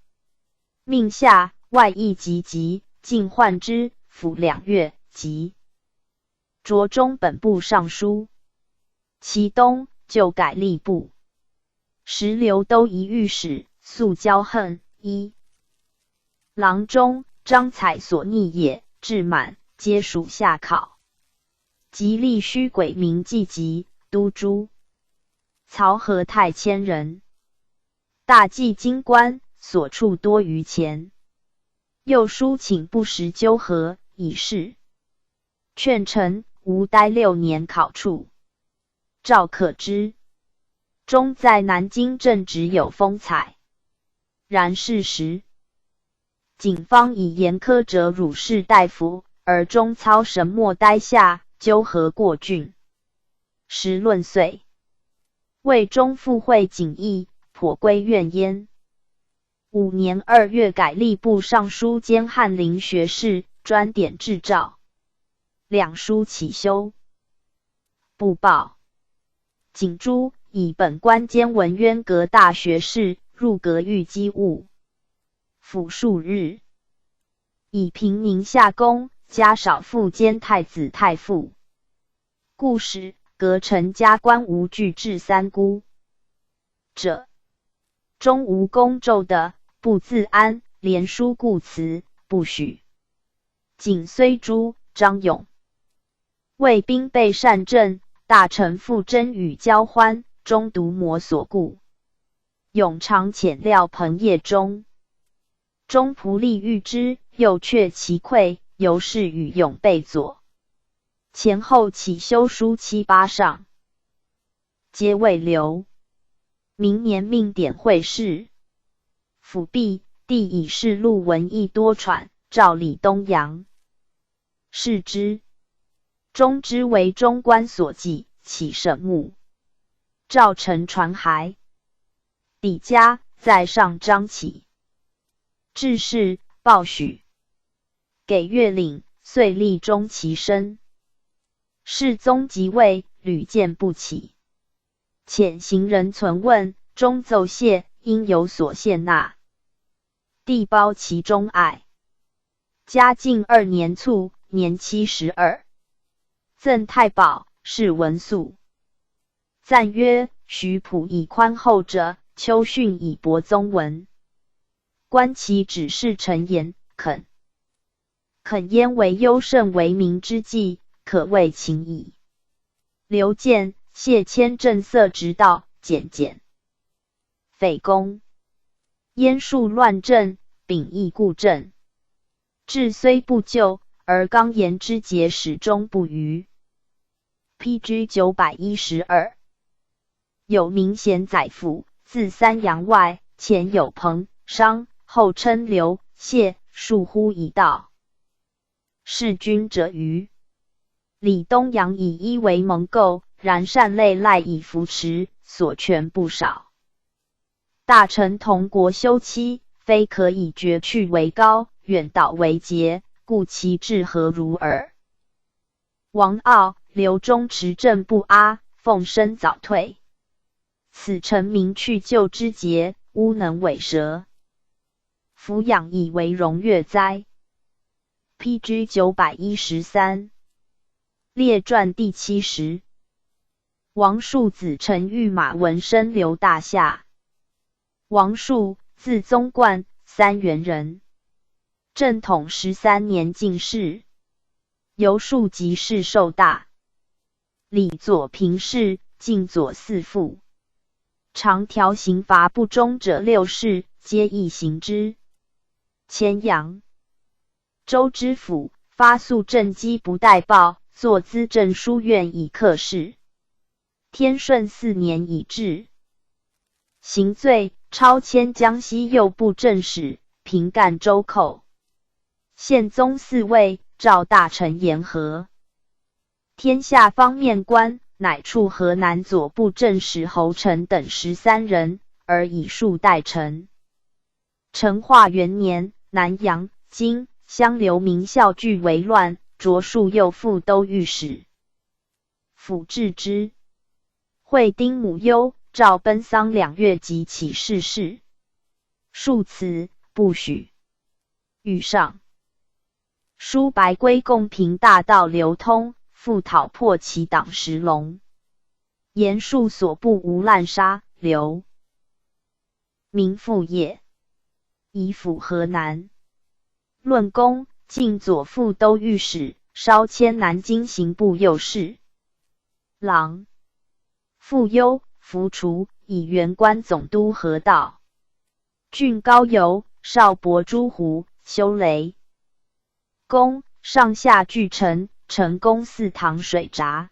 命下外议急，进换之，辅2月，即擢中本部尚书。其东就改吏部。时刘都仪御史，素骄横。郎中张采所逆也，至满，皆属下考。即立虚鬼名季集，都诸。曹和太谦人。大计京官，所处多于前。又书请不时纠合，以示。劝臣吾待6年考处。赵可之。终在南京正直有风采。然事实。景方以严苛者辱士大夫，而中操神墨呆下，纠合过郡。时论岁。魏中复会景议，颇归怨焉。5年2月改吏部尚书兼翰林学士，专典制诏。两书起修。不报。景诸以本官兼文渊阁大学士，入阁御机务。辅数日。以平宁夏公，加少傅兼太子太傅。故使阁臣加官无惧至3姑者。中无公胄的，不自安，连书故辞，不许。景虽诛，张勇魏兵备善阵，大臣傅真与交欢，终独魔所顾。勇常潜料棚夜中，中仆隶遇之，又却其溃，由是与勇备左，前后起修书7、8上，皆未留。明年命典会试，辅毕，帝以示录文艺多舛，诏李东阳视之，终之为中官所记，起省目。诏臣传函，抵家，在上张启。致仕，报许，给月领，遂立中其身。世宗即位，屡见不起。遣行人存问，终奏谢，应有所献纳。帝褒其忠爱。嘉靖2年卒，年72。赠太保，谥文肃。赞曰：徐溥以宽厚者，丘逊以博宗文。观其指示陈言，肯焉为优胜为民之计，可谓情矣。刘建、谢谦正色直道，简匪公。燕数乱政，秉义固正，志虽不就，而刚言之节始终不渝。PG 912。有名贤载父，自三阳外，前有彭、商，后称刘、谢，数乎一道。弑君者愚。李东阳以一为盟构，然善类赖以扶持，所权不少。大臣同国休戚，非可以绝去为高，远导为节，故其志何如耳。王傲、刘忠持政不阿，奉身早退。此臣民去就之节，乌能委蛇。俯仰以为荣悦哉。PG 913。列传第70。王树子陈玉马文生刘大夏。王树，字宗贯，三原人。正统13年进士。由庶及士受大。理左平事，进左四副。常调刑罚不忠者6事，皆易行之。前阳州知府，发诉政绩不代报，作资政书院以克事。天顺4年已治。刑罪，超迁江西右布政使，平赣州寇。宪宗4位，召大臣言和。天下方面官，乃处河南左布政使侯成等13人，而以数代臣。成化元年，南阳、今、襄留名校俱为乱，擢数右副都御史。辅治之。惠丁母忧，诏奔丧2月即起逝世。数辞，不许。御上书白归贡平大道流通，复讨破其党石龙。言述所部无滥杀，刘明复业。以辅河南。论功，晋左副都御史，稍迁南京刑部右侍郎。复忧，扶除，以原官总督河道。郡高邮，少伯诸胡，修雷。功，上下俱陈，成功4堂水闸。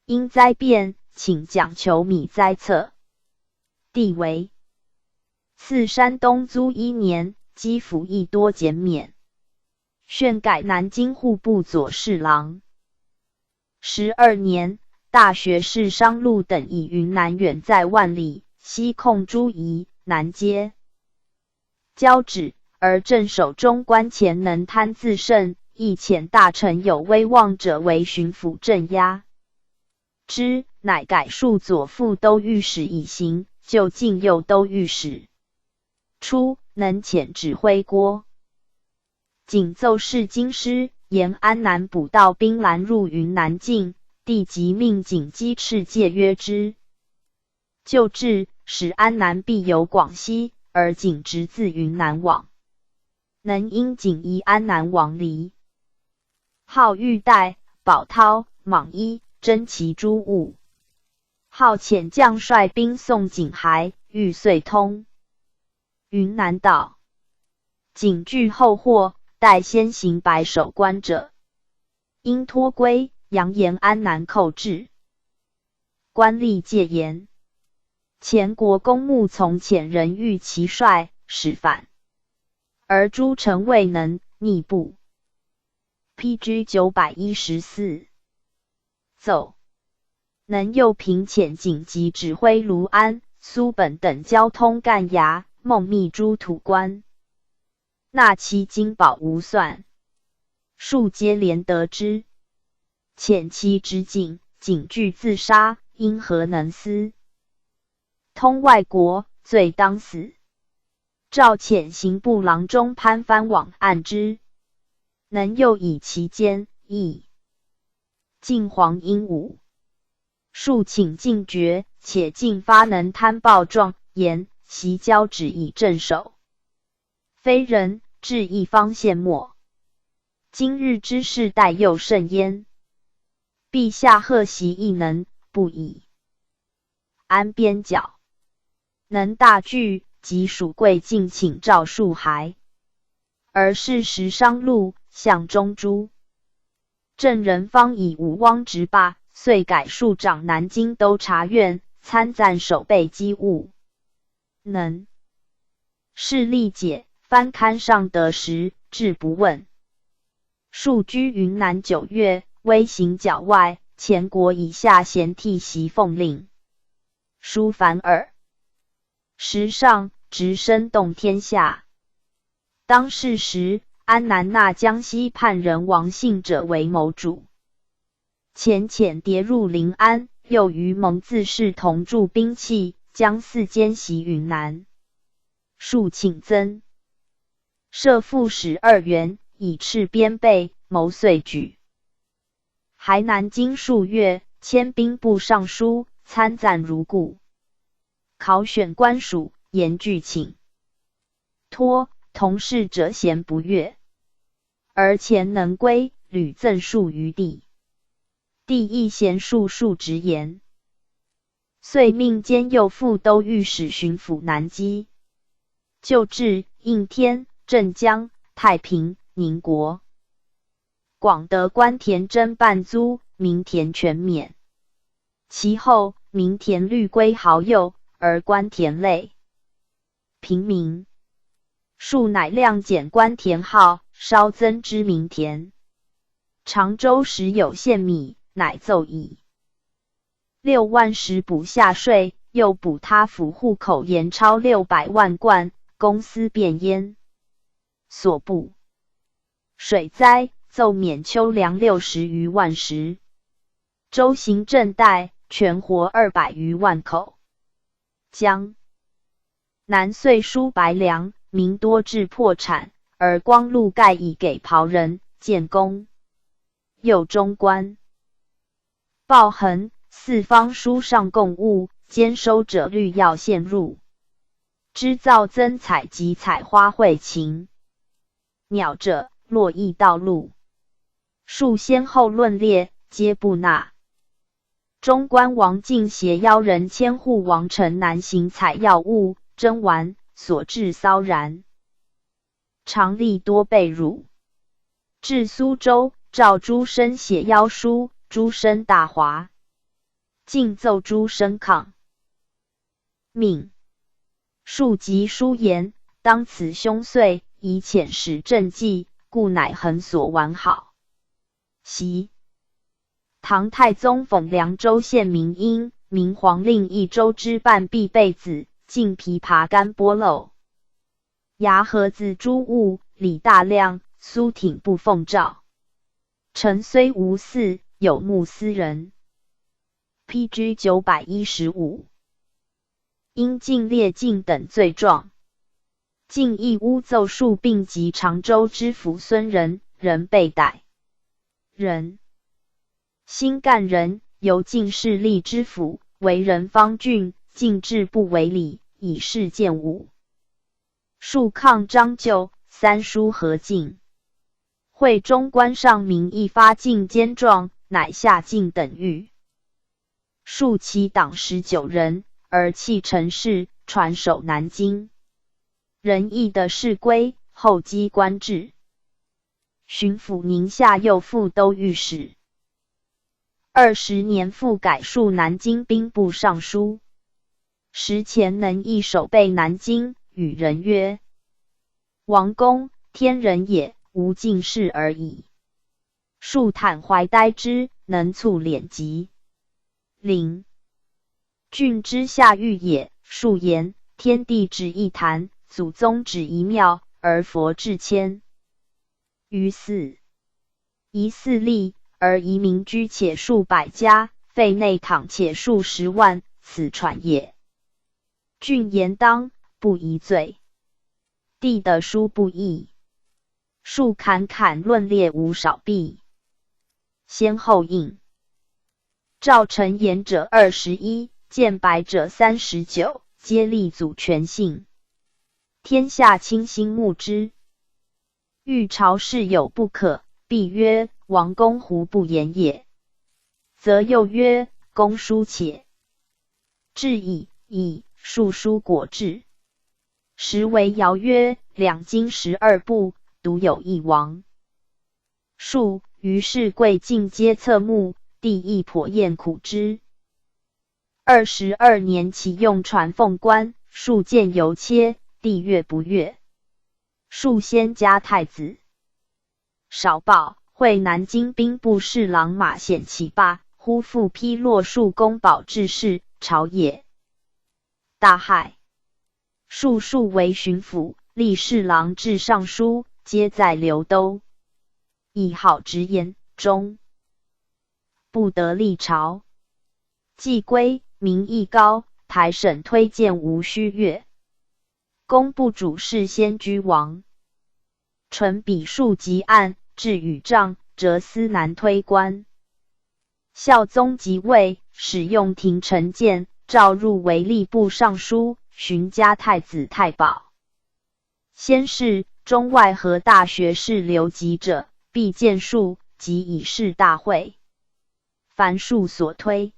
因灾变，请讲求米灾策。帝为。赐山东租1年，积服役多减免。宣改南京户部左侍郎。12年，大学士商禄等以云南远在万里，西控诸夷，南接交趾，而镇守中官前能贪自胜，亦遣大臣有威望者为巡抚镇压之，乃改数左副都御史以行，就近右都御史。初，能遣指挥郭景奏事京师，沿安南补道兵拦入云南境，帝即命景击斥戒约之。就制，使安南必由广西、而景直自云南往。能因景移安南王离，号玉带、宝涛、莽衣，征其诸物。号遣将率兵送景还，欲遂通。云南道：景拒后获，待先行白首关者，因托归，扬言安南寇至。官吏戒严。前国公穆从遣人谕其帅，使反，而诸臣未能，逆步。PG 914奏。能右平遣紧急指挥卢安、苏本等交通干衙，梦密诸土官，纳其金宝无算，数皆连得之。遣其之景，景拒自杀，因何能思？通外国，罪当死。诏遣刑部郎中潘藩往按之，能诱以其间，亦晋皇鹦鹉。数请进爵，且进发能贪报状，言袭交旨以镇守，非人，至一方陷没。今日之事待又甚焉。陛下贺袭亦能，不以安边角。能大惧，即属贵进请诏数还，而事时商路，向中诸郑人方以武汪直罢，遂改庶长南京都察院，参赞守备机务。能是历解，翻刊上得时，至不问。庶居云南9月，微行郊外，前国以下贤替袭奉令，书凡耳。时上直声动天下。当世时，安南纳江西叛人王信者为谋主。前遣谍入临安，又于蒙自是同铸兵器，将四奸袭云南。数请增，设副使2员，以斥边备，谋遂举。还南京数月，迁兵部尚书，参赞如故。考选官属，言具请托，同事者咸不悦，而前能归，屡赠数于地。帝亦贤数直言，遂命兼右副都御史巡抚南击，就至应天、镇江、太平、宁国、广德官田征半租，民田全免。其后民田律归豪右，而官田累平民，数乃量减官田号，稍增之民田。常州时有献米，乃奏以6万石补下税，又补他府户口盐超600万贯，公私变焉。所部水灾，奏免秋粮60余万石。州行政贷，全活200余万口。江南岁输白粮，民多致破产，而光禄盖以给袍人、建工。右中官鲍衡四方书上贡物，兼收者律要献入。织造增彩及采花卉禽鸟者，络绎道路。数先后论列，皆不纳。中官王进携妖人千户王城南行采药物、珍玩，所致骚然。常吏多被辱。至苏州，召诸生写妖书，诸生大哗。进奏诸生抗命。数及书言，当此凶岁，以遣使政绩，故乃恒所完好。袭唐太宗讽凉州县民因明皇令一州之半必备子，尽枇杷干剥漏，牙盒子诸物，礼大量，苏挺不奉诏。臣虽无嗣，有目私人。PG 915因尽列尽等罪状。进一诬奏数并及常州知府孙仁，仍被逮。仁新干人，由进士吏知府，为人方郡，进治不为礼，以示见武。数抗张就，三书合进。会中官上民一发进监状，乃下进等狱。数其党19人，而弃陈氏，传守南京。仁义的事归，后积官至巡抚宁夏右副都御史。20年复改数南京兵部尚书。时前能一守备南京，与人曰：王公，天人也，无进士而已。数坦怀呆之，能促敛疾。领郡之下狱也。数言天地只一坛，祖宗只一庙，而佛至千余寺。一寺立，而夷民居且数百家，费内躺且数10万，此传也。郡言当，不疑罪。帝的书不议。数侃侃论列无少弊。先后应。赵臣言者21，见白者39，皆立祖权姓。天下倾心慕之。欲朝事有不可，必曰：王公胡不言也？则又曰：公书且。至矣，数书果至。时为谣曰：两京12部，独有一王。数于是贵尽皆侧目，帝亦颇厌苦之。22年其用传奉官，数见犹切，帝悦不悦。数先加太子。少报，会南京兵部侍郎马显起罢，忽复披洛数公保治事，朝野大骇。数为巡抚，历侍郎至尚书，皆在留都。以好直言，终不得历朝。既归，民意高，台审推荐无须阅。工部主事先居王。纯笔数及案，至羽仗，折司难推官。孝宗即位，使用廷臣谏，召入为吏部尚书，寻加太子太保。先是，中外合大学士留级者，必见数，即以示大会。凡数所推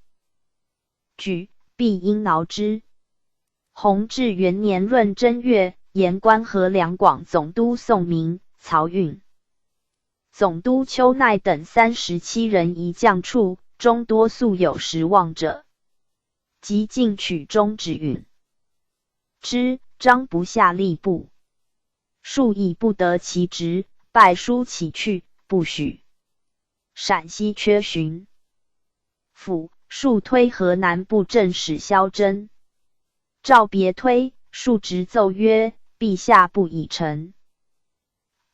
举，必应挠之。弘治元年闰正月，言官河两广总督宋明、曹运、总督邱鼐等37人一将处，中多素有实望者。即进取中指允之，章不下吏部。数以不得其职，拜书起去，不许。陕西缺巡抚，数推河南布政使萧真。诏别推，数直奏曰：陛下不以臣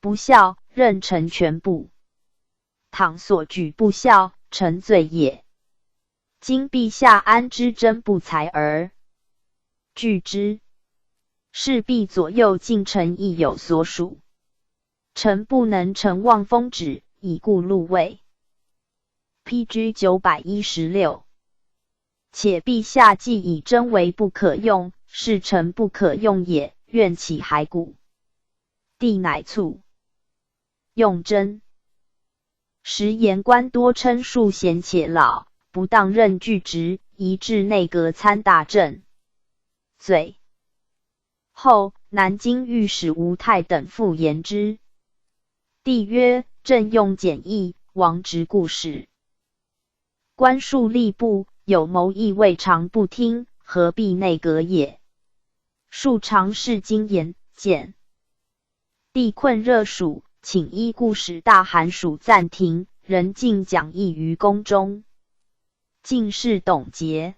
不孝，任臣全部。倘所举不孝，臣罪也。今陛下安知真不才而据之？势必左右近臣亦有所属。臣不能承望封旨，以故禄位。PG 916。且陛下既以真为不可用，是臣不可用也，愿起骸骨。帝乃卒。用真。时言官多称数贤且老，不当任据职，移至内阁参大政。罪。后南京御史吴泰等复言之。帝曰：朕用简易，王职故事。官数吏部，有谋亦未尝不听，何必内阁也？数常侍经言见。帝困热暑，请依故使大寒暑暂停，仍进讲义于宫中。进士董洁、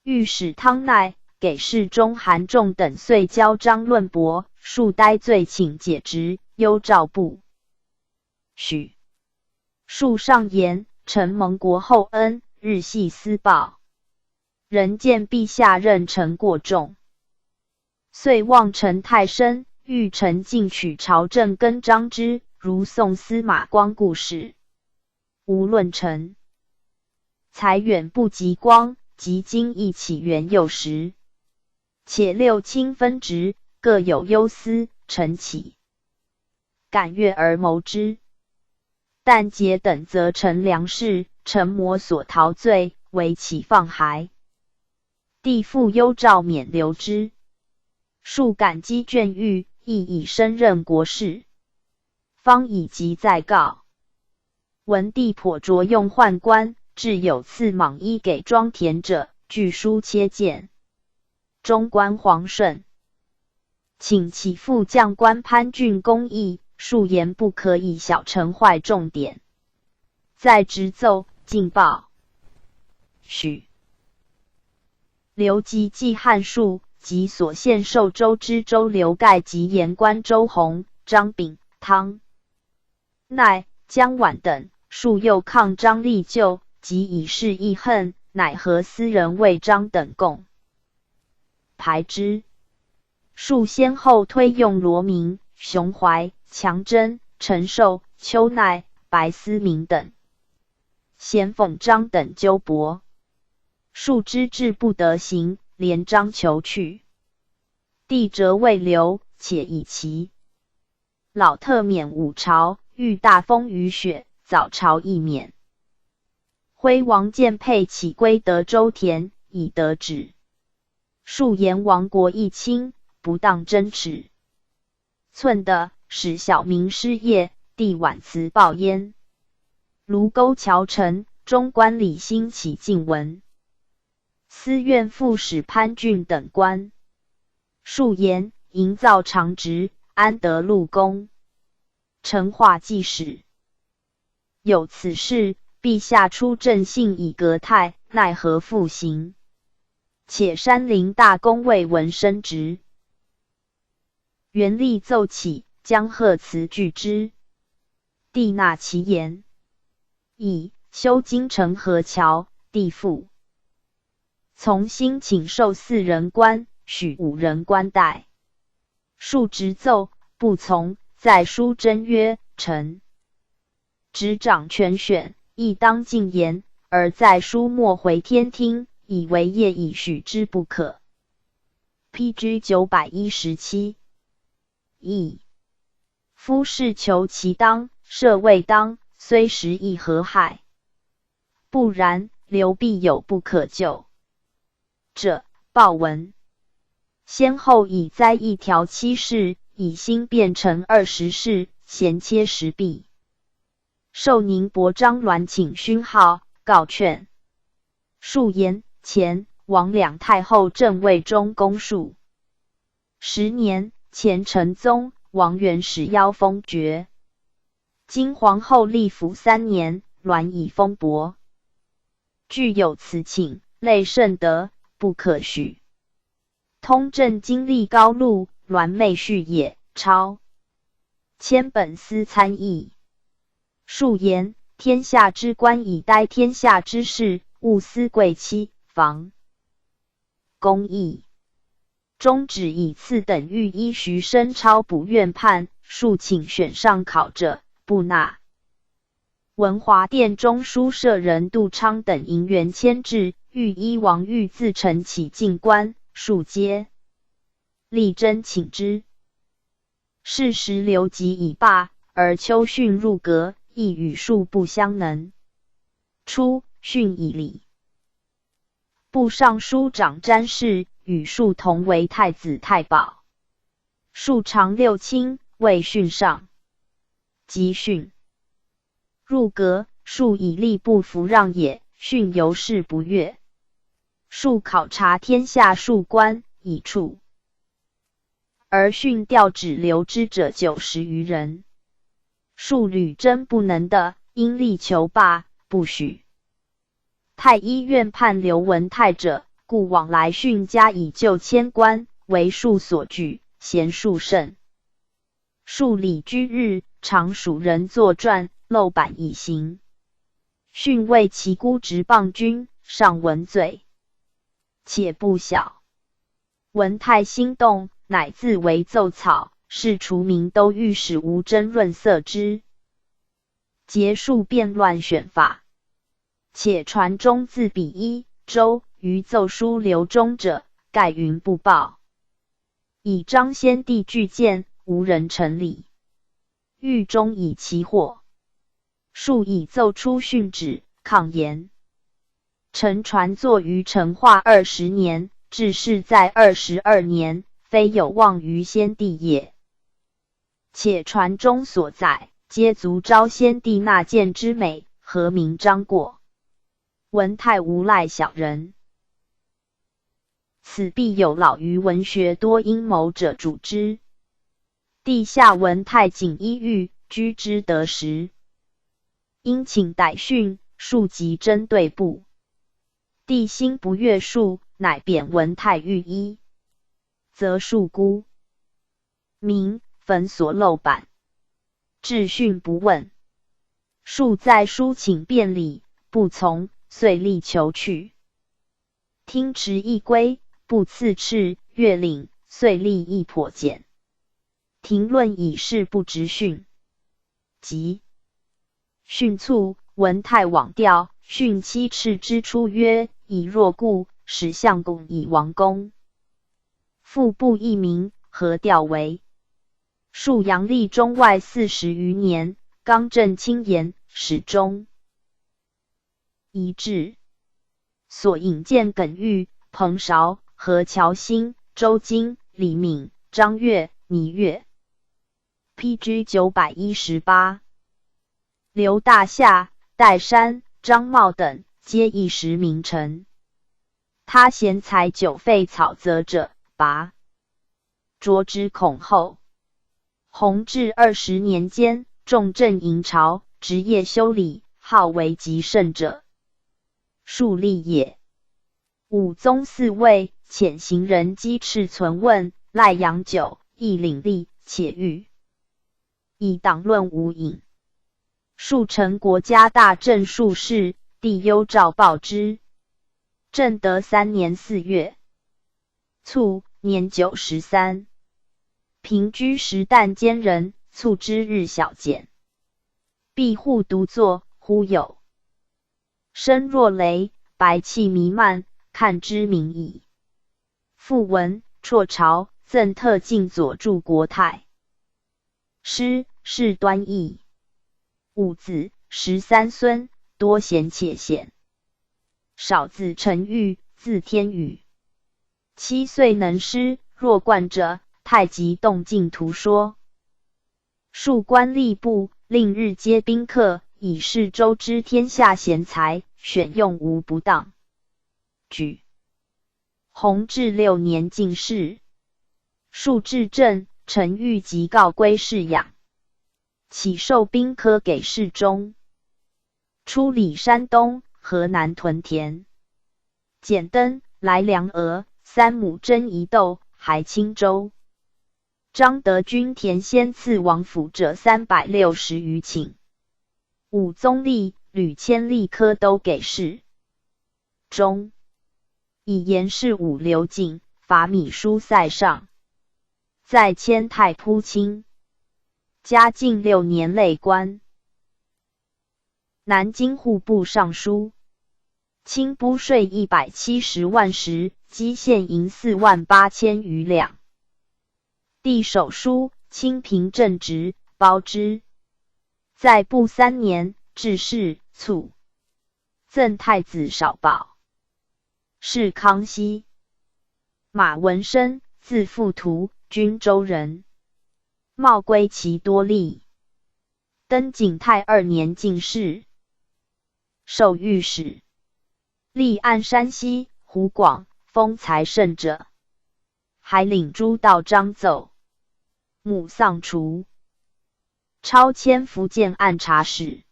御史汤鼐、给事中韩仲等遂交章论驳，数呆罪请解职，忧诏不许。数上言：臣蒙国厚恩，日系私报，人见陛下任臣过重，遂望臣太深，欲臣进取朝政更张之，如宋司马光故事。无论臣才远不及光，及今亦起元幼时。且六卿分职，各有忧思，臣岂敢悦而谋之？但桀等则陈良士，陈魔所陶醉，为其放骸。帝复忧诏免留之。数感激眷遇，亦以身任国事。方以疾再告。文帝颇着用宦官，至有赐蟒衣给庄田者，据书切谏。中官黄顺请其父将官潘俊公议，数言不可以小臣坏重典。再直奏，进报。许。刘吉记汉书及所献授州知州刘盖及言官周弘、张炳、汤奈、姜琬等，数又抗张立旧，及以示义恨，乃和私人为张等共排之。数先后推用罗明、熊怀、强贞、陈寿、邱鼐、白思明等，咸讽张等纠驳。数知志不得行，连张求去。帝辄未留，且以其老特免五朝，遇大风雨雪，早朝易免。徽王建沛起归德州田，以得旨。数言亡国益亲，不当真耻。寸的使小民失业，帝晚辞报焉。卢沟桥臣、中官李兴起进闻。司院副使潘俊等官，数言营造长直，安德禄公，成化记史。有此事，陛下出朕信以革态，奈何复行？且山陵大公未闻申职。元历奏起，将贺辞拒之。帝纳其言，以修京城河桥，帝复从新请授4人官，许5人官带。数直奏，不从，再书真曰：臣执掌权选，亦当进言，而在书莫回天听，以为业已许之不可。PG 917。亦夫事求其当，设未当，虽时亦何害？不然，刘必有不可救者。报文先后以灾一条7事，以新变成20事，衔切时弊。受宁伯张鸾请勋号，告劝。数言前王两太后正位中公述。10年，前陈宗、王元始邀封爵。今皇后立服3年，鸾以封伯。具有此请，类甚德，不可许。通镇经历高禄，鸾妹婿也。超迁本司参议。数言天下之官以待天下之事，勿思贵戚，防公义。中旨以次等御医徐申超补院判，数请选上考者，不纳。文华殿中书舍人杜昌等银元牵制，御医王欲自陈起进官，数皆力争请之。是时刘吉已罢，而秋训入阁，亦与数不相能。初，训以礼。部尚书长詹事与数同为太子太保。数长6卿，未训上。即训入阁，数以吏部服让也，训由是不悦。数考察天下庶官，以处。而训调止留之者90余人。数屡争不能的，因力求罢，不许。太医院判刘文泰者，故往来训加以就迁官，为数所惧，贤数甚。数礼居日，常属人作传，漏版以行。训为其姑执棒君，上闻罪，且不小。文泰心动，乃自为奏草，是除名都御史吴真润色之。结束变乱选法，且传中自比周于奏书刘忠者，盖云不报。以张先帝拒谏，无人成礼。狱中以其祸，数以奏出训旨，抗言。臣传作于成化20年，至是在22年，非有望于先帝也。且传中所载，皆足昭先帝纳谏之美，何名彰过？文泰无赖小人，此必有老于文学多阴谋者主之。帝下文泰仅依谕，居之得时，因请逮训，庶即针对部。帝心不悦数，乃贬文泰御医，则庶孤民，焚所漏版，至训不问。庶在书请辩理，不从，遂力求去。听迟一归，不赐敕，月领，遂立亦颇减。庭论以事不直训，即训卒，文泰往调，训7敕之初曰：以若故，使相公以王公。复不一名，何调为？数阳历中外40余年，刚正清严，始终一致。所引荐耿玉、彭韶、何乔兴、周金、李敏、张悦、倪悦。PG 918。刘大夏、戴山、张茂等皆一时名臣。他贤才久废草泽者，拔擢之孔后。弘治20年间，重镇营朝，职业修理，号为极盛者，数立也。武宗嗣位，遣行人击斥存问，赖阳久，亦领吏，且欲以党论无隐。数成国家大政术事，帝忧诏报之。正德3年4月，卒，年93。平居时旦间人，卒之日小减。庇护独坐，忽有声若雷，白气弥漫，看之明矣。复闻辍朝，赠特进左助国泰师，是端义。5子13孙，多贤且显。少子成玉，字天宇。7岁能诗，若冠者，太极动静图说。数官吏部，令日皆宾客，以示周之天下贤才，选用无不当。举弘治6年进士。数至正，陈玉即告归侍养，启授兵科给侍中。出礼山东、河南屯田。简登来梁俄，3亩征一斗，还青州。张德军田先赐王府者360余顷。武宗立，屡迁吏科都给事中，以严事武刘瑾，法米书塞上。再迁太仆卿。嘉靖6年累官。南京户部尚书。清拨税170万石，积现银48000余两。帝手书，清平正直，褒之。在布3年，致仕，卒。赠太子少保。是康熙。马文生，字富图，均州人。茂归其多吏。登景泰2年进士。授御史。历按山西、湖广，丰才盛者。还领诸道章奏。母丧除。超迁福建按察使。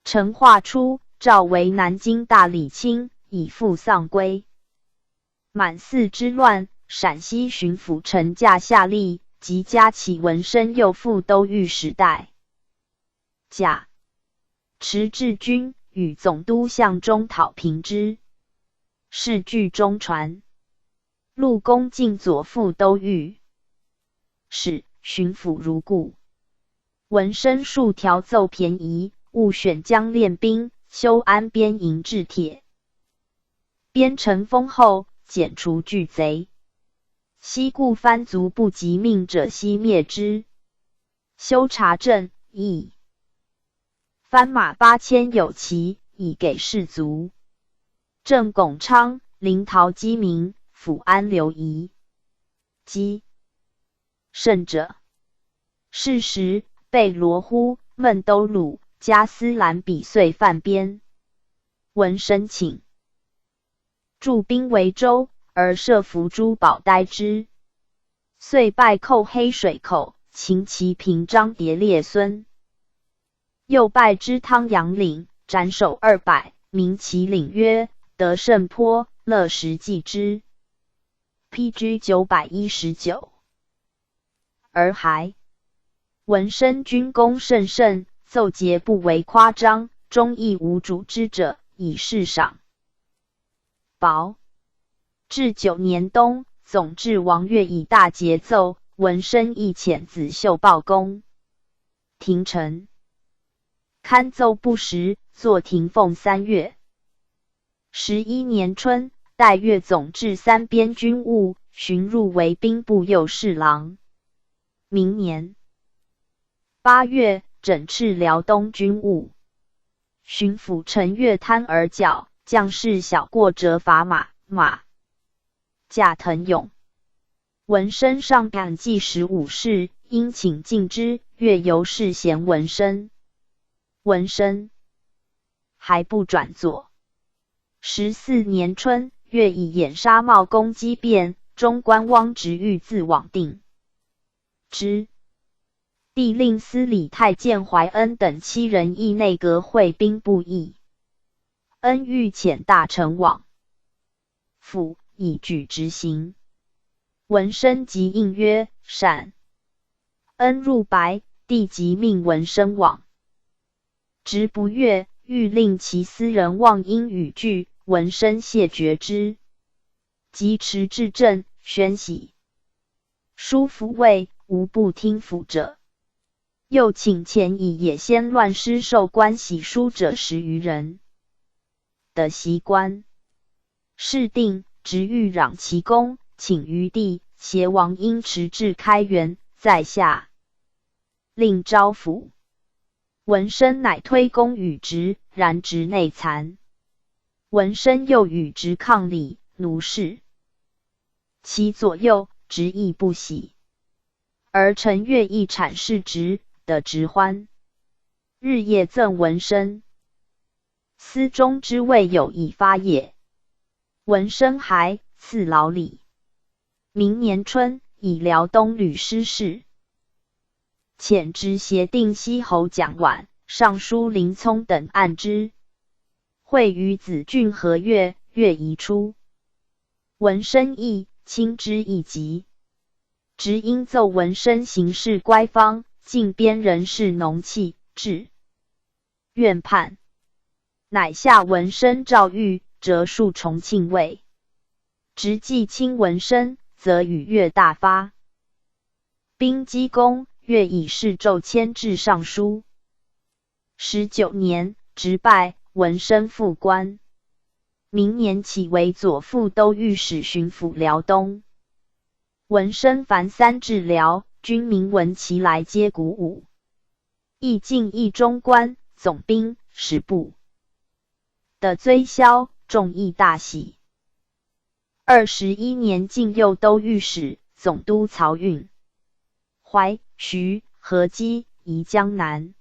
成化初，诏为南京大理卿，以赴丧归。满4之乱，陕西巡抚陈驾下吏，及嘉启文生右副都御史代驾持治军，与总督向忠讨平之。事据中传。陆公进左副都御史，巡抚如故。文生数条奏便宜，务选将练兵，修安边营制铁。边城封后，剪除巨贼。昔故藩族不及命者，悉灭之。修察镇邑，番马8000有骑，以给士卒。郑拱昌、临洮鸡鸣，抚安刘仪。鸡甚者，是时被罗忽、孟都鲁、加斯兰比遂犯边。闻申请驻兵为州，而设伏珠宝待之。遂拜寇黑水口，秦其平张叠列孙。又拜知汤阳岭，斩首200，名其岭曰德胜坡，乐时记之。PG 919。而还闻申军功甚甚，奏节不为夸张，终亦无主之者，以示赏。宝至9年冬，总制王悦以大节奏，闻申亦遣子秀报功。廷臣刊奏不实，作廷俸3月。11年春，代阅总制3边军务，寻入为兵部右侍郎。明年8月，整饬辽东军务。巡抚陈越贪而剿，将士小过折罚马驾腾勇。闻申上感记15事，因请进之，越由是贤闻申。闻申还不转作。14年春，越以掩杀茂公激变，中官汪直欲自往定之。帝令司礼太监怀恩等7人议内阁会兵部议。恩欲遣大臣往府，以举执行。闻申即应曰：善。恩入白，帝即命闻申往。直不悦，欲令其私人望因语句，闻申谢绝之。即持至政，宣喜书服位，无不听服者。又请前以野先乱失受官玺书者10余人的习官。事定，直欲攘其功，请于帝，挟王因迟至开元，在下令招抚。闻申乃推功与直，然直内残。闻申又与直抗礼，奴视其左右，直亦不喜。而陈越亦阐释直的直欢，日夜赠闻申。司中之位有以发也。闻申还，赐劳礼。明年春，以辽东吕师事。遣直协定西侯蒋琬、尚书林聪等案之。会于子俊和月，月宜出。闻申议，亲之一疾。直因奏闻申行事乖方，进边人士农气，至院判，乃下闻申诏谕，折数重庆尉。直既亲闻申，则与越大发。兵积功，越以示奏迁至尚书。19年，直拜，闻申复官。明年起为左副都御史巡抚辽东。闻申凡3至辽，军民闻其来皆鼓舞。亦进一中官、总兵、史部的追销，众亦大喜。21年，进右都御史、总督漕运。淮、徐、河基移江南。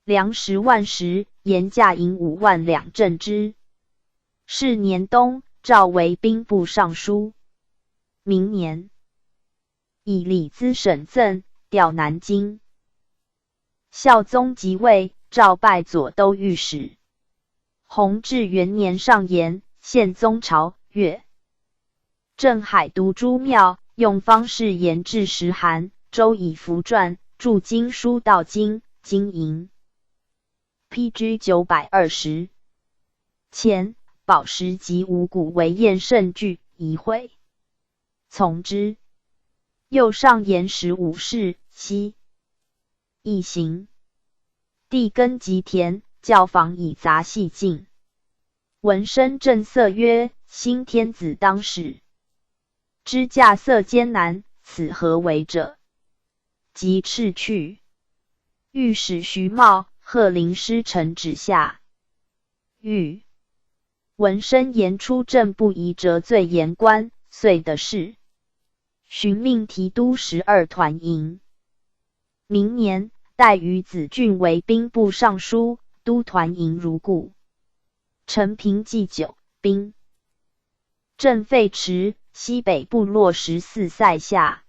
粮10万石，盐价银5万两赈之。是年冬，召为兵部尚书。明年，以礼资省赠，调南京。孝宗即位，诏拜左都御史。弘治元年上言，宪宗朝越镇海独诸庙，用方士研制石函，周以符篆，注经书到京，金银。PG 920。前宝石及五谷为宴甚具，宜会。从之。又上言15事，悉一行。帝耕及田，教坊以杂细尽。闻申正色曰：新天子当使。之驾色艰难，此何为者？即斥去。御史徐茂、贺林师臣指下。欲闻声言出政不宜折罪言官，遂的事。寻命提督12团营。明年，代于子俊为兵部尚书，都团营如故。陈平祭酒，兵镇废池，西北部落14塞下。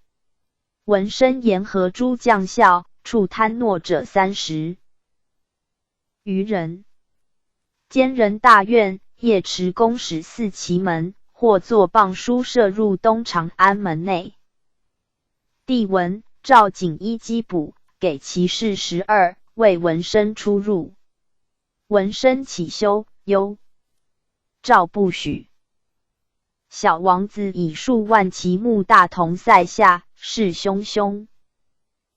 闻声言和诸将校，处贪诺者30余人。兼人大院，夜持公使4旗门，或作棒书射入东长安门内。帝闻，召锦衣缉捕，给骑士12，为闻声出入。闻声起羞忧，诏不许。小王子以数万骑募大同塞下，势汹汹。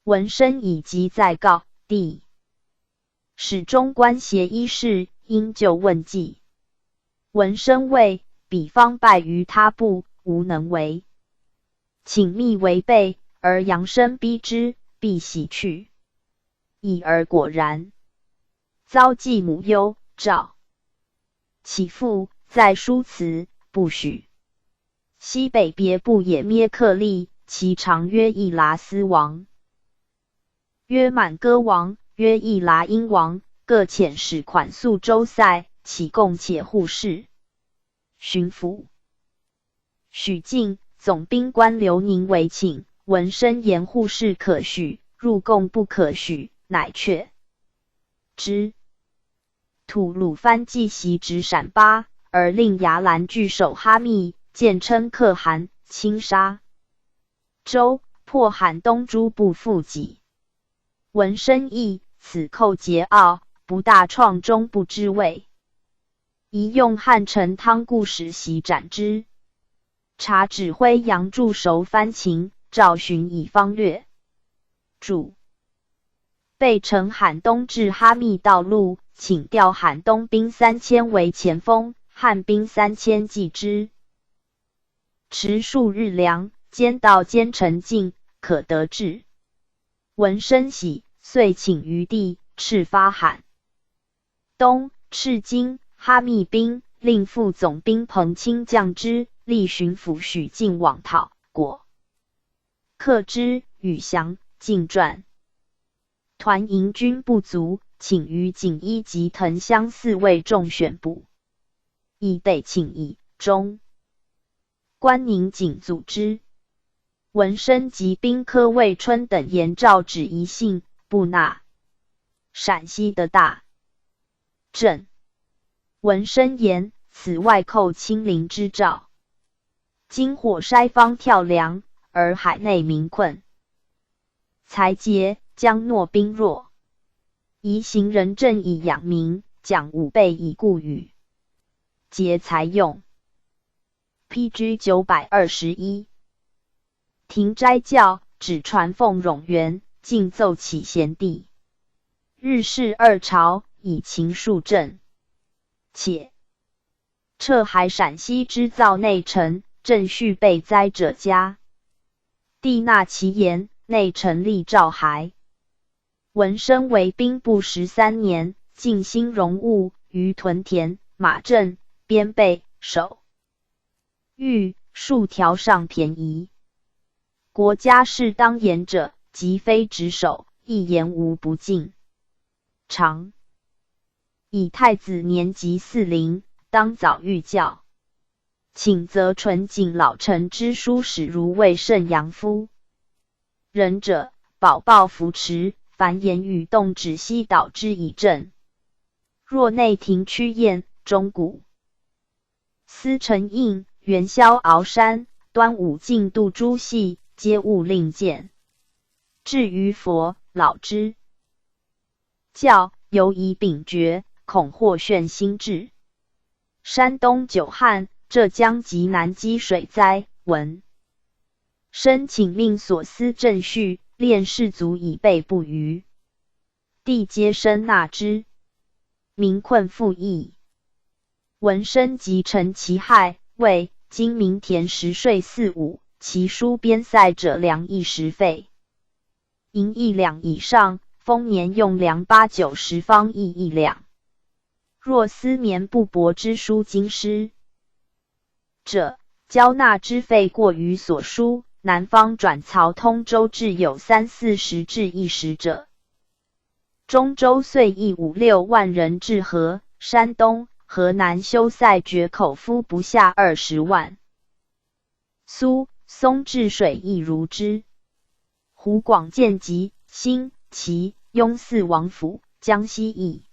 闻声以急再告帝，使中官协医事，应就问计。闻声谓：彼方败于他部，无能为，请密违背，而扬声逼之，必喜去。已而果然。遭继母忧，诏其父在书辞，不许。西北别部也咩克利，其长约易拉斯王，约满歌王，约易拉英王，各遣使款宿州塞，起贡且护事。巡抚许敬、总兵官刘宁为请，闻声言护事可许，入贡不可许，乃却之。吐鲁番继袭直陕巴，而令牙兰据守哈密，见称可汗，轻杀州，破罕东诸部复己。闻声议，此寇桀骜，不大创中部之位。宜用汉臣汤固使袭斩之。察指挥杨柱熟番秦，赵寻以方略。注：备城罕东至哈密道路，请调罕东兵3000为前锋，汉兵3000继之。持数日粮，兼道兼陈进，可得志。闻声喜，遂请于帝，敕发罕东、赤金、哈密兵，令副总兵彭清将之，立巡抚许敬往讨，果克之，与降，进传。团营军不足，请于锦衣及藤乡4位众选补，亦得请矣。中关宁景组之。闻声及兵科魏春等言诏旨一信，不纳。陕西的大镇。闻声言，此外寇亲临之兆。今火筛方跳梁，而海内民困，才节将诺兵弱，宜行人政以养民，讲武备以固语，节才用。PG 921。停斋教，只传奉冗员，尽奏起贤弟。日事二朝，以勤数政。且撤海陕西之造内臣，正续被灾者家。帝纳其言，内臣立诏还。闻声为兵部13年，尽心容务于屯田、马镇、边备、守御数条上便宜。国家事当言者，即非职守，一言无不尽。常以太子年及40，当早御教。请则纯景老臣之书史如魏圣阳夫。仁者，保抱扶持，凡言语动止息导之以正。若内廷趋燕、钟鼓、司承应、元宵鳌山、端午进度诸系，皆勿令见。至于佛、老之教，犹以秉绝，恐或眩心志。山东久旱，浙江及南积水灾，闻申请命所司正序，练士卒以备不虞。帝皆声纳之。民困复役。闻声即陈其害，谓今民田10税4-5，其书边塞者粮1食费，银1两以上，丰年用粮8、9、10方亦1两。若丝绵布帛之书经师者，交纳之费过于所书。南方转曹通州至有3、40至1石者，中州遂亦5、6万人至河、山东、河南修塞决口夫不下20万。苏、松治水亦如之。湖广建集、新、齐、雍4王府，江西邑、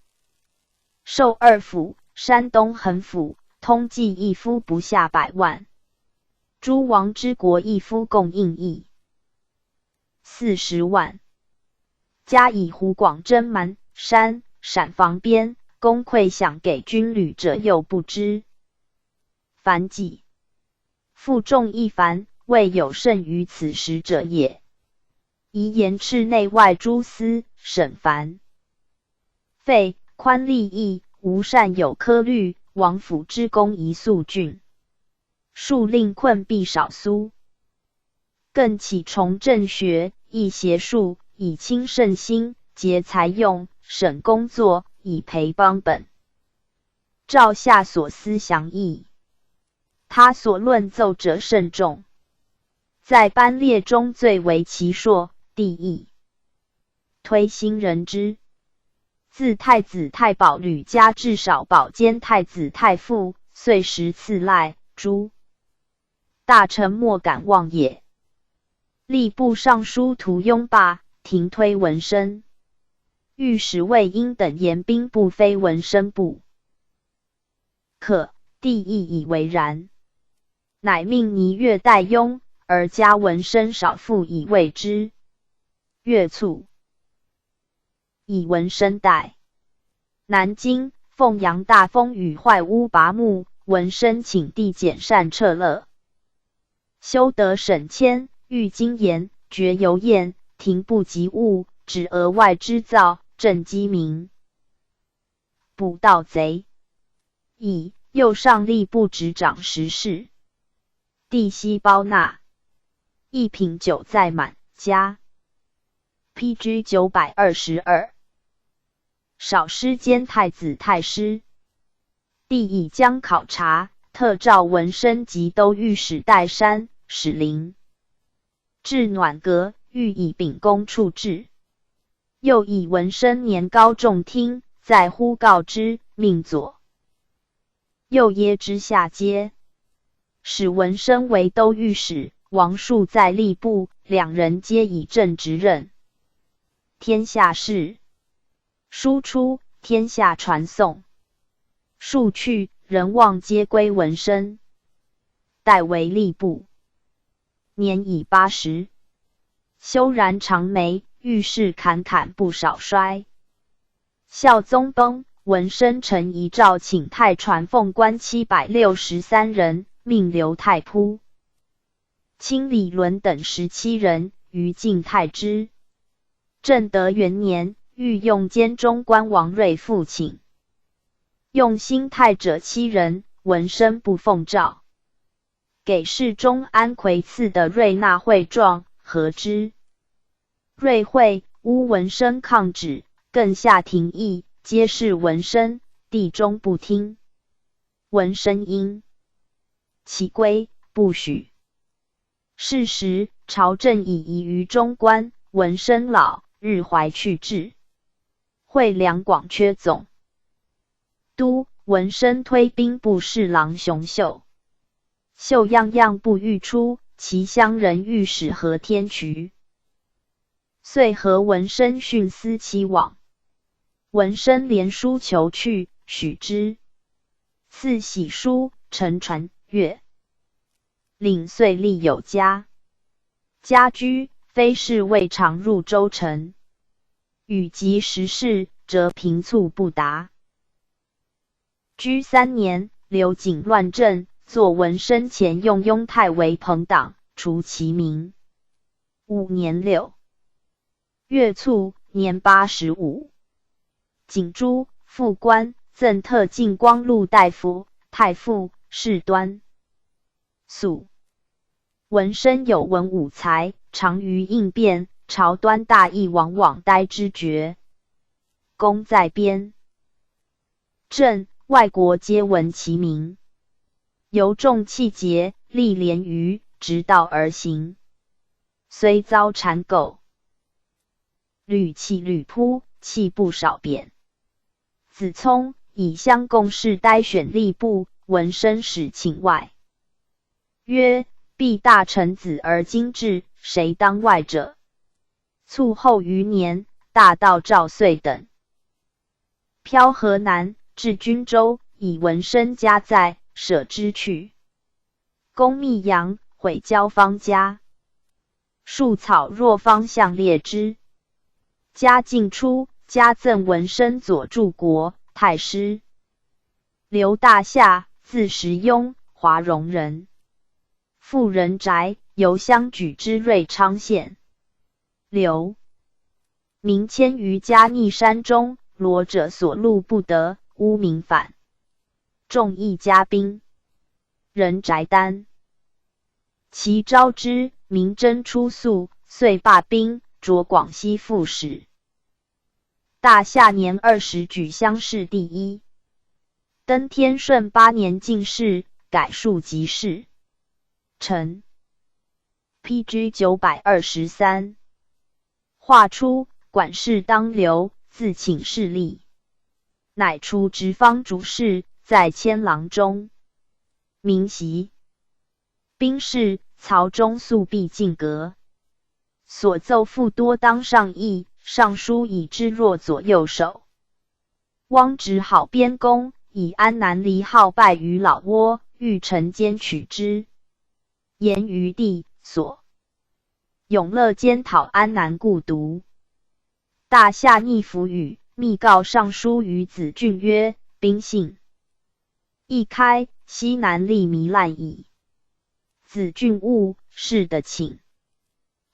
寿2府，山东衡府，通计一夫不下100万。诸王之国一夫共应邑40万。加以湖广征蛮、山、陕防边，公馈饷给军旅者又不知。凡己负重一凡，未有甚于此时者也。宜严斥内外诸司、审凡费，宽利益，无善有科律，王府之功宜肃峻。数令困必少苏，更起崇正学，益邪术，以清圣心，节财用，审工作，以培邦本。照下所思详议，他所论奏者甚众，在班列中最为奇硕，第一推新人之。自太子太保吕家至少保兼太子太傅，岁10次赖，诸大臣莫敢忘也。吏部尚书屠雍霸停推文生，御史魏婴等言兵部非文生部，可帝亦以为然，乃命倪越代雍，而加文生少傅以谓之。越卒，以文生代。南京凤阳大风雨坏屋拔木，文生请帝减善撤勒。修德审迁，御经言，绝油宴，停不及物，止额外之造，正饥民，捕盗贼。以右上吏部执掌实事，帝悉包纳。一品酒在满加 PG 922。少师兼太子太师，帝以将考察，特召文生及都御史代山、史林，至暖阁，欲以秉公处置。又以文生年高重听，在呼告之，命左右耶之下阶，使文生为都御史，王述在吏部，两人皆以正职任。天下事书出，天下传颂。数去，人望皆归文生，代为吏部。年已80，修髯长眉，遇事侃侃不少衰。孝宗崩，文生陈遗诏请太传奉官763人，命留太仆、卿李伦等17人于晋太之。正德元年，御用监中官王睿复请，用新太者7人，文生不奉诏，给侍中安奎赐的瑞纳会状，何之？瑞会诬文生抗旨，更下廷议，皆是文生，帝终不听。文生因其规，不许。是时，朝政已移于中官，文生老，日怀去志。会两广缺总督，文生推兵部侍郎熊秀，秀样样不欲出，其乡人御史何天渠，遂和文生徇私期往。文生连书求去，许之。赐玺书，乘船越。领遂立有家，家居非是未常入州城，与及时事，则频促不达。居3年，刘瑾乱政，作文生前用雍太为朋党，除其名。5年6月卒，年85。景诸副官，赠特进光禄大夫、太傅、侍端。肃文生有文武才，长于应变，朝端大义往往呆之绝。功在边镇，外国皆闻其名。尤重气节，历廉于直道而行。虽遭谗垢，屡弃屡扑，气不少贬。子聪以相共事呆选吏部，文生使请外。曰：必大臣子而精至，谁当外者？卒后余年，大道赵遂等飘河南，至均州，以文生家在，舍之去。公密阳，毁交方家。树草若方向列之。嘉靖初，加赠文生左柱国太师。刘大夏，字时雍，华容人。妇人宅，由乡举之瑞昌县。刘明迁于嘉逆山中，罗者所录不得，污名反。众议加兵。人宅丹。其招之，明真出宿，遂罢兵，着广西副使。大夏年20举乡试第一。登天顺8年进士，改庶吉士。臣 PG 923。话出，管事当留，自请事吏。乃出直方主事，在千郎中。明袭。兵士，曹中素必进阁。所奏复多当上议，尚书以之若左右手。汪直好边功，以安南离号败于老挝，欲乘间取之。言于帝所。永乐监讨安南故独。大夏逆服语，密告尚书于子俊曰：兵信一开，西南利糜烂矣。子俊悟，是的请。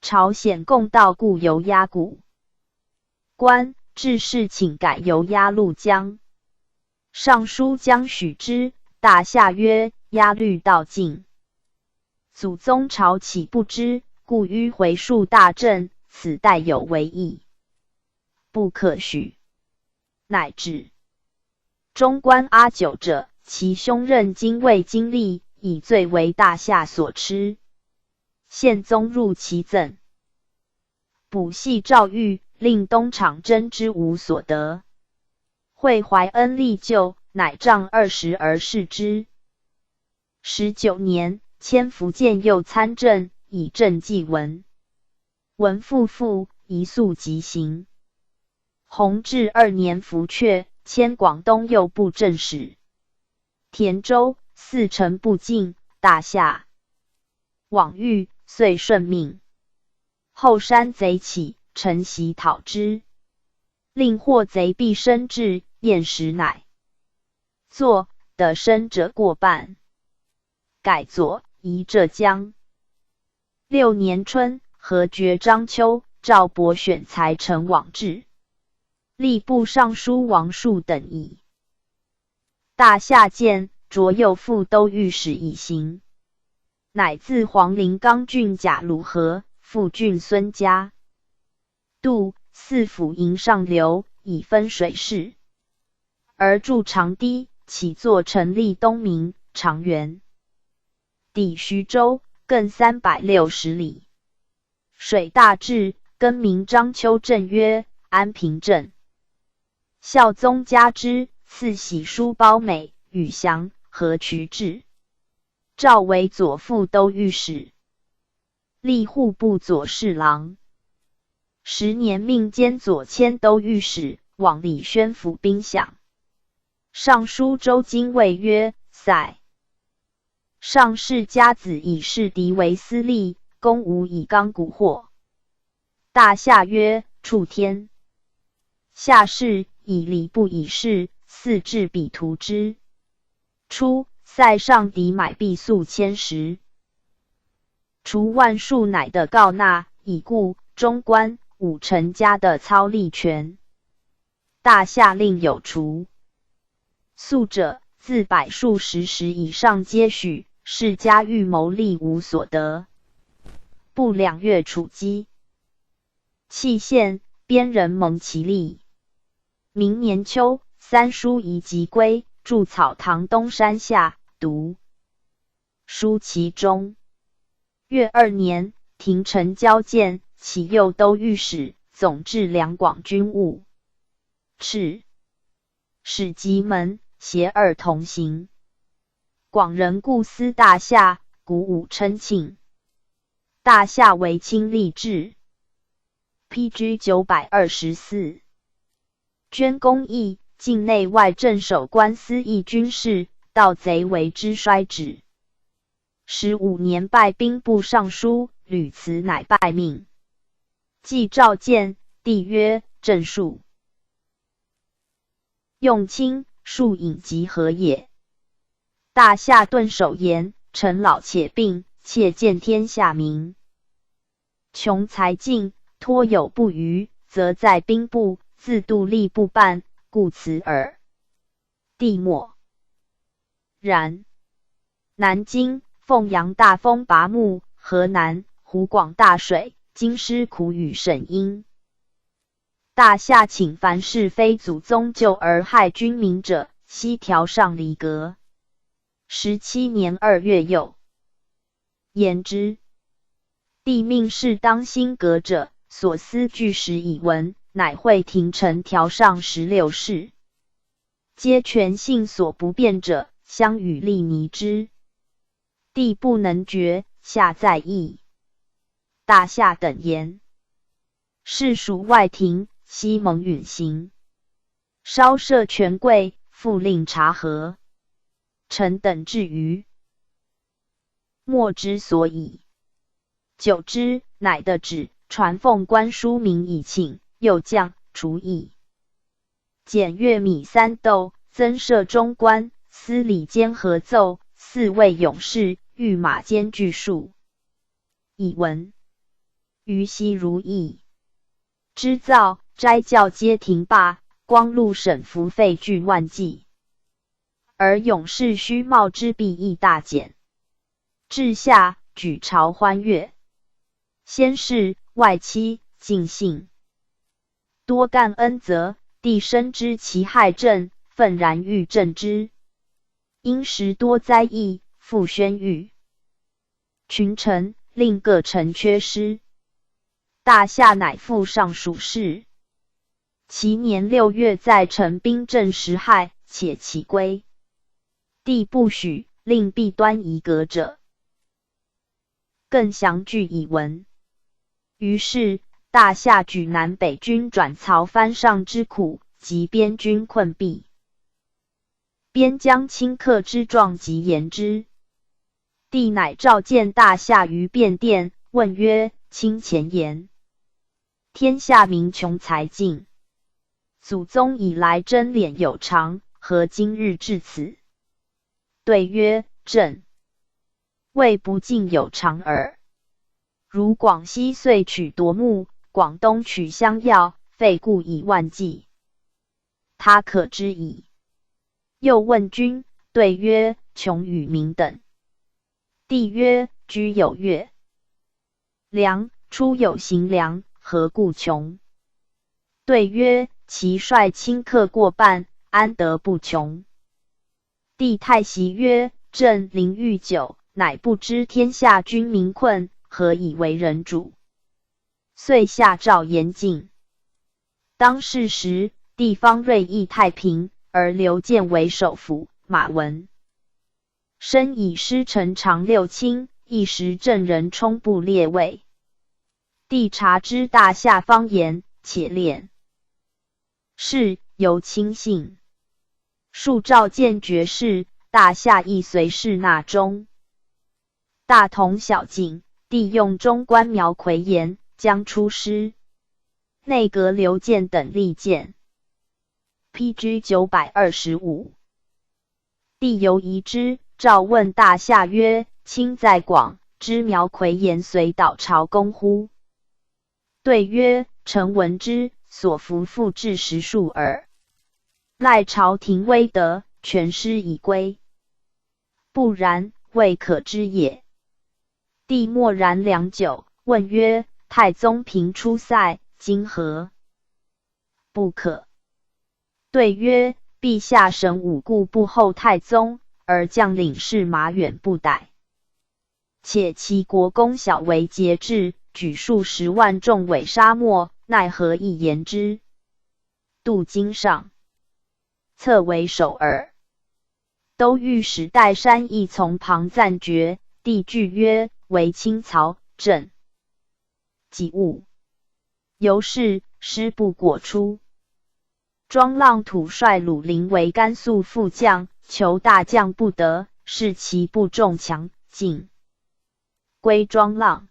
朝鲜共道故由压谷。官致仕请改由压陆江。尚书将许之，大夏曰：压律道尽。祖宗朝岂不知，故迂回数大政，此代有违议，不可许。乃止。中官阿九者，其兄任精卫经历，以罪为大夏所吃。宪宗入其赠。补系诏谕，令东厂真之无所得。惠怀恩历旧，乃杖20而释之。19年，迁福建右参政，以正纪文。文复，一速即行。弘治2年服阙，迁广东右布政使。田州4城不进，大夏往豫，遂顺命。后山贼起，乘袭讨之，令获贼必生至，验时乃作得生者过半。改左移浙江。6年春，和爵章丘、赵博选才成往治。吏部尚书王树等矣。大夏见着右副都御史以行。乃自黄陵冈郡贾鲁和，复郡孙家。度四府营上流，以分水势。而筑长堤，起作成立东明、长垣。抵徐州，更360里。水大治，更名章丘镇曰安平镇。孝宗加之，赐玺书褒美、宇祥、和渠治。诏为左副都御史，历户部左侍郎。10年命兼左迁都御史，往礼宣府兵饷。尚书周京谓曰：塞。上士家子以示敌为私利，公无以刚蛊惑。大夏曰：触天。下士以礼不以事，四至彼图之。初，塞上敌买币粟千石，除万数乃的告纳，已故中官武臣家的操吏权。大夏令有除粟者，自100数10石以上皆许，世家欲谋利无所得。不2月处击。蓟县，边人蒙其利。明年秋，三叔仪即归，筑草堂东山下，读书其中。月2年，廷臣交荐，起右都御史，总治两广军务。敕使棘门，协2同行。广人故思大夏，鼓舞称庆。大夏为亲吏治。PG 924。捐公义，境内外镇守官司议军事，盗贼为之衰止。15年拜兵部尚书，屡辞乃拜命。既召见，帝曰：朕恕。用卿，庶隐及何也？大夏顿首言：臣老且病，切见天下民。穷才尽，托有不虞，则在兵部，自度吏部办，故辞耳。帝默。然。南京、凤阳大风拔木，河南、湖广大水，京师苦雨甚殷。大夏请凡是非祖宗旧而害君民者，悉条上离革。17年2月又言之。帝命适当兴革者，所思据实以闻，乃会廷臣条上16事，皆权性所不变者，相与力拟之。帝不能决，下在议。大夏等言。是属外廷，悉蒙允行。稍设权贵，复令察核。臣等至于莫之所以。久之，乃得旨传奉官书名以请，又降除役，减月米3斗，增设中官、司礼监合奏，4位勇士，御马兼具数。以闻。于悉如意。织造、斋教皆停罢，光禄省服费俱万计。而勇士须冒之弊亦大减。至夏，举朝欢悦。先是，外戚尽信，多干恩泽，帝深知其害政，愤然欲正之。因时多灾异，复宣谕群臣，令各城缺失。大夏乃复尚属事。其年6月，在陈兵镇10害，且其归。帝不许，令弊端夷革者，更详具以闻。于是，大夏举南北军转曹藩上之苦，及边军困弊。边疆顷刻之状及言之。帝乃召见大夏于便殿，问曰：卿前言，天下民穷才尽，祖宗以来贞敛有常，何今日至此？对曰：朕谓不尽有常耳。如广西遂取夺木，广东取香药，费故以万计，他可知矣。又问君，对曰：穷与民等。帝曰：居有月粮，出有行粮，何故穷？对曰：其率顷刻过半，安得不穷？帝太息曰：朕临御久，乃不知天下君民困，何以为人主？遂下诏严禁。当是时，地方锐意太平，而刘建为首辅，马文身以师承长6卿，一时正人充部列位。帝察知大夏方言，且敛是由亲信，数召见爵士，大夏亦随侍纳中。大同小径，帝用中官苗夔言，将出师。内阁刘建等力谏。PG 925。帝犹疑之，召问大夏曰：卿在广，知苗夔言随导朝公乎？对曰：臣闻之，所服复至10数耳。赖朝廷威德，全师已归。不然，未可知也。帝默然良久，问曰：太宗平出塞，今何不可？对曰：陛下神武故不后太宗，而将领是马远不逮。且其国功小为节制，举数十万众伪沙漠，奈何一言之？渡京上，策为首耳。都御史戴山亦从旁赞绝，帝惧曰：为清曹朕己误。由是师不果出。庄浪土率鲁陵为甘肃副将，求大将不得，是其部众强尽。归庄浪，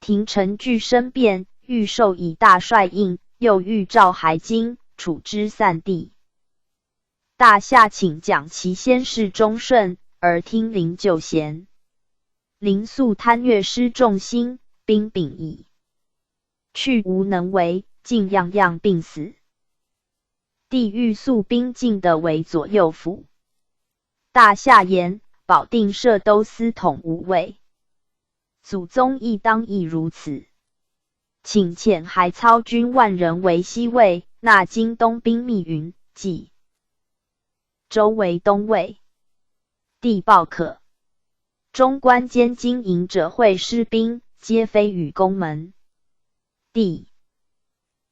廷臣俱申辩，欲授以大帅印，又欲召还京，处之散地。大夏请讲其先世忠顺，而听临就贤。临素贪悦失众心，兵秉矣，去无能为，竟样样病死。帝欲速兵进的为左右辅。大夏言：保定摄都司统无畏。祖宗亦当亦如此。请遣还操军万人为西魏，纳京东兵密云，冀州为东魏。帝报可。中官监经营者会师兵，皆非与宫门。帝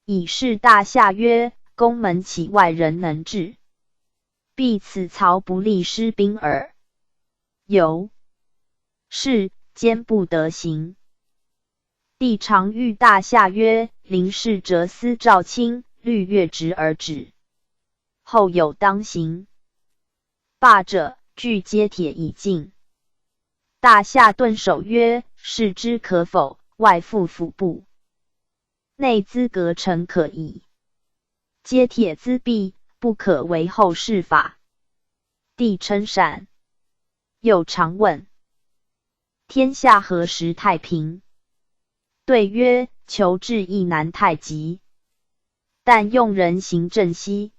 以示大夏曰：宫门岂外人能治？必此曹不利师兵耳。由是坚不得行。帝常谕大夏曰：临事折思赵卿，虑越直而止。后有当行。罢者，俱皆铁以进。大夏顿首曰：事之可否？外附府部，内资阁臣可矣。皆铁资弊，不可为后世法。帝称善。又常问：天下何时太平？对曰：求治亦难太急。但用人行政兮。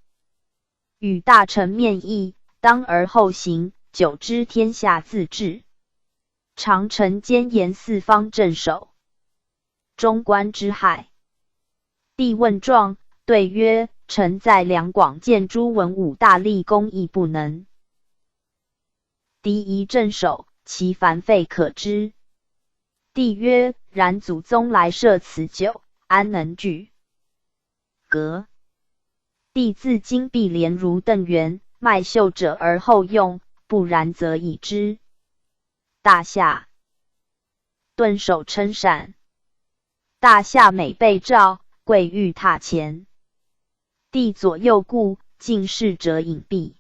与大臣面议，当而后行，久之天下自治。常臣兼言四方镇守。中官之害。帝问状，对曰：臣在两广见诸文武大立功亦不能。敌宜镇守，其繁费可知。帝曰：然祖宗来设此久，安能拒？革。帝自今必廉如邓元，卖秀者而后用，不然则已之。大夏顿首称善。大夏每被召，跪欲榻前。帝左右顾，进士者隐蔽。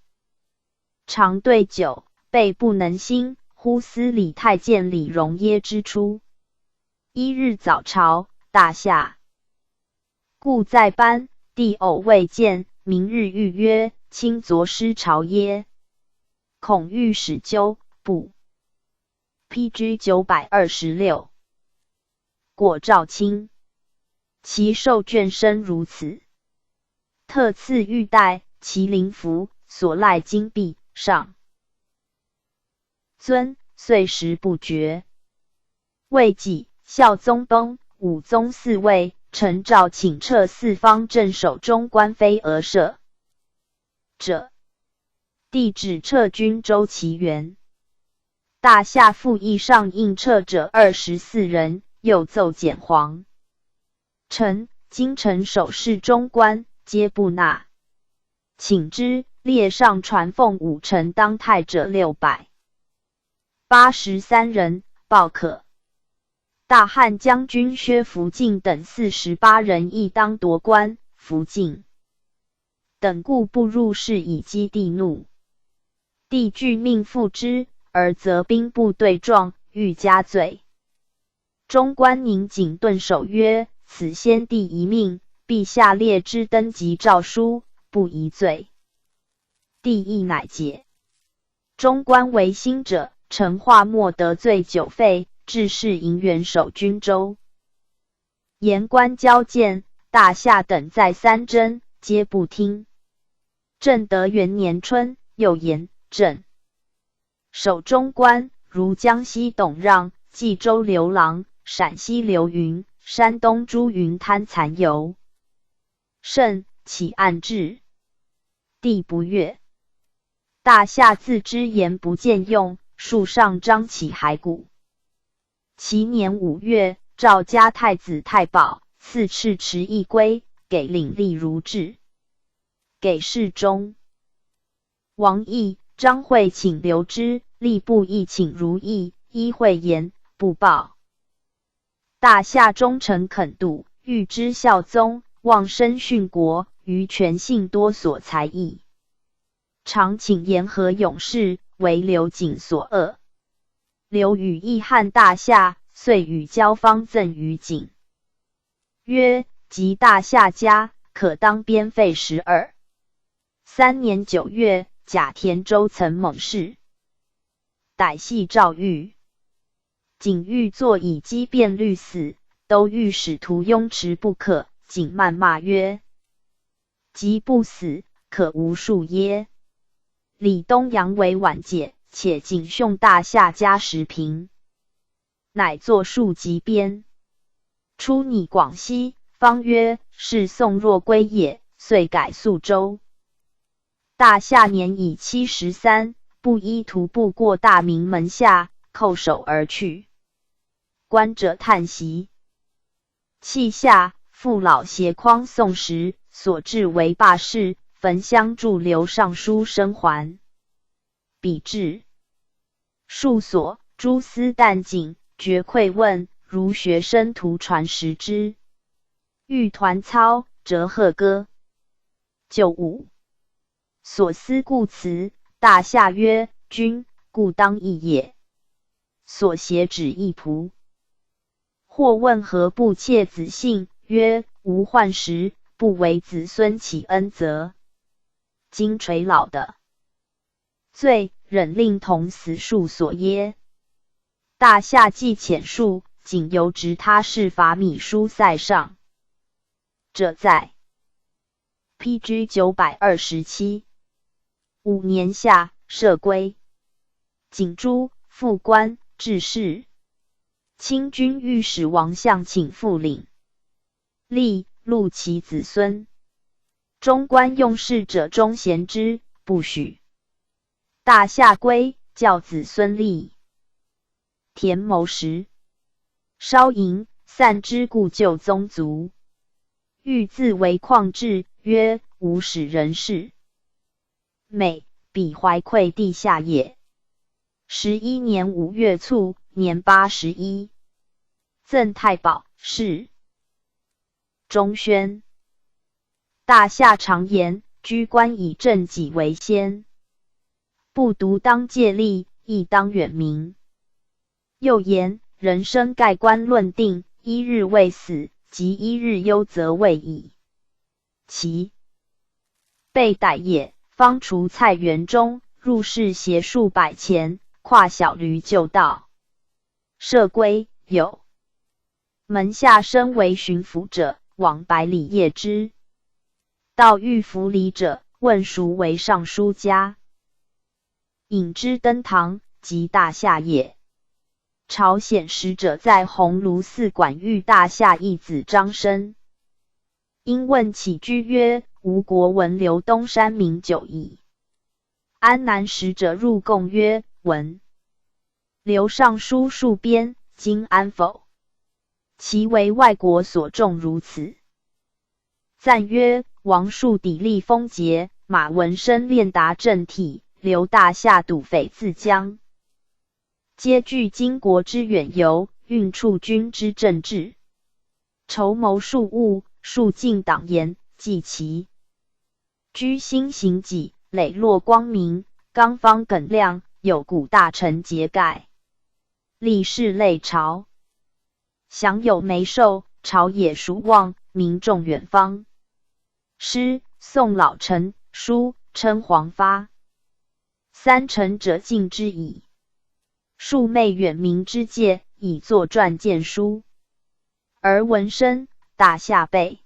常对酒，备不能兴，忽思李太监李荣耶之出。一日早朝，大夏故在班，帝偶未见，明日欲曰：卿昨失朝耶？恐欲使纠，不。PG 926。果赵卿，其受眷深如此。特赐玉带、麒麟服，所赖金币，上尊，岁时不绝。未几，孝宗崩，武宗嗣位，陈诏请撤四方镇守中官非俄舍者，帝旨撤军周其元。大夏复议上应撤者24人，又奏减黄。臣今臣守侍中官，皆不纳。请之，列上传奉武臣当太者683人，报可。大汉将军薛福晋等48人亦当夺官，福晋等故不入室以激帝怒。帝具命复之，而责兵部对状，欲加罪。中官宁景顿首曰：此先帝遗命，陛下列之登极诏书，不宜罪。帝亦乃解。中官为新者，陈化莫得罪九费，致仕营元守军州。言官交谏，大夏等再三征，皆不听。正德元年春，又言朕守中官，如江西董让、冀州刘郎、陕西流云、山东诸云滩残游。甚起案至，帝不悦。大夏自知言不见用，数上张起骸骨。其年5月，诏加太子太保，赐敕池一圭，给领吏如制。给事中。王毅、张会请留之，吏部亦请如意，依会言，不报。大夏忠臣肯度，欲知孝宗，望身殉国，于权信多所才艺。常请言和勇士，为刘瑾所恶。刘禹亦汉大夏，遂与交方赠于瑾，曰：及大夏家，可当边费12。3年9月，甲田州曾猛士，逮系诏狱。瑾欲作以机变律死，都御史徒拥持不可。瑾谩骂曰：即不死，可无数耶？李东阳为婉解，且瑾凶大夏家10平，乃作数疾鞭。出拟广西，方曰：是宋若归也，遂改肃州。大夏年已73，不依徒步过大明门下，叩首而去。观者叹息。气下，父老携匡宋时，所至为罢市，焚香祝刘尚书生还。比至数所，诸司旦景，绝愧问，如学生徒传识之。欲团操，折鹤歌。95。所思故辞，大夏曰：君故当义也。所挟止一仆。或问何不窃子姓，曰：吾患时，不为子孙起恩泽。今垂老的罪，忍令同死数所耶？大夏既遣数，仅由执他事法米书塞上。者在 PG 927。5年夏，赦归。景诸副官、致仕。清军御史王相请复领。立录其子孙。中官用事者中贤之，不许。大夏归，教子孙立。田谋时，稍淫，散之故旧宗族。欲自为旷志，曰：吾使人事。美，彼怀愧地下也。11年5月卒，年81。赠太保，是。中宣。大夏常言，居官以正己为先。不独当戒律，亦当远民。又言，人生盖棺论定，一日未死，即一日忧则未矣。其被逮也，方除菜园中，入室携数百钱，跨小驴就道。赦归，有门下身为巡抚者，往百里谒之。到遇弗礼者，问孰为尚书家，引之登堂，即大夏也。朝鲜使者在鸿胪寺馆遇大夏一子张申，因问起居曰：吴国闻刘东山名久矣。安南使者入贡曰：闻刘尚书戍边，今安否？其为外国所重如此。赞曰：王树砥砺丰捷，马文生练达正体，刘大夏笃匪自疆，皆据经国之远游，运处军之政治，筹谋数务，数尽党言，济其居心行己，磊落光明，纲方耿亮，有古大臣节盖，历世类朝，享有眉寿，朝野殊望，民众远方。诗宋老臣，书称黄发。三臣者敬之矣。庶昧远民之戒，以作传谏书。而文生，大夏备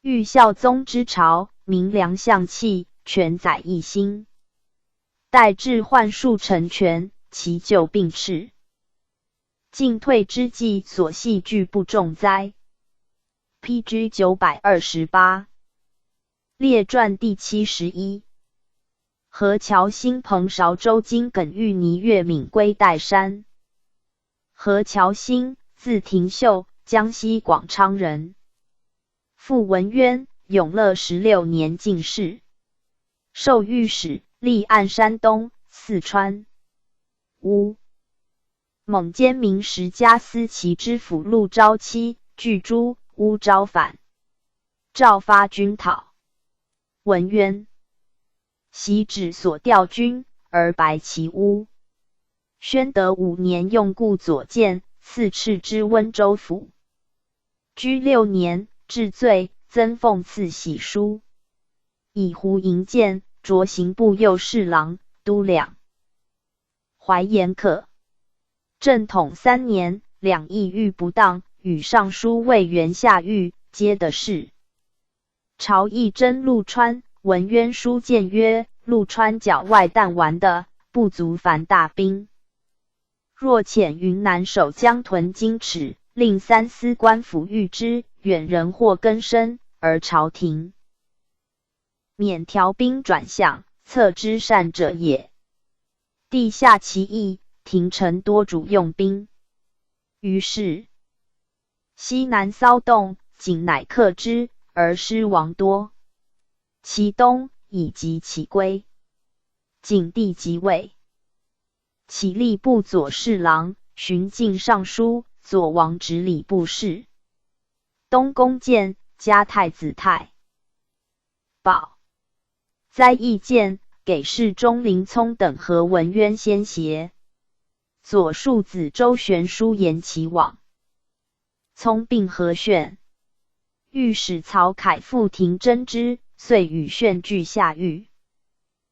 欲孝宗之朝，明良相气，全载一心。待至宦庶成全，其咎并斥。进退之际，所系具不重哉。PG 928列传第71。何乔兴彭韶州今耿玉倪越闽归岱山。何乔兴，字廷秀，江西广昌人。父文渊，永乐16年进士，授御史，历按山东、四川。乌蒙兼明时加司骑知府陆昭期，据诸乌招反，诏发军讨。文渊袭止所调军，而白其乌。宣德5年用故左监，赐敕之温州府。居6年，治罪，增奉赐玺书，以胡营荐，擢刑部右侍郎、都两。怀严可。正统3年，两议狱不当，与尚书魏源下狱，皆得势。朝议征陆川，文渊书谏曰：陆川剿外弹丸的，不足凡大兵。若遣云南守江屯荆尺，令三司官府御之，远人或更生，而朝廷免调兵转向，策之善者也。帝下其意，廷臣多主用兵。于是西南骚动，景乃克之，而失亡多。其东以及其归。景帝即位，起吏部左侍郎，巡进尚书，左王直礼部事。东宫见加太子太保，栽义谏，给事中林聪等和文渊先协。左庶子周旋书言其往。聪并和炫。御史曹凯复廷争之，遂与炫俱下狱。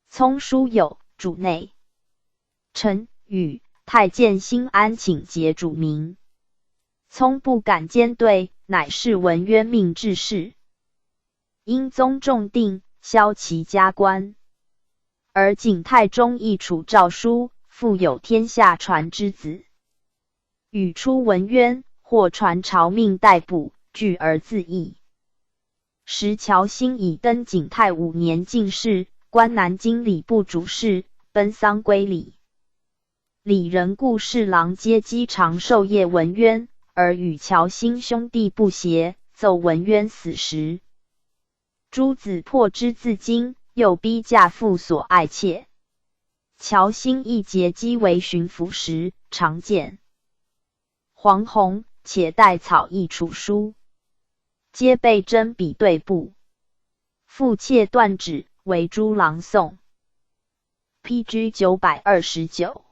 聪书有主内臣与太监兴安请节主名。聪不敢兼对，乃是文渊命致仕。因宗重定，削其加官。而景太中亦处诏书，复有天下传之子。语出文渊，或传朝命逮捕，拒而自缢。时乔兴已登景太5年进士，官南京礼部主事，奔丧归里。里人故侍郎皆积常授业文渊，而与乔兴兄弟不协，奏文渊死时。诸子破之自矜，又逼嫁父所爱妾。乔兴亦结姬为巡抚时，常见黄洪，且代草议处书，皆被征比对簿。父妾断指，为诸郎诵。PG 929。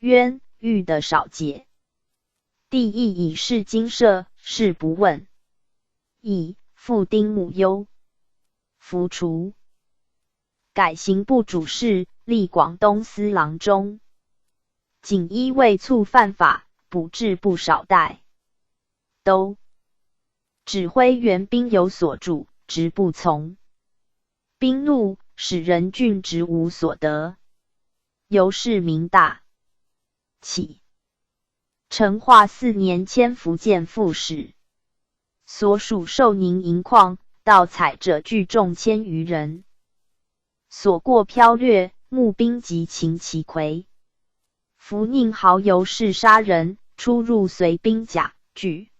渊欲的少节。帝亦以示经社，事不问。以父丁母忧，服除。改刑部主事，历广东司郎中。锦衣卫促犯法，补治不少代。都指挥援兵有所助，直不从。兵怒，使人郡职无所得。由是名大。起成化4年迁福建副使，所属寿宁银矿，盗采者聚众1000余人。所过剽掠，募兵及擒其魁。伏宁豪游士杀人，出入随兵甲具。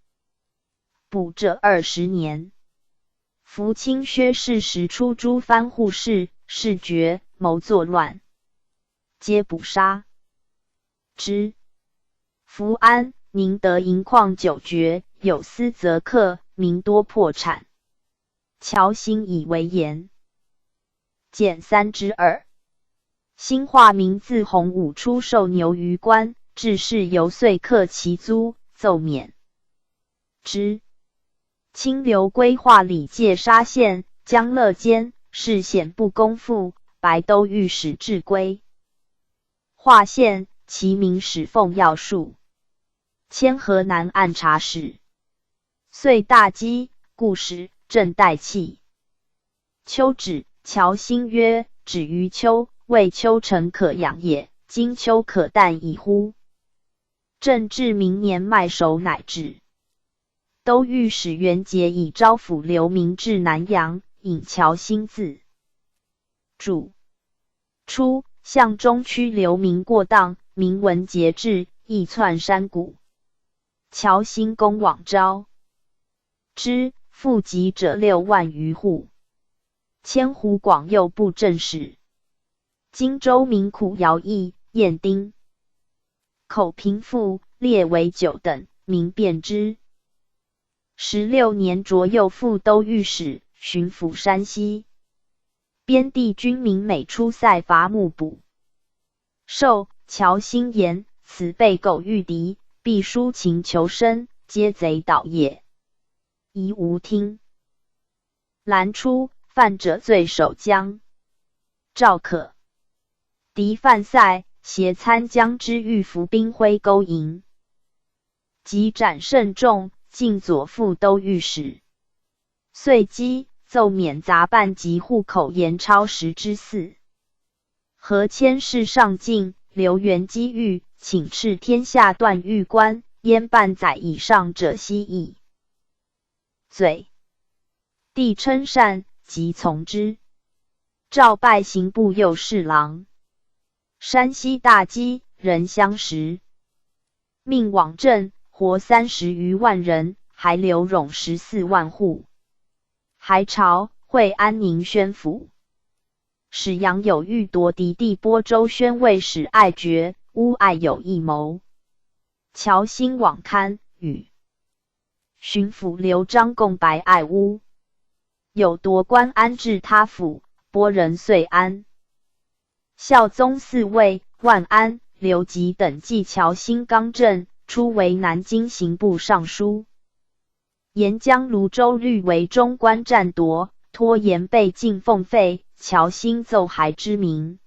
捕者20年。伏清薛氏时出诸藩户事，事决，谋作乱，皆捕杀之。福安、宁德银矿久绝，有司则克，民多破产。乔兴以为言。减3之2。兴化名字洪武出售牛于官，致仕犹遂克其租，奏免之。清流归化礼介沙县，江乐间，是显不公复，白都御史至归。化县，其名史奉要术。迁河南按察使。遂大饥，故使正待弃。秋止，乔兴曰：止于秋，谓秋成可养也，今秋可啖矣乎？正至明年麦熟乃至。都御史元节以招抚流民至南阳，引侨兴字。注：初，向中区流民过荡，民闻节至，亦窜山谷。侨兴公往招之，复籍者6万余户。迁湖广右布政使。荆州民苦徭役，燕丁口贫富，列为9等，民辨之。16年擢右副都御史，巡抚山西。边地军民每出塞伐木捕。授侨兴言：此被狗遇敌，必抒情求生，皆贼捣也。宜无听。兰初，犯者罪守江。赵可。敌犯塞，携参江之御伏兵挥沟营，及斩甚众，进左副都御史。遂击，奏免杂办及户口盐超10/4。何谦事上进，刘元机遇，请敕天下断狱官，焉半载以上者悉矣。罪。帝称善，即从之。诏拜刑部右侍郎。山西大饥，人相食。命往镇，活30余万人，还流冗14万户。还朝，会安宁宣府。使杨有欲夺嫡弟播州宣慰使爱爵，诬爱有异谋。侨兴往刊与巡抚刘璋共白爱诬，有夺官安置他府，拨人遂安。孝宗4尉万安、刘吉等继侨兴刚正，初为南京刑部尚书。沿江泸州律为中官占夺，托言被进奉废，侨兴奏还之名。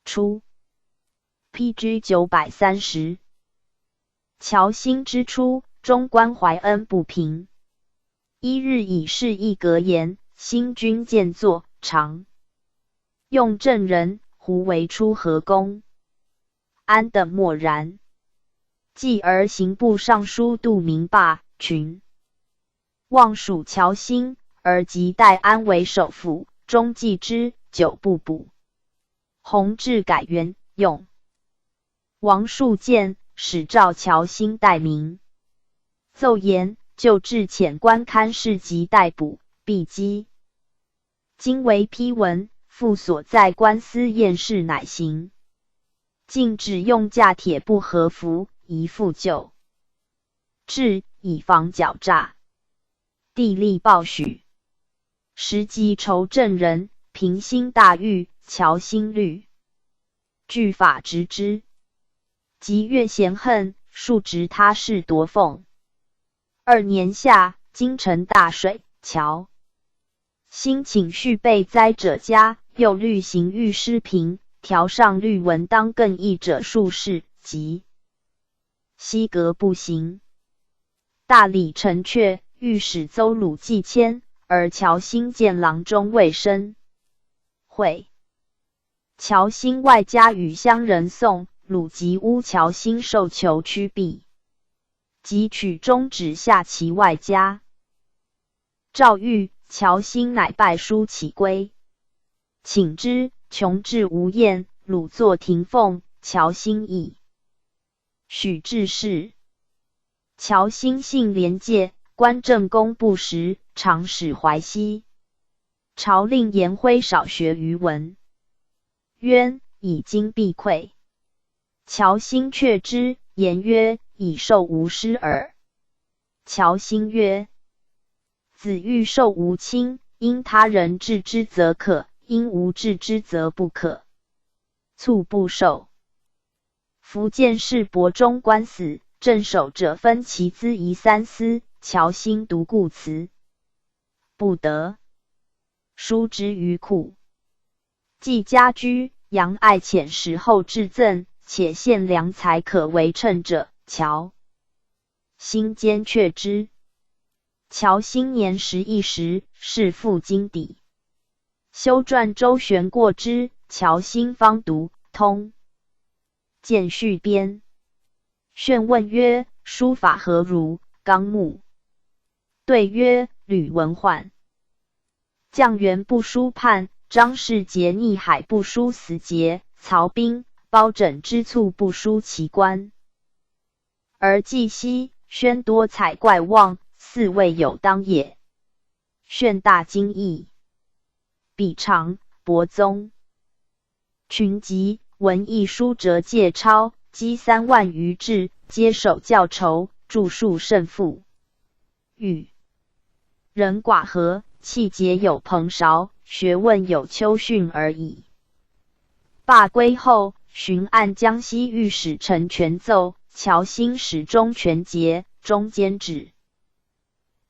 初 ，PG 930。侨兴之初，中官怀恩不平。一日以示议格言，兴军见作，常用正人，胡为出河宫。安等默然。继而刑部尚书杜明霸群望属侨兴，而即代安为首辅，终继之，久不补。弘治改元用。王树建使召侨兴代名，奏言就至遣官看事及逮捕，必击。今为批文，复所在官司验事乃行。禁止用架铁布和服，宜复旧。制以防狡诈。帝力报许。时即筹正人，平兴大狱，侨兴律。据法执之。及越嫌恨，数执他事夺俸。2年夏，京城大水，侨兴请续被灾者家，又律刑狱失平，条上律文当更易者数事，即西革不行。大理陈阙，御史邹鲁既迁，而侨兴见郎中未升。会侨兴外加与乡人宋，鲁及诬侨兴受囚驱毙，即取中指下其外家。诏谕，侨兴乃拜书起归，请之，穷至无厌，鲁作廷凤，侨兴邑。许治事。侨兴性廉介，官正公不实，常使淮西。朝令颜辉少学于文。渊以今必溃。侨兴却之，言曰：“已受吾师耳。”侨兴曰：“子欲受吾亲，因他人治之则可，因吾治之则不可。”卒不受。福建士伯中官死，镇守者分其资夷3司，侨兴独固辞，不得。书之于库。既家居，杨爱遣时后致赠，且献良才可为称者，侨兴兼却之。侨兴年11时，是复经底。修撰周旋过之，侨兴方读通。见续编。宣问曰：书法何如？纲目。对曰：吕文焕。将员不书叛，张氏节逆海不书死节，曹彬、包拯之卒不书其官。而季奚、宣多采怪妄，似未有当也。炫大惊异。比常、伯宗、群集、文艺书折借钞，积3万余志，皆守教酬，著述甚富。欲人寡和，气节有彭韶，学问有丘逊而已。罢归后，巡按江西御史陈全奏，乔兴始终全节，中监旨，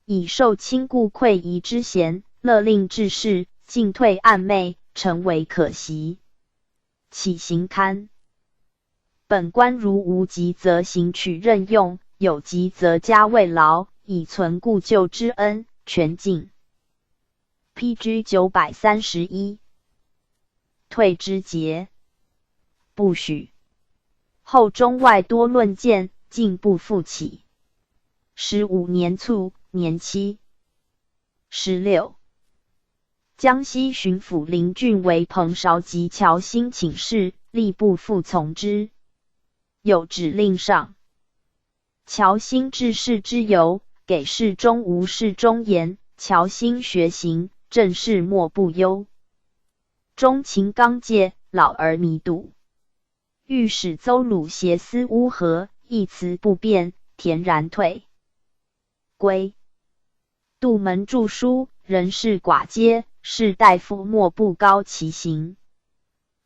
以受亲故馈夷之嫌，勒令治事，进退暧昧，诚为可惜。启行刊。本官如无疾则行取任用，有疾则加慰劳，以存故旧之恩，全尽。PG 931。退之节。不许。后中外多论谏，进不复起。15年卒，年7。16。江西巡抚林俊为彭韶及乔兴请示，力不复从之。有指令上。乔兴治事之由，给事中无事中言，乔兴学行，政事莫不忧。钟情刚介，老而弥笃。御史邹鲁挟私乌合，一词不变，恬然退归。杜门著书，人士寡皆，士大夫莫不高其行。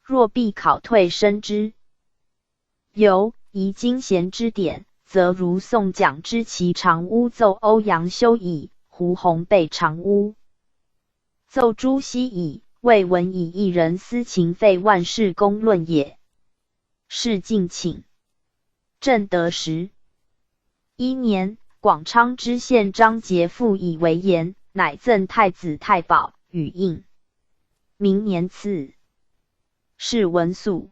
若必考退升之，由宜经贤之典，则如宋蒋之其长屋奏欧阳修矣，胡弘备长屋奏朱熹矣，未闻以一人私情废万世公论也。是敬请。正德11年，广昌知县张杰复以为言，乃赠太子太保，与印。明年赐。是文肃。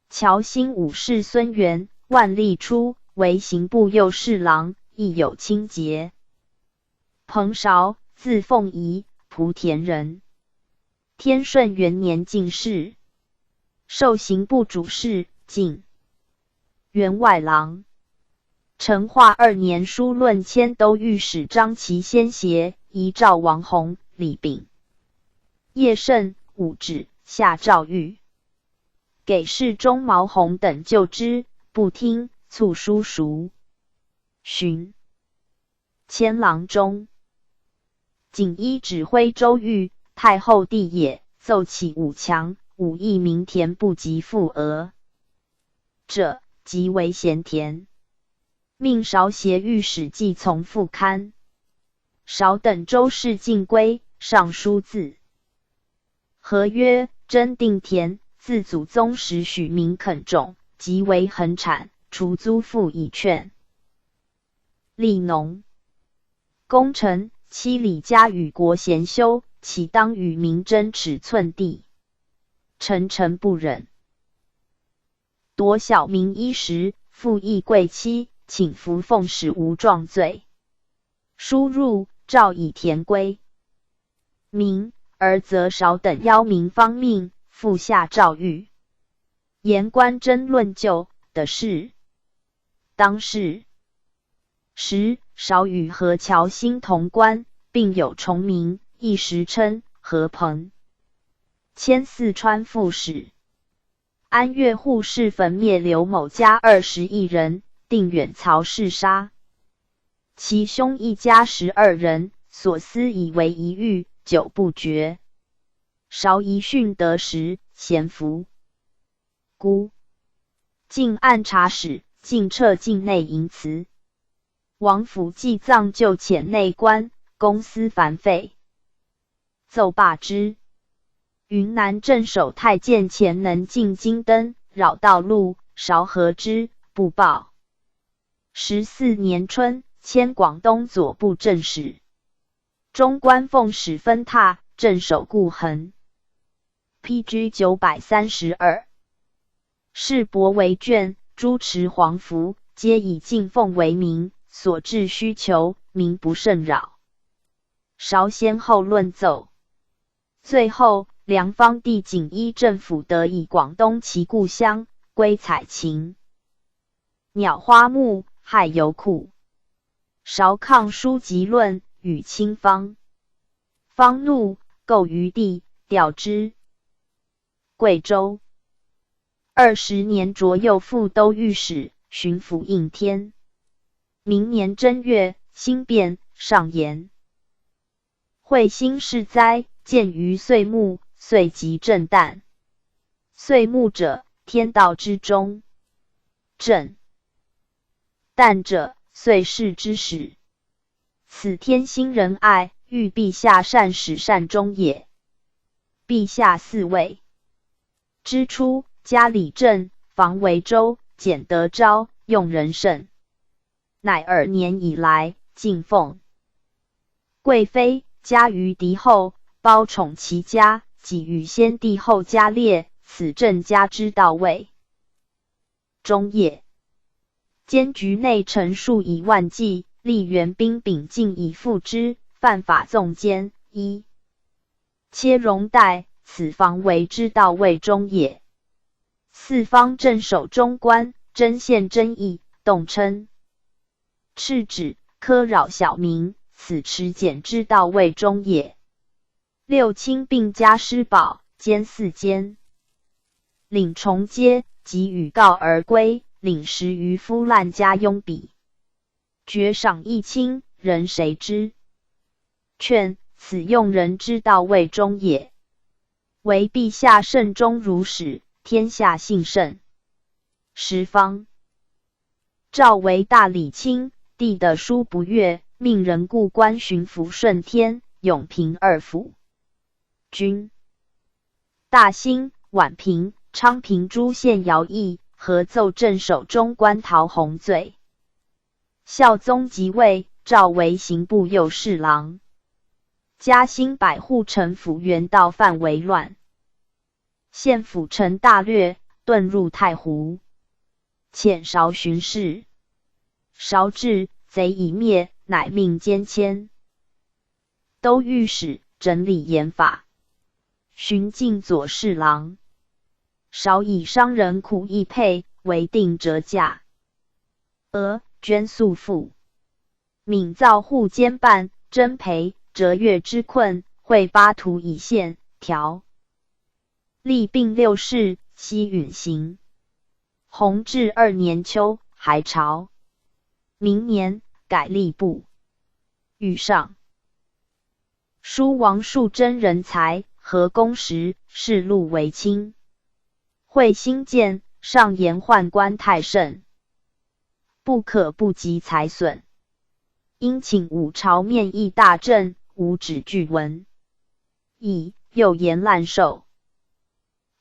乔兴武士孙元，万历初为刑部右侍郎，亦有清节。彭韶，字凤仪，莆田人。天顺元年进士，授刑部主事，进员外郎。成化2年书论迁都御史张其先协，遗诏王弘、李炳、叶盛、武指，下诏谕，给事中毛弘等就之，不听，促书赎。寻迁郎中。锦衣指挥周瑜，太后弟也，奏起武强，武艺明田不及复额者，即为咸田。命韶协御史记从副刊。韶等周氏尽归，上书字。和曰：真定田，自祖宗时许民垦种，即为恒产，除租赋以劝。吏农。功臣妻李家与国贤修，岂当与民争尺寸地？臣不忍。夺小民衣食，复议贵妻，请服奉使无状罪。书入，诏以田归。明而则韶等邀民方命，复下诏谕。言官争论旧的事。当世时，韶与何乔兴同官，并有重名，一时称何鹏。迁四川副使。安岳护士焚灭刘某家21人，定远曹氏杀其兄一家12人，所思以为一狱，久不决。韶遗训得时，咸服。孤晋按察使，尽撤境内营祠。王府祭葬就遣内官，公私繁废。奏罢之。云南镇守太监钱能进京灯，扰道路，韶和之，不报。14年春，迁广东左布政使。中官奉使分榻，镇守固衡。PG 932。世伯为卷，朱持黄符，皆以敬奉为名，所致需求，民不甚扰。韶先后论奏。最后，梁方帝锦衣政府得以广东其故乡，归采芹、鸟花木，害游库。韶抗书籍论，与亲方。方怒，构于地，调之。贵州20年着右副都御史、巡抚应天。明年正月，兴变，上言。会兴事灾，见于岁暮，遂即震旦。岁暮者，天道之中；震旦者，岁事之始。此天心仁爱，欲陛下善始善终也。陛下嗣位之初，加理政，防维州，简德昭，用人甚。乃2年以来，敬奉贵妃，加于敌后，褒宠其家，己与先帝后加列，此正家之道位。中叶，监局内臣数以万计，吏员兵秉尽以复之，犯法纵奸。1. 切容代，此防为之道位中也。四方镇守中官，针线争议，动称敕旨，苛扰小民，此持简之道位中也。6. 亲并加施宝，兼四监，领重阶，即与告而归，领10余夫滥加拥比，爵赏一卿，人谁之？劝，此用人之道位中也。唯陛下慎终如始，天下幸甚。十方诏为大理卿，帝的书不阅，命人故官巡抚顺天、永平2府。君大兴、宛平、昌平诸县徭役，合奏镇守中官陶弘罪。孝宗即位，诏为刑部右侍郎。嘉兴百户城府原道范围乱，县府城大略，遁入太湖。遣韶巡视，韶至，贼已灭，乃命监迁。都御史整理严法，巡进左侍郎。韶以商人苦役配，为定折价。捐宿赋，闽造户兼办，征赔折月之困，会巴图以县条。历并6世，西允行。弘治2年秋，还朝。明年，改吏部。御上书王树真人才，合公时，仕禄为卿。会兴建，上言宦官太甚，不可不及财损。因请武朝面议大政，无止具文。又言滥授，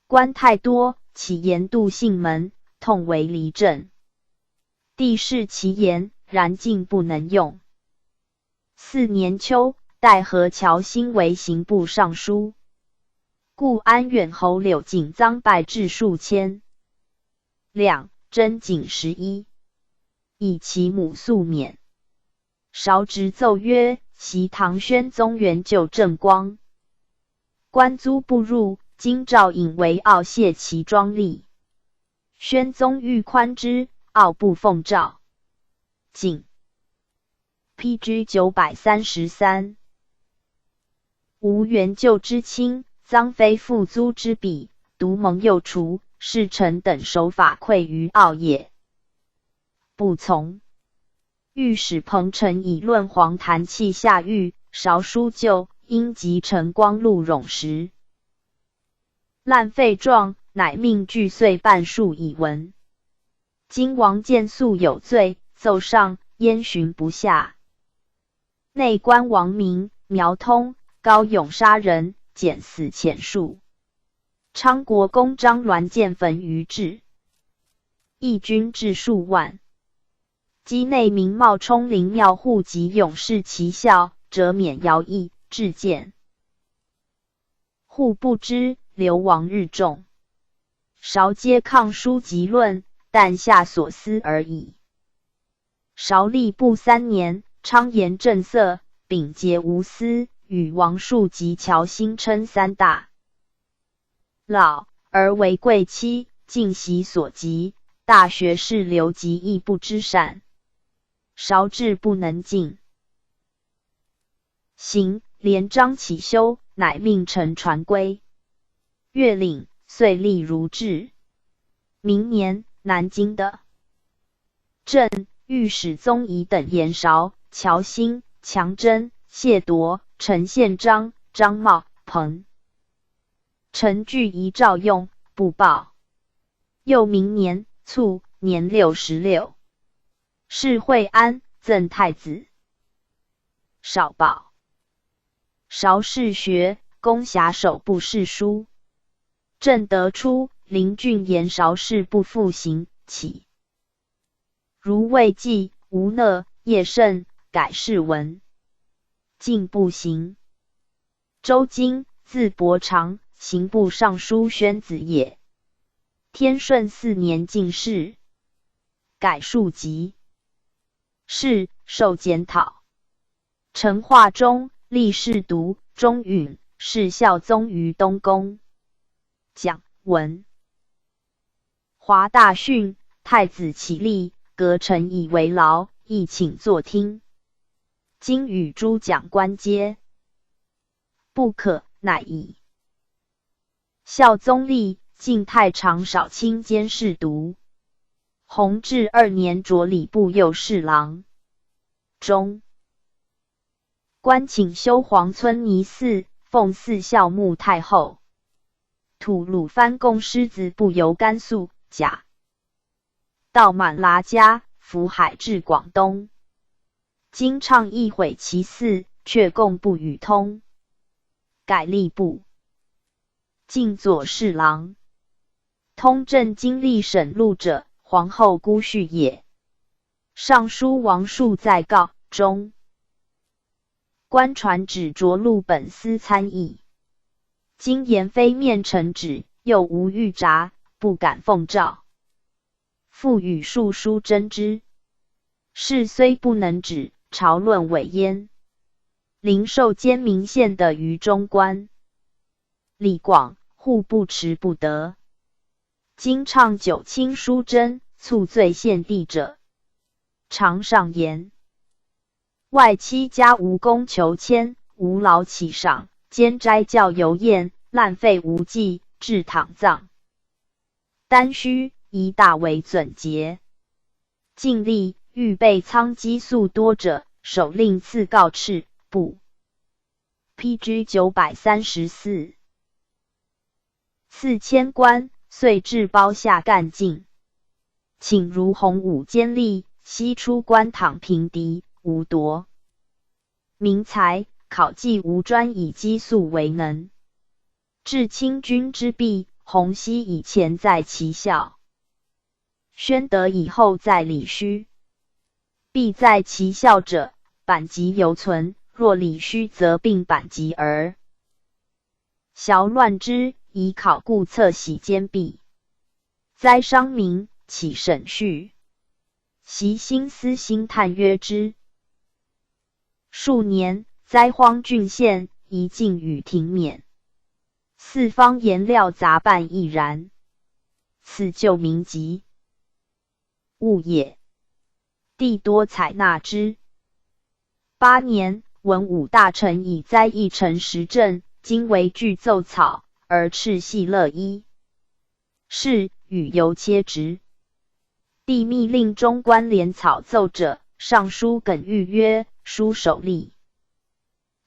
官太多，岂言度信门，痛为离政。帝视其言，然竟不能用。4年秋，代何乔兴为刑部尚书。故安远侯柳景臧败至数千。真景11，以其母素免。韶直奏曰：袭唐宣宗元就正光，官租不入，今诏引为傲谢其庄丽。宣宗欲宽之，傲不奉诏。景 PG 933。吾元就之亲，臧非父租之比，独蒙幼除，侍臣等守法愧于傲也。不从。御史彭城以论黄坛器下狱，韶书旧，因及陈光禄冗时，滥废状，乃命具岁半数以闻。今王见素有罪，奏上，焉寻不下。内官王明、苗通、高勇杀人，减死潜数。昌国公张鸾见焚于至，义军至数万。畿内民冒充灵庙户及勇士其效，折免徭役，至见。户不知，流亡日众。韶皆抗书籍论，但下所思而已。韶历布3年，昌言正色，秉节无私，与王树及乔兴称3大老，而为贵戚，尽习所及。大学士刘吉亦不知善，韶志不能进行，连章起修，乃命臣传归。越领，遂立如制。明年，南京的镇御史宗仪等言韶、乔兴、强征、谢铎、陈宪章、张茂、彭陈具遗诏用，不报。又明年卒，年66，谥惠安，赠太子少保。韶仕学，攻辖守部侍书。正德初，临郡言韶事不复行，起如魏纪、吴讷、叶盛，改世文，进不行。周经，字伯常，刑部尚书宣子也。天顺4年进士，改庶吉士，受检讨。成化中，立侍读、中允，侍孝宗于东宫。讲文。华大训，太子起立，革陈以为劳，亦请坐听。今与诸讲官皆不可，乃以孝宗立，晋太常少卿监侍读。弘治2年着礼部右侍郎。中官请修黄村泥寺，奉祀孝穆太后。吐鲁番公狮子部由甘肃、甲到满剌家，福海至广东。今倡议毁其寺，却共不与通，改吏部，进左侍郎。通镇经历审录者，皇后姑婿也。尚书王树在告中，官传旨着录本司参议。今言非面呈旨，又无预札，不敢奉诏。复与述书争之。事虽不能止，朝论伪焉。临授监明县的于中官。李广，户部持不得。今倡九卿书征，促罪献帝者，常上言。外戚家无功求迁，无劳起赏，兼斋教游宴，滥费无忌，致躺葬。丹须以大为准节。尽力预备仓积粟多者，首令赐告敕部。PG 934。赐千官，遂至包下干尽。请如洪武监吏，悉出官躺平敌，无夺。民才考绩无专以积粟为能。至清军之弊，洪熙以前在其校，宣德以后在李须。弊在其校者，版籍犹存；若李须，则并版籍而淆乱之，以考故侧喜兼弊。灾伤民，起审序。习心思兴叹曰之。数年，灾荒郡县，一禁与停免。四方颜料杂办亦然，此救民急务也。帝多采纳之。8年，文武大臣以灾议成时政，今为具奏草，而敕系乐衣。是与犹切直。帝密令中官连草奏者，上书耿玉曰：书首立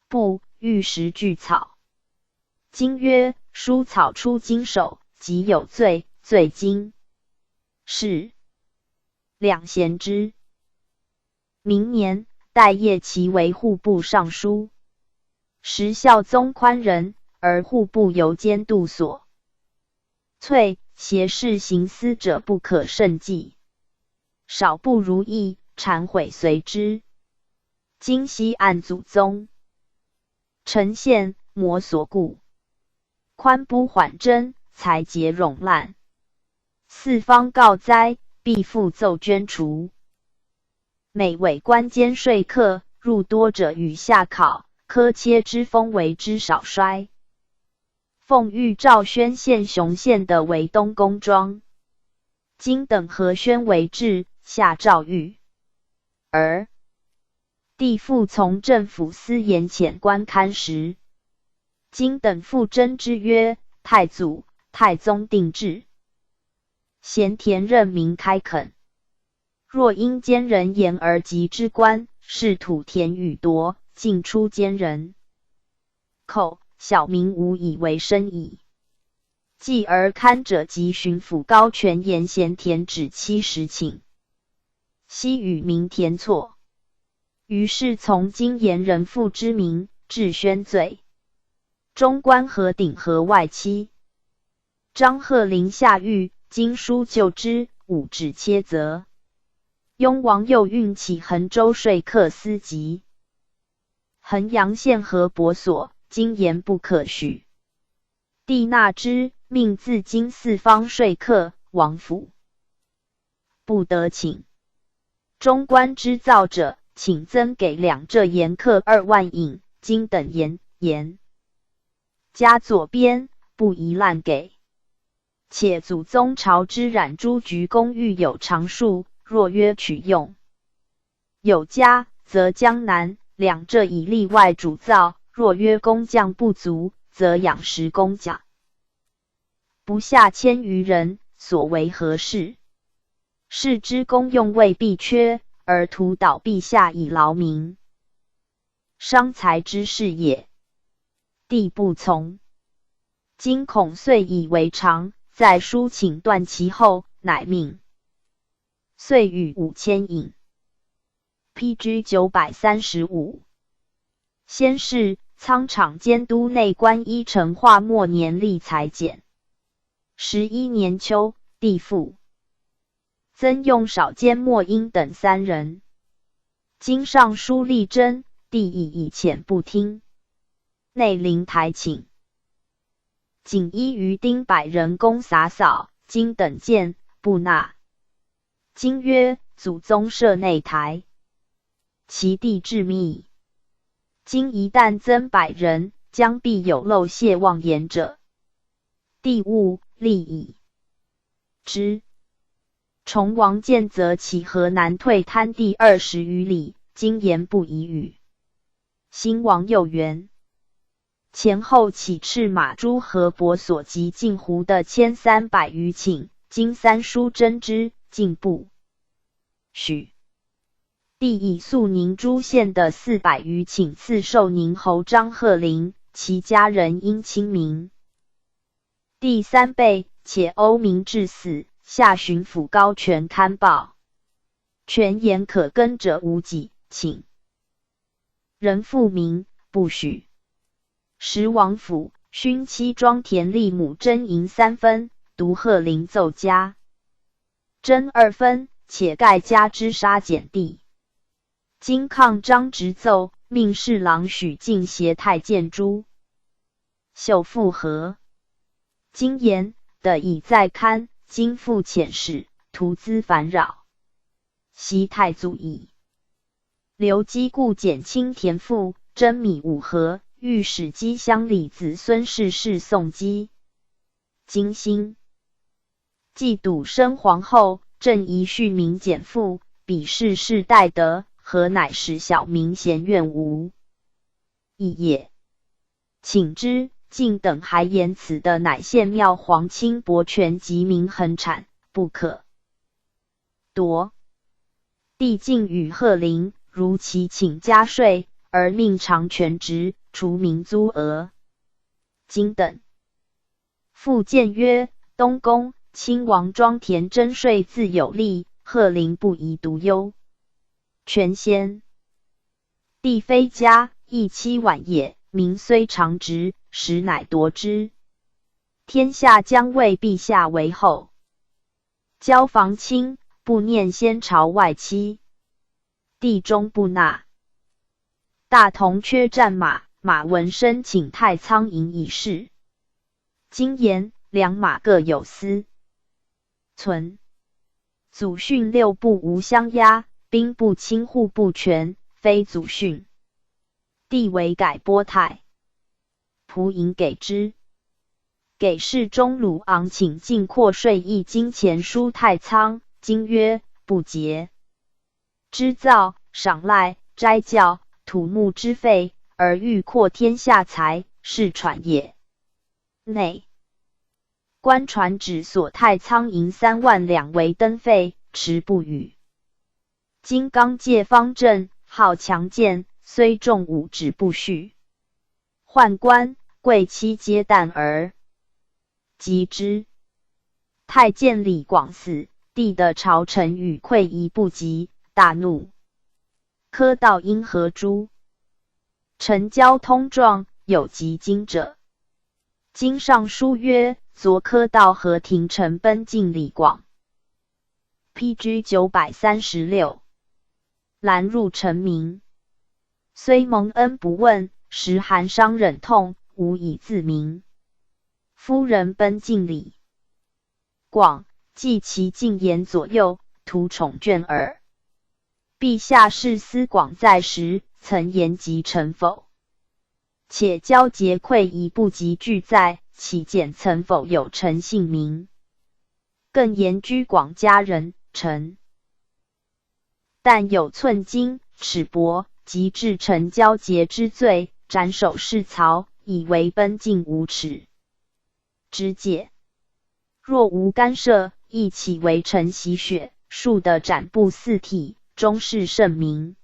不欲时具草。今曰书草出经手，即有罪，罪经是两贤之。明年，代叶其为户部尚书。时孝宗宽仁，而户部由监督所粹，邪事行私者不可胜计。少不如意，谗毁随之。今西按祖宗，陈宪摩所故。宽不缓征，才节冗滥。四方告灾，必复奏捐除。每为官监税客，入多者与下考，科切之风为之少衰。奉御赵宣县雄县的为东宫庄，今等和宣为治，下诏谕。而帝复从政府司言遣官刊时，今等复征之曰：太祖、太宗定制，咸田任民开垦。若因奸人言而及之官，是土田与夺，尽出奸人口，小民无以为生矣。继而刊者及巡抚高权言咸田止70顷，悉与民田错。于是从今言人父之名，治宣罪。中官合鼎和外戚。张鹤龄下狱，经书就之，武指切责。雍王又运起衡州说客司籍。衡阳县河伯所，今言不可许。帝纳之，命自京四方说客，王府不得请。中官织造者，请增给两浙盐客2万银，今等盐加左边，不宜滥给。且祖宗朝之染珠局公寓有常数，若约取用，有加，则江南两浙以例外主造；若约工匠不足，则养食工匠，不下1000余人，所为何事？士之公用未必缺，而图导陛下以劳民，伤财之事也。帝不从，今恐遂以为常，在书请断其后，乃命。遂与5000银。PG 935。先是，仓场监督内官伊成化末年历裁减。11年秋，帝复增用少监莫英等3人。经上书力争，帝以遣不听。内陵台请。仅依于丁100人公洒扫，今等见不纳。今曰祖宗设内台，其地致密。今一旦增100人，将必有漏泄妄言者。帝勿立矣之。崇王见则其河南退滩地20余里，今言不宜语。兴王又元前后起赤马诸河伯所及近湖的1300余顷，今3书征之，进不许。帝以肃宁诸县的400余顷赐授宁侯张鹤龄，其家人因亲民。第3备，且欧明至死，下巡抚高权刊报，权言可耕者无己，请人复明，不许。时王府勋妻庄田利母征银3分，独鹤龄奏加征2分，且盖加之杀减地。今抗张直奏，命侍郎许进携太监朱秀复和。今言的已在刊，今复遣使，徒滋烦扰。昔太祖矣。刘基故减轻田赋，征米5盒，御史机乡里子孙氏氏宋基。今兴既笃生皇后，正宜恤民减赋，彼世世代德，何乃使小民嫌怨无义也？请之。晋等还言此的乃献庙皇亲伯权及民恒产，不可夺。帝竟与鹤龄如其请加税，而命偿权职，除民租额。今等复谏曰：东宫亲王庄田征税自有利，鹤龄不宜独忧。权先帝非家，亦期晚也。民虽长职，实乃夺之。天下将为陛下为后。交房卿，不念先朝外戚。帝终不纳。大同缺战马，马文生请太仓营以示。今言两马各有司存。祖训6部无相押，兵部卿户部权，非祖训。帝为改拨太仆营给之。给事中鲁昂请进扩税役金钱书太仓，今曰不节。织造、赏赖、斋教、土木之费，而欲扩天下财，是喘也。内官传旨所太仓银3万两为登费，迟不语。今刚戒方阵，好强健，虽重武止不续。宦官贵戚皆惮而及之。太监李广死，帝的朝臣与溃夷不及，大怒。科道因何诛？臣交通状，有及今者。今上书曰：昨科道和廷臣奔进李广。PG 936。拦入臣民，虽蒙恩不问，时寒伤忍痛，无以自明。夫人奔进李广，记其进言左右，图宠眷耳。陛下是思广在时，曾言及臣否？且交结溃夷不及俱在，岂见曾否有臣姓名？更言居广家人，臣但有寸金、尺帛，及至臣交结之罪，斩首示曹，以为奔进无耻之戒。若无干涉，亦岂为臣洗血，庶的斩布四体，终是圣明。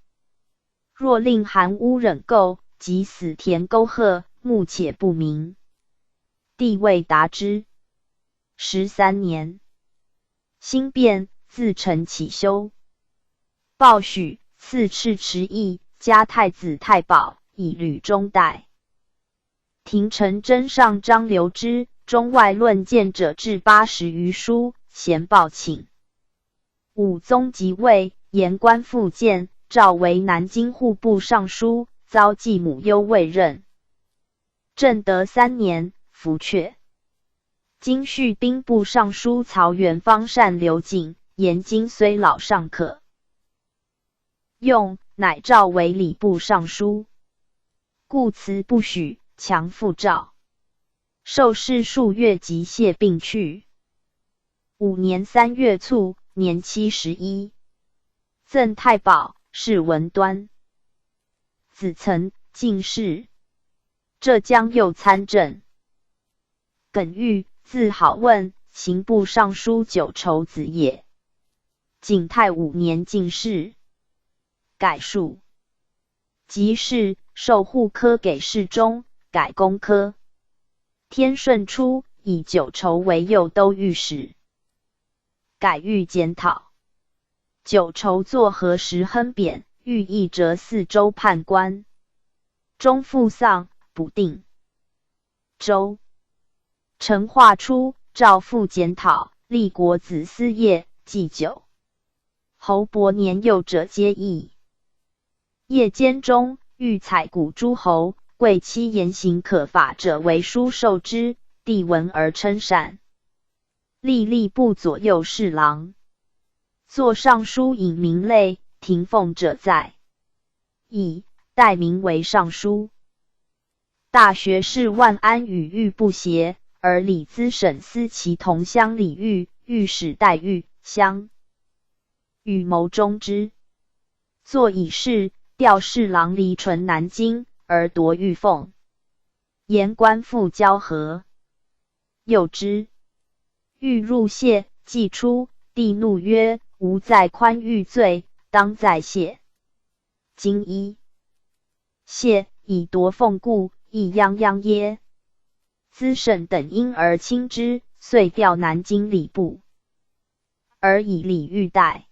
若令含污忍垢，及死田沟壑，目且不明。帝未答之。13年，兴变，自陈起修。报许赐敕池邑，加太子太保，以履中代。廷臣真上张留之，中外论谏者至80余书，咸报请。武宗即位，言官复谏，召为南京户部尚书，遭继母忧未任。正德3年，服阙。今续兵部尚书曹元方善刘瑾，言今虽老尚可用，乃召为礼部尚书，故辞不许，强复召。受事数月，即谢病去。5年3月卒，年71。赠太保，谥文端。子曾进士，浙江右参政。耿玉，字好问，刑部尚书九畴子也。景泰5年进士，改数。即是授户科给事中，改工科。天顺初，以九畴为右都御史，改御检讨。九畴作何时亨贬，御议折4州判官。终父丧，不定州。成化初，诏复检讨，立国子司业，祭酒。侯伯年幼者皆议。夜间中，欲采谷诸侯，贵戚言行可法者为书受之，帝闻而称善。历吏部左右侍郎，作尚书引名类，廷奉者在。以代名为尚书。大学士万安与御不协，而礼资审司其同乡李煜、御史戴煜、乡与谋中之。作以事，调侍郎离淳南京，而夺玉凤。言官复交河。诱之，欲入谢，既出，帝怒曰：吾在宽狱罪，当在谢。今一谢以夺凤故，亦泱泱耶？资审等因而轻之，遂调南京礼部，而以李煜代。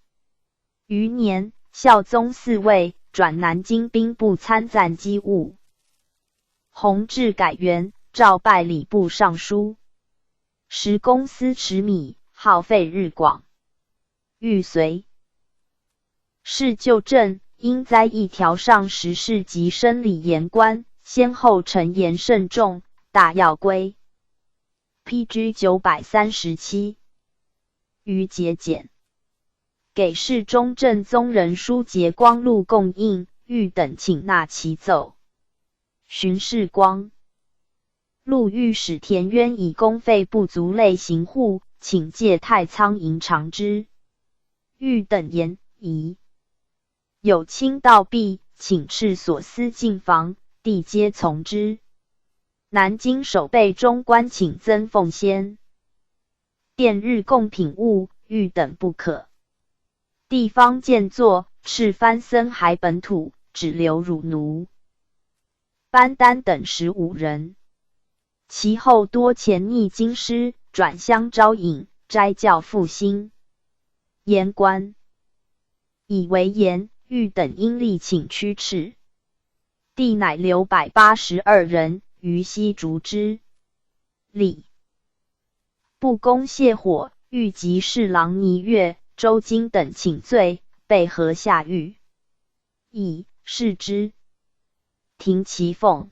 余年，孝宗嗣位，转南京兵部参赞机务。弘治改元，诏拜礼部尚书。时公司持米，耗费日广。欲随是旧政，应栽一条上时事及生理言官，先后陈言慎重，大要规。PG 937。于节俭。给事中正宗人书节光禄供应，欲等请纳其奏。荀世光陆御史田渊以公费不足类行户，请借太仓银偿之。欲等言疑。有卿盗弊，请斥所司进房，帝皆从之。南京守备中官请增奉先，殿日供品物，欲等不可。地方见作，敕藩僧还本土，只留汝奴。班丹等15人，其后多潜匿京师，转乡招引，斋教复兴。言官以为言，欲等因力请驱斥。帝乃留182人于西逐之。礼不公泻火，欲及侍郎倪岳、周京等请罪，被河下狱。以释之。停其俸。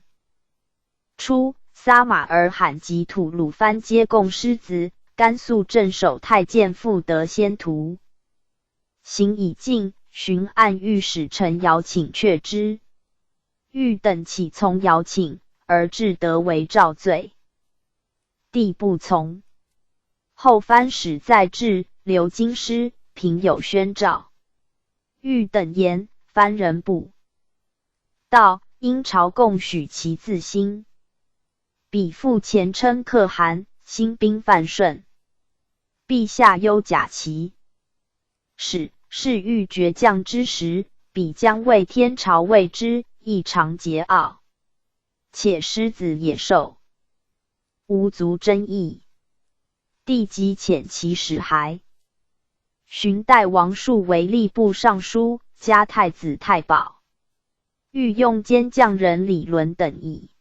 初，撒马尔罕及吐鲁番皆贡狮子，甘肃镇守太监傅德先图。行已尽，巡按御史陈尧请却之。欲等起从尧请，而至德为诏罪。帝不从。后藩使再至，留京师，平有宣诏。欲等言，藩人不道，因朝贡许其自新。彼父前称可汗，兴兵犯顺。陛下忧甲旗。是欲绝将之时，彼将为天朝为之，亦常桀骜。且狮子野兽，无足争议。帝即遣其使还。寻代王树为吏部尚书，加太子太保。欲用监将人李伦等矣。